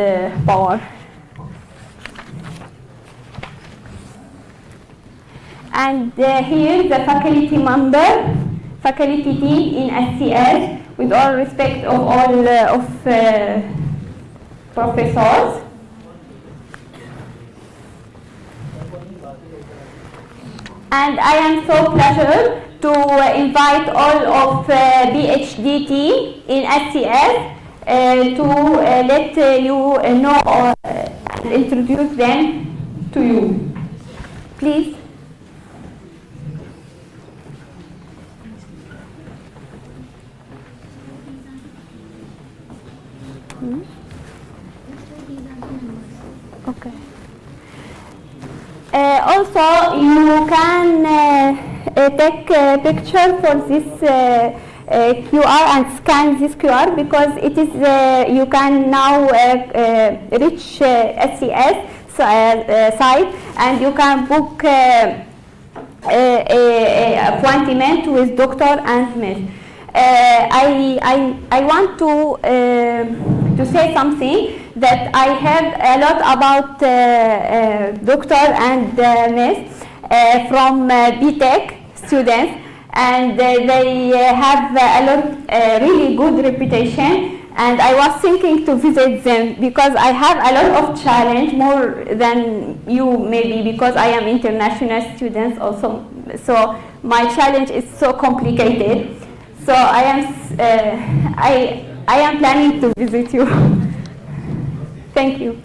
power. And here the faculty member, faculty team in SCS, with all respect of all of professors. And I am so pleased to invite all of PhD team in SCS to let you know or introduce them to you. Please. Okay. Also, you can take a picture for this QR and scan this QR because it is you can now reach SCS site and you can book a appointment with doctor and nurse. I want to say something that I heard a lot about doctor and nurse from BTech students, and they have a lot really good reputation. And I was thinking to visit them because I have a lot of challenge, more than you maybe, because I am international student also. So my challenge is so complicated. So I am planning to visit you. Thank you.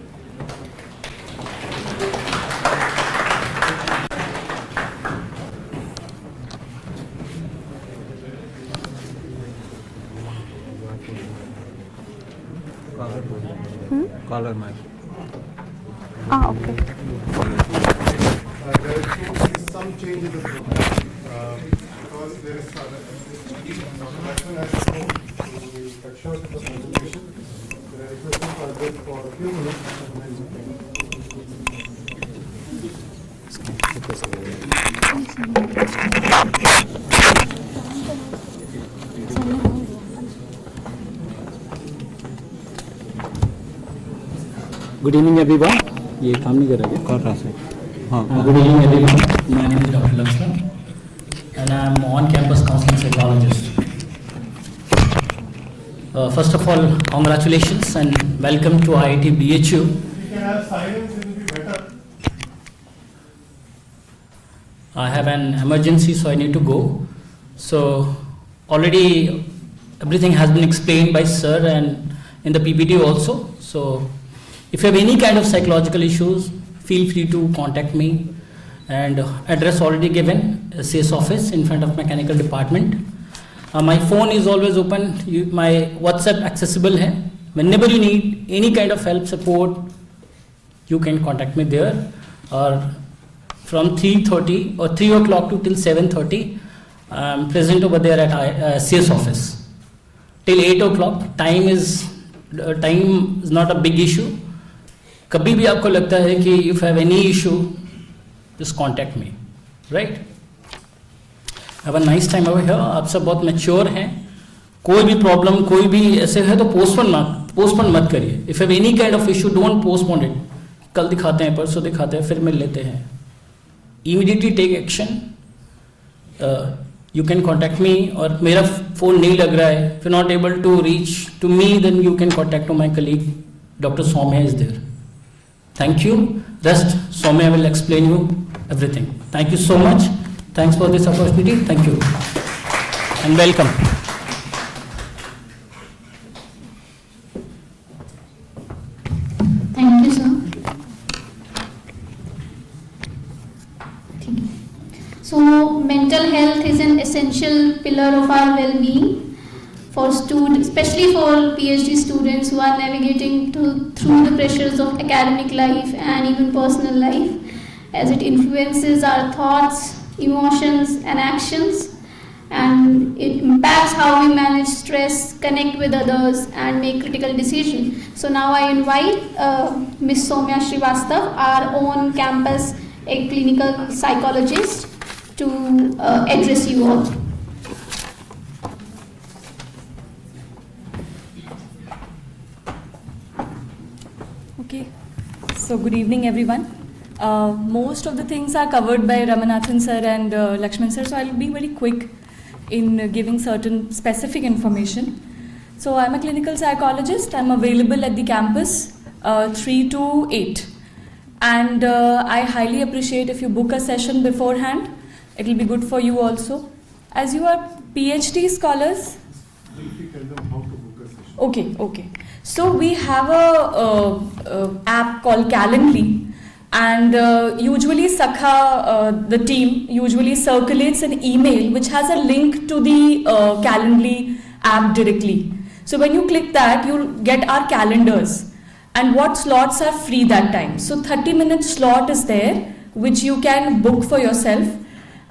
Caller mic. Ah, okay. There is some change in the program because there is that's when I suppose to cut short the presentation. There are requesting for this for a few minutes and then we Good evening, everyone. ये काम नहीं कर रहा है कर रहा है हाँ Good evening, everyone. My name is Dr. Lakshman and I am on-campus counseling psychologist. First of all, congratulations and welcome to IIT BHU. can have silence, it will be better. I have an emergency, so I need to go. So already everything has been explained by sir and in the PPT also. So if you have any kind of psychological issues, feel free to contact me, and address already given, CS office in front of mechanical department. My phone is always open, my WhatsApp accessible hai. Whenever you need any kind of help, support, you can contact me there, or from 3:30 or 3 o'clock to till 7:30, I'm present over there at CS office till 8 o'clock. Time is not a big issue. कभी भी आपको लगता है कि if you have any issue, just contact me, right? Have a nice time over here. आप सब बहुत mature हैं. कोई भी problem, कोई भी ऐसे है तो postpone मत करिए. If you have any kind of issue, don't postpone it. कल दिखाते हैं, परसों दिखाते हैं, फिर मिल लेते हैं. Immediately take action. You can contact me, और मेरा phone नहीं लग रहा है. If you're not able to reach to me, then you can contact to my colleague, Dr. Soumya is there. Thank you. Rest, Soumya will explain you everything. Thank you so much. Thanks for this opportunity. Thank you. And welcome. Thank you, sir. So, mental health is an essential pillar of our well-being for students, especially for PhD students who are navigating through the pressures of academic life and even personal life, as it influences our thoughts, emotions, and actions, and it impacts how we manage stress, connect with others, and make critical decisions. So now I invite Ms. Soumya Srivastav, our own campus clinical psychologist, to address you all. Okay, so good evening everyone. Most of the things are covered by Ramanathan sir and Lakshman sir, so I'll be very quick in giving certain specific information. So I'm a clinical psychologist. I'm available at the campus 3 to 8, and I highly appreciate if you book a session beforehand. It will be good for you also. As you are PhD scholars. Okay. So we have a app called Calendly, and usually Sakha, the team usually circulates an email which has a link to the Calendly app directly. So when you click that, you'll get our calendars and what slots are free that time. So 30-minute slot is there which you can book for yourself.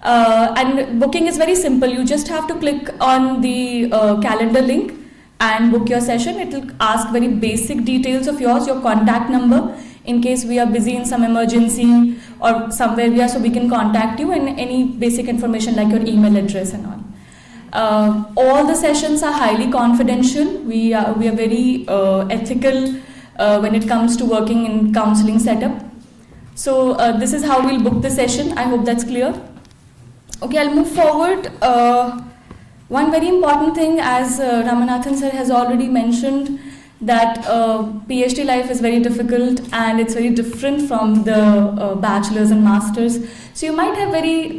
And booking is very simple. You just have to click on the calendar link and book your session. It will ask very basic details of yours, your contact number, in case we are busy in some emergency or somewhere we are, so we can contact you, and any basic information like your email address and all. All the sessions are highly confidential. We are very ethical when it comes to working in counseling setup. So this is how we'll book the session. I hope that's clear. Okay, I'll move forward. One very important thing, as Ramanathan sir has already mentioned, that PhD life is very difficult and it's very different from the bachelor's and master's. So you might have very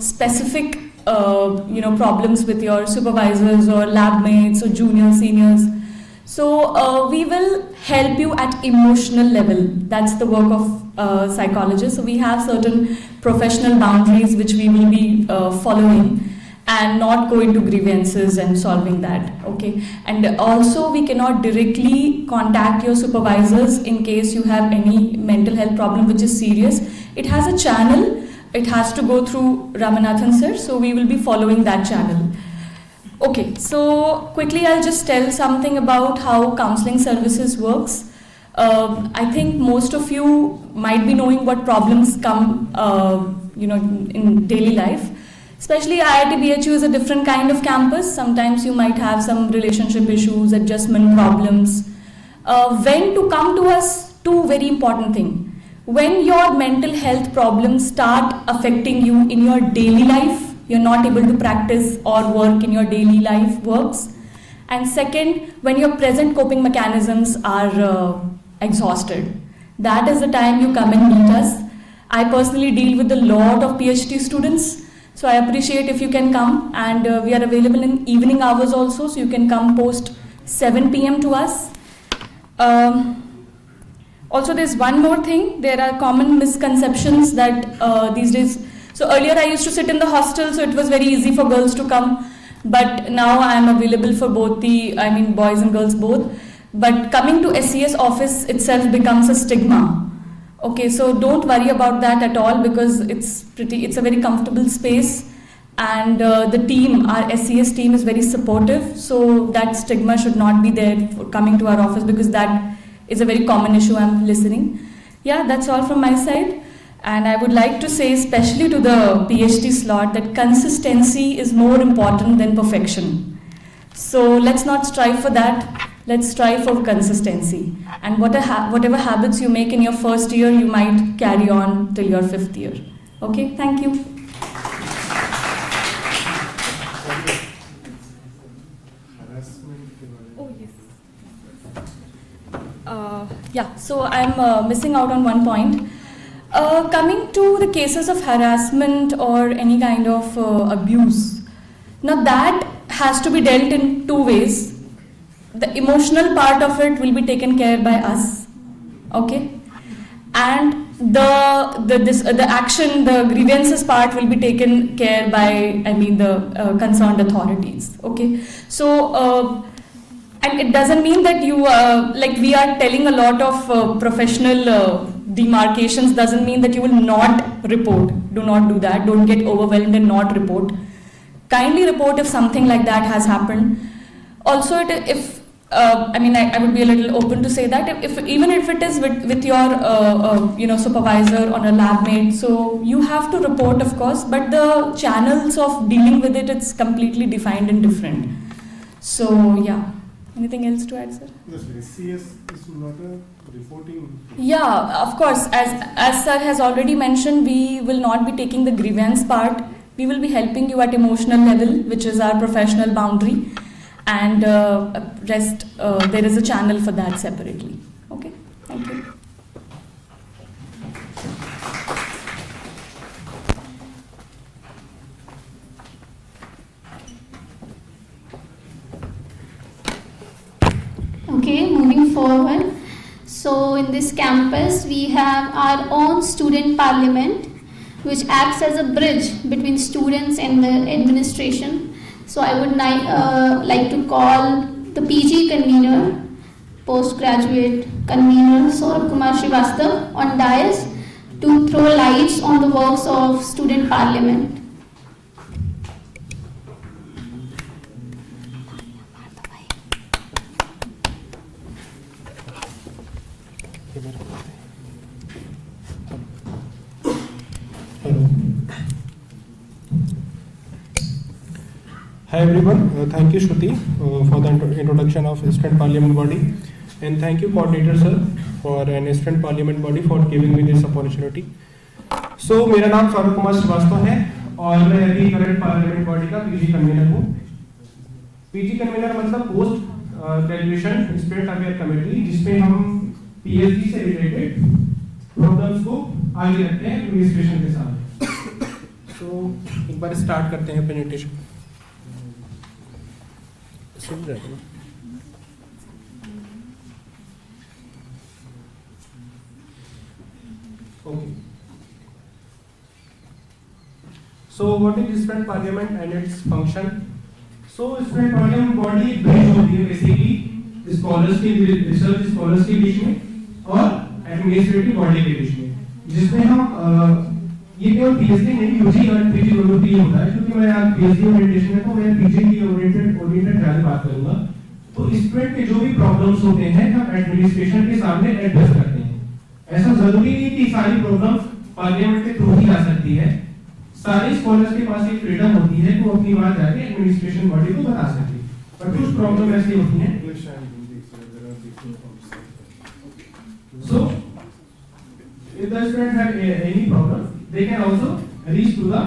specific problems with your supervisors or lab mates or juniors, seniors. So we will help you at emotional level. That's the work of psychologists. So we have certain professional boundaries which we will be following, and not go into grievances and solving that, okay? And also we cannot directly contact your supervisors in case you have any mental health problem which is serious. It has a channel, it has to go through Ramanathan sir, so we will be following that channel. Okay, so quickly I'll just tell something about how counseling services works. I think most of you might be knowing what problems come in daily life. Especially IIT BHU is a different kind of campus. Sometimes you might have some relationship issues, adjustment problems. When to come to us, two very important things. When your mental health problems start affecting you in your daily life, you're not able to practice or work in your daily life works. And second, when your present coping mechanisms are exhausted. That is the time you come and meet us. I personally deal with a lot of PhD students. So I appreciate if you can come, and we are available in evening hours also, so you can come post 7 p.m. to us. Also there's one more thing, there are common misconceptions that these days, so earlier I used to sit in the hostel, so it was very easy for girls to come, but now I am available for both boys and girls both. But coming to SCS office itself becomes a stigma. Okay, so don't worry about that at all, because it's a very comfortable space, and the team, our SCS team, is very supportive. So that stigma should not be there for coming to our office, because that is a very common issue I'm listening. Yeah, that's all from my side. And I would like to say, especially to the PhD slot, that consistency is more important than perfection. So let's not strive for that. Let's strive for consistency. And whatever habits you make in your first year, you might carry on till your 5th year. Okay, thank you. Oh, yes. So I'm missing out on one point. Coming to the cases of harassment or any kind of abuse, now that has to be dealt in two ways. The emotional part of it will be taken care by us, okay, and the action, the grievances part will be taken care by the concerned authorities, okay. So and it doesn't mean that you we are telling a lot of professional demarcations, doesn't mean that you will not report. Do not do that. Don't get overwhelmed and not report. Kindly report if something like that has happened. Also, I would be a little open to say that even if it is with your supervisor or a lab mate, so you have to report, of course, but the channels of dealing with it's completely defined and different. So yeah, anything else to add, sir? Yes, SCS is not a reporting. Yeah, of course, as sir has already mentioned, we will not be taking the grievance part. We will be helping you at emotional level, which is our professional boundary. And rest, there is a channel for that separately. Okay, thank you. Okay, moving forward. So in this campus, we have our own student parliament, which acts as a bridge between students and the administration. So I would like to call the PG convener, postgraduate convener Saurabh Kumar Srivastava on dais to throw lights on the works of student parliament. Hi everyone, thank you Shruti for the introduction of Student Parliament Body, and thank you coordinator sir for an Student Parliament Body for giving me this opportunity. So मेरा नाम फारूक कुमार श्रीवास्तव है और मैं अभी current parliament body का PG convener हूँ. PG convener मतलब post graduation student affair committee, जिसमें हम पीएचडी से रिलेटेड प्रॉब्लम्स को आगे रखते हैं एडमिनिस्ट्रेशन के साथ. तो एक बार स्टार्ट करते हैं presentation. Okay. So what is student parliament and its function? So student parliament body एक ब्रिज होती है बेसिकली स्कॉलर्स के रिसर्च स्कॉलर्स के बीच में और एडमिनिस्ट्रेटिव बॉडी के बीच में, जिसमें हम ये केवल पीएचडी नहीं यूजी और पीजी दोनों के लिए होता है. क्योंकि मैं आज पीएचडी ओरिएंटेशन में तो मैं पीजी की ओरिएंटेड ज्यादा बात करूंगा. तो स्टूडेंट के जो भी प्रॉब्लम्स होते हैं हम एडमिनिस्ट्रेशन के सामने एड्रेस करते हैं. ऐसा जरूरी नहीं कि सारी प्रॉब्लम्स पार्लियामेंट के थ्रू ही आ सकती है. सारे स्कॉलर्स के पास एक फ्रीडम होती है कि वो अपनी बात जाके एडमिनिस्ट्रेशन बॉडी को बता सकते हैं. पर कुछ प्रॉब्लम ऐसी होती हैं. So if the student have any problem, they can also reach to the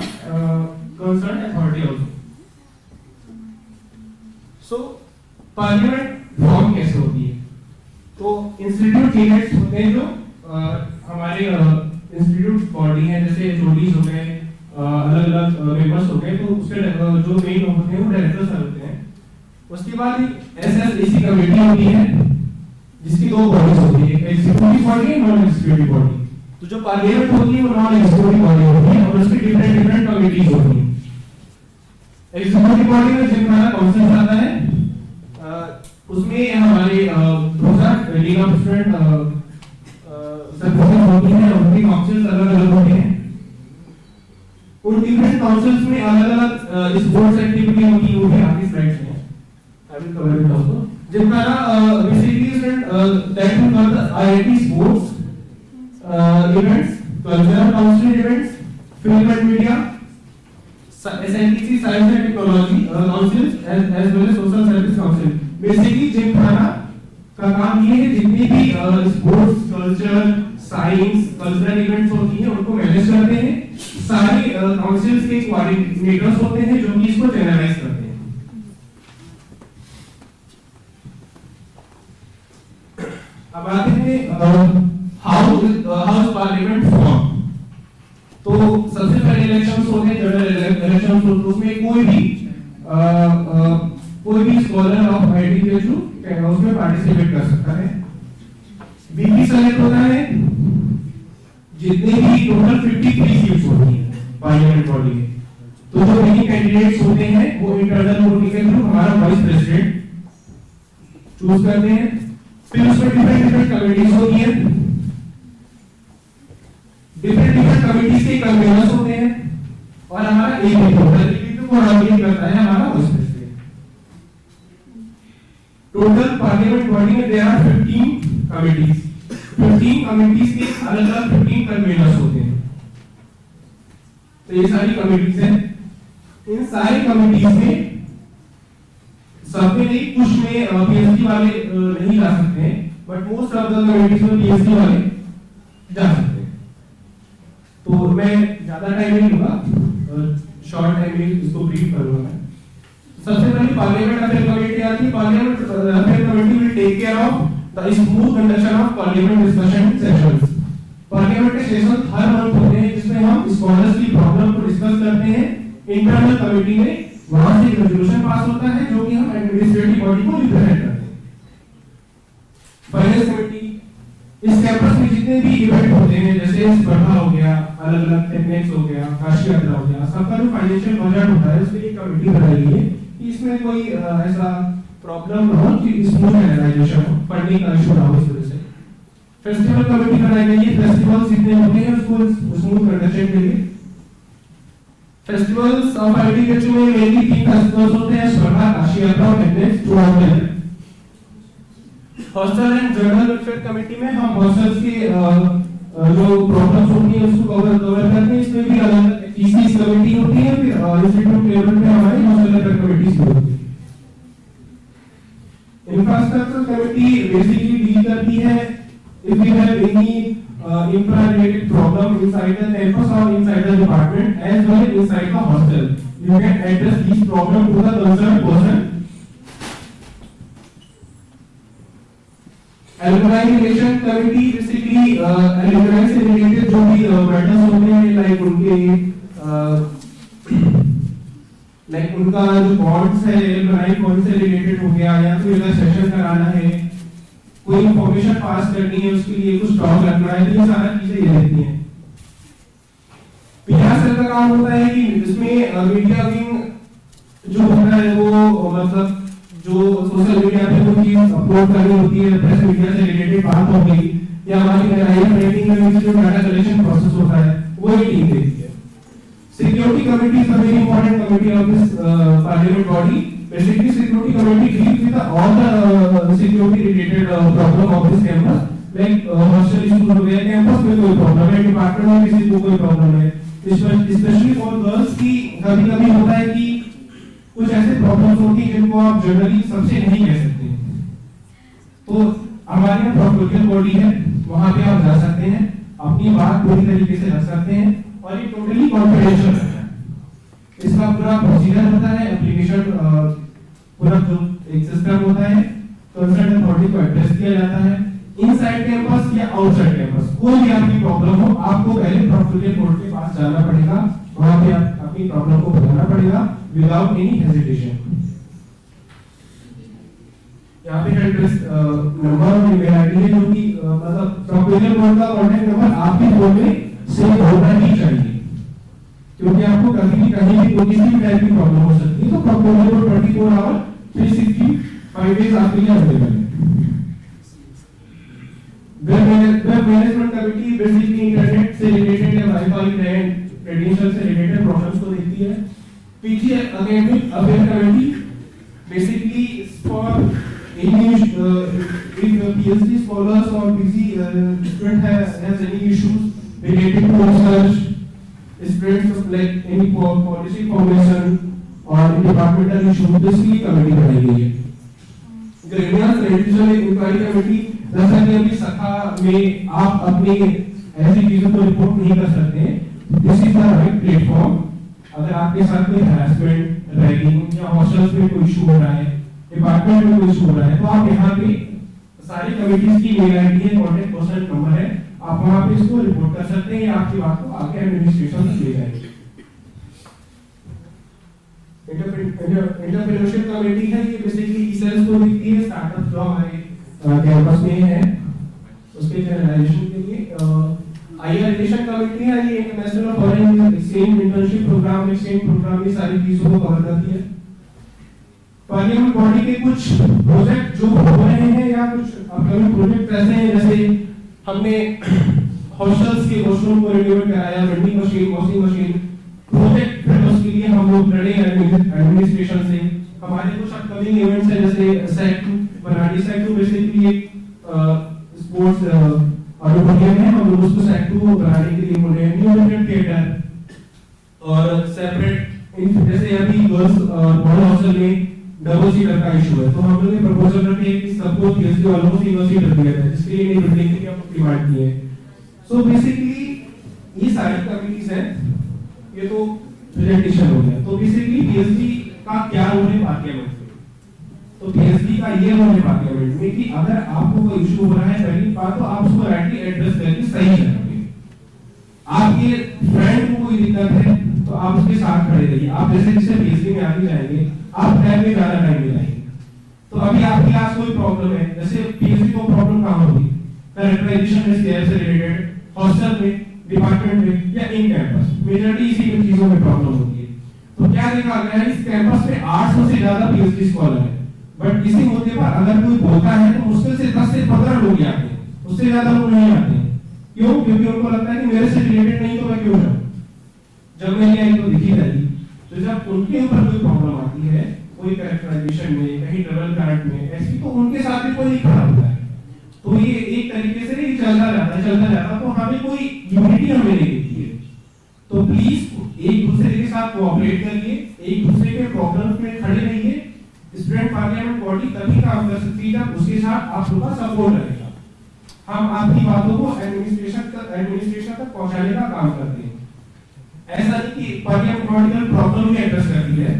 concerned authority also. So parliament form कैसे होती है? तो इंस्टीट्यूट यूनिट्स होते हैं जो हमारे इंस्टीट्यूट बॉडी है, जैसे जोडीज हो गए, अलग अलग मेंबर्स हो गए, तो उसके जो मेन होते हैं वो डायरेक्टर्स होते हैं. उसके बाद एसएसएसी कमेटी होती है जिसकी दो बॉडीज होती है, एग्जीक्यूटिव बॉडी और नॉन एग्जीक्यूटिव बॉडी. तो जो पार्लियामेंट होती है वो नॉन एग्जीक्यूटिव बॉडी होती है और उसकी डिफरेंट कमिटीज होती हैं. एग्जीक्यूटिव बॉडी में जिनका काउंसिल आता है उसमें हमारे लीग ऑफ स्टूडेंट सर्विसेज होती है, उनकी काउंसिल्स अलग अलग होते हैं. उन डिफरेंट काउंसिल्स में अलग अलग स्पोर्ट्स एक्टिविटी होती है, वो भी आपकी स्लाइड्स में I will cover it also. जिनका basically student that will cover the IIT sports events, cultural council events, film and media, SNTC science and technology councils as well as social service council. Basically gymkhana का काम ये है जितनी भी sports, culture, science, cultural events होती हैं उनको manage करते हैं. सारे काउंसिल्स के कोऑर्डिनेटर्स होते हैं जो कि इसको चैनलाइज करते हैं. अब आते हैं हाउ इज पार्लियामेंट फॉर्म. तो सबसे पहले इलेक्शंस होते हैं, जनरल इलेक्शंस होते हैं. उसमें कोई भी स्कॉलर ऑफ आईआईटी BHU उसमें पार्टिसिपेट कर सकता है. वीपी सेलेक्ट होता है. जितने भी टोटल 53 सीट्स होती हैं पार्लियामेंट बॉडी में, तो जो मेन कैंडिडेट्स होते हैं वो इंटरनल वोटिंग के थ्रू हमारा वाइस प्रेसिडेंट चूज करते हैं. फिर उसमें डिफरेंट कमिटीज होती हैं. डिफरेंट कमिटीज के कन्वीनर्स होते हैं और हमारा एक ही होता है को ऑर्गेनाइज करता है हमारा vice president. Total parliament body में देयर आर 15 कमिटीज. 15 कमिटीज के अलग अलग 15 कन्वीनर्स होते हैं. तो ये सारी कमिटीज हैं. इन सारी कमिटीज में सब में नहीं, कुछ में पीएचडी वाले नहीं जा सकते हैं, but most of the committees में पीएचडी वाले जा सकते हैं. तो मैं ज्यादा टाइम नहीं लूंगा, शॉर्ट टाइम में इसको ब्रीफ करूंगा. मैं सबसे पहले पार्लियामेंट अफेयर कमेटी आती है. Parliament affair committee will take care of the smooth conduction of parliament discussion sessions. Parliament के सेशन हर मंथ होते हैं जिसमें हम स्कॉलर्स की प्रॉब्लम को डिस्कस करते हैं. इंटरनल कमेटी में वहां से एक रेजोल्यूशन पास होता है जो कि हम एडमिनिस्ट्रेटिव बॉडी को रिप्रेजेंट करते हैं. फाइनेंस कमेटी, इस कैंपस में जितने भी इवेंट होते हैं जैसे स्पर्धा हो गया, अलग अलग टेक्निक्स हो गया, काशी यात्रा हो गया, सबका जो फाइनेंशियल बजट होता है उसके लिए कमेटी बनाई गई है कि इसमें कोई ऐसा प्रॉब्लम ना हो कि स्मूथ ऑर्गेनाइजेशन हो, फंडिंग का इशू ना हो. इस वजह से फेस्टिवल कमेटी बनाई गई है, फेस्टिवल्स जितने होते हैं उसको स्मूथ कंडक्शन के लिए। फेस्टिवल्स ऑफ आईआईटी BHU में मेनली 3 फेस्टिवल्स होते हैं, स्पर्धा, काशी यात्रा और Agnes through out the year. Hostel and journal welfare committee में हम हॉस्टल्स की जो प्रॉब्लम्स होती है उसको कवर करते हैं। इसमें भी अलग तीसरी कमेटी होती है, फिर इंस्टीट्यूट लेवल पे हमारी हॉस्टल वेलफेयर कमेटीज होती है। इंफ्रास्ट्रक्चर कमेटी बेसिकली डील करती है if you have any infra related problem inside the campus or inside the department as well as inside the hostel, you can address these problem to the concerned person. Alumni relation committee basically alumni से related जो भी matters होते हैं like उनके like उनका जो bonds है alumni bond से related हो गया, या फिर अगर सेशन कराना है, कोई इंफॉर्मेशन पास करनी है, उसके लिए कुछ स्टॉक रखना है, तो ये सारा चीजें ये रहती हैं। पीआर सेल का काम होता है कि इसमें मीडिया विंग जो होता है वो मतलब जो सोशल मीडिया पे कोई चीज अपलोड करनी होती है, प्रेस मीडिया से रिलेटेड बात हो गई या हमारी लाइव ट्रेनिंग में जो डाटा कलेक्शन प्रोसेस होता है वो ही टीम देखती है। Security committee is a very important committee of this parliament body. Basically, security committee deals with all the security related problem of this campus. Like hostel issues हो गया, campus में कोई problem है, department में किसी को कोई problem है, especially for girls की कभी-कभी होता है कि कुछ ऐसे problems होती हैं जिनको आप generally सबसे नहीं कह सकते। तो हमारे यहाँ प्रोटोकॉल बॉडी है, वहाँ पे आप जा सकते हैं, अपनी बात पूरी तरीके से रख सकते हैं और ये टोटली कॉन्फिडेंशियल है। इसका पूरा प्रोसीजर होता है, एप्लीकेशन पूरा जो एक सिस्टम होता है, कंसर्न अथॉरिटी को एड्रेस किया जाता है। इनसाइड कैंपस या आउटसाइड कैंपस कोई भी आपकी प्रॉब्लम हो, आपको पहले प्रोटोकॉल बोर्ड के पास जाना पड़ेगा, वहां पे आप अपनी प्रॉब्लम को बताना पड़ेगा विदाउट एनी हेजिटेशन। यहाँ पे एड्रेस नंबर और ईमेल आईडी है, जो कि मतलब प्रोटोकॉल बोर्ड का कांटेक्ट नंबर आपके फोन में सेव होना ही चाहिए, क्योंकि आपको कभी भी कहीं भी कोई किसी भी टाइप की प्रॉब्लम हो सकती है। तो प्रोटोकॉल बोर्ड 24 आवर 365 डेज आपके लिए अवेलेबल है। Web management committee basically internet से रिलेटेड या वाईफाई क्रेडेंशियल से रिलेटेड प्रॉब्लम्स को देखती है। PG academic affair committee basically for any if PhD scholars or PG student has any issues related to research, students of like any policy formulation or departmental issues, basically committee बनाई गई है। Grievance Radisson inquiry committee, जैसा कि अभी सखा में आप अपनी ऐसी चीजों को रिपोर्ट नहीं कर सकते, this is the right platform. अगर आपके साथ कोई हैरेसमेंट, रैगिंग या हॉस्टल्स में कोई इशू हो रहा है, डिपार्टमेंट में कोई इशू हो रहा है, तो आप यहाँ पे सारी कमिटीज की मेल आईडी है, कॉन्टैक्ट पर्सन नंबर है, आप वहाँ पे इसको रिपोर्ट कर सकते हैं या आपकी बात को आगे एडमिनिस्ट्रेशन से ले जाएंगे। एंटरप्रेन्योरशिप कमेटी है, ये बेसिकली ई-सेल्स को देखती है, स्टार्टअप जो हमारे कैंपस में है उसके जनरलाइजेशन के लिए। आईआर रिलेशन कमेटी है, ये international foreign exchange internship programme, exchange programme, ये सारी चीजों को कवर करती है। पार्लियामेंट बॉडी के कुछ प्रोजेक्ट जो हो रहे हैं या कुछ अपकमिंग प्रोजेक्ट ऐसे हैं, जैसे हमने हॉस्टल्स के वॉशरूम को रिन्यूएट कराया, vending machine, washing machine project, फिर उसके लिए हम लोग लड़े एडमिनिस्ट्रेशन से। हमारे कुछ अपकमिंग इवेंट्स हैं, जैसे सेट बनानी, सेट 2 बेसिकली एक स्पोर्ट्स ऑडिटोरियम है, हम लोग उसको सेट 2 बनाने के लिए बोले हैं, न्यू ओरिएंटेड थिएटर और सेपरेट, जैसे अभी गर्ल्स बॉयज हॉस्टल में डबल सीटर का इशू है, तो हम लोग ने प्रपोजल रखे कि सबको पीएचडी वालों को सिंगल सीटर दिया जाए, जिसके लिए नई बिल्डिंग की हम डिमांड की है। सो बेसिकली ये सारी कमिटीज हैं, ये तो प्रेजेंटेशन हो गया। तो बेसिकली पीएचडी का क्या रोल है पार्लियामेंट में, तो पीएचडी का ये रोल है पार्लियामेंट में कि अगर आपको कोई इशू हो रहा है, पहली बात तो आप उसको राइटली एड्रेस करके सही करेंगे। आपके फ्रेंड को कोई दिक्कत है तो आप उसके साथ खड़े रहिए। आप जैसे जैसे पीएचडी में आगे जाएंगे, आप टाइम में ज्यादा टाइम मिलाएंगे। तो अभी आपके पास कोई प्रॉब्लम है, जैसे पीएचडी को प्रॉब्लम कहाँ होगी, कैरेक्टराइजेशन में स्केल से रिलेटेड, हॉस्टल में, डिपार्टमेंट में या इन कैंपस, मेजरली इसी चीजों में प्रॉब्लम होती है। तो क्या देखा गया है, इस कैंपस में 800 से ज्यादा पीएचडी स्कॉलर है, बट इसी मुद्दे पर अगर कोई बोलता है तो मुश्किल से 10 से 15 लोग आते हैं, उससे ज्यादा लोग नहीं आते हैं। क्यों? क्योंकि उनको लगता है कि मेरे से रिलेटेड नहीं तो मैं क्यों जाऊं, जब मेरी आई तो दिखी जाएगी। तो जब उनके ऊपर कोई प्रॉब्लम आती है, कोई कैरेक्टराइजेशन में, कहीं डबल ग्रांट में ऐसी, तो उनके साथ भी कोई खड़ा होता है। तो ये एक तरीके से ये चलता जाता, तो हमें कोई यूनिटी हमें नहीं दिखती है। तो प्लीज एक दूसरे के साथ कोऑपरेट करिए, एक दूसरे के प्रॉब्लम्स में खड़े रहिए। स्टूडेंट पार्लियामेंट बॉडी तभी काम कर सकती है जब उसके साथ आप लोगों का सपोर्ट रहेगा। हम आपकी बातों को एडमिनिस्ट्रेशन तक पहुंचाने का काम करते हैं। ऐसा नहीं कि पार्लियामेंट बॉडी प्रॉब्लम भी एड्रेस करती है,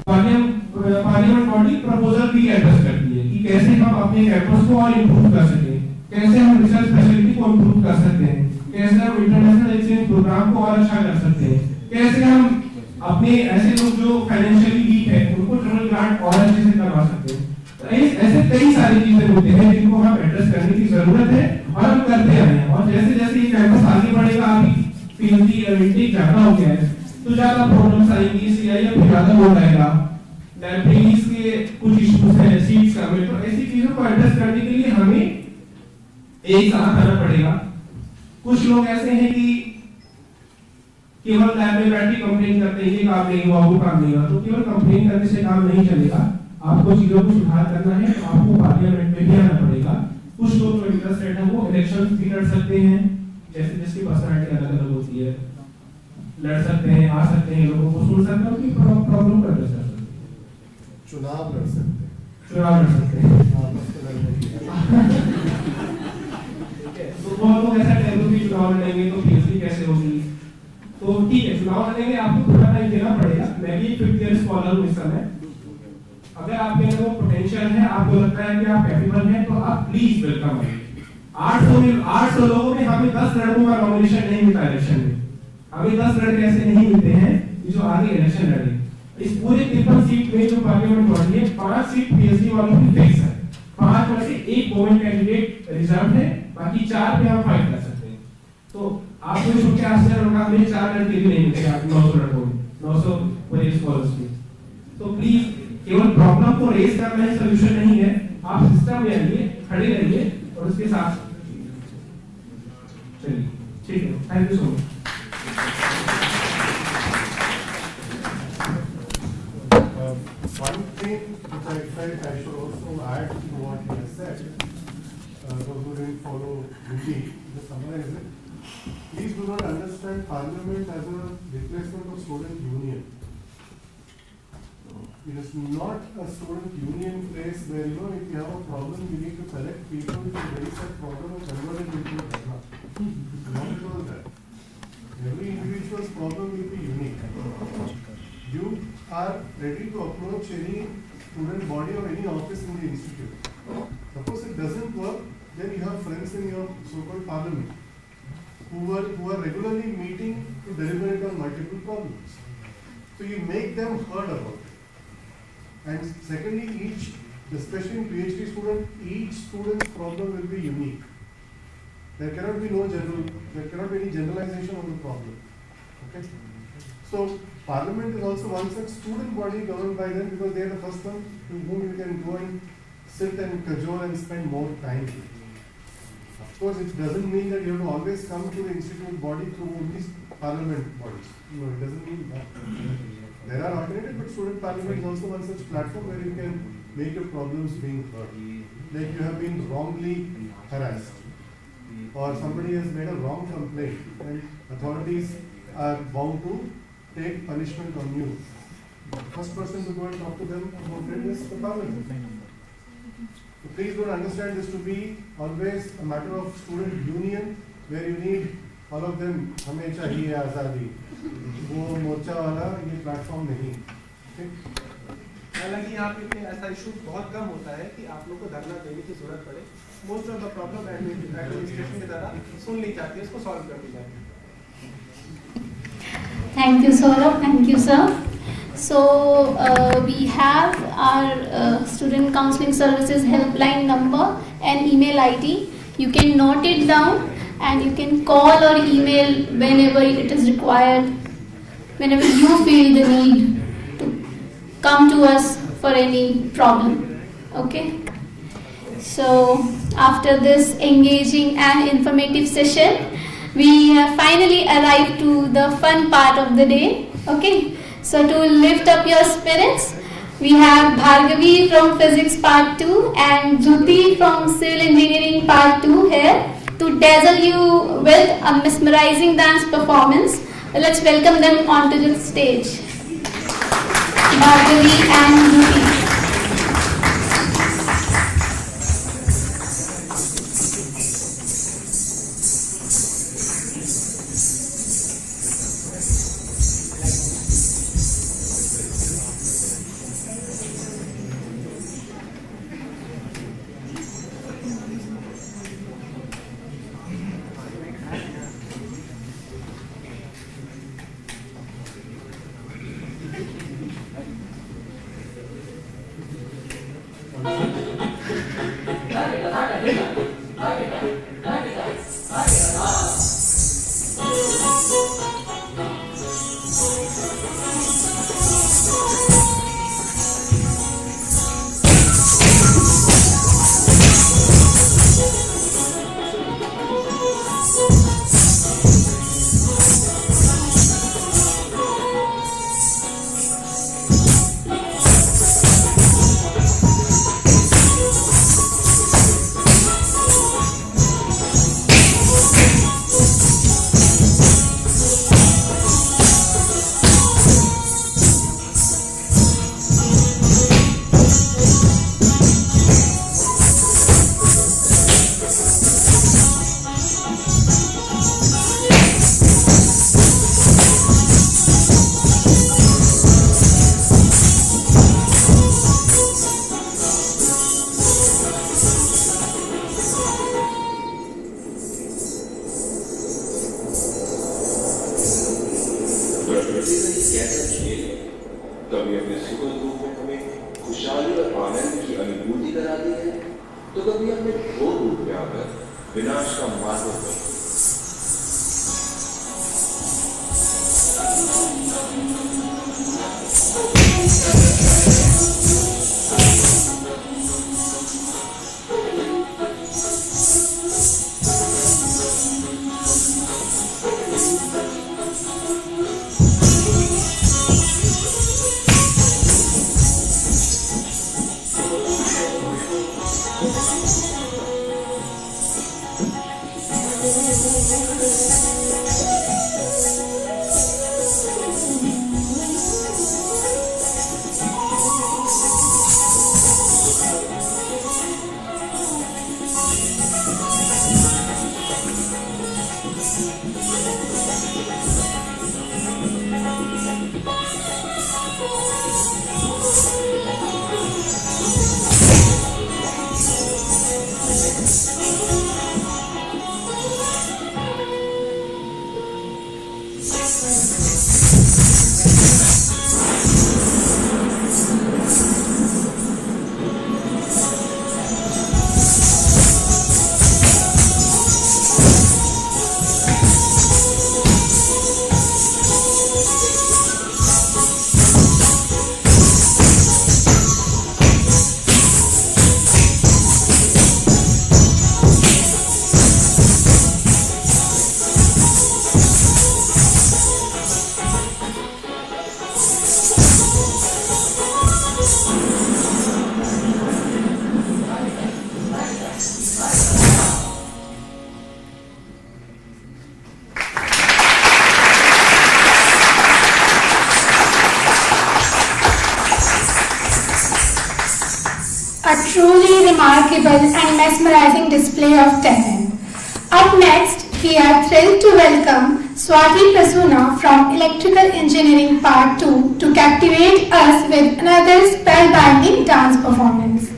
पार्लियामेंट बॉडी प्रपोजल भी एड्रेस करती है कि कैसे हम अपने कैंपस को और इम्प्रूव कर सकें, कैसे हम रिसर्च फैसिलिटी को इम्प्रूव कर सकते हैं, कैसे हम इंटरनेशनल एक्सचेंज प्रोग्राम को और अच्छा कर सकते हैं, कैसे हम अपने ऐसे लोग जो फाइनेंशियली वीक है उनको ट्रिपल ग्रांट और अच्छे से करवा सकते हैं। तो ऐसे कई सारी चीजें होते हैं जिनको हम एड्रेस करने की जरूरत है और हम करते आ रहे हैं। और जैसे जैसे ये कैंपस आगे बढ़ेगा, अभी पीएचडी इंटेक ज्यादा हो गया है तो ज्यादा प्रॉब्लम्स आएंगी, सीआईएफ भी ज्यादा हो जाएगा, लाइब्रेरीज के कुछ इश्यूज हैं, सीट्स का में, तो ऐसी चीजों को एड्रेस करने के लिए हमें एक साथ आना पड़ेगा। कुछ लोग ऐसे हैं कि केवल लैब में बैठ के कंप्लेन करते हैं कि काम नहीं हुआ, वो काम नहीं हुआ। तो केवल कंप्लेन करने से काम नहीं चलेगा, आपको चीजों को सुधार करना है, तो आपको पार्लियामेंट में भी आना पड़ेगा। कुछ लोग जो इंटरेस्टेड है वो इलेक्शन भी लड़ सकते हैं, जैसे जिसकी पर्सनालिटी अलग अलग होती है, लड़ सकते हैं, आ सकते हैं, लोगों को सुन सकते हैं, उनकी प्रॉब्लम को एड्रेस कर सकते हैं, चुनाव लड़ सकते हैं, तो बहुत लोग ऐसा कहते हैं कि चुनाव लड़ेंगे तो पीएचडी कैसे होगी। तो ठीक है, चुनाव लड़ेंगे, आपको थोड़ा टाइम देना पड़ेगा। मैं भी 5th ईयर स्कॉलर हूं इस समय। अगर आपके अंदर वो पोटेंशियल है, आपको लगता है कि आप कैपेबल हैं, तो आप प्लीज वेलकम है। 800 लोगों में हमें 10 लड़कों का नॉमिनेशन नहीं मिलता इलेक्शन में। हमें 10 लड़के ऐसे नहीं मिलते हैं जो आगे इलेक्शन लड़े। इस पूरे 53 सीट में जो पार्लियामेंट बॉडी है, 5 सीट पीएचडी वालों की फिक्स है, 5 में से एक गवर्नमेंट कैंडिडेट रिजर्व है, बाकी 4 पे हम फाइट कर सकते हैं। तो आपको सुन के आश्चर्य होगा, हमें 4 लड़के भी नहीं मिलते 900 लड़कों में, 900 पूरे स्कॉलर्स में। तो प्लीज केवल प्रॉब्लम को रेज करना ही सोल्यूशन नहीं है, आप सिस्टम में आइए, खड़े रहिए और उसके साथ चलिए। ठीक है, thank you so much. One thing which I felt I should also add to what he has said, those who didn't follow Hindi, just summarize it. Please do not understand Parliament as a replacement of student union. It is not a student union place where, if you have a problem, you need to select people to raise that problem and convert it into a dharma. Not at all that. Every individual's problem will be unique. You are ready to approach any student body or any office in the institute. Suppose it doesn't work, then you have friends in your so-called parliament who are regularly meeting to deliberate on multiple problems. So you make them heard about it. And secondly, especially in PhD student, each student's problem will be unique. There cannot be any generalization of the problem. Okay? So Parliament is also one such student body governed by them, because they are the first one to whom you can go and sit and cajole and spend more time. Of course, it doesn't mean that you have to always come to the institute body through only Parliament bodies. No, it doesn't mean that. There are alternatives, but student Parliament is also one such platform where you can make your problems being heard. Like you have been wrongly harassed, or somebody has made a wrong complaint, and authorities are bound to take punishment on you. The first person to go and talk to them about it is the Parliament. So please don't understand this to be always a matter of student union where you need all of them. हमें चाहिए आज़ादी, वो मोर्चा वाला ये platform नहीं। हालांकि यहाँ पे ऐसा इशू बहुत कम होता है कि आप लोग को धरना देने की जरूरत पड़े। Most of the problem administration के द्वारा सुन ली जाती है, उसको सॉल्व कर दी जाती है। Thank you, Saurabh. Thank you, sir. So we have our student counseling services helpline number and email ID. You can note it down and you can call or email whenever it is required, whenever you feel the need to come to us for any problem. Okay? So after this engaging and informative session, we have finally arrived to the fun part of the day. Okay, so to lift up your spirits, we have Bhargavi from Physics Part 2 and Jyoti from Civil Engineering Part 2 here to dazzle you with a mesmerizing dance performance. Let's welcome them onto the stage. Bhargavi and Jyoti. कभी अपने सुखद रूप में हमें खुशहाली और आनंद की अनुभूति कराती है, तो कभी अपने घोर रूप में आकर विनाश का मार्ग पर truly remarkable and mesmerizing display of talent. Up next, we are thrilled to welcome Swati Prasuna from Electrical Engineering Part 2 to captivate us with another spellbinding dance performance.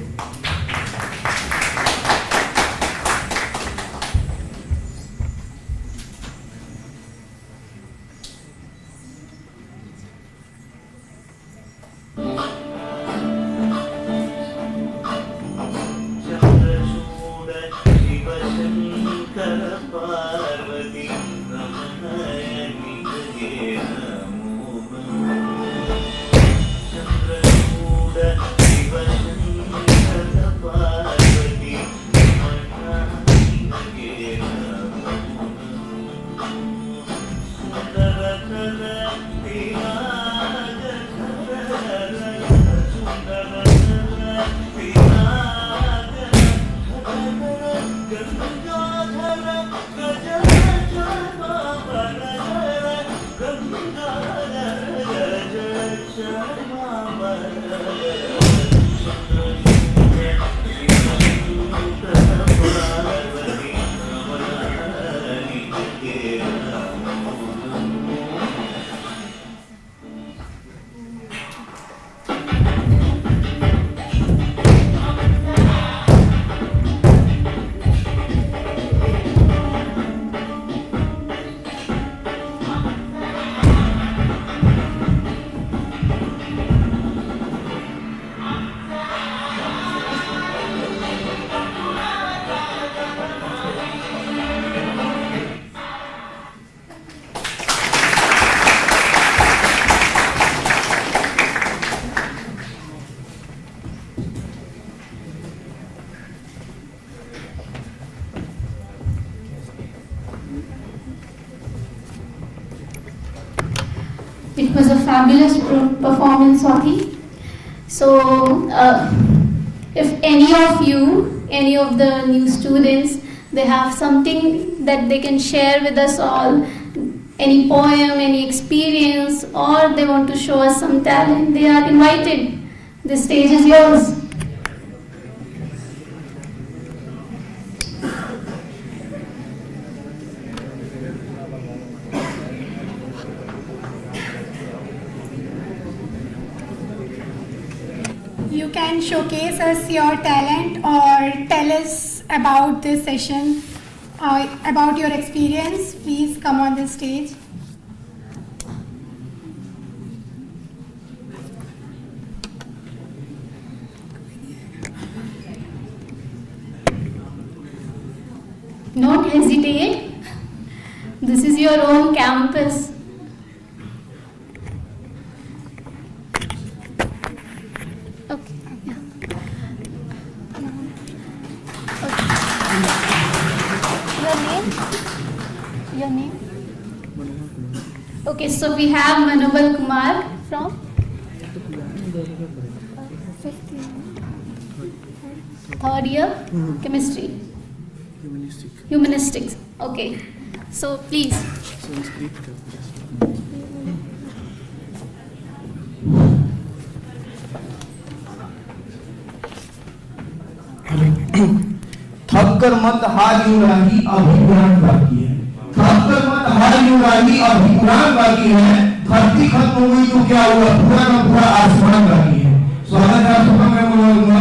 Parvati It was a fabulous performance, Swati. So, if any of you, any of the new students, they have something that they can share with us all, any poem, any experience, or they want to show us some talent, they are invited. The stage is yours. You can showcase us your talent or tell us about this session, about your experience. Please come on the stage. Don't hesitate. This is your own campus. Okay. Yeah. Okay. Your name? Okay, so we have Manobal Kumar from third year chemistry. Humanistics. Okay. So please. थक कर मत हार यूं राही अभी कुरान बाकी है। थक कर मत हार यूं राही अभी कुरान बाकी है। धरती खत्म हो गई तो क्या हुआ, पूरा का पूरा आसमान बाकी है। स्वागत है आप सबका, मैं बोलूंगा।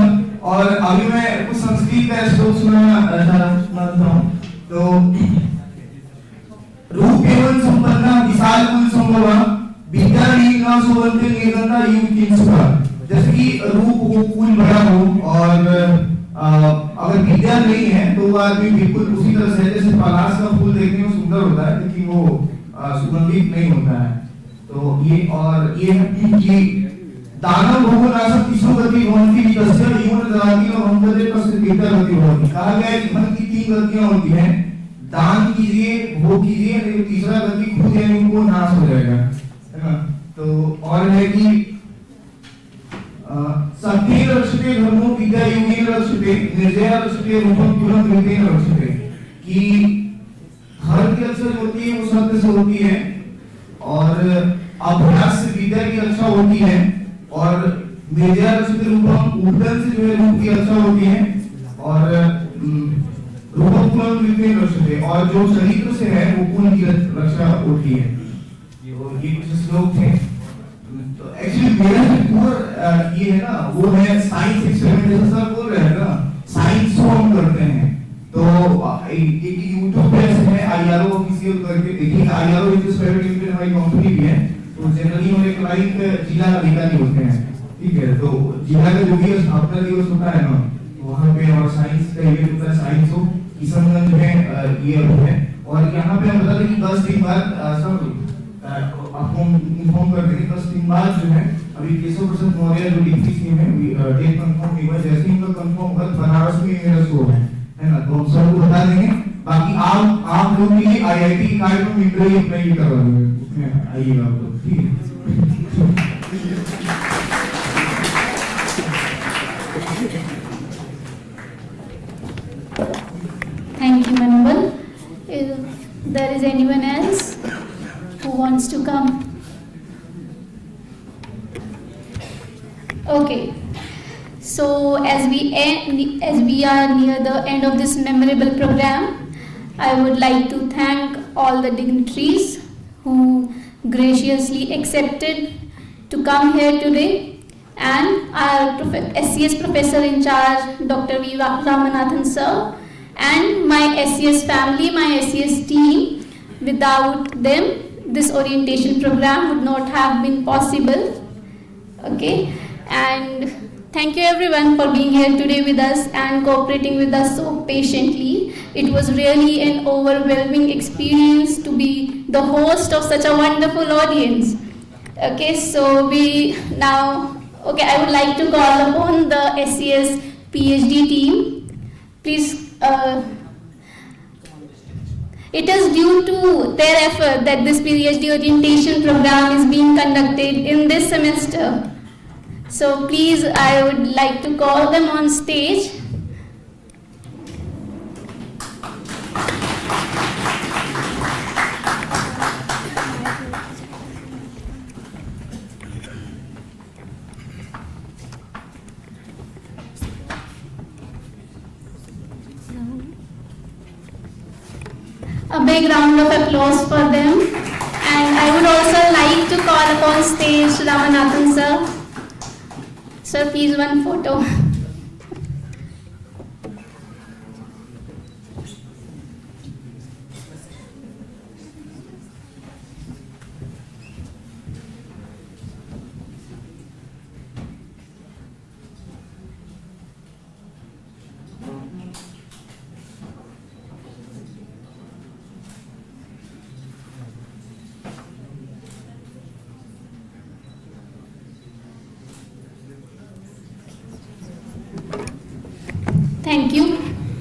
और अभी मैं कुछ संस्कृत का श्लोक सुनाता हूँ। तो रूप एवं संपन्ना विशाल कुल संभवा विद्यार्थी न सोवंते निर्गंधा युग किंसुका। जैसे कि रूप हो, कुल बड़ा हो, और अगर विद्या नहीं है तो वो आदमी बिल्कुल उसी तरह से, जैसे पलाश का फूल देखने में सुंदर होता है लेकिन वो सुगंधित नहीं होता है। तो ये और ये कि दानव भोगो नाशक तीसरो गति भवन्ति वितस्य जीवन ददाति और हमपदे तस्य तीर्थगति भवति। कहा गया है कि मन की 3 गतियां होती हैं, दान कीजिए, भोग कीजिए, लेकिन तीसरा गति खुद यानी उनको नाश हो जाएगा, है ना। तो और है कि सत्य रक्षते धर्मो विद्या योगेन रक्षते निर्जया रक्षते रूपम तुरंत विद्येन रक्षते। कि धर्म की रक्षा जो होती है वो सत्य से होती है, और अभ्यास से विद्या की रक्षा होती है, और निर्जया रक्षते रूपम उद्दन से जो है रूप की रक्षा होती है, और रूपम तुरंत विद्येन रक्षते, और जो चरित्र से है वो गुण की रक्षा होती है। ये कुछ श्लोक थे। एक्चुअली मेरा जो कोर ये है ना, वो है साइंस एक्सपेरिमेंट, जैसा सर बोल रहे हैं ना, साइंस को हम करते हैं। तो एक यूट्यूब पे है आईआरओ ऑफिशियल करके देखिए, आईआरओ इज प्राइवेट लिमिटेड हमारी कंपनी भी है। तो जनरली हम एक लाइक जिला अधिकारी होते हैं, ठीक है। तो जिला का जो भी स्थापना दिवस होता है ना, वहाँ पे और साइंस का इवेंट होता है, साइंस हो किशनगंज में ये है। और यहाँ पे हम बता दें कि 10 दिन बाद सब आपको इन्फॉर्म कर देंगे। 10 दिन बाद जो है अभी केशव मौर्य जो डिग्री स्कीम है डेट कंफर्म नहीं हुआ, जैसे ही उनका कंफर्म होगा बनारस में मेरा शो है ना, तो हम सबको बता देंगे। बाकी आप लोग के लिए IIT कार्यक्रम इंटरव्यू अप्लाई करवा देंगे, उसमें आइएगा आप लोग, ठीक है। if there is anyone else who wants to come. Okay. So as we are near the end of this memorable program, I would like to thank all the dignitaries who graciously accepted to come here today, and our SCS professor in charge, Dr. V. Ramanathan sir, and my SCS family, my SCS team. Without them, this orientation program would not have been possible. Okay, and thank you everyone for being here today with us and cooperating with us so patiently. It was really an overwhelming experience to be the host of such a wonderful audience. Okay, so I would like to call upon the SCS PhD team. Please, it is due to their effort that this PhD orientation program is being conducted in this semester. So please, I would like to call them on stage. A big round of applause for them. And I would also like to call upon stage Ramanathan sir. Sir, please one photo.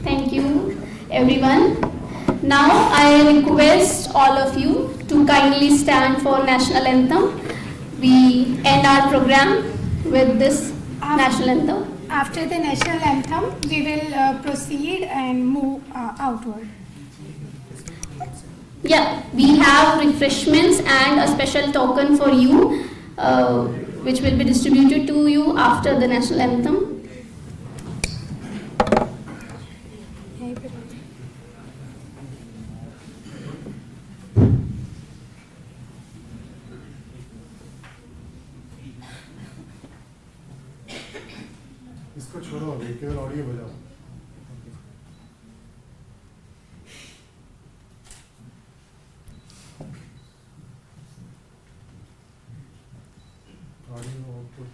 Thank you everyone. Now I request all of you to kindly stand for national anthem. We end our program with this national anthem. After the national anthem, we will proceed and move outward. Yeah, we have refreshments and a special token for you, which will be distributed to you after the national anthem. इसको छोड़ो अभी केवल audio बजाओ audio output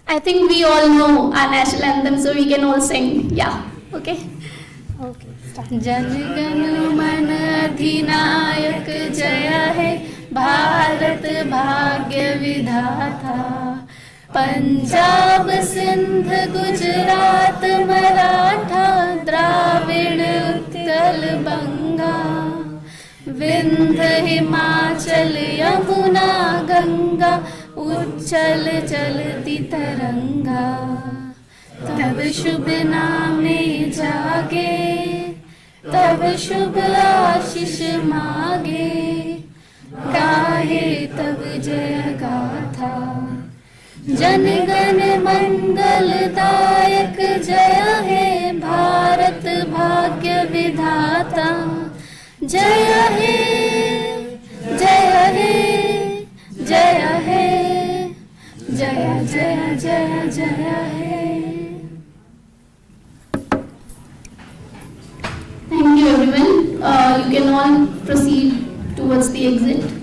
I think we all know our national anthem, so we can all sing. Yeah, okay. Okay, start. Jana Gana मन अधिनायक जय है भारत भाग्य विधाता पंजाब सिंध गुजरात मराठा द्राविड़ उत्कल बंगा विंध्य हिमाचल यमुना गंगा उच्चल चलती तरंगा तब शुभ नामे जागे तब शुभ आशीष मागे गाहे तब जय गाथा जन गण मंगलदायक जय है भारत भाग्य विधाता जय है जय है जय है जय जय जय जय है. Thank you everyone. You can all proceed towards the exit.